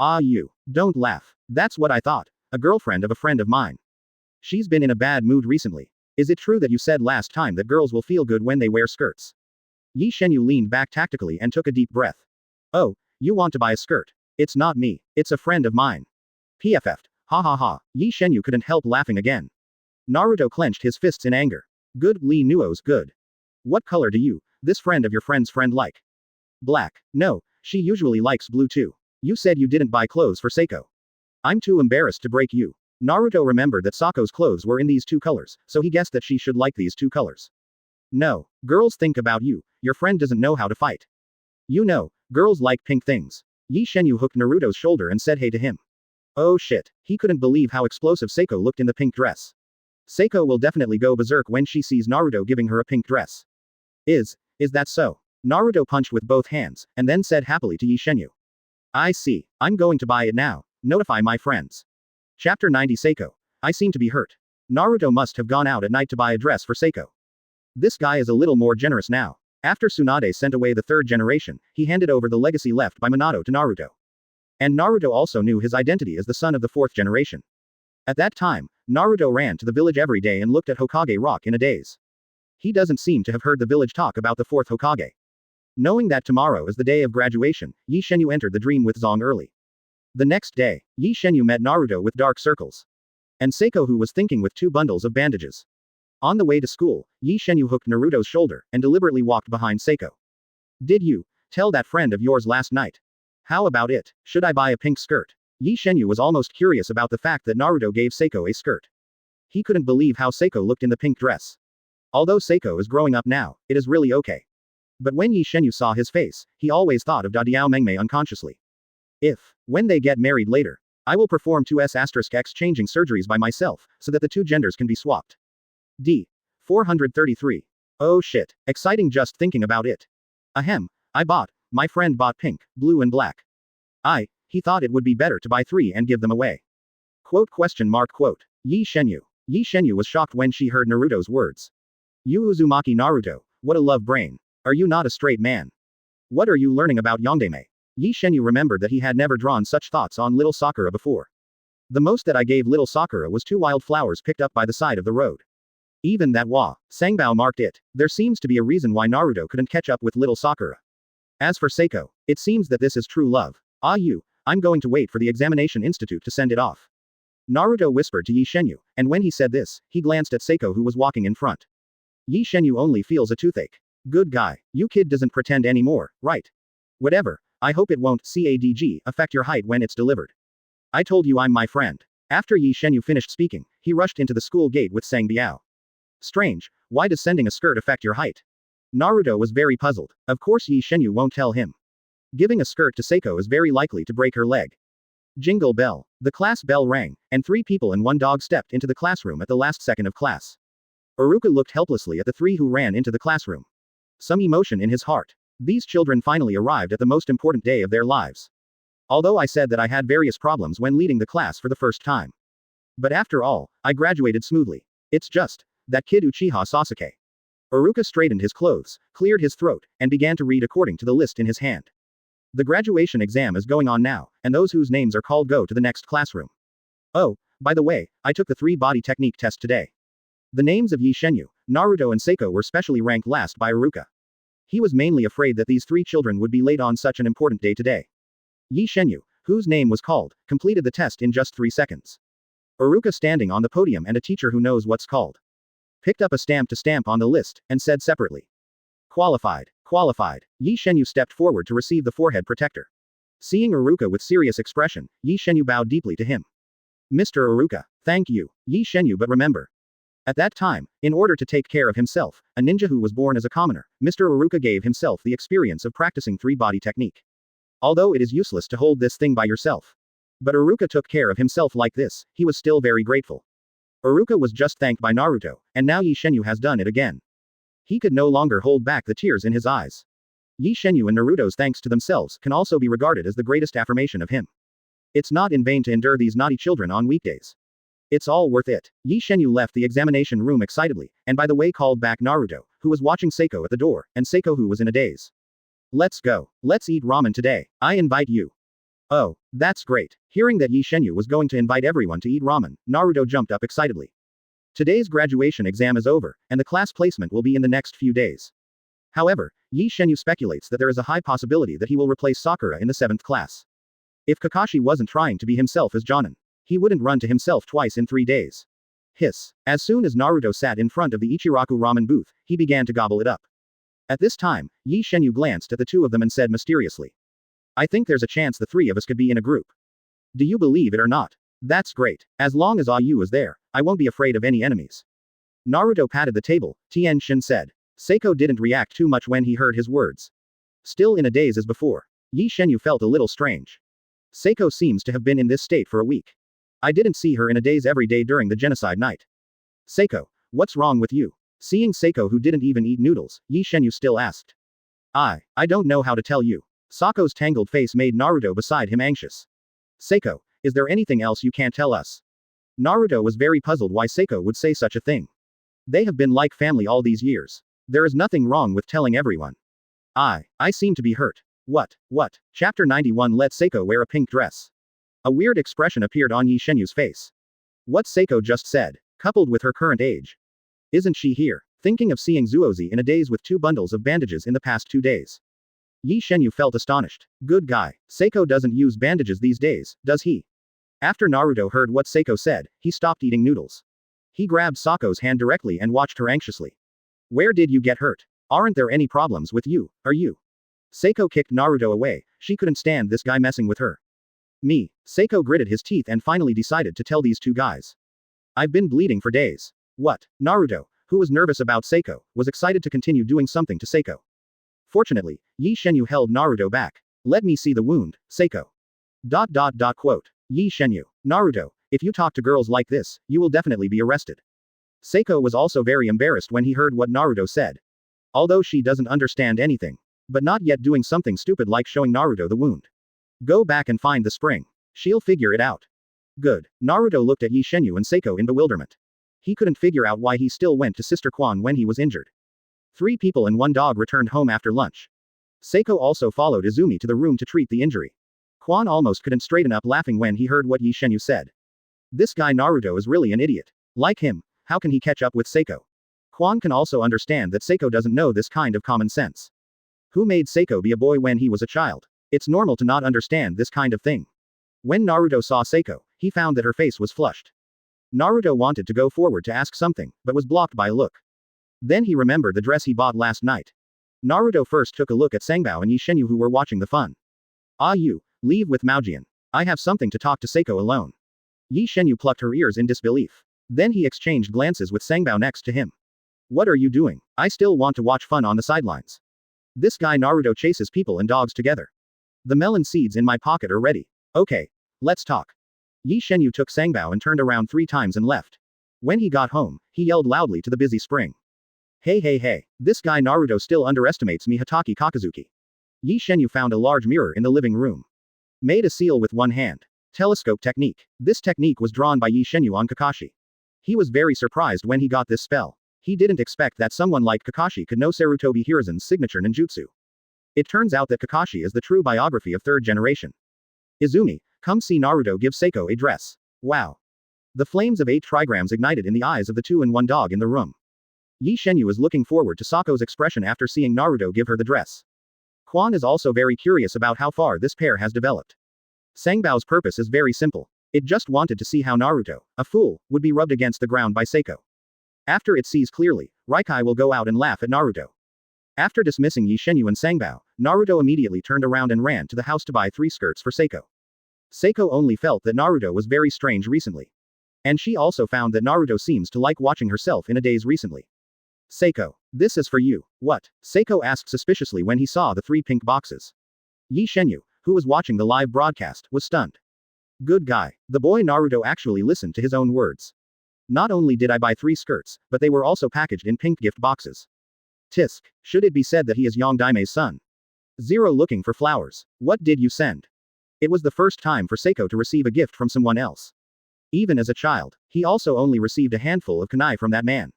You. Don't laugh. That's what I thought. A girlfriend of a friend of mine. She's been in a bad mood recently. Is it true that you said last time that girls will feel good when they wear skirts? Ye Shenyue leaned back tactically and took a deep breath. Oh, you want to buy a skirt? It's not me. It's a friend of mine. PFF'd. Ha. Ye Shenyue couldn't help laughing again. Naruto clenched his fists in anger. Good, Lee Nuo's good. What color do you, this friend of your friend's friend like? Black. No, she usually likes blue too. You said you didn't buy clothes for Seiko. I'm too embarrassed to break you. Naruto remembered that Sako's clothes were in these 2 colors, so he guessed that she should like these 2 colors. No, girls think about you, your friend doesn't know how to fight. You know, girls like pink things. Ye Shenyue hooked Naruto's shoulder and said hey to him. Oh shit, he couldn't believe how explosive Seiko looked in the pink dress. Seiko will definitely go berserk when she sees Naruto giving her a pink dress. Is that so? Naruto punched with both hands, and then said happily to Ye Shenyue. I see, I'm going to buy it now, notify my friends. Chapter 90 Seiko. I seem to be hurt. Naruto must have gone out at night to buy a dress for Seiko. This guy is a little more generous now. After Tsunade sent away the 3rd generation, he handed over the legacy left by Minato to Naruto. And Naruto also knew his identity as the son of the 4th generation. At that time, Naruto ran to the village every day and looked at Hokage Rock in a daze. He doesn't seem to have heard the village talk about the fourth Hokage. Knowing that tomorrow is the day of graduation, Ye Shenyue entered the dream with Zong early. The next day, Ye Shenyue met Naruto with dark circles. And Seiko, who was thinking with 2 bundles of bandages. On the way to school, Ye Shenyue hooked Naruto's shoulder, and deliberately walked behind Seiko. Did you tell that friend of yours last night? How about it? Should I buy a pink skirt? Ye Shenyue was almost curious about the fact that Naruto gave Seiko a skirt. He couldn't believe how Seiko looked in the pink dress. Although Seiko is growing up now, it is really okay. But when Ye Shenyue saw his face, he always thought of Dadiao Mengmei unconsciously. When they get married later, I will perform 2S*X changing surgeries by myself, so that the 2 genders can be swapped. D. 433. Oh shit, exciting just thinking about it. Ahem, my friend bought pink, blue and black. He thought it would be better to buy 3 and give them away. Quote. Ye Shenyue. Ye Shenyue was shocked when she heard Naruto's words. You Uzumaki Naruto, what a love brain. Are you not a straight man? What are you learning about Yongdame? Ye Shenyue remembered that he had never drawn such thoughts on little Sakura before. The most that I gave little Sakura was 2 wild flowers picked up by the side of the road. Even that Sangbao marked it. There seems to be a reason why Naruto couldn't catch up with little Sakura. As for Seiko, it seems that this is true love. I'm going to wait for the examination institute to send it off. Naruto whispered to Ye Shenyue, and when he said this, he glanced at Seiko, who was walking in front. Ye Shenyue only feels a toothache. Good guy, you kid doesn't pretend anymore, right? Whatever, I hope it won't affect your height when it's delivered. I told you I'm my friend. After Ye Shenyue finished speaking, he rushed into the school gate with Sang Biao. Strange, why does sending a skirt affect your height? Naruto was very puzzled. Of course Ye Shenyue won't tell him. Giving a skirt to Seiko is very likely to break her leg. Jingle bell. The class bell rang, and 3 people and 1 dog stepped into the classroom at the last second of class. Iruka looked helplessly at the 3 who ran into the classroom. Some emotion in his heart. These children finally arrived at the most important day of their lives. Although I said that I had various problems when leading the class for the first time. But after all, I graduated smoothly. It's just that kid Uchiha Sasuke. Iruka straightened his clothes, cleared his throat, and began to read according to the list in his hand. The graduation exam is going on now, and those whose names are called go to the next classroom. Oh, by the way, I took the 3 body technique test today. The names of Ye Shenyue, Naruto and Seiko were specially ranked last by Iruka. He was mainly afraid that these 3 children would be late on such an important day today. Ye Shenyue, whose name was called, completed the test in just 3 seconds. Iruka, standing on the podium, and a teacher who knows what's called, picked up a stamp to stamp on the list, and said separately. Qualified. Ye Shenyue stepped forward to receive the forehead protector. Seeing Iruka with serious expression, Ye Shenyue bowed deeply to him. Mr. Iruka, thank you, Ye Shenyue, but remember. At that time, in order to take care of himself, a ninja who was born as a commoner, Mr. Iruka gave himself the experience of practicing 3 body technique. Although it is useless to hold this thing by yourself. But Iruka took care of himself like this, he was still very grateful. Iruka was just thanked by Naruto, and now Ye Shenyue has done it again. He could no longer hold back the tears in his eyes. Ye Shenyue and Naruto's thanks to themselves can also be regarded as the greatest affirmation of him. It's not in vain to endure these naughty children on weekdays. It's all worth it. Ye Shenyue left the examination room excitedly, and by the way called back Naruto, who was watching Seiko at the door, and Seiko, who was in a daze. Let's go. Let's eat ramen today. I invite you. Oh, that's great. Hearing that Ye Shenyue was going to invite everyone to eat ramen, Naruto jumped up excitedly. Today's graduation exam is over, and the class placement will be in the next few days. However, Ye Shenyue speculates that there is a high possibility that he will replace Sakura in the 7th class. If Kakashi wasn't trying to be himself as Jonin, he wouldn't run to himself twice in 3 days. Hiss. As soon as Naruto sat in front of the Ichiraku ramen booth, he began to gobble it up. At this time, Ye Shenyue glanced at the 2 of them and said mysteriously. I think there's a chance the 3 of us could be in a group. Do you believe it or not? That's great. As long as Ayu is there, I won't be afraid of any enemies. Naruto patted the table, Tien Shin said. Seiko didn't react too much when he heard his words. Still in a daze as before. Ye Shenyue felt a little strange. Seiko seems to have been in this state for a week. I didn't see her in a daze every day during the genocide night. Seiko, what's wrong with you? Seeing Seiko, who didn't even eat noodles, Ye Shenyue still asked. I don't know how to tell you. Sako's tangled face made Naruto beside him anxious. Seiko, is there anything else you can't tell us? Naruto was very puzzled why Seiko would say such a thing. They have been like family all these years. There is nothing wrong with telling everyone. I seem to be hurt. What? Chapter 91. Let Seiko wear a pink dress. A weird expression appeared on Ye Shenyue's face. What Seiko just said, coupled with her current age. Isn't she here? thinking of seeing Zuozi in a daze with 2 bundles of bandages in the past 2 days. Ye Shenyue felt astonished. Good guy. Seiko doesn't use bandages these days, does he? After Naruto heard what Seiko said, he stopped eating noodles. He grabbed Sako's hand directly and watched her anxiously. Where did you get hurt? Aren't there any problems with you, are you? Seiko kicked Naruto away, she couldn't stand this guy messing with her. Me. Seiko gritted his teeth and finally decided to tell these 2 guys. I've been bleeding for days. What? Naruto, who was nervous about Seiko, was excited to continue doing something to Seiko. Fortunately, Ye Shenyue held Naruto back. Let me see the wound, Seiko. Quote. Ye Shenyue. Naruto, if you talk to girls like this, you will definitely be arrested. Seiko was also very embarrassed when he heard what Naruto said. Although she doesn't understand anything. But not yet doing something stupid like showing Naruto the wound. Go back and find the spring. She'll figure it out. Good. Naruto looked at Ye Shenyue and Seiko in bewilderment. He couldn't figure out why he still went to Sister Quan when he was injured. 3 people and 1 dog returned home after lunch. Seiko also followed Izumi to the room to treat the injury. Quan almost couldn't straighten up laughing when he heard what Ye Shenyue said. This guy Naruto is really an idiot. Like him, how can he catch up with Seiko? Quan can also understand that Seiko doesn't know this kind of common sense. Who made Seiko be a boy when he was a child? It's normal to not understand this kind of thing. When Naruto saw Seiko, he found that her face was flushed. Naruto wanted to go forward to ask something, but was blocked by a look. Then he remembered the dress he bought last night. Naruto first took a look at Sangbao and Ye Shenyue who were watching the fun. Ah you, leave with Maojian. I have something to talk to Seiko alone. Ye Shenyue plucked her ears in disbelief. Then he exchanged glances with Sangbao next to him. What are you doing? I still want to watch fun on the sidelines. This guy Naruto chases people and dogs together. The melon seeds in my pocket are ready. Okay. Let's talk. Ye Shenyue took Sangbao and turned around 3 times and left. When he got home, he yelled loudly to the busy spring. Hey, this guy Naruto still underestimates me Hatake Kakazuki. Ye Shenyue found a large mirror in the living room. Made a seal with 1 hand. Telescope technique. This technique was drawn by Ye Shenyue on Kakashi. He was very surprised when he got this spell. He didn't expect that someone like Kakashi could know Sarutobi Hiruzen's signature ninjutsu. It turns out that Kakashi is the true biography of 3rd generation. Izumi, come see Naruto give Seiko a dress. Wow. The flames of 8 trigrams ignited in the eyes of the 2 and 1 dog in the room. Ye Shenyue is looking forward to Sako's expression after seeing Naruto give her the dress. Quan is also very curious about how far this pair has developed. Sangbao's purpose is very simple. It just wanted to see how Naruto, a fool, would be rubbed against the ground by Seiko. After it sees clearly, Raikai will go out and laugh at Naruto. After dismissing Ye Shenyue and Sangbao, Naruto immediately turned around and ran to the house to buy 3 skirts for Seiko. Seiko only felt that Naruto was very strange recently. And she also found that Naruto seems to like watching herself in a daze recently. Seiko, this is for you. What? Seiko asked suspiciously when he saw the 3 pink boxes. Ye Shenyue, who was watching the live broadcast, was stunned. Good guy. The boy Naruto actually listened to his own words. Not only did I buy 3 skirts, but they were also packaged in pink gift boxes. Tisk. Should it be said that he is Yongdaime's son? 0 looking for flowers. What did you send? It was the first time for Seiko to receive a gift from someone else. Even as a child, he also only received a handful of kunai from that man.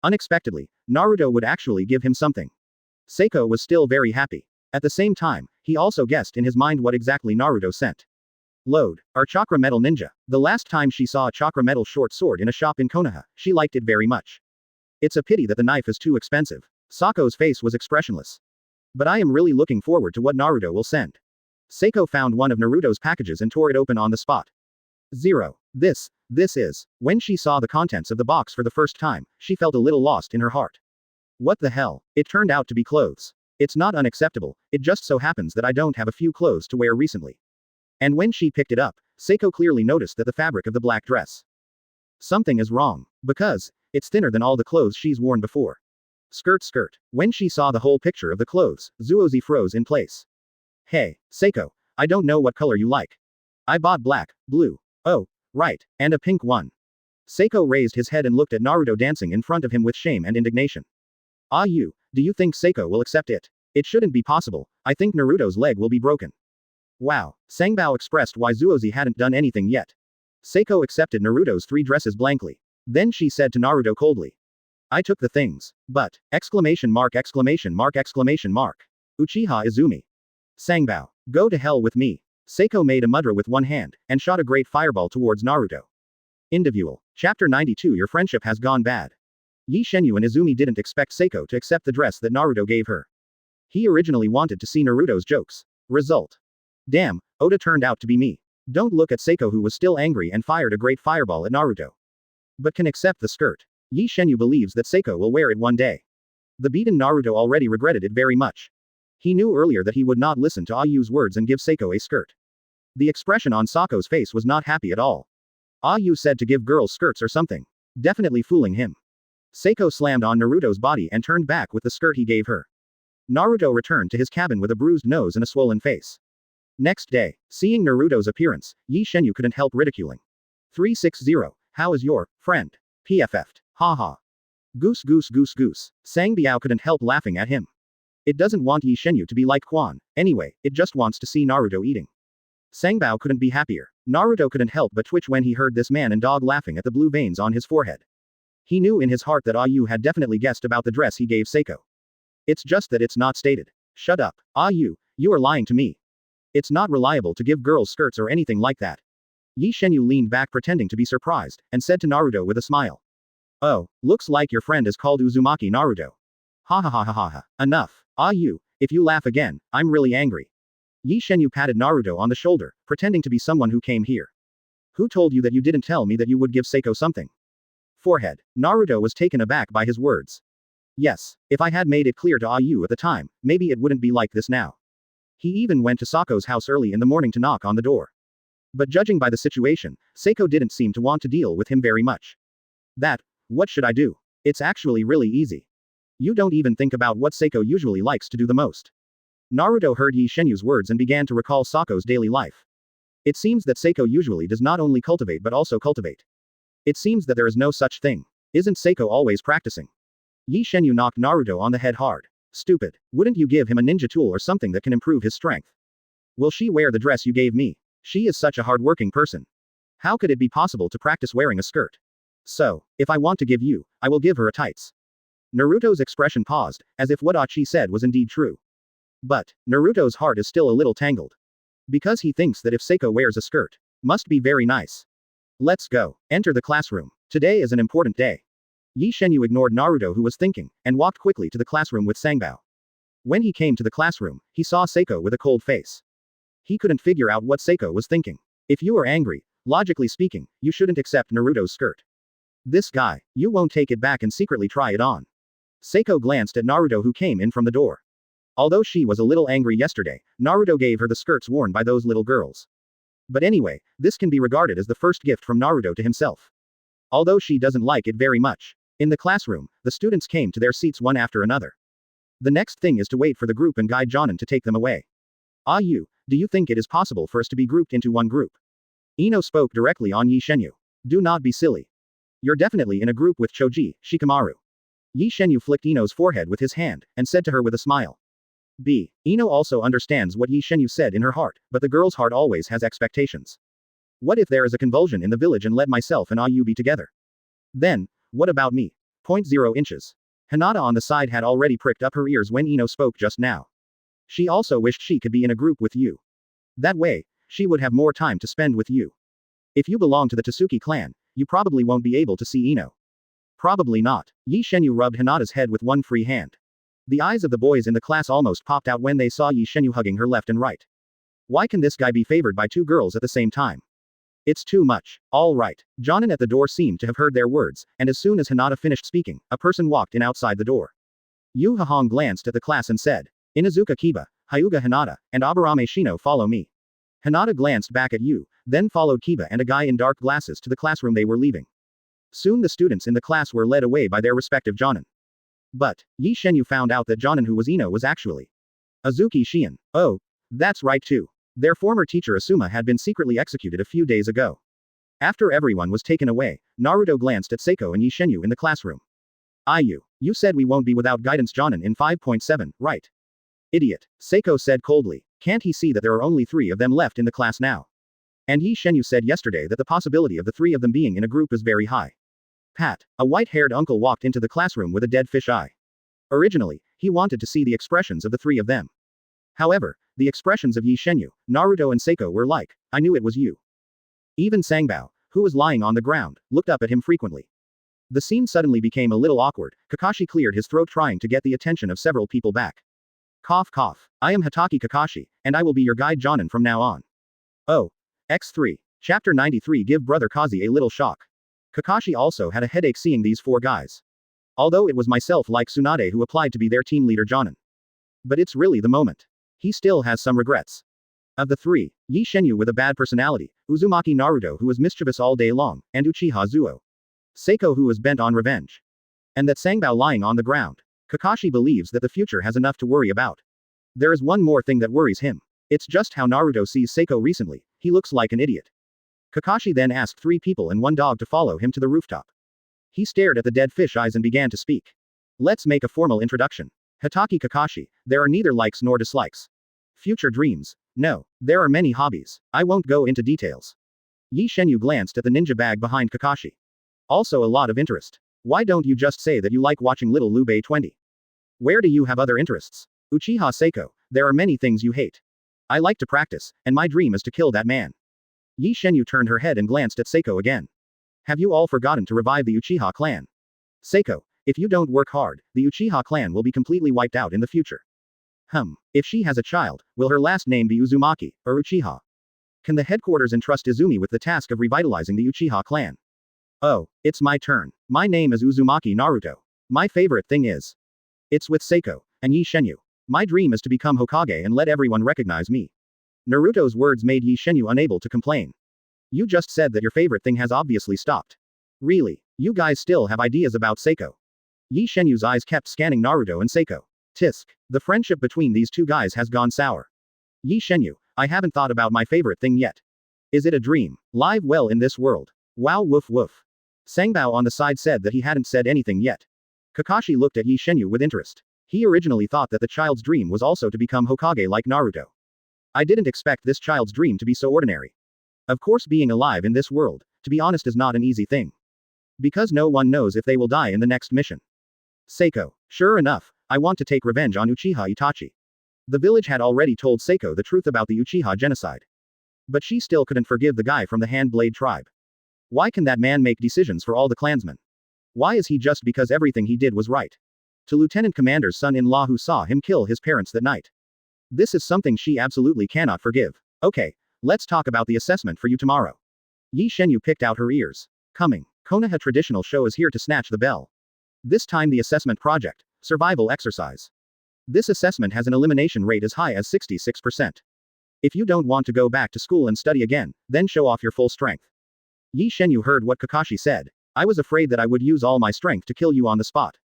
Unexpectedly, Naruto would actually give him something. Seiko was still very happy. At the same time, he also guessed in his mind what exactly Naruto sent. Load. Our chakra metal ninja. The last time she saw a chakra metal short sword in a shop in Konoha, she liked it very much. It's a pity that the knife is too expensive. Sako's face was expressionless. But I am really looking forward to what Naruto will send. Seiko found one of Naruto's packages and tore it open on the spot. 0. This is. When she saw the contents of the box for the first time, she felt a little lost in her heart. What the hell? It turned out to be clothes. It's not unacceptable, it just so happens that I don't have a few clothes to wear recently. And when she picked it up, Seiko clearly noticed that the fabric of the black dress. Something is wrong. Because it's thinner than all the clothes she's worn before. Skirt. When she saw the whole picture of the clothes, Zuozi froze in place. Hey, Seiko, I don't know what color you like. I bought black, blue. Oh, right, and a pink one. Seiko raised his head and looked at Naruto dancing in front of him with shame and indignation. Ah you, do you think Seiko will accept it? It shouldn't be possible, I think Naruto's leg will be broken. Wow, Sangbao expressed why Zuozi hadn't done anything yet. Seiko accepted Naruto's 3 dresses blankly. Then she said to Naruto coldly. I took the things. But! Uchiha Izumi. Sangbao. Go to hell with me. Seiko made a mudra with 1 hand, and shot a great fireball towards Naruto. Individual. Chapter 92 Your friendship has gone bad. Ye Shenyue and Izumi didn't expect Seiko to accept the dress that Naruto gave her. He originally wanted to see Naruto's jokes. Result. Damn, Oda turned out to be me. Don't look at Seiko, who was still angry and fired a great fireball at Naruto. But can accept the skirt. Ye Shenyue believes that Seiko will wear it one day. The beaten Naruto already regretted it very much. He knew earlier that he would not listen to Ayu's words and give Seiko a skirt. The expression on Sako's face was not happy at all. Ayu said to give girls skirts or something. Definitely fooling him. Seiko slammed on Naruto's body and turned back with the skirt he gave her. Naruto returned to his cabin with a bruised nose and a swollen face. Next day, seeing Naruto's appearance, Ye Shenyue couldn't help ridiculing. 360. How is your friend? PFF'd. Haha. Goose goose goose goose. Sang Biao couldn't help laughing at him. It doesn't want Ye Shenyue to be like Quan, anyway, it just wants to see Naruto eating. Sangbao couldn't be happier. Naruto couldn't help but twitch when he heard this man and dog laughing at the blue veins on his forehead. He knew in his heart that Ayu had definitely guessed about the dress he gave Seiko. It's just that it's not stated. Shut up, Ayu, you are lying to me. It's not reliable to give girls skirts or anything like that. Ye Shenyue leaned back pretending to be surprised, and said to Naruto with a smile. Oh, looks like your friend is called Uzumaki Naruto. Ha ha ha ha ha ha. Enough, Ayu, if you laugh again, I'm really angry. Ye Shenyue patted Naruto on the shoulder, pretending to be someone who came here. Who told you that you didn't tell me that you would give Seiko something? Forehead. Naruto was taken aback by his words. Yes, if I had made it clear to Ayu at the time, maybe it wouldn't be like this now. He even went to Sako's house early in the morning to knock on the door. But judging by the situation, Seiko didn't seem to want to deal with him very much. What should I do? It's actually really easy. You don't even think about what Seiko usually likes to do the most. Naruto heard Ye Shenyue's words and began to recall Sako's daily life. It seems that Seiko usually does not only cultivate but also cultivate. It seems that there is no such thing. Isn't Seiko always practicing? Ye Shenyue knocked Naruto on the head hard. Stupid. Wouldn't you give him a ninja tool or something that can improve his strength? Will she wear the dress you gave me? She is such a hard-working person. How could it be possible to practice wearing a skirt? So, if I want to give you, I will give her a tights. Naruto's expression paused, as if what Itachi said was indeed true. But, Naruto's heart is still a little tangled. Because he thinks that if Seiko wears a skirt, must be very nice. Let's go. Enter the classroom. Today is an important day. Ye Shenyue ignored Naruto, who was thinking, and walked quickly to the classroom with Sangbao. When he came to the classroom, he saw Seiko with a cold face. He couldn't figure out what Seiko was thinking. If you are angry, logically speaking, you shouldn't accept Naruto's skirt. This guy, you won't take it back and secretly try it on. Seiko glanced at Naruto, who came in from the door. Although she was a little angry yesterday, Naruto gave her the skirts worn by those little girls. But anyway, this can be regarded as the first gift from Naruto to himself. Although she doesn't like it very much. In the classroom, the students came to their seats one after another. The next thing is to wait for the group and guide Jonin to take them away. Ayu, do you think it is possible for us to be grouped into one group? Ino spoke directly on Ye Shenyue. Do not be silly. You're definitely in a group with Choji, Shikamaru. Ye Shenyue flicked Ino's forehead with his hand, and said to her with a smile. Ino also understands what Ye Shenyue said in her heart, but the girl's heart always has expectations. What if there is a convulsion in the village and let myself and Ayu be together? Then, what about me? 0 inches. Hinata on the side had already pricked up her ears when Ino spoke just now. She also wished she could be in a group with you. That way, she would have more time to spend with you. If you belong to the Tasuki clan, you probably won't be able to see Ino. Probably not. Ye Shenyue rubbed Hinata's head with one free hand. The eyes of the boys in the class almost popped out when they saw Ye Shenyue hugging her left and right. Why can this guy be favored by two girls at the same time? It's too much. All right. Jonin at the door seemed to have heard their words, and as soon as Hinata finished speaking, a person walked in outside the door. Yu Hahong glanced at the class and said, Inuzuka Kiba, Hyūga Hinata, and Aburame Shino follow me. Hinata glanced back at Yu, then followed Kiba and a guy in dark glasses to the classroom they were leaving. Soon the students in the class were led away by their respective Jonin. But, Ye Shenyue found out that Jonin who was Ino was actually Azuki Shion. Oh, that's right too. Their former teacher Asuma had been secretly executed a few days ago. After everyone was taken away, Naruto glanced at Seiko and Ye Shenyue in the classroom. Ayu, you said we won't be without guidance Jonin in 5.7, right? Idiot. Seiko said coldly. Can't he see that there are only 3 of them left in the class now? And Ye Shenyue said yesterday that the possibility of the 3 of them being in a group is very high. Pat, a white-haired uncle walked into the classroom with a dead fish eye. Originally, he wanted to see the expressions of the 3 of them. However, the expressions of Ye Shenyue, Naruto and Seiko were like, I knew it was you. Even Sangbao, who was lying on the ground, looked up at him frequently. The scene suddenly became a little awkward. Kakashi cleared his throat trying to get the attention of several people back. Cough cough. I am Hatake Kakashi, and I will be your guide Jonin from now on. Oh. X3. Chapter 93 Give Brother Kazi a little shock. Kakashi also had a headache seeing these four guys. Although it was myself like Tsunade who applied to be their team leader Jonin. But it's really the moment. He still has some regrets. Of the three, Ye Shenyue with a bad personality, Uzumaki Naruto who was mischievous all day long, and Uchiha Zuo Seiko who was bent on revenge. And that Sangbao lying on the ground. Kakashi believes that the future has enough to worry about. There is one more thing that worries him. It's just how Naruto sees Seiko recently. He looks like an idiot. Kakashi then asked 3 people and 1 dog to follow him to the rooftop. He stared at the dead fish eyes and began to speak. Let's make a formal introduction. Hatake Kakashi, there are neither likes nor dislikes. Future dreams. No, there are many hobbies. I won't go into details. Ye Shenyue glanced at the ninja bag behind Kakashi. Also a lot of interest. Why don't you just say that you like watching Little Lube 20? Where do you have other interests? Uchiha Seiko, there are many things you hate. I like to practice, and my dream is to kill that man. Ye Shenyue turned her head and glanced at Seiko again. Have you all forgotten to revive the Uchiha clan? Seiko, if you don't work hard, the Uchiha clan will be completely wiped out in the future. If she has a child, will her last name be Uzumaki, or Uchiha? Can the headquarters entrust Izumi with the task of revitalizing the Uchiha clan? Oh, it's my turn. My name is Uzumaki Naruto. My favorite thing is. It's with Seiko, and Ye Shenyue. My dream is to become Hokage and let everyone recognize me. Naruto's words made Ye Shenyue unable to complain. You just said that your favorite thing has obviously stopped. Really, you guys still have ideas about Seiko. Ye Shenyue's eyes kept scanning Naruto and Seiko. Tisk. The friendship between these two guys has gone sour. Ye Shenyue, I haven't thought about my favorite thing yet. Is it a dream? Live well in this world. Wow woof woof. Sangbao on the side said that he hadn't said anything yet. Kakashi looked at Ye Shenyue with interest. He originally thought that the child's dream was also to become Hokage like Naruto. I didn't expect this child's dream to be so ordinary. Of course being alive in this world, to be honest is not an easy thing. Because no one knows if they will die in the next mission. Seiko, sure enough, I want to take revenge on Uchiha Itachi. The village had already told Seiko the truth about the Uchiha genocide. But she still couldn't forgive the guy from the Hand-Blade tribe. Why can that man make decisions for all the clansmen? Why is he just because everything he did was right? To Lieutenant Commander's son-in-law who saw him kill his parents that night. This is something she absolutely cannot forgive. Okay, let's talk about the assessment for you tomorrow. Ye Shenyue picked out her ears. Coming, Konoha traditional show is here to snatch the bell. This time the assessment project, survival exercise. This assessment has an elimination rate as high as 66%. If you don't want to go back to school and study again, then show off your full strength. Ye Shenyue heard what Kakashi said. I was afraid that I would use all my strength to kill you on the spot.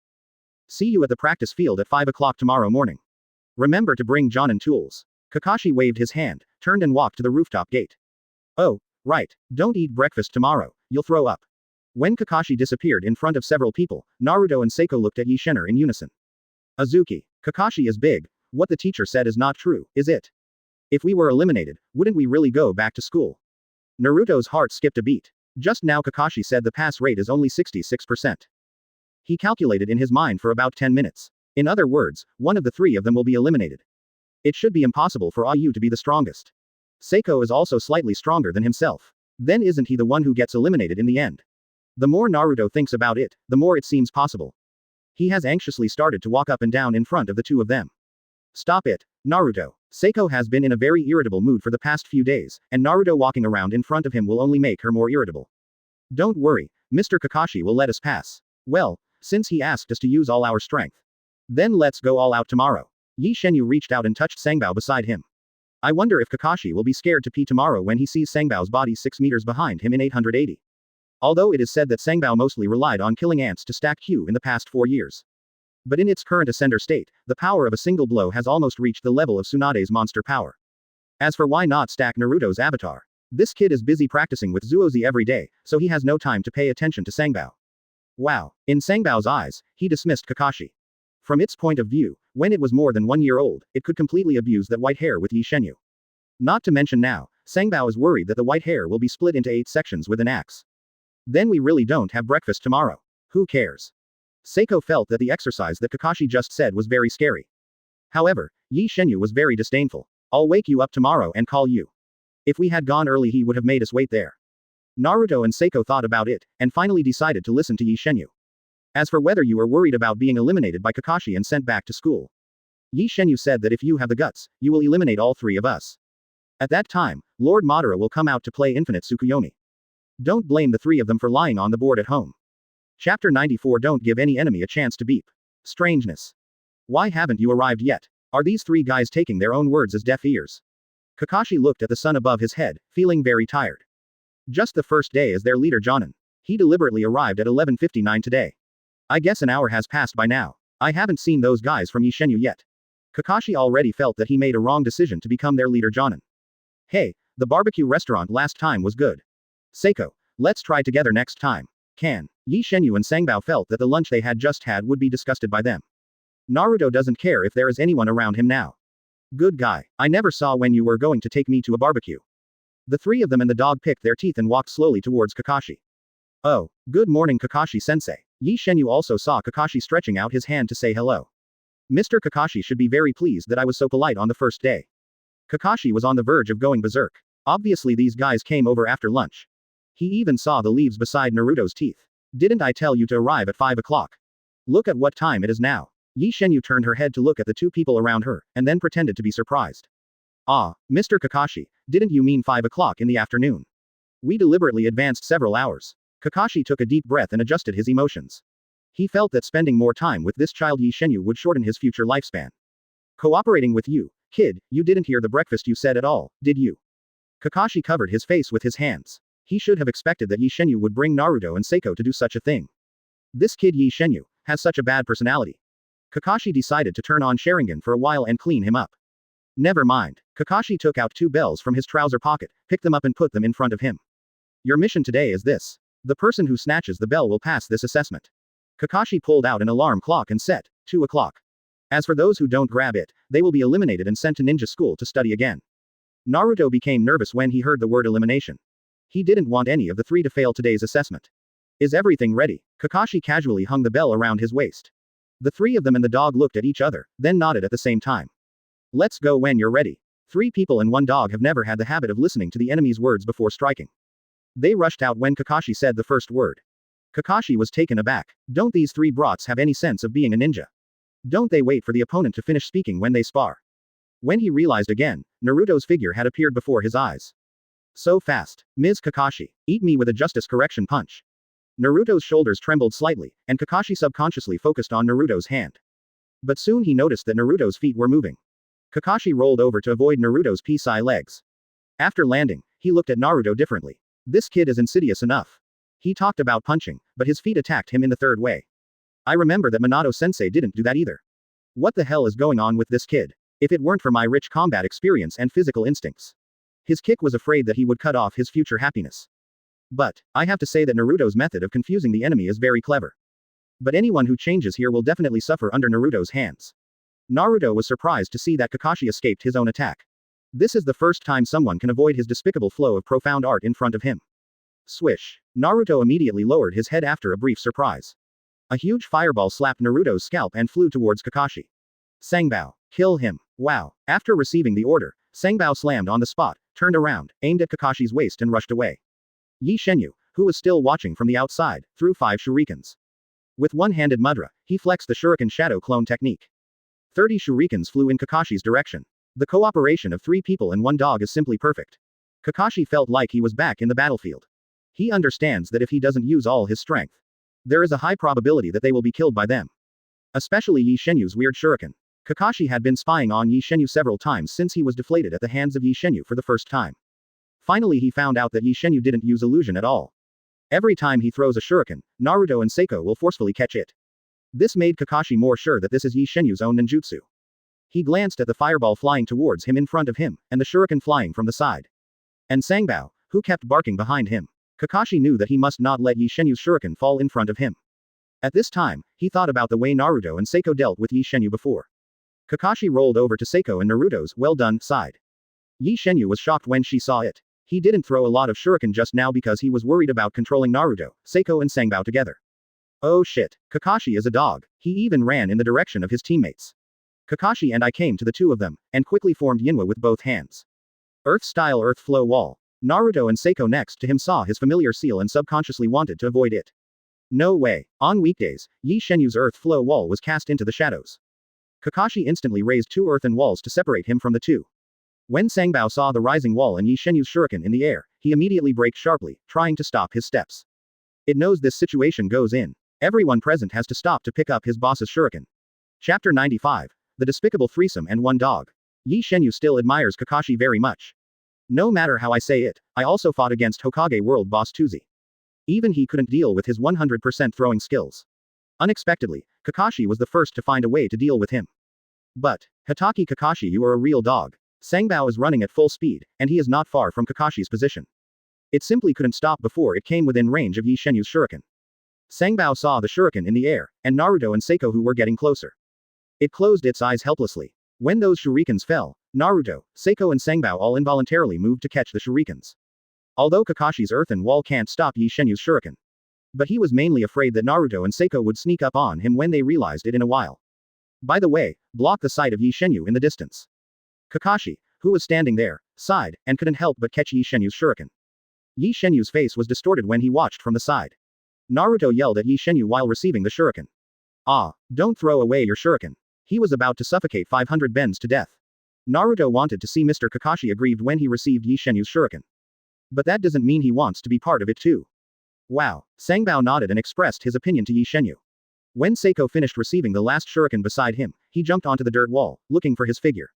See you at the practice field at 5 o'clock tomorrow morning. Remember to bring Jonin tools. Kakashi waved his hand, turned and walked to the rooftop gate. Oh, right, don't eat breakfast tomorrow, you'll throw up. When Kakashi disappeared in front of several people, Naruto and Seiko looked at Ye Shenyue in unison. Azuki, Kakashi is big. What the teacher said is not true, is it? If we were eliminated, wouldn't we really go back to school? Naruto's heart skipped a beat. Just now Kakashi said the pass rate is only 66%. He calculated in his mind for about 10 minutes. In other words, one of the 3 of them will be eliminated. It should be impossible for Ayu to be the strongest. Seiko is also slightly stronger than himself. Then isn't he the one who gets eliminated in the end? The more Naruto thinks about it, the more it seems possible. He has anxiously started to walk up and down in front of the 2 of them. Stop it, Naruto. Seiko has been in a very irritable mood for the past few days, and Naruto walking around in front of him will only make her more irritable. Don't worry, Mr. Kakashi will let us pass. Well, since he asked us to use all our strength. Then let's go all out tomorrow. Ye Shenyue reached out and touched Sangbao beside him. I wonder if Kakashi will be scared to pee tomorrow when he sees Sangbao's body 6 meters behind him in 880. Although it is said that Sangbao mostly relied on killing ants to stack Q in the past 4 years. But in its current ascender state, the power of a single blow has almost reached the level of Tsunade's monster power. As for why not stack Naruto's avatar? This kid is busy practicing with Zuozi every day, so he has no time to pay attention to Sangbao. Wow. In Sangbao's eyes, he dismissed Kakashi. From its point of view, when it was more than 1 year old, it could completely abuse that white hair with Ye Shenyue. Not to mention now, Sangbao is worried that the white hair will be split into 8 sections with an axe. Then we really don't have breakfast tomorrow. Who cares? Seiko felt that the exercise that Kakashi just said was very scary. However, Ye Shenyue was very disdainful. I'll wake you up tomorrow and call you. If we had gone early he would have made us wait there. Naruto and Seiko thought about it, and finally decided to listen to Ye Shenyue. As for whether you are worried about being eliminated by Kakashi and sent back to school, Ye Shenyue said that if you have the guts, you will eliminate all three of us. At that time, Lord Madara will come out to play Infinite Tsukuyomi. Don't blame the three of them for lying on the board at home. Chapter 94. Don't give any enemy a chance to beep. Strangeness. Why haven't you arrived yet? Are these three guys taking their own words as deaf ears? Kakashi looked at the sun above his head, feeling very tired. Just the first day as their leader Jonin. He deliberately arrived at 11:59 today. I guess an hour has passed by now. I haven't seen those guys from Ye Shenyue yet. Kakashi already felt that he made a wrong decision to become their leader Jonin. Hey, the barbecue restaurant last time was good. Seiko, let's try together next time. Can. Ye Shenyue and Sangbao felt that the lunch they had just had would be disgusted by them. Naruto doesn't care if there is anyone around him now. Good guy, I never saw when you were going to take me to a barbecue. The three of them and the dog picked their teeth and walked slowly towards Kakashi. Oh, good morning Kakashi-sensei. Ye Shenyue also saw Kakashi stretching out his hand to say hello. Mr. Kakashi should be very pleased that I was so polite on the first day. Kakashi was on the verge of going berserk. Obviously these guys came over after lunch. He even saw the leaves beside Naruto's teeth. Didn't I tell you to arrive at 5 o'clock? Look at what time it is now. Ye Shenyue turned her head to look at the two people around her, and then pretended to be surprised. Ah, Mr. Kakashi, didn't you mean 5 o'clock in the afternoon? We deliberately advanced several hours. Kakashi took a deep breath and adjusted his emotions. He felt that spending more time with this child Ye Shenyue would shorten his future lifespan. Cooperating with you, kid, you didn't hear the breakfast you said at all, did you? Kakashi covered his face with his hands. He should have expected that Ye Shenyue would bring Naruto and Seiko to do such a thing. This kid Ye Shenyue has such a bad personality. Kakashi decided to turn on Sharingan for a while and clean him up. Never mind. Kakashi took out 2 bells from his trouser pocket, picked them up and put them in front of him. Your mission today is this. The person who snatches the bell will pass this assessment. Kakashi pulled out an alarm clock and set 2 o'clock. As for those who don't grab it, they will be eliminated and sent to ninja school to study again. Naruto became nervous when he heard the word elimination. He didn't want any of the three to fail today's assessment. Is everything ready? Kakashi casually hung the bell around his waist. The three of them and the dog looked at each other, then nodded at the same time. Let's go when you're ready. 3 people and 1 dog have never had the habit of listening to the enemy's words before striking. They rushed out when Kakashi said the first word. Kakashi was taken aback. Don't these 3 brats have any sense of being a ninja? Don't they wait for the opponent to finish speaking when they spar? When he realized again, Naruto's figure had appeared before his eyes. So fast. Ms. Kakashi, eat me with a justice correction punch. Naruto's shoulders trembled slightly, and Kakashi subconsciously focused on Naruto's hand. But soon he noticed that Naruto's feet were moving. Kakashi rolled over to avoid Naruto's pea-sized legs. After landing, he looked at Naruto differently. This kid is insidious enough. He talked about punching, but his feet attacked him in the third way. I remember that Minato-sensei didn't do that either. What the hell is going on with this kid? If it weren't for my rich combat experience and physical instincts. His kick was afraid that he would cut off his future happiness. But, I have to say that Naruto's method of confusing the enemy is very clever. But anyone who changes here will definitely suffer under Naruto's hands. Naruto was surprised to see that Kakashi escaped his own attack. This is the first time someone can avoid his despicable flow of profound art in front of him. Swish. Naruto immediately lowered his head after a brief surprise. A huge fireball slapped Naruto's scalp and flew towards Kakashi. Sangbao, kill him. Wow. After receiving the order, Sangbao slammed on the spot, turned around, aimed at Kakashi's waist and rushed away. Ye Shenyue, who was still watching from the outside, threw 5 shurikens. With one-handed mudra, he flexed the shuriken shadow clone technique. 30 shurikens flew in Kakashi's direction. The cooperation of 3 people and 1 dog is simply perfect. Kakashi felt like he was back in the battlefield. He understands that if he doesn't use all his strength, there is a high probability that they will be killed by them. Especially Ye Shenyue's weird shuriken. Kakashi had been spying on Ye Shenyue several times since he was deflated at the hands of Ye Shenyue for the first time. Finally he found out that Ye Shenyue didn't use illusion at all. Every time he throws a shuriken, Naruto and Seiko will forcefully catch it. This made Kakashi more sure that this is Ye Shenyue's own ninjutsu. He glanced at the fireball flying towards him in front of him, and the shuriken flying from the side. And Sangbao, who kept barking behind him. Kakashi knew that he must not let Ye Shenyue's shuriken fall in front of him. At this time, he thought about the way Naruto and Seiko dealt with Ye Shenyue before. Kakashi rolled over to Seiko and Naruto's well done side. Ye Shenyue was shocked when she saw it. He didn't throw a lot of shuriken just now because he was worried about controlling Naruto, Seiko and Sangbao together. Oh shit, Kakashi is a dog. He even ran in the direction of his teammates. Kakashi and I came to the 2 of them, and quickly formed Yinwa with both hands. Earth-style earth flow wall. Naruto and Seiko next to him saw his familiar seal and subconsciously wanted to avoid it. No way. On weekdays, Ye Shenyue's earth flow wall was cast into the shadows. Kakashi instantly raised 2 earthen walls to separate him from the two. When Sangbao saw the rising wall and Ye Shenyue's shuriken in the air, he immediately braked sharply, trying to stop his steps. It knows this situation goes in. Everyone present has to stop to pick up his boss's shuriken. Chapter 95. The Despicable Threesome and One Dog. Ye Shenyue still admires Kakashi very much. No matter how I say it, I also fought against Hokage World Boss Tuzi. Even he couldn't deal with his 100% throwing skills. Unexpectedly, Kakashi was the first to find a way to deal with him. But, Hitaki Kakashi, you are a real dog. Sangbao is running at full speed, and he is not far from Kakashi's position. It simply couldn't stop before it came within range of Ye Shenyue's shuriken. Sangbao saw the shuriken in the air, and Naruto and Seiko who were getting closer. It closed its eyes helplessly. When those shurikens fell, Naruto, Seiko and Sangbao all involuntarily moved to catch the shurikens. Although Kakashi's earthen wall can't stop Ye Shenyue's shuriken. But he was mainly afraid that Naruto and Seiko would sneak up on him when they realized it in a while. By the way, block the sight of Ye Shenyue in the distance. Kakashi, who was standing there, sighed, and couldn't help but catch Ye Shenyue's shuriken. Ye Shenyue's face was distorted when he watched from the side. Naruto yelled at Ye Shenyue while receiving the shuriken. Ah, don't throw away your shuriken. He was about to suffocate 500 bens to death. Naruto wanted to see Mr. Kakashi aggrieved when he received Ye Shenyue's shuriken. But that doesn't mean he wants to be part of it too. Wow. Sangbao nodded and expressed his opinion to Ye Shenyue. When Seiko finished receiving the last shuriken beside him, he jumped onto the dirt wall, looking for his figure.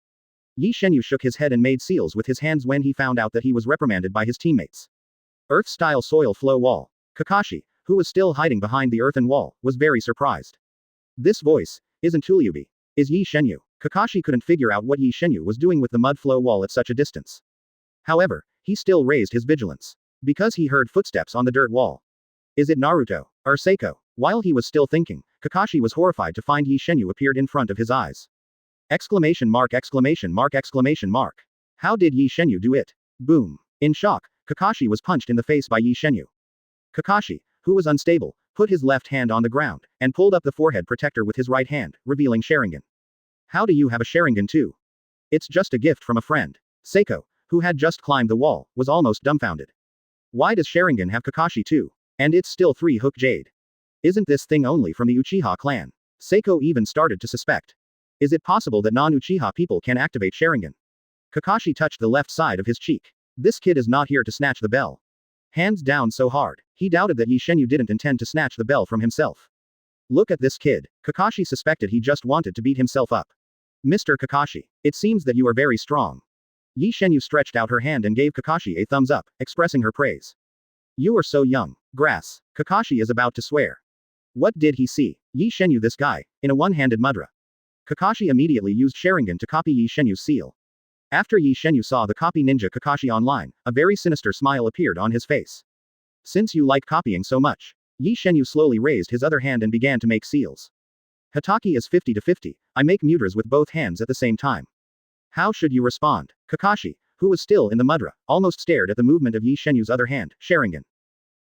Ye Shenyue shook his head and made seals with his hands when he found out that he was reprimanded by his teammates. Earth-style soil flow wall. Kakashi, who was still hiding behind the earthen wall, was very surprised. This voice isn't Tuliubi. Is Ye Shenyue. Kakashi couldn't figure out what Ye Shenyue was doing with the mud flow wall at such a distance. However, he still raised his vigilance. Because he heard footsteps on the dirt wall. Is it Naruto? Or Seiko? While he was still thinking, Kakashi was horrified to find Ye Shenyue appeared in front of his eyes. Exclamation mark exclamation mark exclamation mark. How did Ye Shenyue do it? Boom. In shock, Kakashi was punched in the face by Ye Shenyue. Kakashi, who was unstable, put his left hand on the ground, and pulled up the forehead protector with his right hand, revealing Sharingan. How do you have a Sharingan too? It's just a gift from a friend. Seiko, who had just climbed the wall, was almost dumbfounded. Why does Sharingan have Kakashi too? And it's still 3-hook jade. Isn't this thing only from the Uchiha clan? Seiko even started to suspect. Is it possible that non-Uchiha people can activate Sharingan? Kakashi touched the left side of his cheek. This kid is not here to snatch the bell. Hands down so hard, he doubted that Ye Shenyue didn't intend to snatch the bell from himself. Look at this kid. Kakashi suspected he just wanted to beat himself up. Mr. Kakashi, it seems that you are very strong. Ye Shenyue stretched out her hand and gave Kakashi a thumbs up, expressing her praise. You are so young. Grass. Kakashi is about to swear. What did he see? Ye Shenyue, this guy, in a one-handed mudra. Kakashi immediately used Sharingan to copy Ye Shenyue's seal. After Ye Shenyue saw the copy ninja Kakashi online, a very sinister smile appeared on his face. Since you like copying so much. Ye Shenyue slowly raised his other hand and began to make seals. Hitaki is 50-50, I make mudras with both hands at the same time. How should you respond? Kakashi, who was still in the mudra, almost stared at the movement of Ye Shenyue's other hand, Sharingan.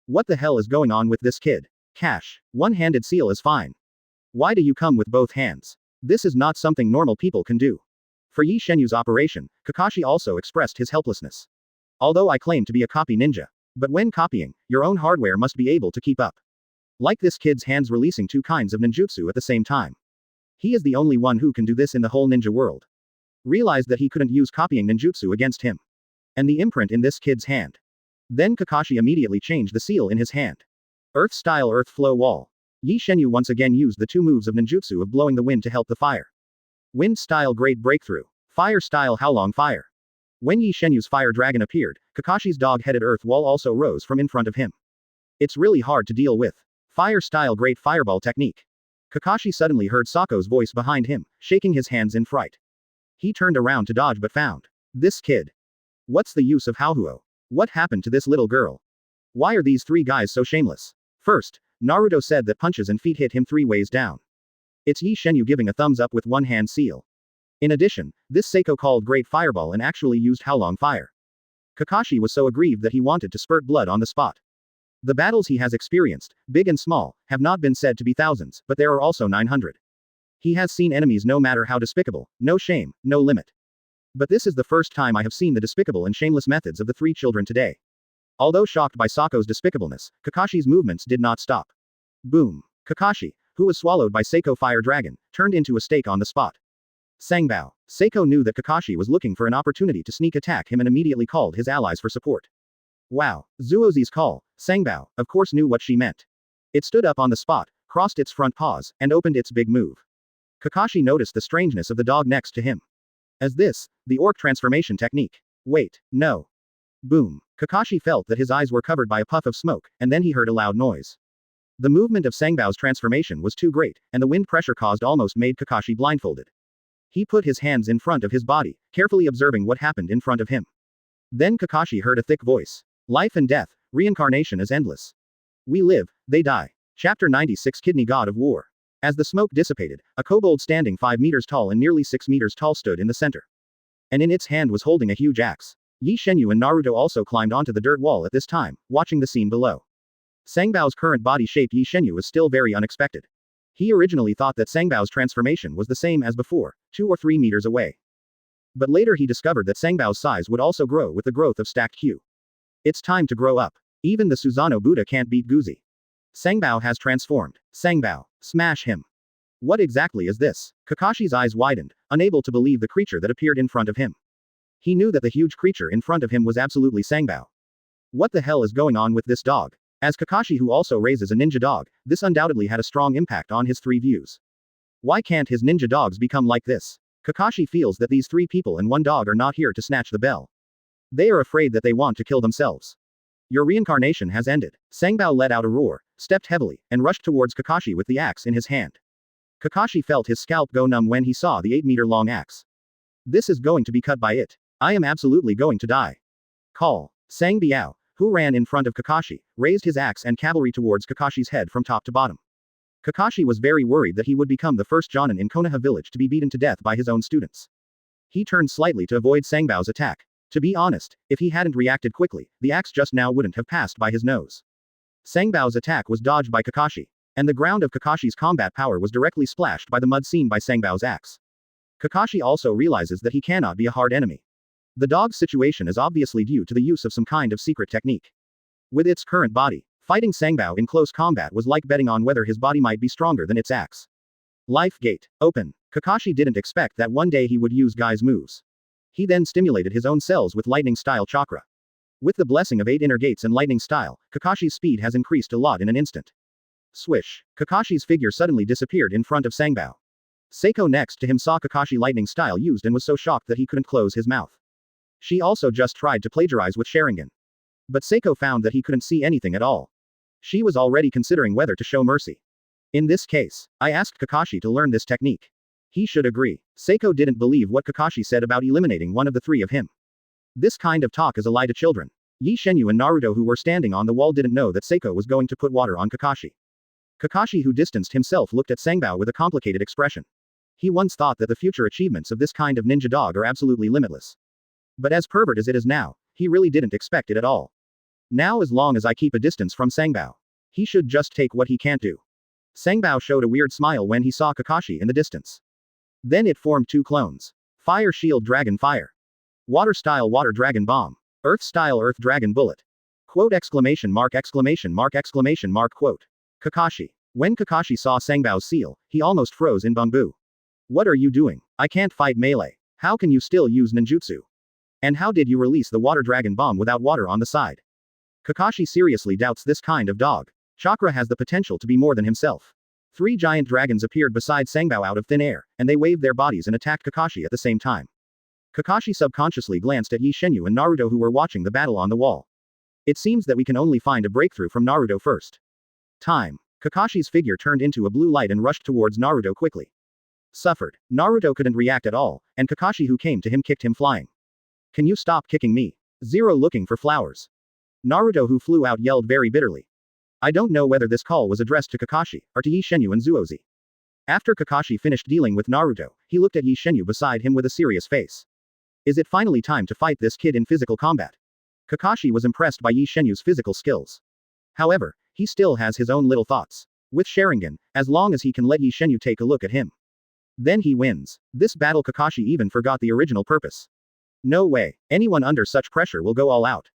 What the hell is going on with this kid? Cash. One-handed seal is fine. Why do you come with both hands? This is not something normal people can do. For Ye Shenyue's operation, Kakashi also expressed his helplessness. Although I claim to be a copy ninja. But when copying, your own hardware must be able to keep up. Like this kid's hands releasing 2 kinds of ninjutsu at the same time. He is the only one who can do this in the whole ninja world. Realized that he couldn't use copying ninjutsu against him. And the imprint in this kid's hand. Then Kakashi immediately changed the seal in his hand. Earth-style earth flow wall. Ye Shenyue once again used the 2 moves of ninjutsu of blowing the wind to help the fire. Wind-style great breakthrough. Fire-style Howlong fire. When Ye Shenyue's fire dragon appeared, Kakashi's dog-headed earth wall also rose from in front of him. It's really hard to deal with. Fire-style great fireball technique. Kakashi suddenly heard Sako's voice behind him, shaking his hands in fright. He turned around to dodge but found. This kid. What's the use of Hauhuo? What happened to this little girl? Why are these 3 guys so shameless? First, Naruto said that punches and feet hit him 3 ways down. It's Ye Shenyue giving a thumbs up with one-hand seal. In addition, this Seiko called Great Fireball and actually used Howlong Fire. Kakashi was so aggrieved that he wanted to spurt blood on the spot. The battles he has experienced, big and small, have not been said to be thousands, but there are also 900. He has seen enemies no matter how despicable, no shame, no limit. But this is the first time I have seen the despicable and shameless methods of the three children today. Although shocked by Sako's despicableness, Kakashi's movements did not stop. Boom. Kakashi, who was swallowed by Seiko Fire Dragon, turned into a steak on the spot. Sangbao. Seiko knew that Kakashi was looking for an opportunity to sneak attack him and immediately called his allies for support. Wow. Zuozi's call. Sangbao, of course, knew what she meant. It stood up on the spot, crossed its front paws, and opened its big move. Kakashi noticed the strangeness of the dog next to him. As this, the orc transformation technique. Wait, no. Boom. Kakashi felt that his eyes were covered by a puff of smoke, and then he heard a loud noise. The movement of Sangbao's transformation was too great, and the wind pressure caused almost made Kakashi blindfolded. He put his hands in front of his body, carefully observing what happened in front of him. Then Kakashi heard a thick voice. Life and death, reincarnation is endless. We live, they die. Chapter 96 Kidney God of War. As the smoke dissipated, a kobold standing 5 meters tall and nearly 6 meters tall stood in the center. And in its hand was holding a huge axe. Ye Shenyue and Naruto also climbed onto the dirt wall at this time, watching the scene below. Sangbao's current body-shaped Ye Shenyue was still very unexpected. He originally thought that Sangbao's transformation was the same as before, 2 or 3 meters away. But later he discovered that Sangbao's size would also grow with the growth of stacked Q. It's time to grow up. Even the Susanoo Buddha can't beat Guzi. Sangbao has transformed. Sangbao, smash him. What exactly is this? Kakashi's eyes widened, unable to believe the creature that appeared in front of him. He knew that the huge creature in front of him was absolutely Sangbao. What the hell is going on with this dog? As Kakashi, who also raises a ninja dog, this undoubtedly had a strong impact on his 3 views. Why can't his ninja dogs become like this? Kakashi feels that these 3 people and 1 dog are not here to snatch the bell. They are afraid that they want to kill themselves. Your reincarnation has ended. Sangbao let out a roar, stepped heavily, and rushed towards Kakashi with the axe in his hand. Kakashi felt his scalp go numb when he saw the 8-meter-long axe. This is going to be cut by it. I am absolutely going to die. Call. Sangbao, who ran in front of Kakashi, raised his axe and cavalry towards Kakashi's head from top to bottom. Kakashi was very worried that he would become the first Jonin in Konoha village to be beaten to death by his own students. He turned slightly to avoid Sangbao's attack. To be honest, if he hadn't reacted quickly, the axe just now wouldn't have passed by his nose. Sangbao's attack was dodged by Kakashi, and the ground of Kakashi's combat power was directly splashed by the mud seen by Sangbao's axe. Kakashi also realizes that he cannot be a hard enemy. The dog's situation is obviously due to the use of some kind of secret technique. With its current body, fighting Sangbao in close combat was like betting on whether his body might be stronger than its axe. Life Gate. Open. Kakashi didn't expect that one day he would use Guy's moves. He then stimulated his own cells with lightning-style chakra. With the blessing of 8 inner gates and lightning style, Kakashi's speed has increased a lot in an instant. Swish. Kakashi's figure suddenly disappeared in front of Sangbao. Seiko next to him saw Kakashi lightning style used and was so shocked that he couldn't close his mouth. She also just tried to plagiarize with Sharingan. But Seiko found that he couldn't see anything at all. She was already considering whether to show mercy. In this case, I asked Kakashi to learn this technique. He should agree. Seiko didn't believe what Kakashi said about eliminating one of the 3 of him. This kind of talk is a lie to children. Ye Shenyue and Naruto, who were standing on the wall, didn't know that Seiko was going to put water on Kakashi. Kakashi, who distanced himself, looked at Sangbao with a complicated expression. He once thought that the future achievements of this kind of ninja dog are absolutely limitless. But as pervert as it is now, he really didn't expect it at all. Now, as long as I keep a distance from Sangbao, he should just take what he can't do. Sangbao showed a weird smile when he saw Kakashi in the distance. Then it formed 2 clones. Fire Shield Dragon Fire. Water Style Water Dragon Bomb. Earth Style Earth Dragon Bullet. Quote exclamation mark exclamation mark exclamation mark quote. Kakashi. When Kakashi saw Sangbao's seal, he almost froze in bamboo. What are you doing? I can't fight melee. How can you still use ninjutsu? And how did you release the water dragon bomb without water on the side? Kakashi seriously doubts this kind of dog. Chakra has the potential to be more than himself. 3 giant dragons appeared beside Sangbao out of thin air, and they waved their bodies and attacked Kakashi at the same time. Kakashi subconsciously glanced at Ye Shenyue and Naruto, who were watching the battle on the wall. It seems that we can only find a breakthrough from Naruto first. Time. Kakashi's figure turned into a blue light and rushed towards Naruto quickly. Suffered. Naruto couldn't react at all, and Kakashi, who came to him, kicked him flying. Can you stop kicking me? Zero looking for flowers. Naruto, who flew out, yelled very bitterly. I don't know whether this call was addressed to Kakashi, or to Ye Shenyue and Zuozi. After Kakashi finished dealing with Naruto, he looked at Ye Shenyue beside him with a serious face. Is it finally time to fight this kid in physical combat? Kakashi was impressed by Ye Shenyue's physical skills. However, he still has his own little thoughts. With Sharingan, as long as he can let Ye Shenyue take a look at him, then he wins. This battle Kakashi even forgot the original purpose. No way. Anyone under such pressure will go all out.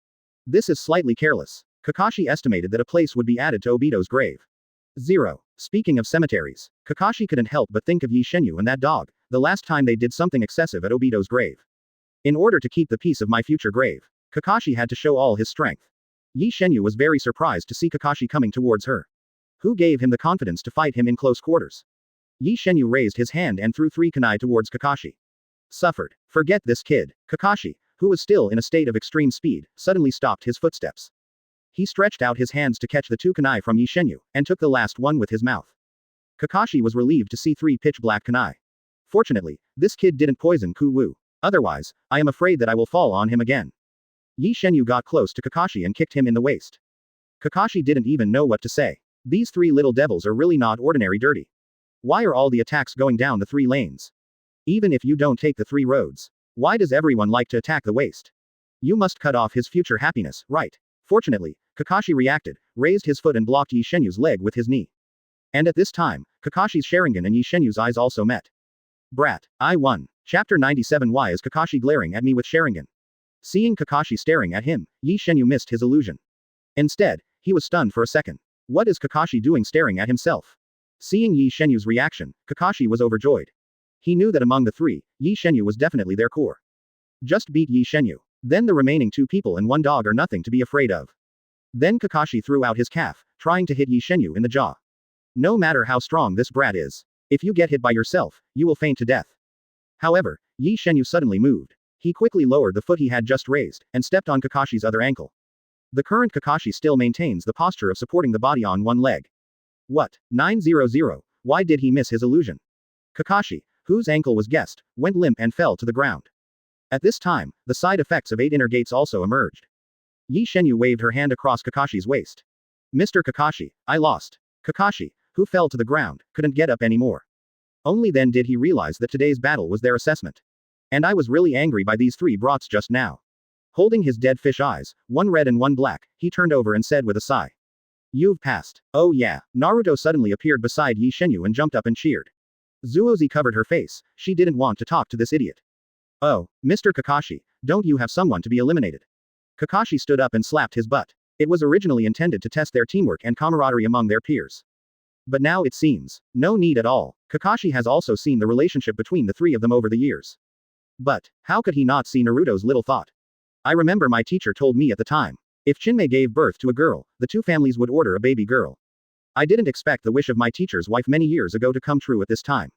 This is slightly careless. Kakashi estimated that a place would be added to Obito's grave. 0. Speaking of cemeteries, Kakashi couldn't help but think of Ye Shenyue and that dog, the last time they did something excessive at Obito's grave. In order to keep the peace of my future grave, Kakashi had to show all his strength. Ye Shenyue was very surprised to see Kakashi coming towards her. Who gave him the confidence to fight him in close quarters? Ye Shenyue raised his hand and threw 3 kunai towards Kakashi. Suffered. Forget this kid. Kakashi, who was still in a state of extreme speed, suddenly stopped his footsteps. He stretched out his hands to catch the 2 kunai from Ye Shenyue, and took the last one with his mouth. Kakashi was relieved to see 3 pitch-black kunai. Fortunately, this kid didn't poison Ku-Wu. Otherwise, I am afraid that I will fall on him again. Ye Shenyue got close to Kakashi and kicked him in the waist. Kakashi didn't even know what to say. These 3 little devils are really not ordinary dirty. Why are all the attacks going down the 3 lanes? Even if you don't take the 3 roads, why does everyone like to attack the waist? You must cut off his future happiness, right? Fortunately, Kakashi reacted, raised his foot and blocked Ye Shenyue's leg with his knee. And at this time, Kakashi's Sharingan and Ye Shenyue's eyes also met. Brat, I won. Chapter 97. Why is Kakashi glaring at me with Sharingan? Seeing Kakashi staring at him, Ye Shenyue missed his illusion. Instead, he was stunned for a second. What is Kakashi doing staring at himself? Seeing Ye Shenyue's reaction, Kakashi was overjoyed. He knew that among the 3, Ye Shenyue was definitely their core. Just beat Ye Shenyue. Then the remaining 2 people and 1 dog are nothing to be afraid of. Then Kakashi threw out his calf, trying to hit Ye Shenyue in the jaw. No matter how strong this brat is, if you get hit by yourself, you will faint to death. However, Ye Shenyue suddenly moved. He quickly lowered the foot he had just raised, and stepped on Kakashi's other ankle. The current Kakashi still maintains the posture of supporting the body on one leg. What? 900, why did he miss his illusion? Kakashi, whose ankle was guessed, went limp and fell to the ground. At this time, the side effects of 8 inner gates also emerged. Ye Shenyue waved her hand across Kakashi's waist. Mr. Kakashi, I lost. Kakashi, who fell to the ground, couldn't get up anymore. Only then did he realize that today's battle was their assessment. And I was really angry by these 3 brats just now. Holding his dead fish eyes, 1 red and 1 black, he turned over and said with a sigh. You've passed. Oh yeah. Naruto suddenly appeared beside Ye Shenyue and jumped up and cheered. Zuozi covered her face, she didn't want to talk to this idiot. Oh, Mr. Kakashi, don't you have someone to be eliminated? Kakashi stood up and slapped his butt. It was originally intended to test their teamwork and camaraderie among their peers. But now it seems, no need at all. Kakashi has also seen the relationship between the 3 of them over the years. But, how could he not see Naruto's little thought? I remember my teacher told me at the time, if Chinmay gave birth to a girl, the 2 families would order a baby girl. I didn't expect the wish of my teacher's wife many years ago to come true at this time.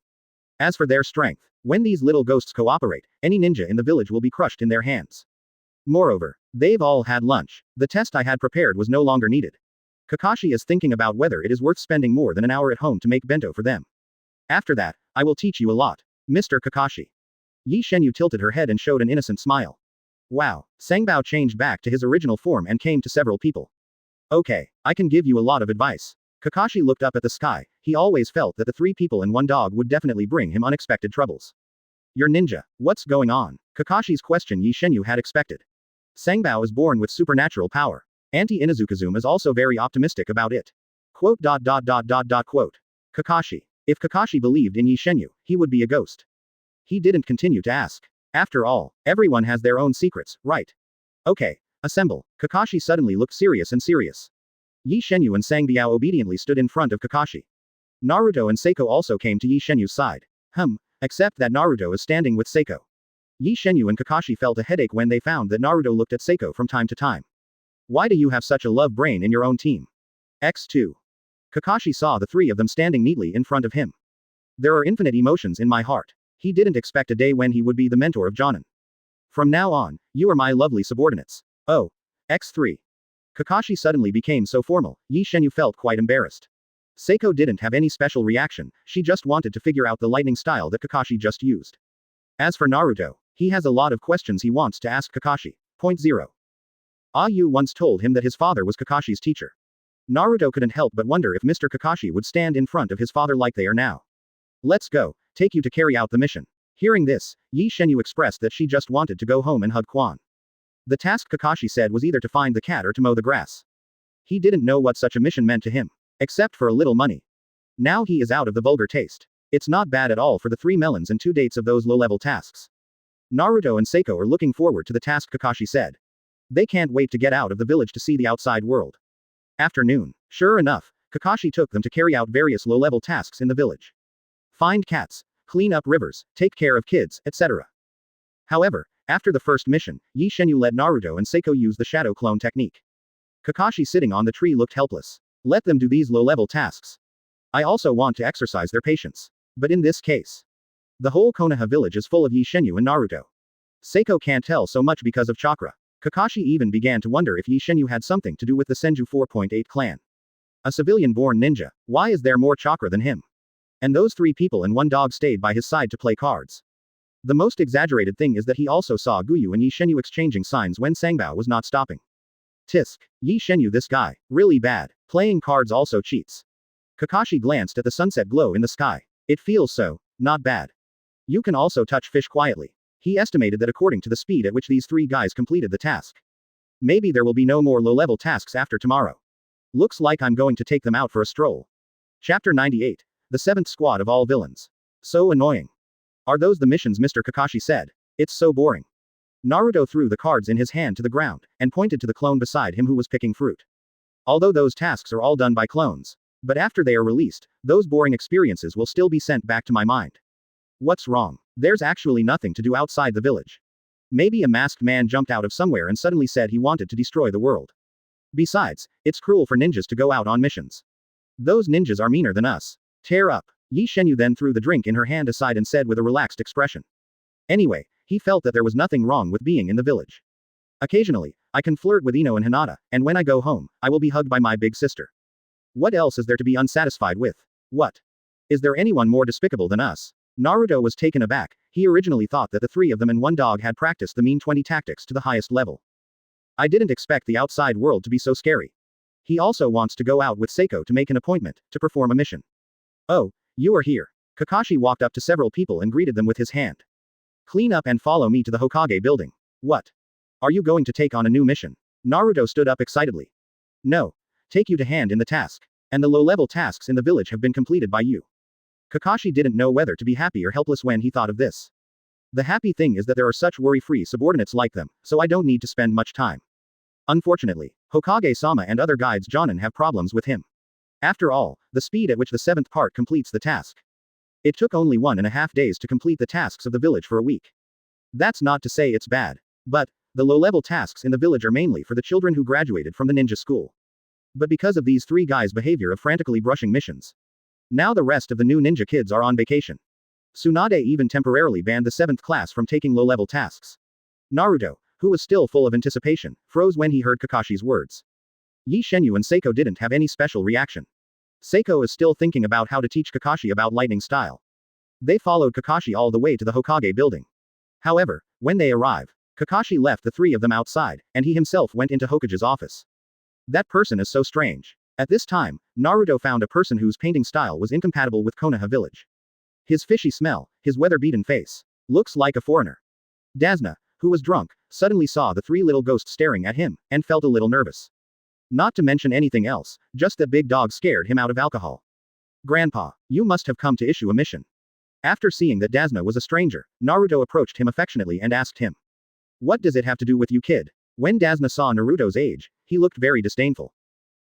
As for their strength, when these little ghosts cooperate, any ninja in the village will be crushed in their hands. Moreover, they've all had lunch. The test I had prepared was no longer needed. Kakashi is thinking about whether it is worth spending more than an hour at home to make bento for them. After that, I will teach you a lot. Mr. Kakashi. Ye Shenyue tilted her head and showed an innocent smile. Wow. Sangbao changed back to his original form and came to several people. Okay, I can give you a lot of advice. Kakashi looked up at the sky. He always felt that the 3 people and 1 dog would definitely bring him unexpected troubles. You're ninja. What's going on? Kakashi's question Ye Shenyue had expected. Sangbao is born with supernatural power. Auntie Inazukazuma is also very optimistic about it. Quote. Kakashi. If Kakashi believed in Ye Shenyue, he would be a ghost. He didn't continue to ask. After all, everyone has their own secrets, right? Okay. Assemble. Kakashi suddenly looked serious and serious. Ye Shenyue and Sangbao obediently stood in front of Kakashi. Naruto and Seiko also came to Ye Shenyue's side. Except that Naruto is standing with Seiko. Ye Shenyue and Kakashi felt a headache when they found that Naruto looked at Seiko from time to time. Why do you have such a love brain in your own team? X2. Kakashi saw the 3 of them standing neatly in front of him. There are infinite emotions in my heart. He didn't expect a day when he would be the mentor of Jonin. From now on, you are my lovely subordinates. Oh. X3. Kakashi suddenly became so formal, Ye Shenyue felt quite embarrassed. Seiko didn't have any special reaction, she just wanted to figure out the lightning style that Kakashi just used. As for Naruto, he has a lot of questions he wants to ask Kakashi. Point 0. Ayu once told him that his father was Kakashi's teacher. Naruto couldn't help but wonder if Mr. Kakashi would stand in front of his father like they are now. Let's go, take you to carry out the mission. Hearing this, Ye Shenyue expressed that she just wanted to go home and hug Quan. The task Kakashi said was either to find the cat or to mow the grass. He didn't know what such a mission meant to him. Except for a little money. Now he is out of the vulgar taste. It's not bad at all for the 3 melons and 2 dates of those low-level tasks. Naruto and Seiko are looking forward to the task, Kakashi said. They can't wait to get out of the village to see the outside world. Afternoon. Sure enough, Kakashi took them to carry out various low-level tasks in the village. Find cats, clean up rivers, take care of kids, etc. However, after the first mission, Ye Shenyue let Naruto and Seiko use the shadow clone technique. Kakashi sitting on the tree looked helpless. Let them do these low-level tasks. I also want to exercise their patience. But in this case, the whole Konoha village is full of Ye Shenyue and Naruto. Seiko can't tell so much because of chakra. Kakashi even began to wonder if Ye Shenyue had something to do with the Senju 4.8 clan. A civilian-born ninja, why is there more chakra than him? And those 3 people and 1 dog stayed by his side to play cards. The most exaggerated thing is that he also saw Guyu and Ye Shenyue exchanging signs when Sangbao was not stopping. Tisk. Ye Shenyue, this guy. Really bad. Playing cards also cheats. Kakashi glanced at the sunset glow in the sky. It feels so, not bad. You can also touch fish quietly. He estimated that according to the speed at which these 3 guys completed the task. Maybe there will be no more low-level tasks after tomorrow. Looks like I'm going to take them out for a stroll. Chapter 98. The 7th squad of all villains. So annoying. Are those the missions, Mr. Kakashi said. It's so boring. Naruto threw the cards in his hand to the ground, and pointed to the clone beside him who was picking fruit. Although those tasks are all done by clones. But after they are released, those boring experiences will still be sent back to my mind. What's wrong? There's actually nothing to do outside the village. Maybe a masked man jumped out of somewhere and suddenly said he wanted to destroy the world. Besides, it's cruel for ninjas to go out on missions. Those ninjas are meaner than us. Tear up. Ye Shenyue then threw the drink in her hand aside and said with a relaxed expression. Anyway, he felt that there was nothing wrong with being in the village. Occasionally, I can flirt with Ino and Hinata, and when I go home, I will be hugged by my big sister. What else is there to be unsatisfied with? What? Is there anyone more despicable than us? Naruto was taken aback. He originally thought that the 3 of them and 1 dog had practiced the mean 20 tactics to the highest level. I didn't expect the outside world to be so scary. He also wants to go out with Seiko to make an appointment, to perform a mission. Oh, you are here. Kakashi walked up to several people and greeted them with his hand. Clean up and follow me to the Hokage building. What? Are you going to take on a new mission? Naruto stood up excitedly. No. Take you to hand in the task. And the low-level tasks in the village have been completed by you. Kakashi didn't know whether to be happy or helpless when he thought of this. The happy thing is that there are such worry-free subordinates like them, so I don't need to spend much time. Unfortunately, Hokage-sama and other guides Jonin have problems with him. After all, the speed at which the 7th part completes the task. It took only 1.5 days to complete the tasks of the village for a week. That's not to say it's bad. But, the low-level tasks in the village are mainly for the children who graduated from the ninja school. But because of these 3 guys' behavior of frantically brushing missions. Now the rest of the new ninja kids are on vacation. Tsunade even temporarily banned the 7th class from taking low-level tasks. Naruto, who was still full of anticipation, froze when he heard Kakashi's words. Ye Shenyue and Seiko didn't have any special reaction. Seiko is still thinking about how to teach Kakashi about lightning style. They followed Kakashi all the way to the Hokage building. However, when they arrive, Kakashi left the 3 of them outside, and he himself went into Hokage's office. That person is so strange. At this time, Naruto found a person whose painting style was incompatible with Konoha village. His fishy smell, his weather-beaten face. Looks like a foreigner. Dasna, who was drunk, suddenly saw the 3 little ghosts staring at him, and felt a little nervous. Not to mention anything else, just that big dog scared him out of alcohol. Grandpa, you must have come to issue a mission. After seeing that Dasna was a stranger, Naruto approached him affectionately and asked him. What does it have to do with you, kid? When Dasna saw Naruto's age, he looked very disdainful.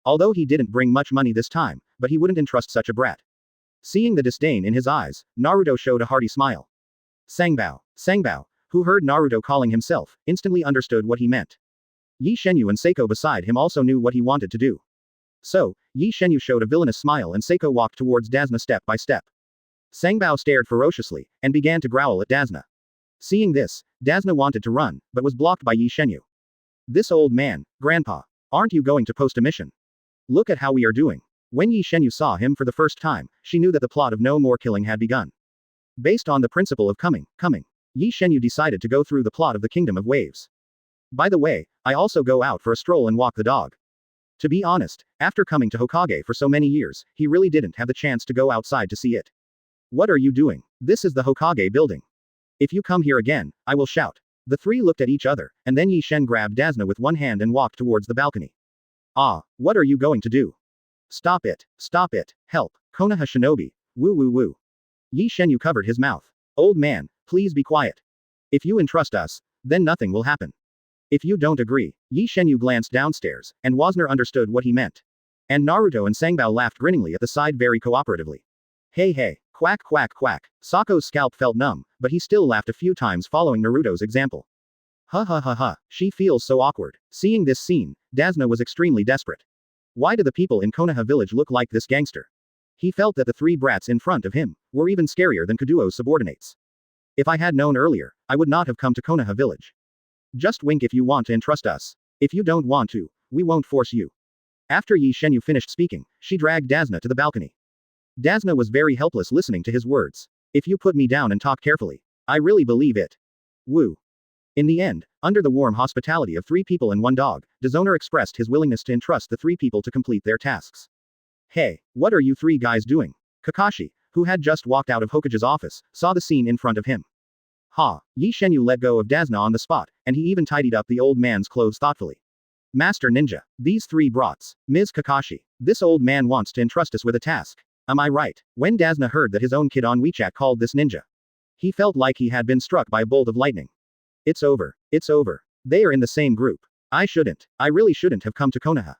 Although he didn't bring much money this time, but he wouldn't entrust such a brat. Seeing the disdain in his eyes, Naruto showed a hearty smile. Sangbao, who heard Naruto calling himself, instantly understood what he meant. Ye Shenyue and Seiko beside him also knew what he wanted to do. So, Ye Shenyue showed a villainous smile and Seiko walked towards Dasna step by step. Sangbao stared ferociously, and began to growl at Dasna. Seeing this, Dasna wanted to run, but was blocked by Ye Shenyue. This old man, Grandpa, aren't you going to post a mission? Look at how we are doing. When Ye Shenyue saw him for the first time, she knew that the plot of no more killing had begun. Based on the principle of coming, Ye Shenyue decided to go through the plot of the Kingdom of Waves. By the way, I also go out for a stroll and walk the dog. To be honest, after coming to Hokage for so many years, he really didn't have the chance to go outside to see it. What are you doing? This is the Hokage building. If you come here again, I will shout. The 3 looked at each other, and then Ye Shen grabbed Dasna with one hand and walked towards the balcony. Ah, what are you going to do? Stop it, help, Konoha Shinobi, woo woo woo. Ye Shenyue covered his mouth. Old man, please be quiet. If you entrust us, then nothing will happen. If you don't agree. Ye Shenyue glanced downstairs, and Wasner understood what he meant. And Naruto and Sangbao laughed grinningly at the side very cooperatively. Hey hey, quack quack quack. Sako's scalp felt numb, but he still laughed a few times following Naruto's example. Ha ha ha ha, she feels so awkward. Seeing this scene, Dasna was extremely desperate. Why do the people in Konoha village look like this gangster? He felt that the three brats in front of him were even scarier than Kaduo's subordinates. If I had known earlier, I would not have come to Konoha village. Just wink if you want to entrust us. If you don't want to, we won't force you. After Ye Shenyue finished speaking, she dragged Dasna to the balcony. Dasna was very helpless listening to his words. If you put me down and talk carefully, I really believe it. Woo. In the end, under the warm hospitality of 3 people and 1 dog, Dishonor expressed his willingness to entrust the 3 people to complete their tasks. Hey, what are you 3 guys doing? Kakashi, who had just walked out of Hokage's office, saw the scene in front of him. Ha! Ye Shenyue let go of Dasna on the spot, and he even tidied up the old man's clothes thoughtfully. Master Ninja. These 3 brats. Ms. Kakashi. This old man wants to entrust us with a task. Am I right? When Dasna heard that his own kid on WeChat called this ninja, he felt like he had been struck by a bolt of lightning. It's over. It's over. They are in the same group. I really shouldn't have come to Konoha.